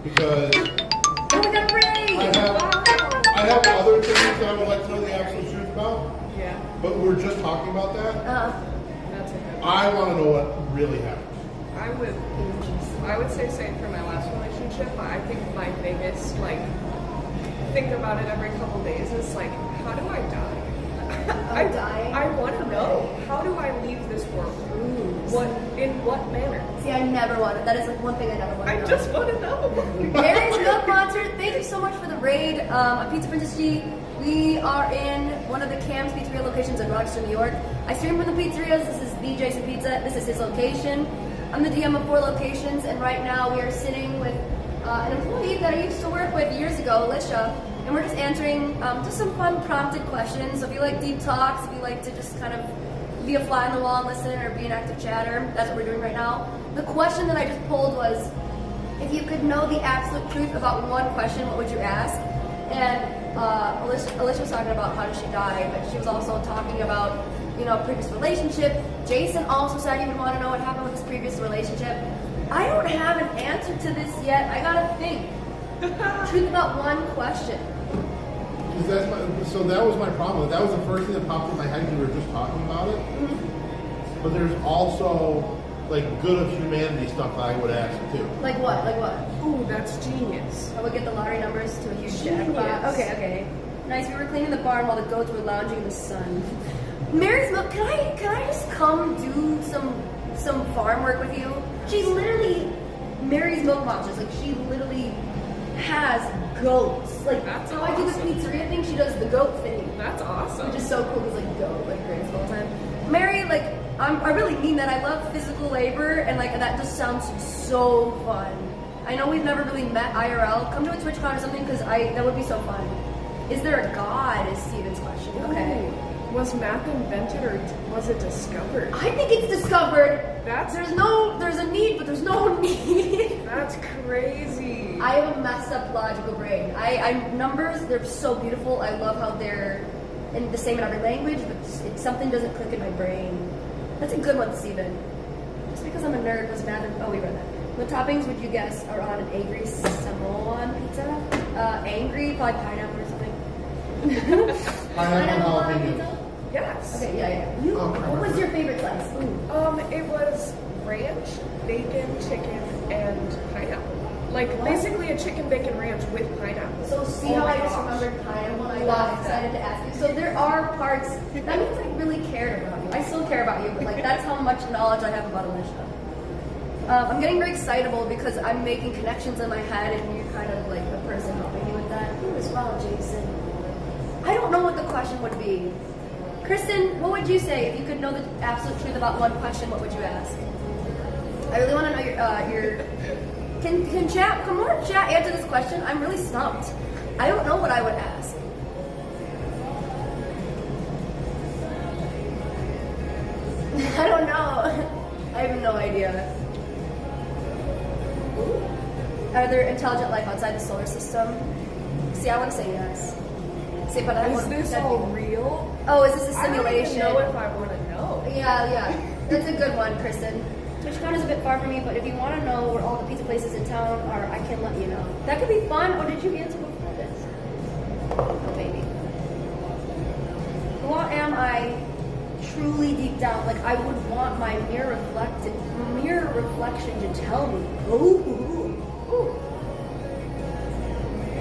Because Oh my God, Ray! I have other things that I would like to know the absolute truth about, Yeah, but we were just talking about that. that's a good one. I want to know what really happened. I would say same for my last relationship. I think my biggest, think about it every couple days is how do I die? I want to know, how do I leave this world? In what manner? See, I never wanted. That is one thing I never wanted. I just want to know. Mary's Milk Monster, thank you so much for the raid. At PizzaPrincessG, we are in one of the Cam's Pizzeria locations in Rochester, New York. I stream from the pizzerias. This is the Jason Pizza. This is his location. I'm the DM of 4 locations, and right now we are sitting with an employee that I used to work with years ago, Lisha, and we're just answering just some fun prompted questions. So if you like deep talks, if you like to just kind of be a fly on the wall and listen or be an active chatter. That's what we're doing right now. The question that I just pulled was, if you could know the absolute truth about one question, what would you ask? And Alicia was talking about how did she die, but she was also talking about, you know, previous relationship. Jason also said he would want to know what happened with his previous relationship. I don't have an answer to this yet. I gotta think. Truth about one question. So that was my problem. That was the first thing that popped in my head when we were just talking about it. Mm-hmm. But there's also like good of humanity stuff that I would ask too. Like what? Like what? Ooh, that's genius. I would get the lottery numbers to a huge jackpot. Okay. Nice. We were cleaning the barn while the goats were lounging in the sun. Mary's milk. Can I just come do some farm work with you? She literally, Mary's milk monsters. Like she literally has goats. Like that's how awesome. I do the pizzeria thing, she does the goat thing. That's awesome. Which is so cool because like goat like crazy all the time. Mary, like I really mean that. I love physical labor and like that just sounds so fun. I know we've never really met IRL. Come to a TwitchCon or something because that would be so fun. Is there a God? Is Steven's question. Okay. Was math invented or was it discovered? I think it's discovered. There's a need, but there's no need. That's crazy. I have a messed up logical brain. Numbers, they're so beautiful. I love how they're in the same in every language, but something doesn't click in my brain. That's a good one, Steven. Just because I'm a nerd, was math. Oh, we read that. What toppings would you guess are on an angry Samoan pizza? Angry, probably pineapple or something. Pineapple jalapeno. Yes. Okay, yeah. What was your favorite slice? It was ranch, bacon, chicken, and pineapple. Like basically a chicken bacon ranch with pineapple. So see how I just remembered pineapple and I got excited to ask you. So there are parts, that means I really cared about you. I still care about you, but like that's how much knowledge I have about Alicia. I'm getting very excitable because I'm making connections in my head and you're kind of like the person helping me with that. You as well, Jason. I don't know what the question would be. Kristen, what would you say if you could know the absolute truth about one question? What would you ask? I really want to know your. Can chat? Can more chat answer this question? I'm really stumped. I don't know what I would ask. I don't know. I have no idea. Are there intelligent life outside the solar system? See, I want to say yes. See, but is this all real? Oh, is this a simulation? I don't even know if I want to know. Yeah. That's a good one, Kristen. TwitchCon is a bit far from me, but if you want to know where all the pizza places in town are, I can let you know. That could be fun. Or did you answer before this? Oh, maybe. What am I truly deep down? Like, I would want my mirror reflection to tell me. Ooh.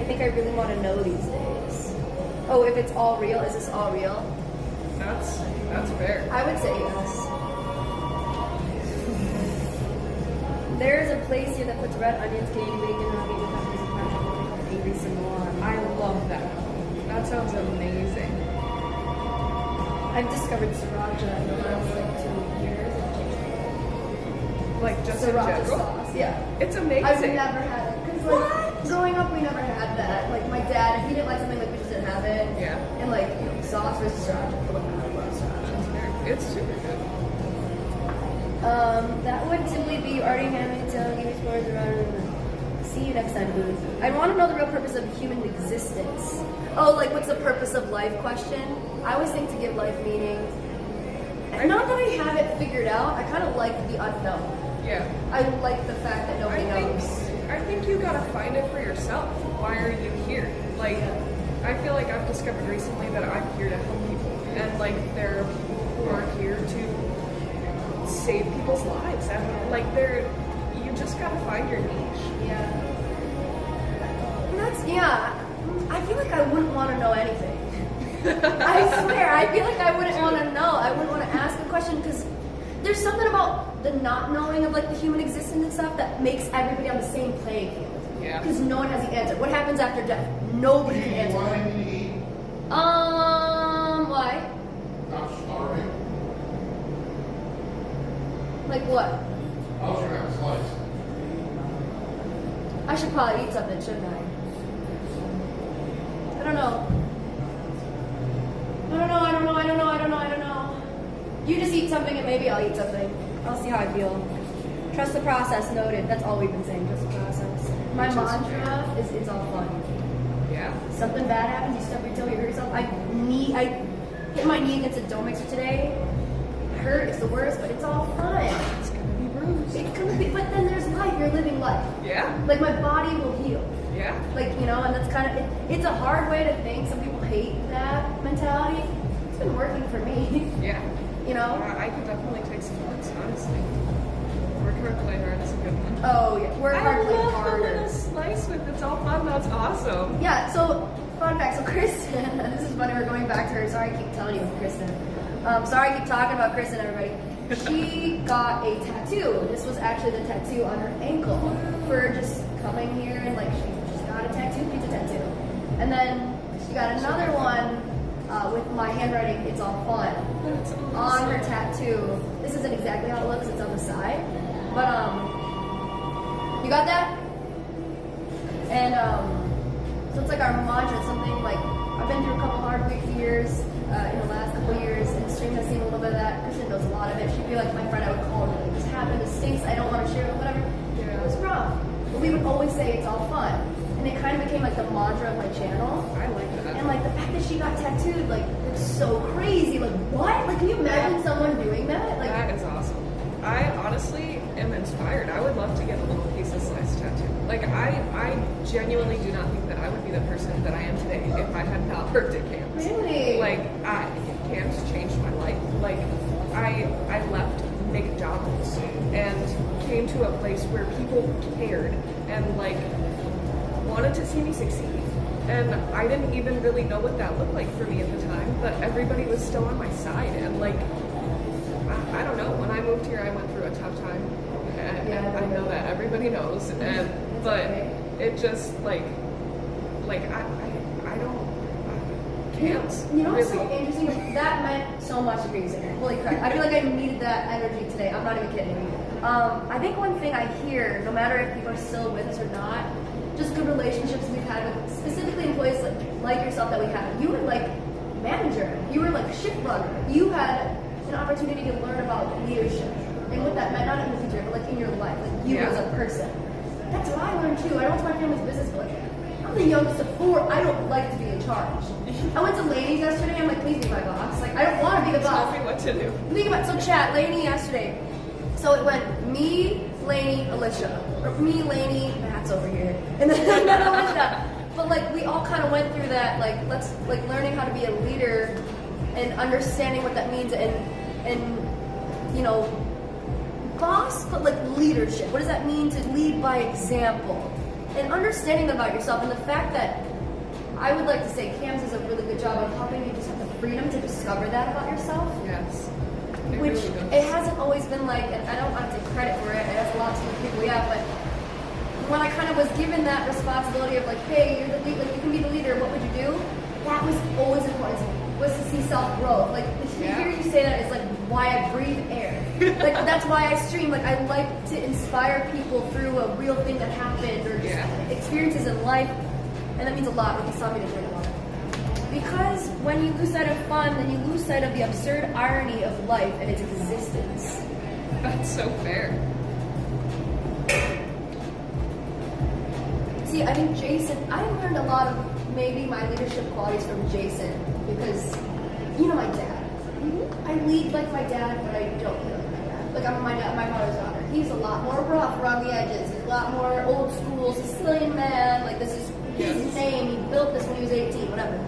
I think I really want to know these days. Oh, if it's all real, is this all real? That's fair. I would say yes. There's a place here that puts red onions, Canadian bacon, and bacon peppers, and pineapple, angry Samoan. I love that. That sounds amazing. I've discovered sriracha in the last like 2 years. Like just Sriracha in general? sauce, yeah. It's amazing. I've never had it. Because like, growing up, we never had that. Like my dad, if he didn't like something, like we just didn't have it. Yeah. And like, you know, sauce versus sriracha. I love sriracha. It's super good. That would simply be already having to give me spoilers around. See you next time, boo. I want to know the real purpose of human existence. Oh, like what's the purpose of life question? I always think to give life meaning. And not that I have it figured out, I kind of like the unknown. Yeah. I like the fact that nobody knows. I think you gotta find it for yourself. Why are you here? Like, I feel like I've discovered recently that I'm here to help people. And like, there are people who are here to save people's lives. And like, you just gotta find your niche. Yeah. And I feel like I wouldn't want to know anything. I swear, I feel like I wouldn't want to know. I wouldn't want to ask a question because there's something about the not knowing of like the human existence and stuff that makes everybody on the same playing field. Yeah. Because no one has the answer. What happens after death? Nobody can answer. Why? I'm starving. Like what? I was gonna have a slice. I should probably eat something, shouldn't I? I don't know. You just eat something and maybe I'll eat something. I'll see how I feel. Trust the process, noted. That's all we've been saying, trust the process. My mantra is it's all fun. Yeah. Something bad happens, you stub your toe, you hurt yourself. I hit my knee against a dough mixer today. It hurt, it's the worst, but it's all fun. It's gonna be bruised. It's gonna be, but then there's life, you're living life. Yeah. Like my body will heal. Yeah. Like, you know, and that's kind of, it's a hard way to think. Some people hate that mentality. It's been working for me. Yeah. You know? Yeah, I could definitely take some notes, honestly. Work hard, play hard is a good one. Oh, yeah. Work hard, play I love harder. the little slice with it's all fun. That's awesome. Yeah, so, fun fact. So, Kristen, this is funny, we're going back to her. Sorry, I keep telling you, Kristen. Sorry, I keep talking about Kristen, everybody. She got a tattoo. This was actually the tattoo on her ankle for just coming here and, like, she just got a tattoo, pizza tattoo. And then she got another one with my handwriting, it's all fun, That's awesome. on her tattoo. This isn't exactly how it looks, it's on the side. But, you got that? And, so it's like our mantra, something like, I've been through a couple hard years in the last couple of years, and Stream has seen a little bit of that. Kristen knows a lot of it. She'd be like my friend, I would call her, like, this happened, this stinks, I don't want to share it, whatever. Yeah. It was rough. But we would always say it's all fun. And it kind of became like the mantra of my channel. I like that. And like the fact that she got tattooed, like, it's so crazy. Like, what? Like, can you imagine someone doing that? Like, That is awesome. I honestly am inspired. I would love to get a little piece of slice tattoo. Like, I genuinely do not think that I would be the person that I am today if I had not worked at Camps. really? Like, Camps changed my life. Like, I left McDonald's and came to a place where people cared and, like, wanted to see me succeed. And I didn't even really know what that looked like for me at the time, but everybody was still on my side. And, like, I don't know, when I moved here, I went through a tough time. And I know that everybody knows. And but it just, like I don't, Camps. You know what's really, so interesting? That meant so much to me. Holy crap. I feel like I needed that energy today. I'm not even kidding. I think one thing I hear, no matter if people are still with us or not, just good relationships we've had with specifically employees like yourself that we had. You were like manager. You were like shift runner. You had an opportunity to learn about leadership. And what that meant, not in the future, but like in your life. Like you as a person. That's what I learned too. I went to my family's business, but like, I'm the youngest of 4. I don't like to be in charge. I went to Lainey's yesterday. I'm like, please be my boss. Like, I don't want to be the boss. tell me what to do. Think about, so chat, Lainey yesterday. So it went me, Lainey, Alicia. Or me, Lainey, Matt's over here. And then Alicia. But like, we all kind of went through that, like, learning how to be a leader and understanding what that means and you know, boss, but like leadership. What does that mean to lead by example? And understanding that about yourself, and the fact that I would like to say Camps does a really good job of helping you just have the freedom to discover that about yourself. Yes. Which really does. it hasn't always been like, and I don't want to take credit for it, it has a lot to do with people, yeah, but when I kind of was given that responsibility of like, hey, you're the lead, like you can be the leader, what would you do? That was always important to me, was to see self-growth. Like, to hear you say that is like why I breathe air. Like, that's why I stream. Like, I like to inspire people through a real thing that happened or just experiences in life. And that means a lot when you saw me to drink a lot. Because when you lose sight of fun, then you lose sight of the absurd irony of life and its existence. That's so fair. See, I think Jason, I learned a lot of maybe my leadership qualities from Jason because, you know, my dad. I lead like my dad, but I don't lead like my dad. Like, I'm my father's daughter. He's a lot more rough around the edges. He's a lot more old school, Sicilian man. Like, this is his name. He built this when he was 18, whatever.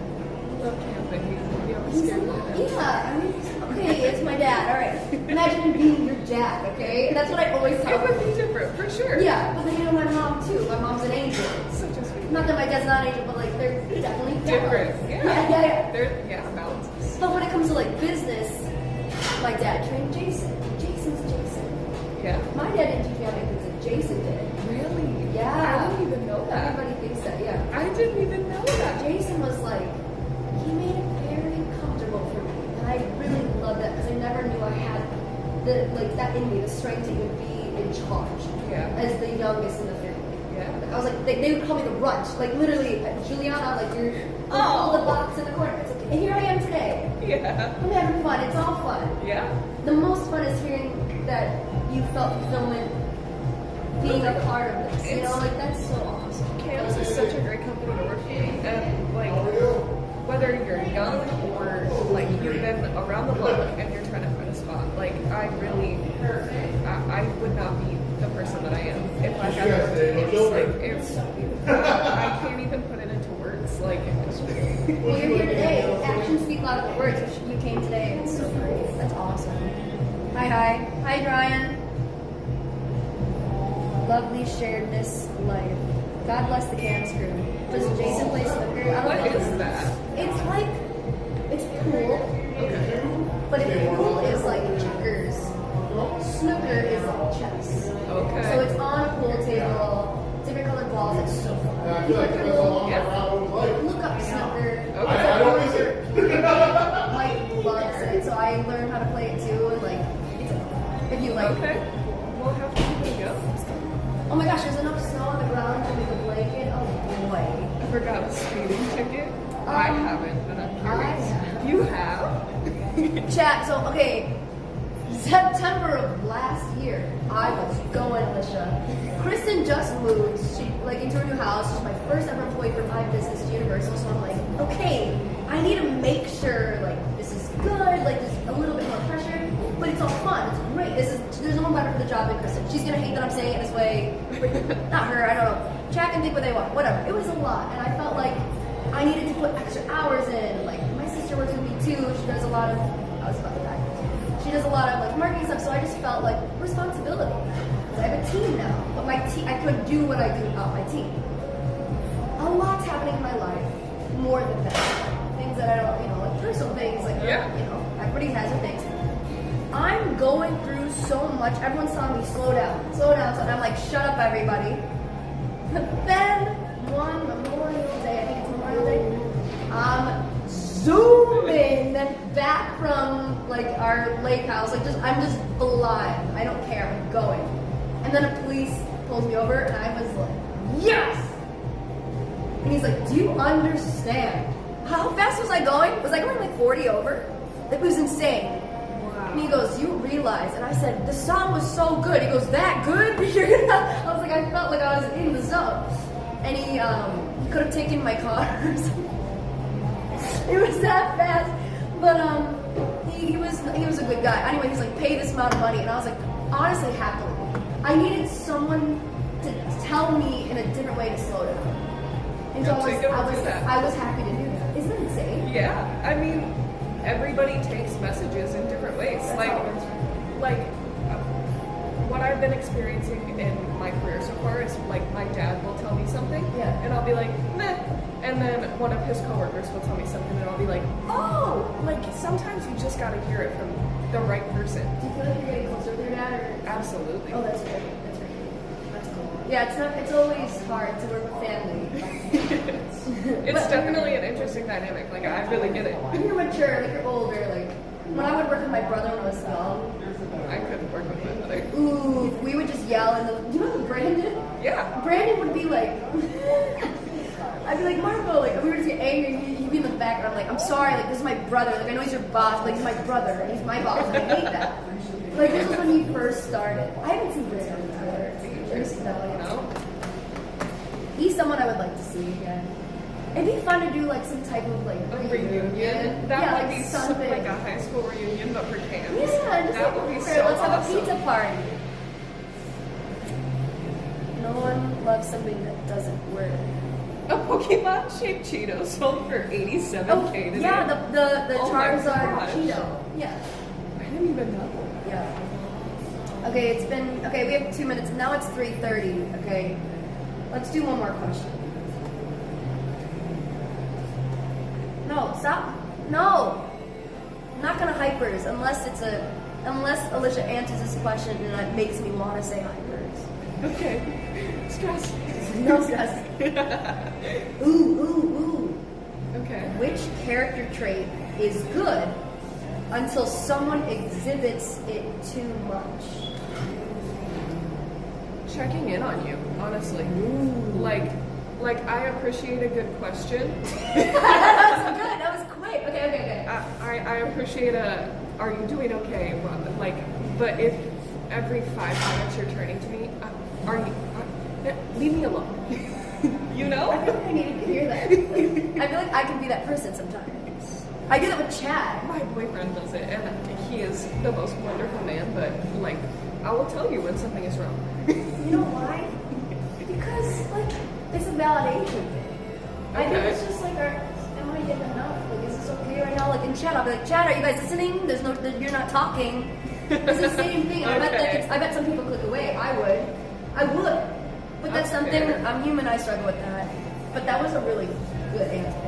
Love camping. You know, scared of it. Yeah, I mean, okay, it's my dad. All right. Imagine him being your dad, okay? And that's what I always tell It would him. be different, for sure. Yeah, but then you know my mom too. My mom's an angel. Such a sweet. Not that my dad's not an angel, but like they're definitely Different. Yeah. They're balances. But when it comes to like business, my dad trained Jason. Jason's Jason. Yeah. My dad didn't teach me how to make pizza. Jason did. Really? Yeah. I didn't even know that. Everybody thinks that. Yeah. I didn't even know that. Jason was like, he made it very comfortable for me, and I really love that because I never knew I had the like that in me, the strength to even be in charge. Yeah. As the youngest in the family. Yeah. I was like, they would call me the runt. Like literally, Juliana, like you're the box in the corner. It's like, and here I am today. Yeah. I'm having fun. It's all fun. Yeah. The most fun is hearing that you felt fulfillment being a part of this. You know, like that's so awesome. Chaos is such a great company to work for, and like whether you're young or like you've been around the block and you're trying to find a spot, like I would not be the person that I am if I hadn't worked at Chaos. Like it's, I can't even put it into words. Like Well, you're here today. Actions speak louder than words. You came today. It's so great. That's awesome. Hi, Brian. Lovely sharedness life. God bless the Cams crew. Does Jason play snooker? I don't know. what is that? It's like, it's pool. Okay. But if pool is like checkers, snooker is like chess. Okay. So it's on a pool table, different colored balls. It's so fun. I feel like that's a long Yeah. round I was like. Look up snooker. I don't miss it. Mike loves it, so I learned how to play it too. And like, it's if you like. Okay. We'll have to give it a go. Oh my gosh, there's enough snow on the ground to make a blanket. Oh boy. I forgot a speeding ticket. I haven't, but I'm curious. have. You have? Chat. So okay, September of last year, I was going, Alicia. Kristen just moved. She like into her new house. She's my first ever employee for my business at Universal. So I'm like, okay, I need to make sure like this is good. Like there's a little bit more pressure, but it's all fun. It's great. There's no one better for the job than Kristen. She's gonna hate that I'm saying it this way. Not her. I don't know. Chat can think what they want. Whatever. It was a lot, and I felt like I needed to put extra hours in. Like my sister works with me too. She does a lot of. I was about to die. She does a lot of like marketing stuff, so I just felt like responsibility. I have a team now, but my team, I could do what I do without my team. A lot's happening in my life, more than that. Things that I don't, like personal things, like everybody has their things. I'm going through so much. Everyone's telling me slow down, slow down. So I'm like, shut up, everybody. But then one Memorial Day, I think it's Memorial Day. I'm zooming back from like our lake house, like I'm just blind. I don't care. I'm going. And then a police pulls me over, and I was like, yes! And he's like, do you understand? How fast was I going? Was I going like 40 over? It was insane. Wow. And he goes, you realize? And I said, the song was so good. He goes, that good? I was like, I felt like I was in the zone. And he could have taken my car or something. It was that fast. But he was a good guy. Anyway, he's like, pay this amount of money. And I was like, honestly, happily. I needed someone to tell me in a different way to slow down. And so I was happy to do that. Isn't that insane? Yeah. I mean, everybody takes messages in different ways. Like what I've been experiencing in my career so far is like my dad will tell me something, and I'll be like, meh. And then one of his coworkers will tell me something, and I'll be like, oh! Like sometimes you just gotta hear it from the right person. Do you feel like you're getting closer with your dad? Or? Absolutely. Oh, that's good. That's cool. Yeah, it's always hard to work with family. It's definitely an interesting dynamic. Like I really get it. When you're mature, like you're older, like when I would work with my brother when I was young. I couldn't work with my mother. Ooh, we would just yell and do you know who Brandon? Yeah. Brandon would be like I'd be like, Marco, like we would just get angry, he'd be in the background, like, I'm sorry, like this is my brother, like I know he's your boss, like he's my brother, and he's my boss, and I hate that. Like this was when he first started. I haven't seen Brandon before. No. He's someone I would like to see again. It'd be fun to do like some type of like reunion. That would like be something like a high school reunion, but for cans. Yeah, just that like, would be okay, so let's have awesome. a pizza party. No one loves something that doesn't work. A Pokemon shaped Cheeto sold for $87K today. Yeah, the Oh my Charizard gosh. Cheeto. Yeah. I didn't even know. Yeah. Okay, we have 2 minutes. Now it's 3:30. Okay. Let's do one more question. No, stop. No. I'm not gonna hypers unless Alicia answers this question and it makes me want to say hypers. Okay. Stress. No stress. Ooh. Okay. Which character trait is good until someone exhibits it too much? Checking in on you, honestly. Like I appreciate a good question. That was good. That was quick. Okay. Okay. I appreciate are you doing okay? Well, like, but if every 5 minutes you're turning to me, are you, leave me alone. You know? I feel like I needed to hear that. Like, I feel like I can be that person sometimes. I do that with Chad. My boyfriend does it, and he is the most wonderful man, but, like, I will tell you when something is wrong. You know why? Because, like, it's a validation thing. I think it's just like, am I getting enough? Like, is this okay right now? Like, in chat, I'll be like, Chad, are you guys listening? You're not talking. It's the same thing. I bet some people click away. I would. But that's something, I'm human, I struggle with that. But that was a really good answer.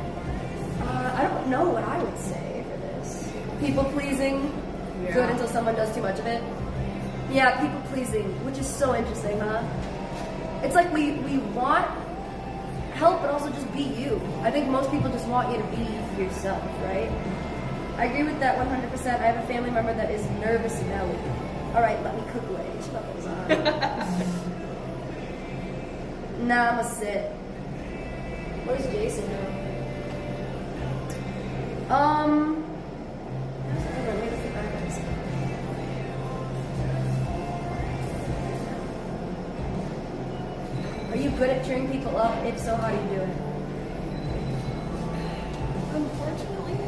I don't know what I would say for this. People pleasing, good until someone does too much of it. Yeah, people pleasing, which is so interesting, huh? It's like we want help, but also just be you. I think most people just want you to be yourself, right? I agree with that 100%. I have a family member that is nervous Nelly. All right, let me cook away. Shut those on. Nah, I'ma sit. What does Jason know? Are you good at cheering people up? If so, how do you do it? Unfortunately,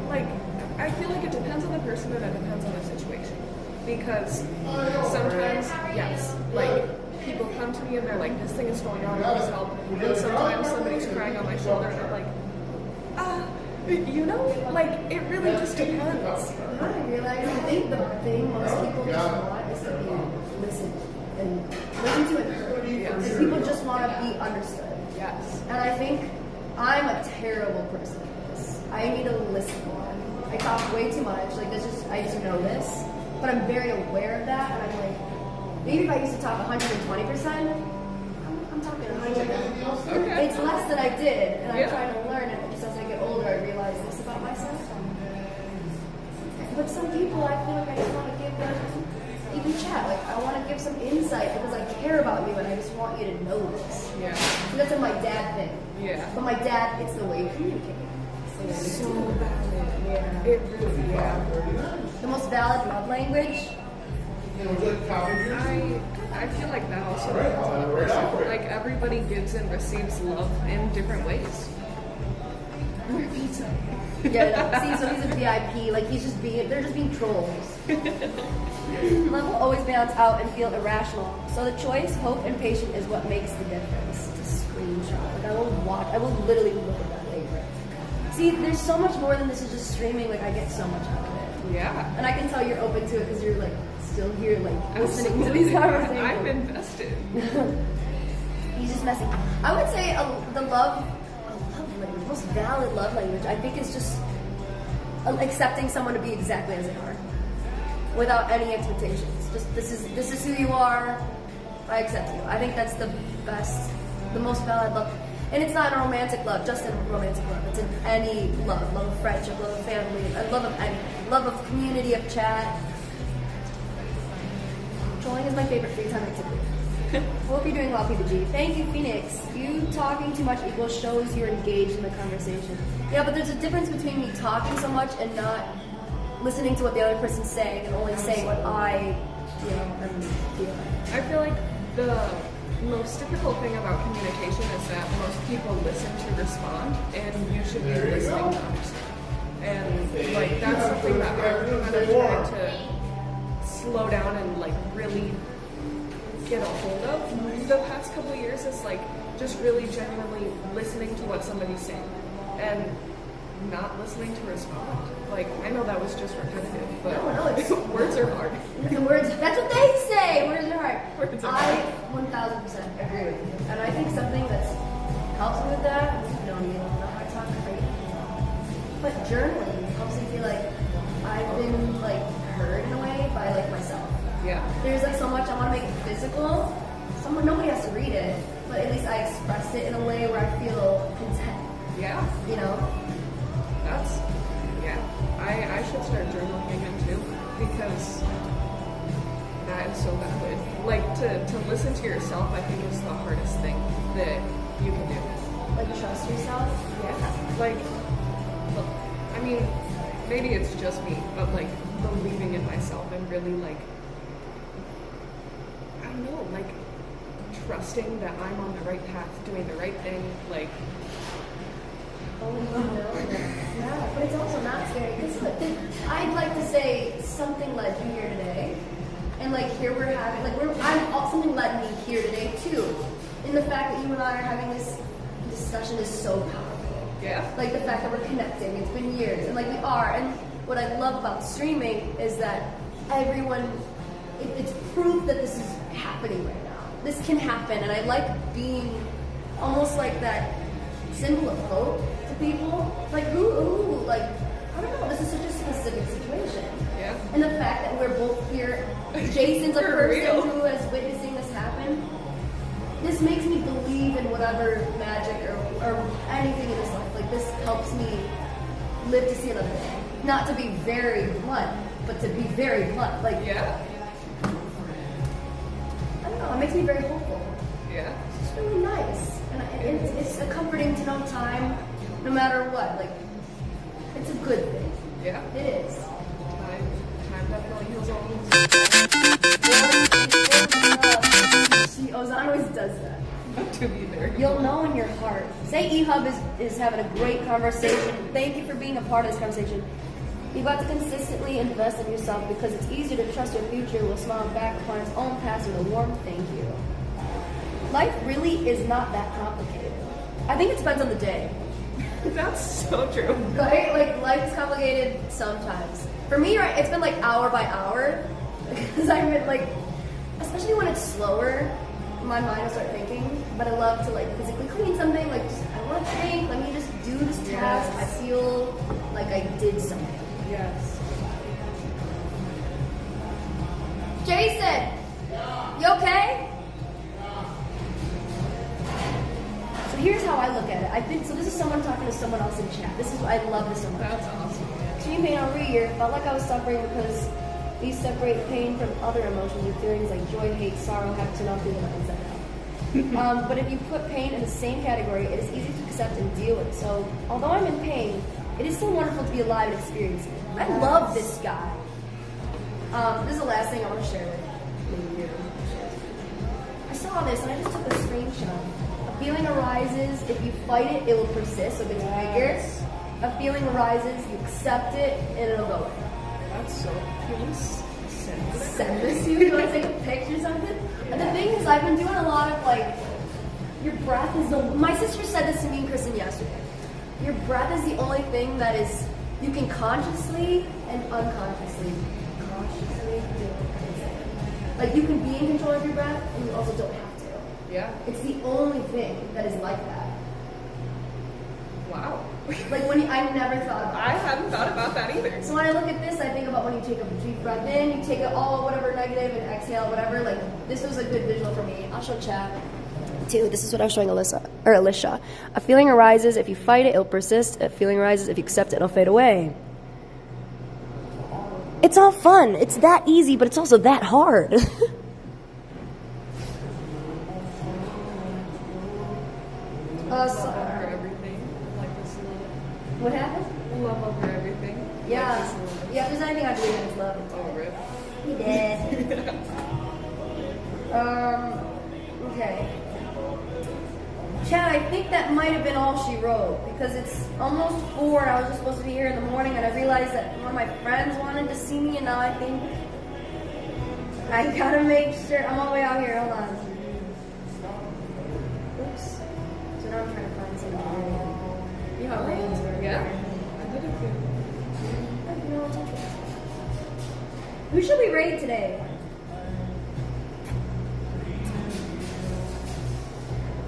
like, I feel like it depends on the person and it depends on the situation. Because sometimes, yes, like, people come to me and they're like, this thing is going on, please help. And sometimes somebody's crying on my shoulder and I'm like, you know, like, it really just depends. I realize, I think the thing most people just want is to be listened and listened to and heard. Yes. People just want to be understood. Yes. And I think I'm a terrible person at this. I need to listen more. I talk way too much. Like, I just know this. But I'm very aware of that, and I'm like, maybe if I used to talk 120%, I'm talking 100. Okay. It's less than I did, and I'm trying to learn it. Just as I get older, I realize this about myself. But some people, I feel like I just want to give them, even chat, like, I want to give some insight because I care about you, and I just want you to know this. Yeah. So that's a my dad thing. Yeah. But my dad, it's the way you communicate. So valid. Yeah. It really, The most valid love language. I feel like that also depends on the person. Like, everybody gives and receives love in different ways. More pizza. Yeah, no, see, so he's a VIP. Like, they're just being trolls. Love will always balance out and feel irrational. So the choice, hope, and patience is what makes the difference. It's a screenshot. Like, I will literally look at that later. See, there's so much more than this is just streaming. Like, I get so much out of it. Yeah. And I can tell you're open to it because you're, like, still here, like, listening to these conversations. I'm invested. He's just messy. I would say the love language, the most valid love language, I think is just accepting someone to be exactly as they are. Without any expectations. Just, this is who you are, I accept you. I think that's the best, the most valid love. And it's not a romantic love, just in romantic love. It's in any love. Love of friendship, love of family, love of anything. Love of community, of chat. Trolling is my favorite free time activity. Hope you're doing well, PizzaG. Thank you, Phoenix. You talking too much equals shows you're engaged in the conversation. Yeah, but there's a difference between me talking so much and not listening to what the other person's saying and only saying what I feel and feel. I feel like the most difficult thing about communication is that most people listen to respond, and you should be listening to understand. And like, that's something that I've kind of tried to slow down and like really get a hold of the past couple of years, is like just really genuinely listening to what somebody's saying and not listening to respond. Like, I know that was just repetitive, but words are hard. Words, that's what they say! Words are hard. Words are hard. I 1000% agree with you. And I think something that helps me with that, you know how I talk crazy. But journaling helps me feel like I've been like heard in a way by like myself. Yeah. There's like so much I want to make it physical. Nobody has to read it, but at least I express it in a way where I feel content. Yeah. You know? That's, yeah. I should start journaling again too, because that is so valid. Like, to listen to yourself, I think, is the hardest thing that you can do. Like, trust yourself? Yeah. Like, mean, maybe it's just me, but like believing in myself and really like, I don't know, like trusting that I'm on the right path, doing the right thing, like. Oh, no. Yeah, but it's also not scary. Because I'd like to say something led you here today. And like here we're having, something led me here today too. And the fact that you and I are having this discussion is so powerful. Yeah. Like the fact that we're connecting, it's been years. And like we are. And what I love about streaming is that everyone, it's proof that this is happening right now. This can happen. And I like being almost like that symbol of hope to people. Like, ooh, like, I don't know, this is such a specific situation. Yeah. And the fact that we're both here, Jason's a person real. who is witnessing this happen, this makes me believe in whatever magic or anything in this life. Like, this helps me live to see another day. Not to be very blunt, but to be very blunt. Like, Yeah. I don't know, it makes me very hopeful. Yeah. It's really nice. And it's a comforting to know time, no matter what. Like, it's a good thing. Yeah. It is. Time definitely heals all wounds. She Ozan always does that. To be there. You'll know in your heart. Say eHub is having a great conversation. Thank you for being a part of this conversation. You've got to consistently invest in yourself because it's easier to trust your future will smile back upon its own past with a warm thank you. Life really is not that complicated. I think it depends on the day. That's so true. Right? Like, life is complicated sometimes. For me, right, it's been like hour by hour. Because I've been like, especially when it's slower, my mind will start thinking. But I love to like physically clean something. Like, just, I want to think, let me just do this task. I feel like I did something. Yes. Jason! You okay? So here's how I look at it. I think, so this is someone talking to someone else in chat. This is, I love this so much. That's awesome. Extreme pain over a year. Felt like I was suffering because these separate pain from other emotions and feelings like joy, hate, sorrow, happiness, and all feeling like that. But if you put pain in the same category, it is easy to accept and deal with. So although I'm in pain, it is still wonderful to be alive and experience it. I love this guy. This is the last thing I want to share with you. I saw this and I just took a screenshot. A feeling arises, if you fight it, it will persist, so it gets bigger. A feeling arises, you accept it, and it'll go away. That's so cool. Send this to you? You want to take a picture or something? And the thing is, I've been doing a lot of like, your breath is the, my sister said this to me and Kristen yesterday. Your breath is the only thing that is, you can consciously and unconsciously, do. Like, you can be in control of your breath, and you also don't have to. Yeah. It's the only thing that is like that. Wow. Like when I never thought about it. I hadn't thought about that either. So when I look at this, I think about when you take a deep breath in, you take it all, whatever negative, and exhale, whatever. Like, this was a good visual for me. I'll show chat too. This is what I was showing Alicia. A feeling arises, if you fight it, it'll persist. A feeling arises, if you accept it, it'll fade away. It's all fun. It's that easy, but it's also that hard. Love over everything. Like this love. What happened? Love over everything. Yeah. Like this love. Yeah, if there's anything I believe in, it's love. Oh, rip. He did. Okay. Chad, I think that might have been all she wrote because it's almost 4 and I was just supposed to be here in the morning and I realized that one of my friends wanted to see me and now I think I gotta make sure. I'm all the way out here. Hold on. Oops. So now I'm trying to find something. You know how rains were. Yeah. I did it too. Who should we raid today?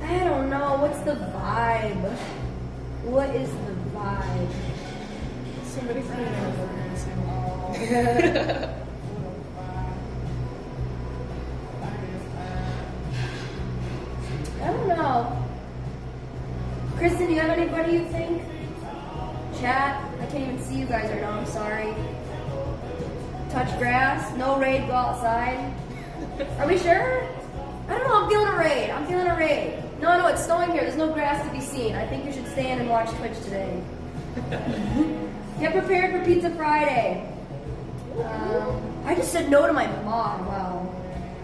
I don't know. What's the vibe? What is the vibe? Somebody from the I don't know. Kristen, do you have anybody you think? Chat? I can't even see you guys right now. I'm sorry. Touch grass? No raid, go outside? Are we sure? I don't know. I'm feeling a raid. No, it's snowing here. There's no grass to be seen. I think you should stay in and watch Twitch today. Get prepared for Pizza Friday. I just said no to my mom. Wow.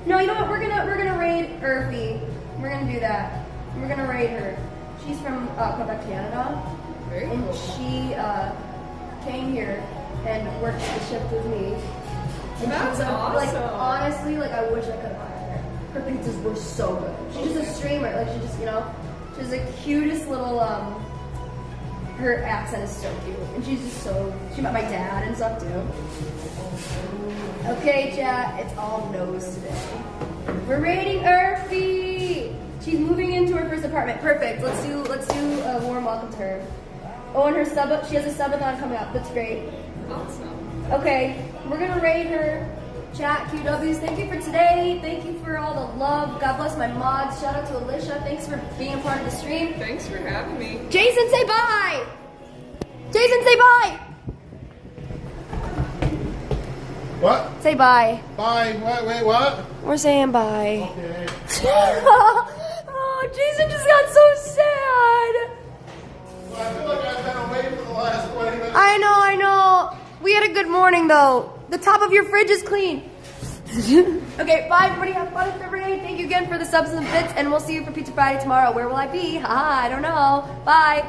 No, you know what? We're gonna raid Urfi. We're gonna do that. We're gonna raid her. She's from Quebec, Canada. Very and cool. she came here and worked the shift with me. And That's she was like, awesome. honestly, like I wish I could have hired her. Her pizzas were so good. She's just a streamer. Like she just, you know, she's the cutest little. Her accent is so cute, and she's just so. She met my dad and stuff too. Okay, chat, it's all no's today. We're raiding Urfi. She's moving into her first apartment. Perfect. Let's do a warm welcome to her. Oh, and her sub. She has a subathon coming up. That's great. Awesome. Okay, we're gonna raid her. Chat, QWs, thank you for today. Thank you for all the love. God bless my mods. Shout out to Alicia. Thanks for being a part of the stream. Thanks for having me. Jason, say bye. Jason, say bye. What? Say bye. Bye. Wait, what? We're saying bye. Okay. Oh, Jason just got so sad. Well, I feel like I've been away for the last 20 minutes. I know. We had a good morning though. The top of your fridge is clean. Okay, bye everybody. Have fun at the raid. Thank you again for the subs and the bits, and we'll see you for Pizza Friday tomorrow. Where will I be? Haha, I don't know. Bye.